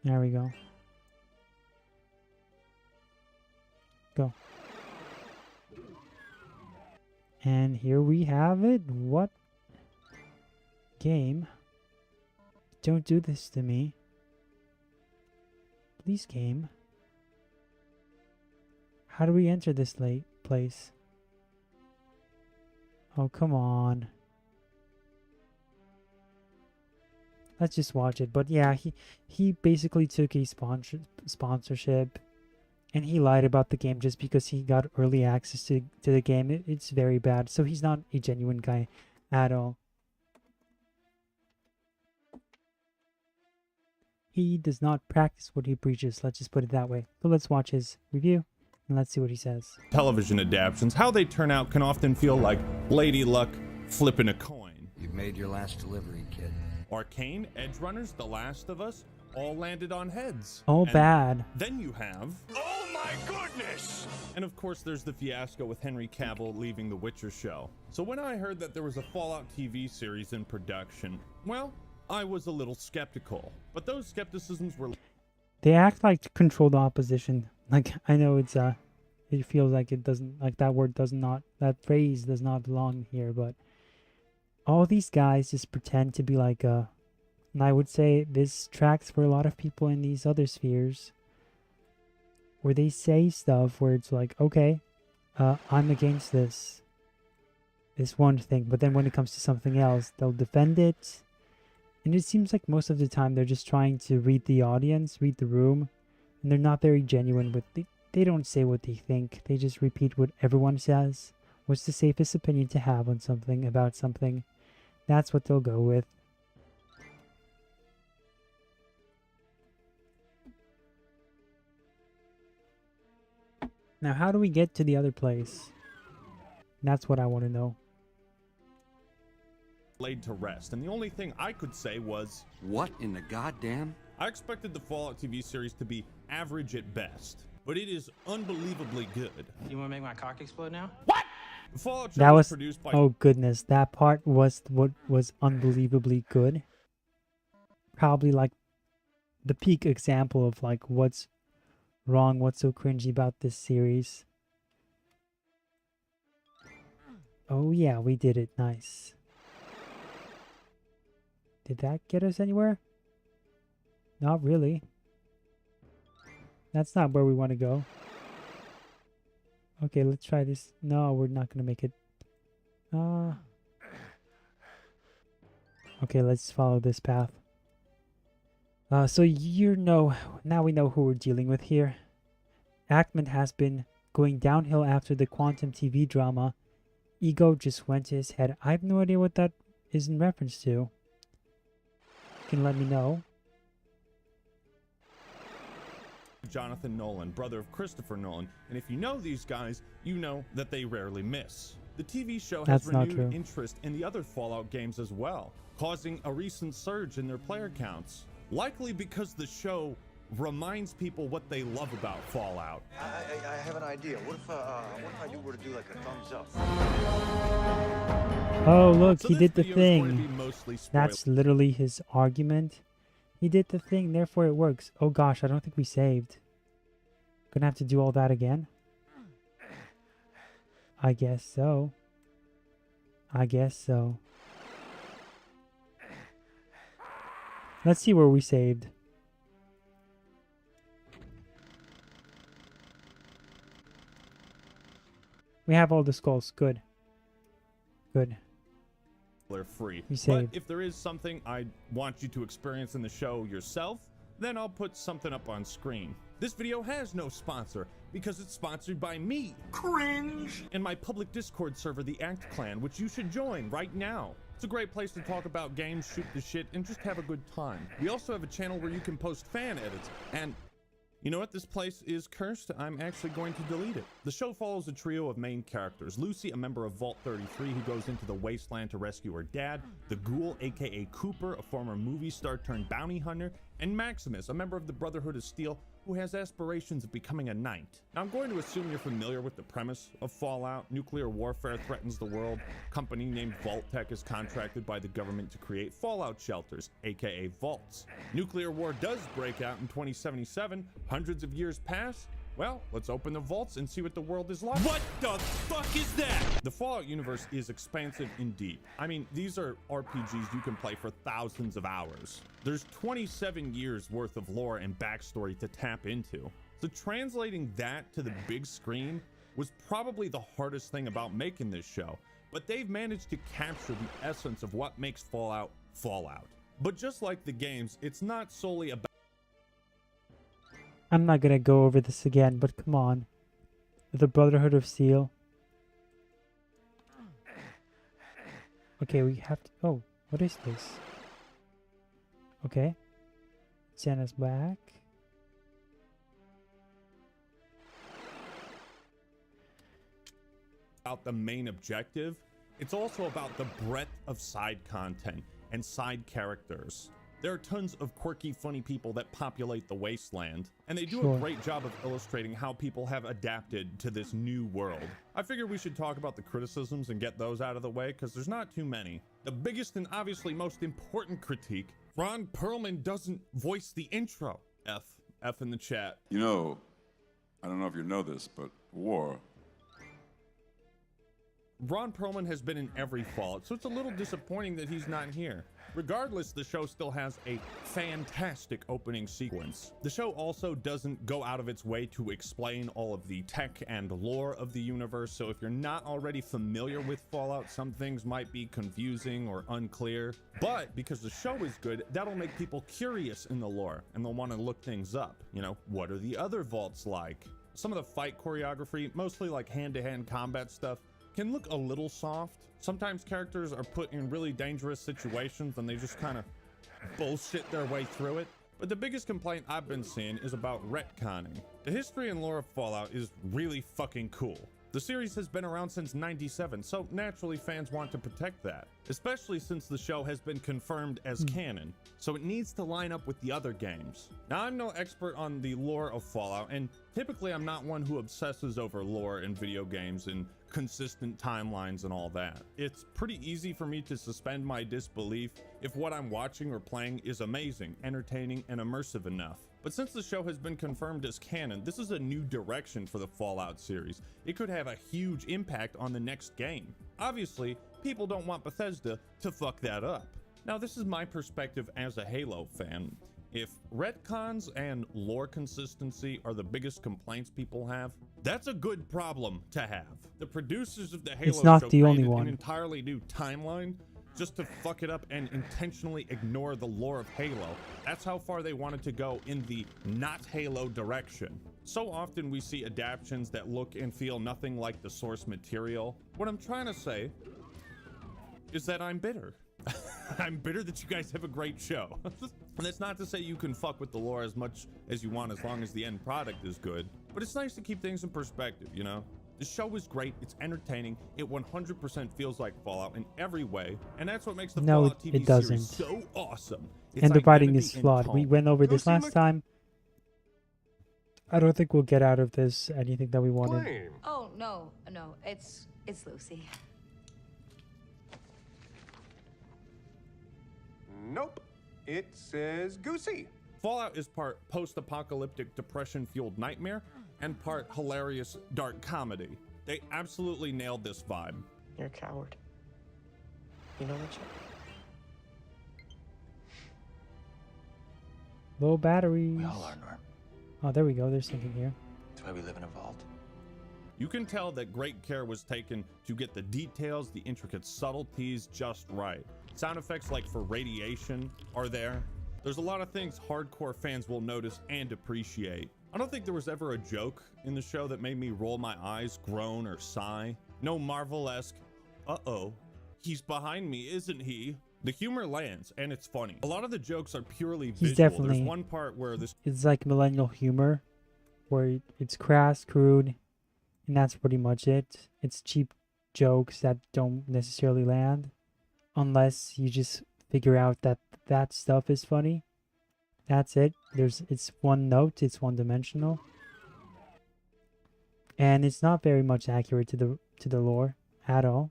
There we go. Go. And here we have it. What game? Don't do this to me. Please, game. How do we enter this place? Oh, come on. Let's just watch it. But yeah, he basically took a sponsorship and he lied about the game just because he got early access to the game. It's very bad. So he's not a genuine guy at all. He does not practice what he preaches. Let's just put it that way. So let's watch his review and let's see what he says. Television adaptations, how they turn out can often feel like Lady Luck flipping a coin. You've made your last delivery, kid. Arcane, Edge Runners, The Last of Us, all landed on heads. All bad. Then you have... Oh my goodness! And of course there's the fiasco with Henry Cavill leaving The Witcher show. So when I heard that there was a Fallout TV series in production, well, I was a little skeptical. But those skepticisms were... They act like controlled opposition. Like, I know it's it feels like it doesn't, like that phrase does not belong here, but all these guys just pretend to be like and I would say this tracks for a lot of people in these other spheres. where they say stuff where it's like, okay, I'm against this one thing, but then when it comes to something else, they'll defend it. And it seems like most of the time they're just trying to read the audience, read the room, and they're not very genuine with they don't say what they think. They just repeat what everyone says. What's the safest opinion to have on something, about something? That's what they'll go with. Now, how do we get to the other place? That's what I want to know. Laid to rest, and the only thing I could say was, what in the goddamn? I expected the Fallout TV series to be average at best, but it is unbelievably good. You want to make my cock explode now? What? The Fallout show That was produced by oh goodness, that part was what was unbelievably good. Probably like the peak example of like what's wrong, what's so cringy about this series. Oh yeah, we did it. Nice. Did that get us anywhere? Not really. That's not where we want to go. Okay, let's try this. No, we're not going to make it. Okay, let's follow this path. So now we know who we're dealing with here. Ackman has been going downhill after the Quantum TV drama. Ego just went to his head. I have no idea what that is in reference to. You can let me know. Jonathan Nolan, brother of Christopher Nolan, and if you know these guys, you know that they rarely miss. The TV show has renewed interest in the other Fallout games as well, causing a recent surge in their player counts. Likely because the show reminds people what they love about Fallout. I have an idea. What if I were to do like a thumbs up? Oh look, So he this did the video is going to be thing. mostly That's literally his argument. He did the thing, therefore it works. Oh gosh, I don't think we saved. Gonna have to do all that again? I guess so. I guess so. Let's see where we saved. We have all the skulls. Good. Good. They're free. We But saved. if there is something I want you to experience in the show yourself, then I'll put something up on screen. This video has no sponsor because it's sponsored by me. Cringe! And my public Discord server, the Act Clan, which you should join right now. It's a great place to talk about games, shoot the shit, and just have a good time. We also have a channel where you can post fan edits, and you know what? This place is cursed. I'm actually going to delete it. The show follows a trio of main characters. Lucy, a member of Vault 33 who goes into the wasteland to rescue her dad. The Ghoul, aka Cooper, a former movie star turned bounty hunter. And Maximus, a member of the Brotherhood of Steel who has aspirations of becoming a knight. Now, I'm going to assume you're familiar with the premise of Fallout. Nuclear warfare threatens the world. A company named Vault-Tec is contracted by the government to create fallout shelters, aka vaults. Nuclear war does break out in 2077. Hundreds of years pass. Well, let's open the vaults and see what the world is like. What the fuck is that? The Fallout universe is expansive indeed. I mean, these are RPGs you can play for thousands of hours. There's 27 years worth of lore and backstory to tap into. So translating that to the big screen was probably the hardest thing about making this show, but they've managed to capture the essence of what makes Fallout Fallout. But just like the games, it's not solely about I'm not gonna go over this again, but come on. The Brotherhood of Steel. Okay, we have to... Oh, what is this? Okay. Send us back. about the main objective. It's also about the breadth of side content and side characters. There are tons of quirky, funny people that populate the wasteland, and they do a great job of illustrating how people have adapted to this new world. I figured we should talk about the criticisms and get those out of the way, because there's not too many. The biggest and obviously most important critique, Ron Perlman doesn't voice the intro. F in the chat. You know, I don't know if you know this, but war. Ron Perlman has been in every Fallout, so it's a little disappointing that he's not here. Regardless, the show still has a fantastic opening sequence. The show also doesn't go out of its way to explain all of the tech and lore of the universe, so if you're not already familiar with Fallout, some things might be confusing or unclear. But because the show is good, that'll make people curious in the lore, and they'll want to look things up. You know, what are the other vaults like? Some of the fight choreography, mostly like hand-to-hand combat stuff, can look a little soft. Sometimes characters are put in really dangerous situations and they just kind of bullshit their way through it. But the biggest complaint I've been seeing is about retconning. The history and lore of Fallout is really fucking cool. The series has been around since '97, so naturally fans want to protect that, especially since the show has been confirmed as canon, so it needs to line up with the other games. Now, I'm no expert on the lore of Fallout, and typically I'm not one who obsesses over lore in video games and consistent timelines and all that. It's pretty easy for me to suspend my disbelief if what I'm watching or playing is amazing, entertaining, and immersive enough. But since the show has been confirmed as canon, this is a new direction for the Fallout series. It could have a huge impact on the next game. Obviously, people don't want Bethesda to fuck that up. Now, this is my perspective as a Halo fan. If retcons and lore consistency are the biggest complaints people have, that's a good problem to have. The producers of the Halo It's not show the only created one. an entirely new timeline just to fuck it up and intentionally ignore the lore of Halo. That's how far they wanted to go in the not Halo direction. So often we see adaptions that look and feel nothing like the source material. What I'm trying to say is that I'm bitter. I'm bitter that you guys have a great show. And that's not to say you can fuck with the lore as much as you want as long as the end product is good, but it's nice to keep things in perspective, you know? The show is great, it's entertaining, it 100% feels like Fallout in every way, and that's what makes the No, Fallout TV it doesn't. series so awesome. Its And the writing identity is and flawed. We tone. went over Go this see last time. I don't think we'll get out of this anything that we wanted. Oh, no, it's Lucy. Nope. It says Goosey. Fallout is part post-apocalyptic depression-fueled nightmare and part hilarious dark comedy. They absolutely nailed this vibe. You're a coward. You know that, Chip? Low batteries. We all are, Norm. Oh, there we go. There's something here. That's why we live in a vault. You can tell that great care was taken to get the details, the intricate subtleties just right. Sound effects like for radiation are there. There's a lot of things hardcore fans will notice and appreciate. I don't think there was ever a joke in the show that made me roll my eyes, groan, or sigh. No Marvel-esque, uh-oh, he's behind me, isn't he? The humor lands, and it's funny. A lot of the jokes are purely He's visual. definitely- There's one part where this It's like millennial humor, where it's crass, crude, and that's pretty much it. It's cheap jokes that don't necessarily land, unless you just figure out that that stuff is funny. That's it. It's one note. It's one dimensional, and it's not very much accurate to the lore at all.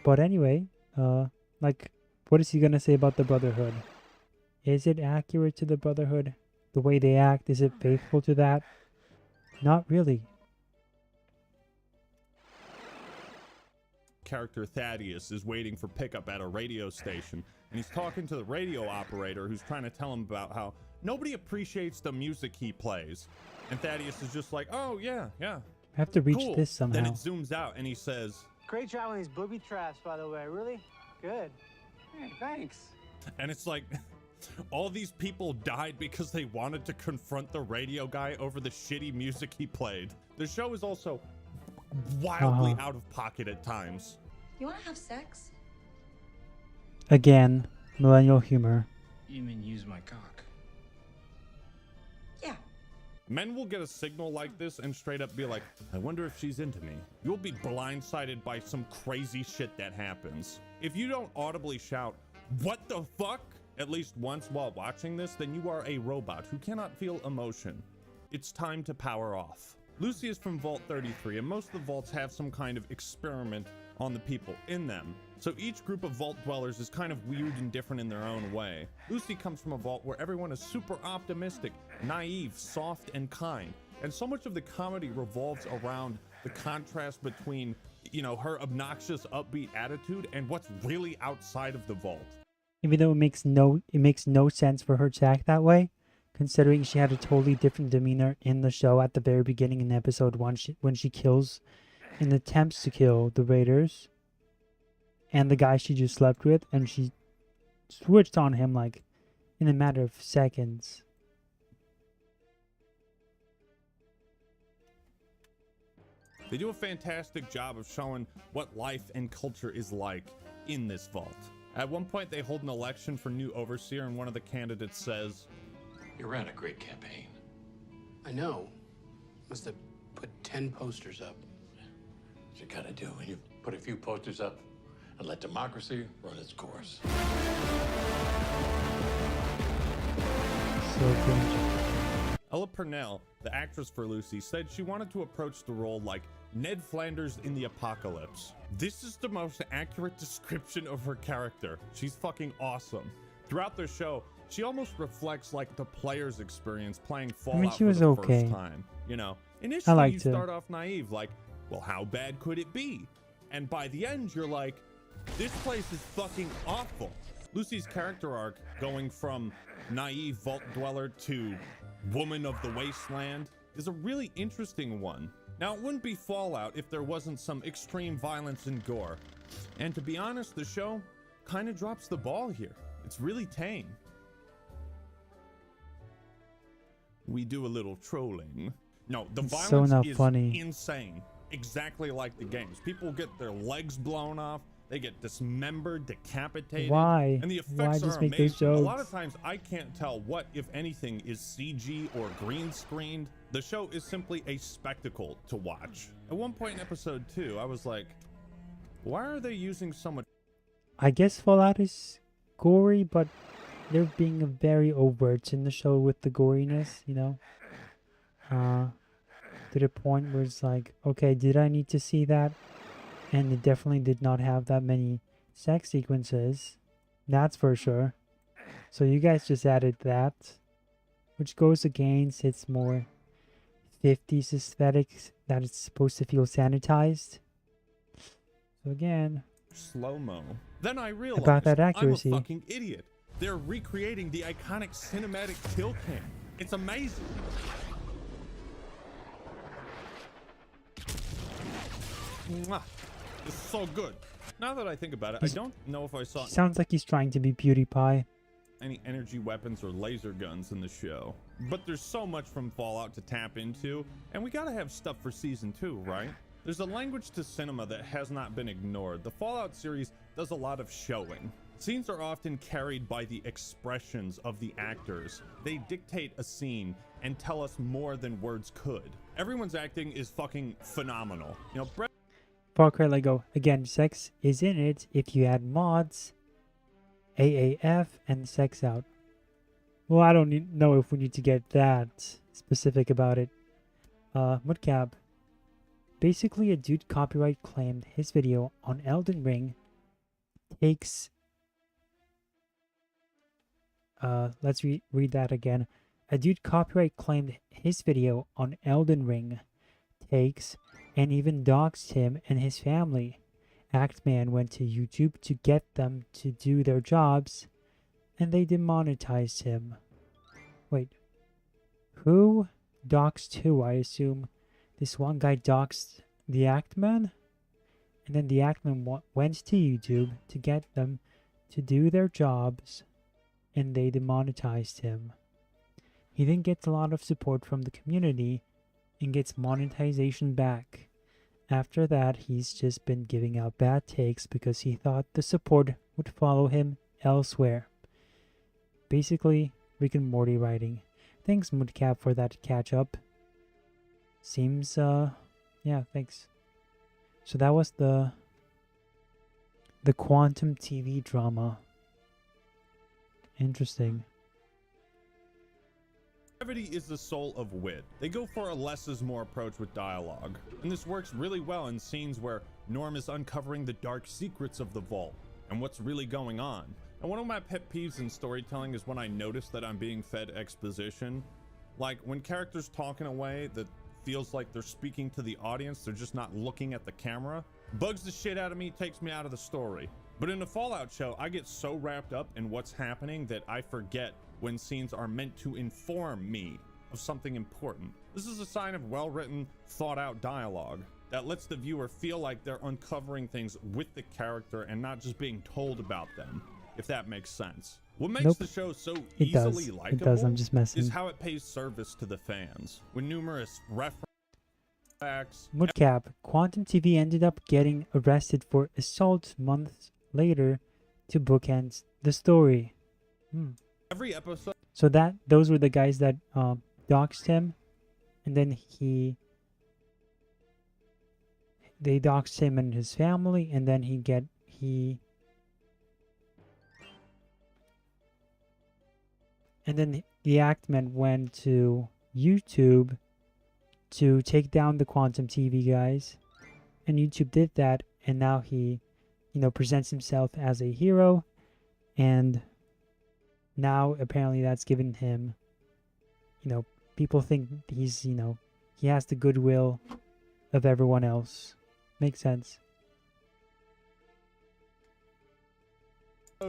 But anyway, like, what is he gonna say about the Brotherhood? Is it accurate to the Brotherhood? The way they act, is it faithful to that? Not really. character Thaddeus is waiting for pickup at a radio station, and he's talking to the radio operator who's trying to tell him about how nobody appreciates the music he plays. And Thaddeus is just like, oh yeah, I have to reach cool. this somehow. Then it zooms out and he says, Great job on these booby traps, by the way. Really good. Hey, thanks. and it's like, all these people died because they wanted to confront the radio guy over the shitty music he played. The show is also wildly out of pocket at times. You want to have sex? Again, millennial humor. You mean use my cock? Yeah. Men will get a signal like this and straight up be like, I wonder if she's into me. You'll be blindsided by some crazy shit that happens. If you don't audibly shout, what the fuck? At least once while watching this, then you are a robot who cannot feel emotion. It's time to power off. Lucy is from Vault 33, and most of the vaults have some kind of experiment on the people in them. So each group of vault dwellers is kind of weird and different in their own way. Lucy comes from a vault where everyone is super optimistic, naive, soft, and kind. And so much of the comedy revolves around the contrast between you know, her obnoxious upbeat attitude and what's really outside of the vault. Even though it makes no sense for her to act that way, considering she had a totally different demeanor in the show at the very beginning in episode 1 when she kills and attempts to kill the Raiders and the guy she just slept with, and she switched on him like in a matter of seconds. They do a fantastic job of showing what life and culture is like in this vault. At one point, they hold an election for new overseer, and one of the candidates says, You ran a great campaign. I know. Must have put 10 posters up. What you gotta do when you put a few posters up and let democracy run its course. So cringe. Ella Purnell, the actress for Lucy, said she wanted to approach the role like Ned Flanders in the apocalypse. This is the most accurate description of her character. She's fucking awesome. Throughout the show, she almost reflects like the player's experience playing Fallout she was for the okay. first time. You know, initially liked you her. start off naive, like, well, how bad could it be? And by the end, you're like, this place is fucking awful. Lucy's character arc, going from naive vault dweller to woman of the wasteland, is a really interesting one. Now, it wouldn't be Fallout if there wasn't some extreme violence and gore. And to be honest, the show kind of drops the ball here. It's really tame. We do a little trolling. No, the It's so violence not is funny. insane. Exactly like the games. People get their legs blown off. They get dismembered, decapitated. Why? And the Why effects just are make those amazing. A lot jokes? of times I can't tell what, if anything, is CG or green screened. The show is simply a spectacle to watch. At one point in episode 2, I was like, why are they using so much? I guess Fallout is gory, but they're being very overt in the show with the goriness, you know? To the point where it's like, okay, did I need to see that? And it definitely did not have that many sex sequences. That's for sure. So you guys just added that, which goes against its more 50s aesthetics that it's supposed to feel sanitized. So again, Slow-mo. Then I realized about that accuracy. I'm a fucking idiot. They're recreating the iconic cinematic kill cam. It's amazing. Mwah. It's so good. Now that I think about it, I don't know if I saw Sounds like he's trying to be PewDiePie. any energy weapons or laser guns in the show. But there's so much from Fallout to tap into, and we gotta have stuff for season 2, right? There's a language to cinema that has not been ignored. The Fallout series does a lot of showing. Scenes are often carried by the expressions of the actors. They dictate a scene and tell us more than words could. Everyone's acting is fucking phenomenal. You know, Brett Far Cry Lego. Again, sex is in it if you add mods, AAF, and sex out. Well, I don't know if we need to get that specific about it. Mudcap. Basically, a dude copyright claimed his video on Elden Ring takes... let's read that again. A dude copyright claimed his video on Elden Ring takes and even doxed him and his family. Actman went to YouTube to get them to do their jobs, and they demonetized him. Wait, who doxed who? I assume this one guy doxed the Actman, and then the Actman went to YouTube to get them to do their jobs, and they demonetized him. He then gets a lot of support from the community and gets monetization back. After that, he's just been giving out bad takes because he thought the support would follow him elsewhere. Basically, Rick and Morty writing. Thanks, Mudcap, for that catch up. Seems, yeah, thanks. So that was the Quantum TV drama. Interesting. Brevity is the soul of wit. They go for a less is more approach with dialogue. And this works really well in scenes where Norm is uncovering the dark secrets of the vault and what's really going on. And one of my pet peeves in storytelling is when I notice that I'm being fed exposition. Like when characters talk in a way that feels like they're speaking to the audience, they're just not looking at the camera. Bugs the shit out of me, takes me out of the story. But in the Fallout show, I get so wrapped up in what's happening that I forget when scenes are meant to inform me of something important. This is a sign of well-written, thought-out dialogue that lets the viewer feel like they're uncovering things with the character and not just being told about them, if that makes sense. What makes the show so easily likable It does. I'm just messing. is how it pays service to the fans, with numerous references. Mudcap, Quantum TV ended up getting arrested for assault months later to bookend the story. Every episode. So those were the guys that doxed him, and then they doxed him and his family, and then and then the Actman went to YouTube to take down the Quantum TV guys, and YouTube did that, and now he, presents himself as a hero, and now apparently that's given him, people think he's, he has the goodwill of everyone else. Makes sense.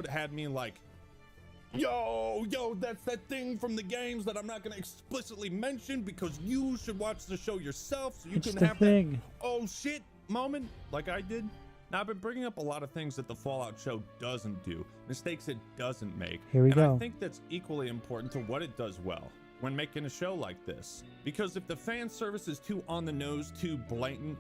Had me like, yo, that's that thing from the games that I'm not going to explicitly mention because you should watch the show yourself so you It's can the have thing. that oh shit moment like I did. Now, I've been bringing up a lot of things that the Fallout show doesn't do, mistakes it doesn't make. Here we and go. I think that's equally important to what it does well when making a show like this. Because if the fan service is too on the nose, too blatant,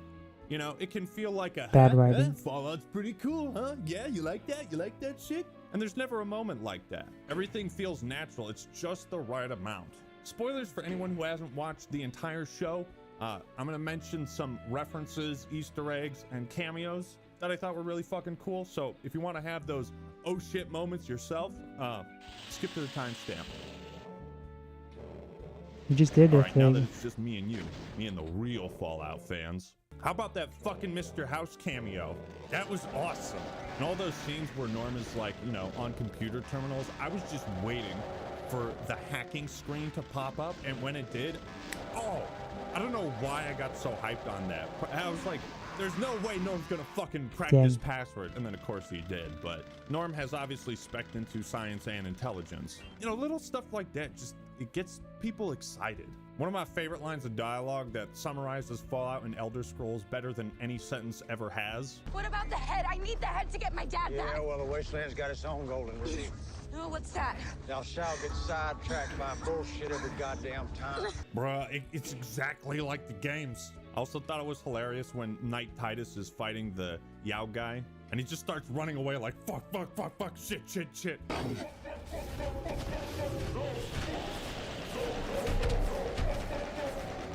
it can feel like a Bad writing. Fallout's pretty cool, huh? Yeah, you like that? You like that shit? And there's never a moment like that. Everything feels natural. It's just the right amount. Spoilers for anyone who hasn't watched the entire show. I'm going to mention some references, Easter eggs, and cameos that I thought were really fucking cool. So if you want to have those oh shit moments yourself, skip to the timestamp. You just did All their right, now that thing. it's just me and you, me and the real Fallout fans. How about that fucking Mr. House cameo? That was awesome. And all those scenes where Norman's like, on computer terminals, I was just waiting for the hacking screen to pop up. And when it did, I don't know why I got so hyped on that. I was like, there's no way Norm's gonna fucking crack this password. And then of course he did. But Norm has obviously spec'd into science and intelligence. Little stuff like that, it gets people excited. One of my favorite lines of dialogue that summarizes Fallout and Elder Scrolls better than any sentence ever has. What about the head? I need the head to get my dad back. Yeah, well, the Wasteland's got its own golden receiver. Oh, what's that? Now, Shao gets sidetracked by bullshit every goddamn time. Bruh, it's exactly like the games. I also thought it was hilarious when Knight Titus is fighting the Yao guy, and he just starts running away like, fuck, shit.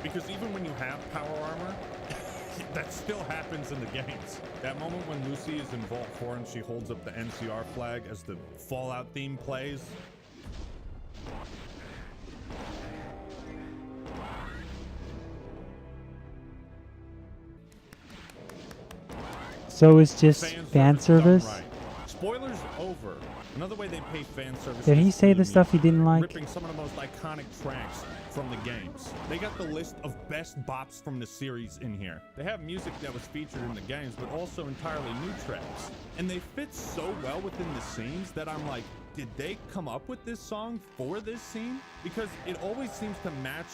Because even when you have power armor, that still happens in the games. That moment when Lucy is in Vault 4 and she holds up the NCR flag as the Fallout theme plays. So it's just fan service? Right. Spoilers over. Another way they pay fan service. Did he is say through the stuff he didn't like? ripping some of the most iconic tracks from the games. They got the list of best bops from the series in here. They have music that was featured in the games, but also entirely new tracks. And they fit so well within the scenes that I'm like, did they come up with this song for this scene? Because it always seems to match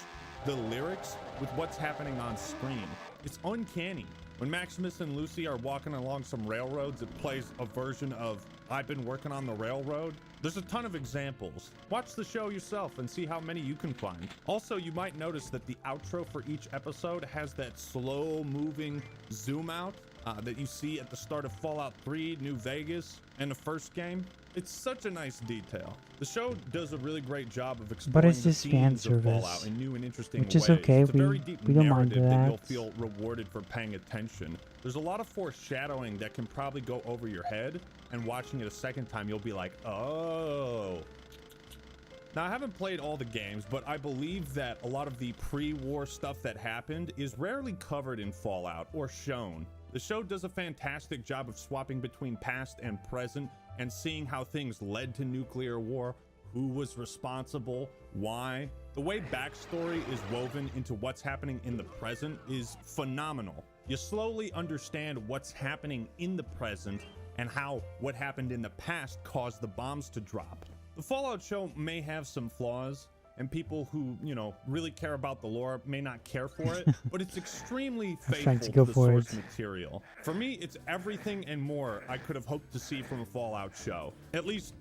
the lyrics with what's happening on screen. It's uncanny. When Maximus and Lucy are walking along some railroads, it plays a version of I've Been Working on the Railroad. There's a ton of examples. Watch the show yourself and see how many you can find. Also, you might notice that the outro for each episode has that slow moving zoom out that you see at the start of Fallout 3, New Vegas, and the first game. It's such a nice detail. The show does a really great job of exploring But it's the just fan themes of Fallout service, in new and interesting which ways. is okay. It's a very deep We don't mind narrative that you'll that. feel rewarded for paying attention. There's a lot of foreshadowing that can probably go over your head, and watching it a second time, you'll be like, oh. Now, I haven't played all the games, but I believe that a lot of the pre-war stuff that happened is rarely covered in Fallout or shown. The show does a fantastic job of swapping between past and present and seeing how things led to nuclear war, who was responsible, why. The way backstory is woven into what's happening in the present is phenomenal. You slowly understand what's happening in the present and how what happened in the past caused the bombs to drop. The Fallout show may have some flaws, and people who, really care about the lore may not care for it, but it's extremely faithful to the source material. For me, it's everything and more I could have hoped to see from a Fallout show. At least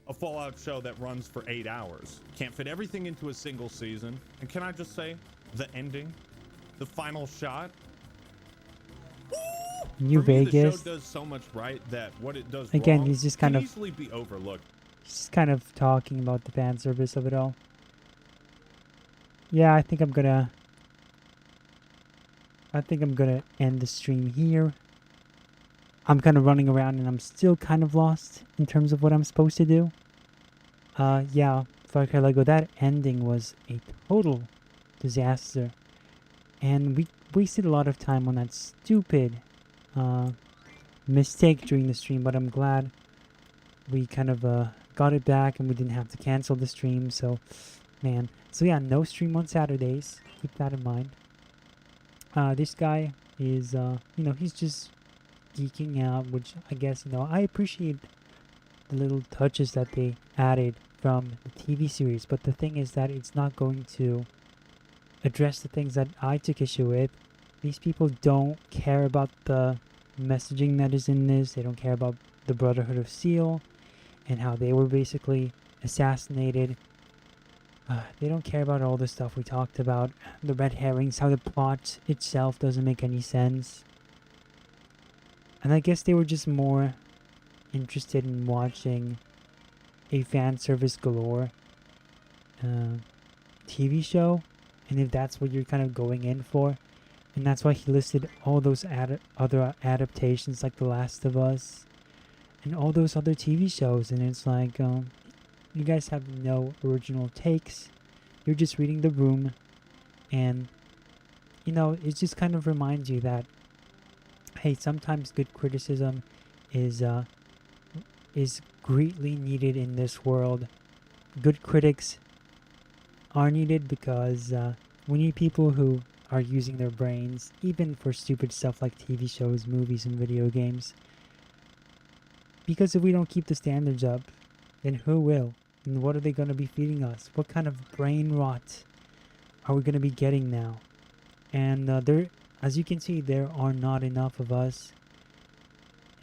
a Fallout show that runs for 8 hours. Can't fit everything into a single season. And can I just say, the ending, the final shot, New Vegas. The show does so much right that what it does again, wrong he's just kind can of easily be overlooked. He's just kind of talking about the fan service of it all. Yeah, I think I'm gonna end the stream here. I'm kind of running around and I'm still kind of lost in terms of what I'm supposed to do. Yeah, Far Cry Lego, that ending was a total disaster. And we wasted a lot of time on that stupid mistake during the stream, but I'm glad we kind of got it back and we didn't have to cancel the stream. So, man. So yeah, no stream on Saturdays. Keep that in mind. This guy is, he's just geeking out, which I guess, I appreciate the little touches that they added from the TV series. But the thing is that it's not going to address the things that I took issue with. These people don't care about the messaging that is in this. They don't care about the Brotherhood of Steel and how they were basically assassinated. They don't care about all the stuff we talked about. The red herrings, how the plot itself doesn't make any sense. And I guess they were just more interested in watching a fan service galore TV show. And if that's what you're kind of going in for, and that's why he listed all those other adaptations like The Last of Us and all those other TV shows, and it's like, you guys have no original takes. You're just reading the room, and it just kind of reminds you that, hey, sometimes good criticism is greatly needed in this world. Good critics are needed because we need people who are using their brains, even for stupid stuff like TV shows, movies, and video games. Because if we don't keep the standards up, then who will? And what are they going to be feeding us? What kind of brain rot are we going to be getting now? And as you can see, there are not enough of us.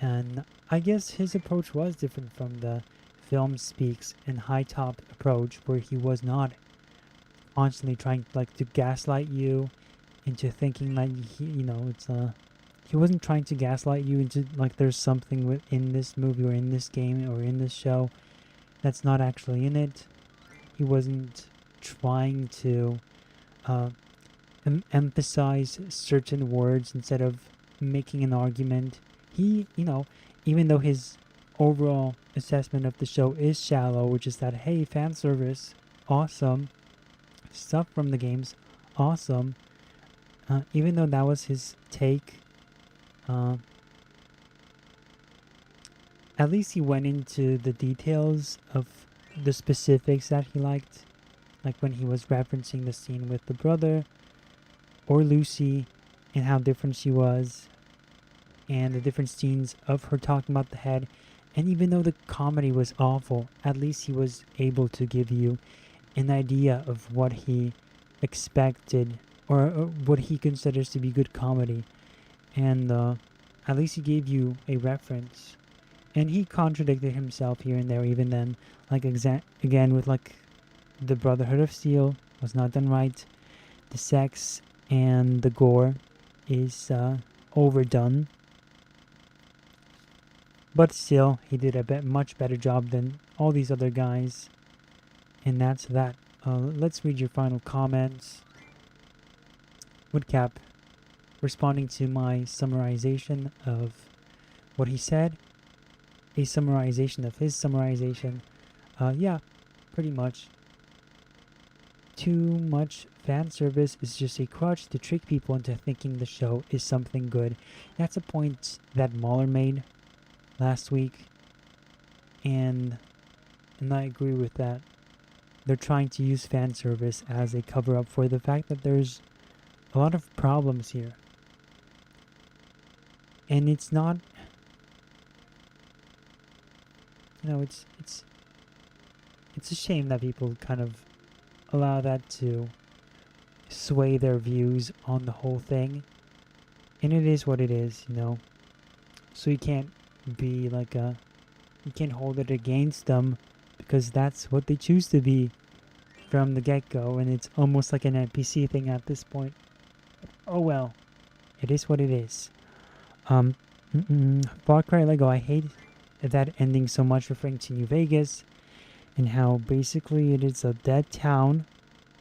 And I guess his approach was different from the Film Speaks and High Top approach, where he was not constantly trying to gaslight you into thinking that he wasn't trying to gaslight you into there's something within this movie or in this game or in this show that's not actually in it. He wasn't trying to emphasize certain words instead of making an argument. He, even though his overall assessment of the show is shallow, which is that, hey, fan service, awesome, stuff from the games, awesome, even though that was his take, at least he went into the details of the specifics that he liked, like when he was referencing the scene with the brother or Lucy and how different she was, and the different scenes of her talking about the head. And even though the comedy was awful, at least he was able to give you an idea of what he expected or what he considers to be good comedy. And at least he gave you a reference. And he contradicted himself here and there even then. Again with the Brotherhood of Steel was not done right. The sex and the gore is overdone. But still, he did a much better job than all these other guys. And that's that. Let's read your final comments. Woodcap, responding to my summarization of what he said. A summarization of his summarization. Yeah, pretty much. Too much fan service is just a crutch to trick people into thinking the show is something good. That's a point that Mahler made last week, and I agree with that. They're trying to use fan service as a cover-up for the fact that there's a lot of problems here. And it's not, you know, it's a shame that people kind of allow that to sway their views on the whole thing. And it is what it is, you know. So you can't be like you can't hold it against them because that's what they choose to be from the get-go, and it's almost like an NPC thing at this point. Oh well, it is what it is. Far Cry Lego, I hate that ending so much, referring to New Vegas and how basically it is a dead town,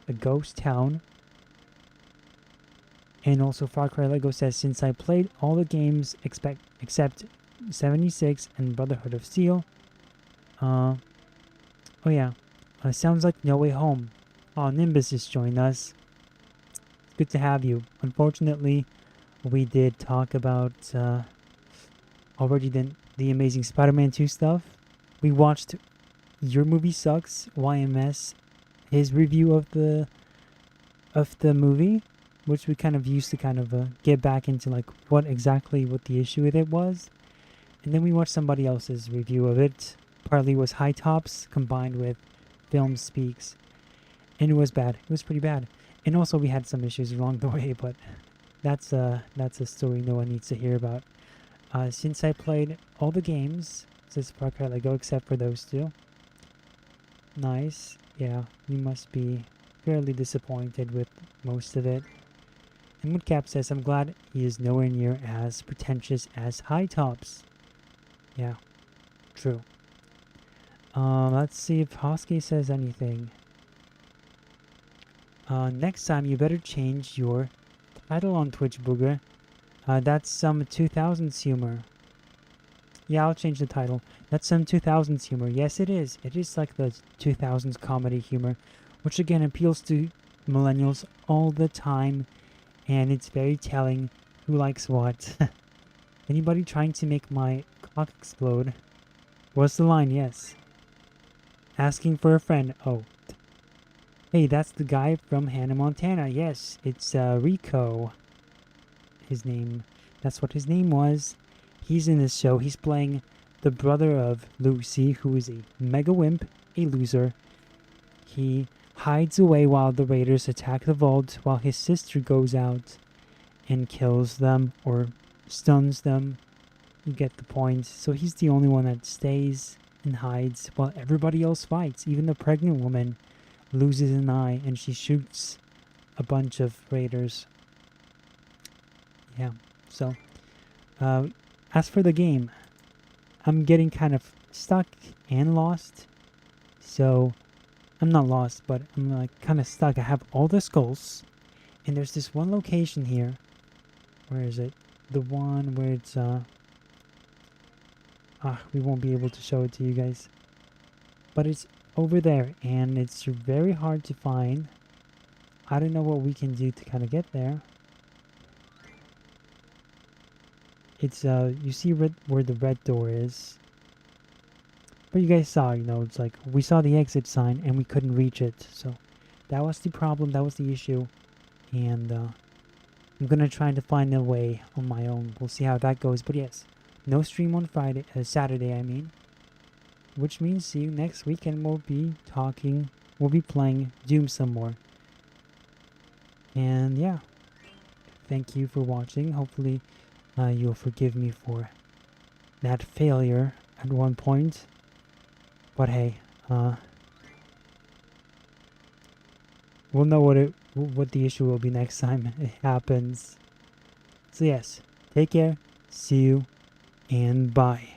a ghost town. And also Far Cry Lego says, since I played all the games except 76 and Brotherhood of Steel, oh yeah, sounds like No Way Home. Oh, Nimbus has joined us. It's good to have you. Unfortunately, we did talk about already the Amazing Spider-Man 2 stuff. We watched Your Movie Sucks, YMS, his review of the movie, which we kind of used to kind of get back into like what the issue with it was. And then we watched somebody else's review of it. Partly was High Tops combined with Film Speaks. And it was bad. It was pretty bad. And also we had some issues along the way, but that's a story no one needs to hear about. Since I played all the games, says Far Cry Lego, except for those two. Nice. Yeah, you must be fairly disappointed with most of it. And Woodcap says, I'm glad he is nowhere near as pretentious as High Tops. Yeah, true. Let's see if Hosky says anything. Next time you better change your title on Twitch, Booger. That's some 2000s humor. Yeah, I'll change the title. That's some 2000s humor. Yes, it is. It is like the 2000s comedy humor, which again appeals to millennials all the time, and it's very telling who likes what. Anybody trying to make my cock explode? What's the line? Yes. Asking for a friend. Oh. Hey, that's the guy from Hannah Montana. Yes, it's Rico. His name. That's what his name was. He's in this show. He's playing the brother of Lucy, who is a mega wimp, a loser. He hides away while the raiders attack the vault, while his sister goes out and kills them or stuns them. You get the point. So he's the only one that stays and hides while everybody else fights. Even the pregnant woman loses an eye and she shoots a bunch of raiders. Yeah, so as for the game, I'm getting kind of stuck and lost. So I'm not lost, but I'm like kind of stuck. I have all the skulls, and there's this one location here. Where is it? The one where it's we won't be able to show it to you guys, but it's over there, and it's very hard to find. I don't know what we can do to kind of get there. It's you see where the red door is, but you guys saw, you know, it's like we saw the exit sign and we couldn't reach it, so that was the problem, that was the issue, and I'm gonna try to find a way on my own. We'll see how that goes. But yes, no stream on Saturday, I mean, which means see you next week, and we'll be playing Doom some more. And yeah, thank you for watching. Hopefully you'll forgive me for that failure at one point, but hey, we'll know what the issue will be next time it happens. So yes, take care, see you, and bye.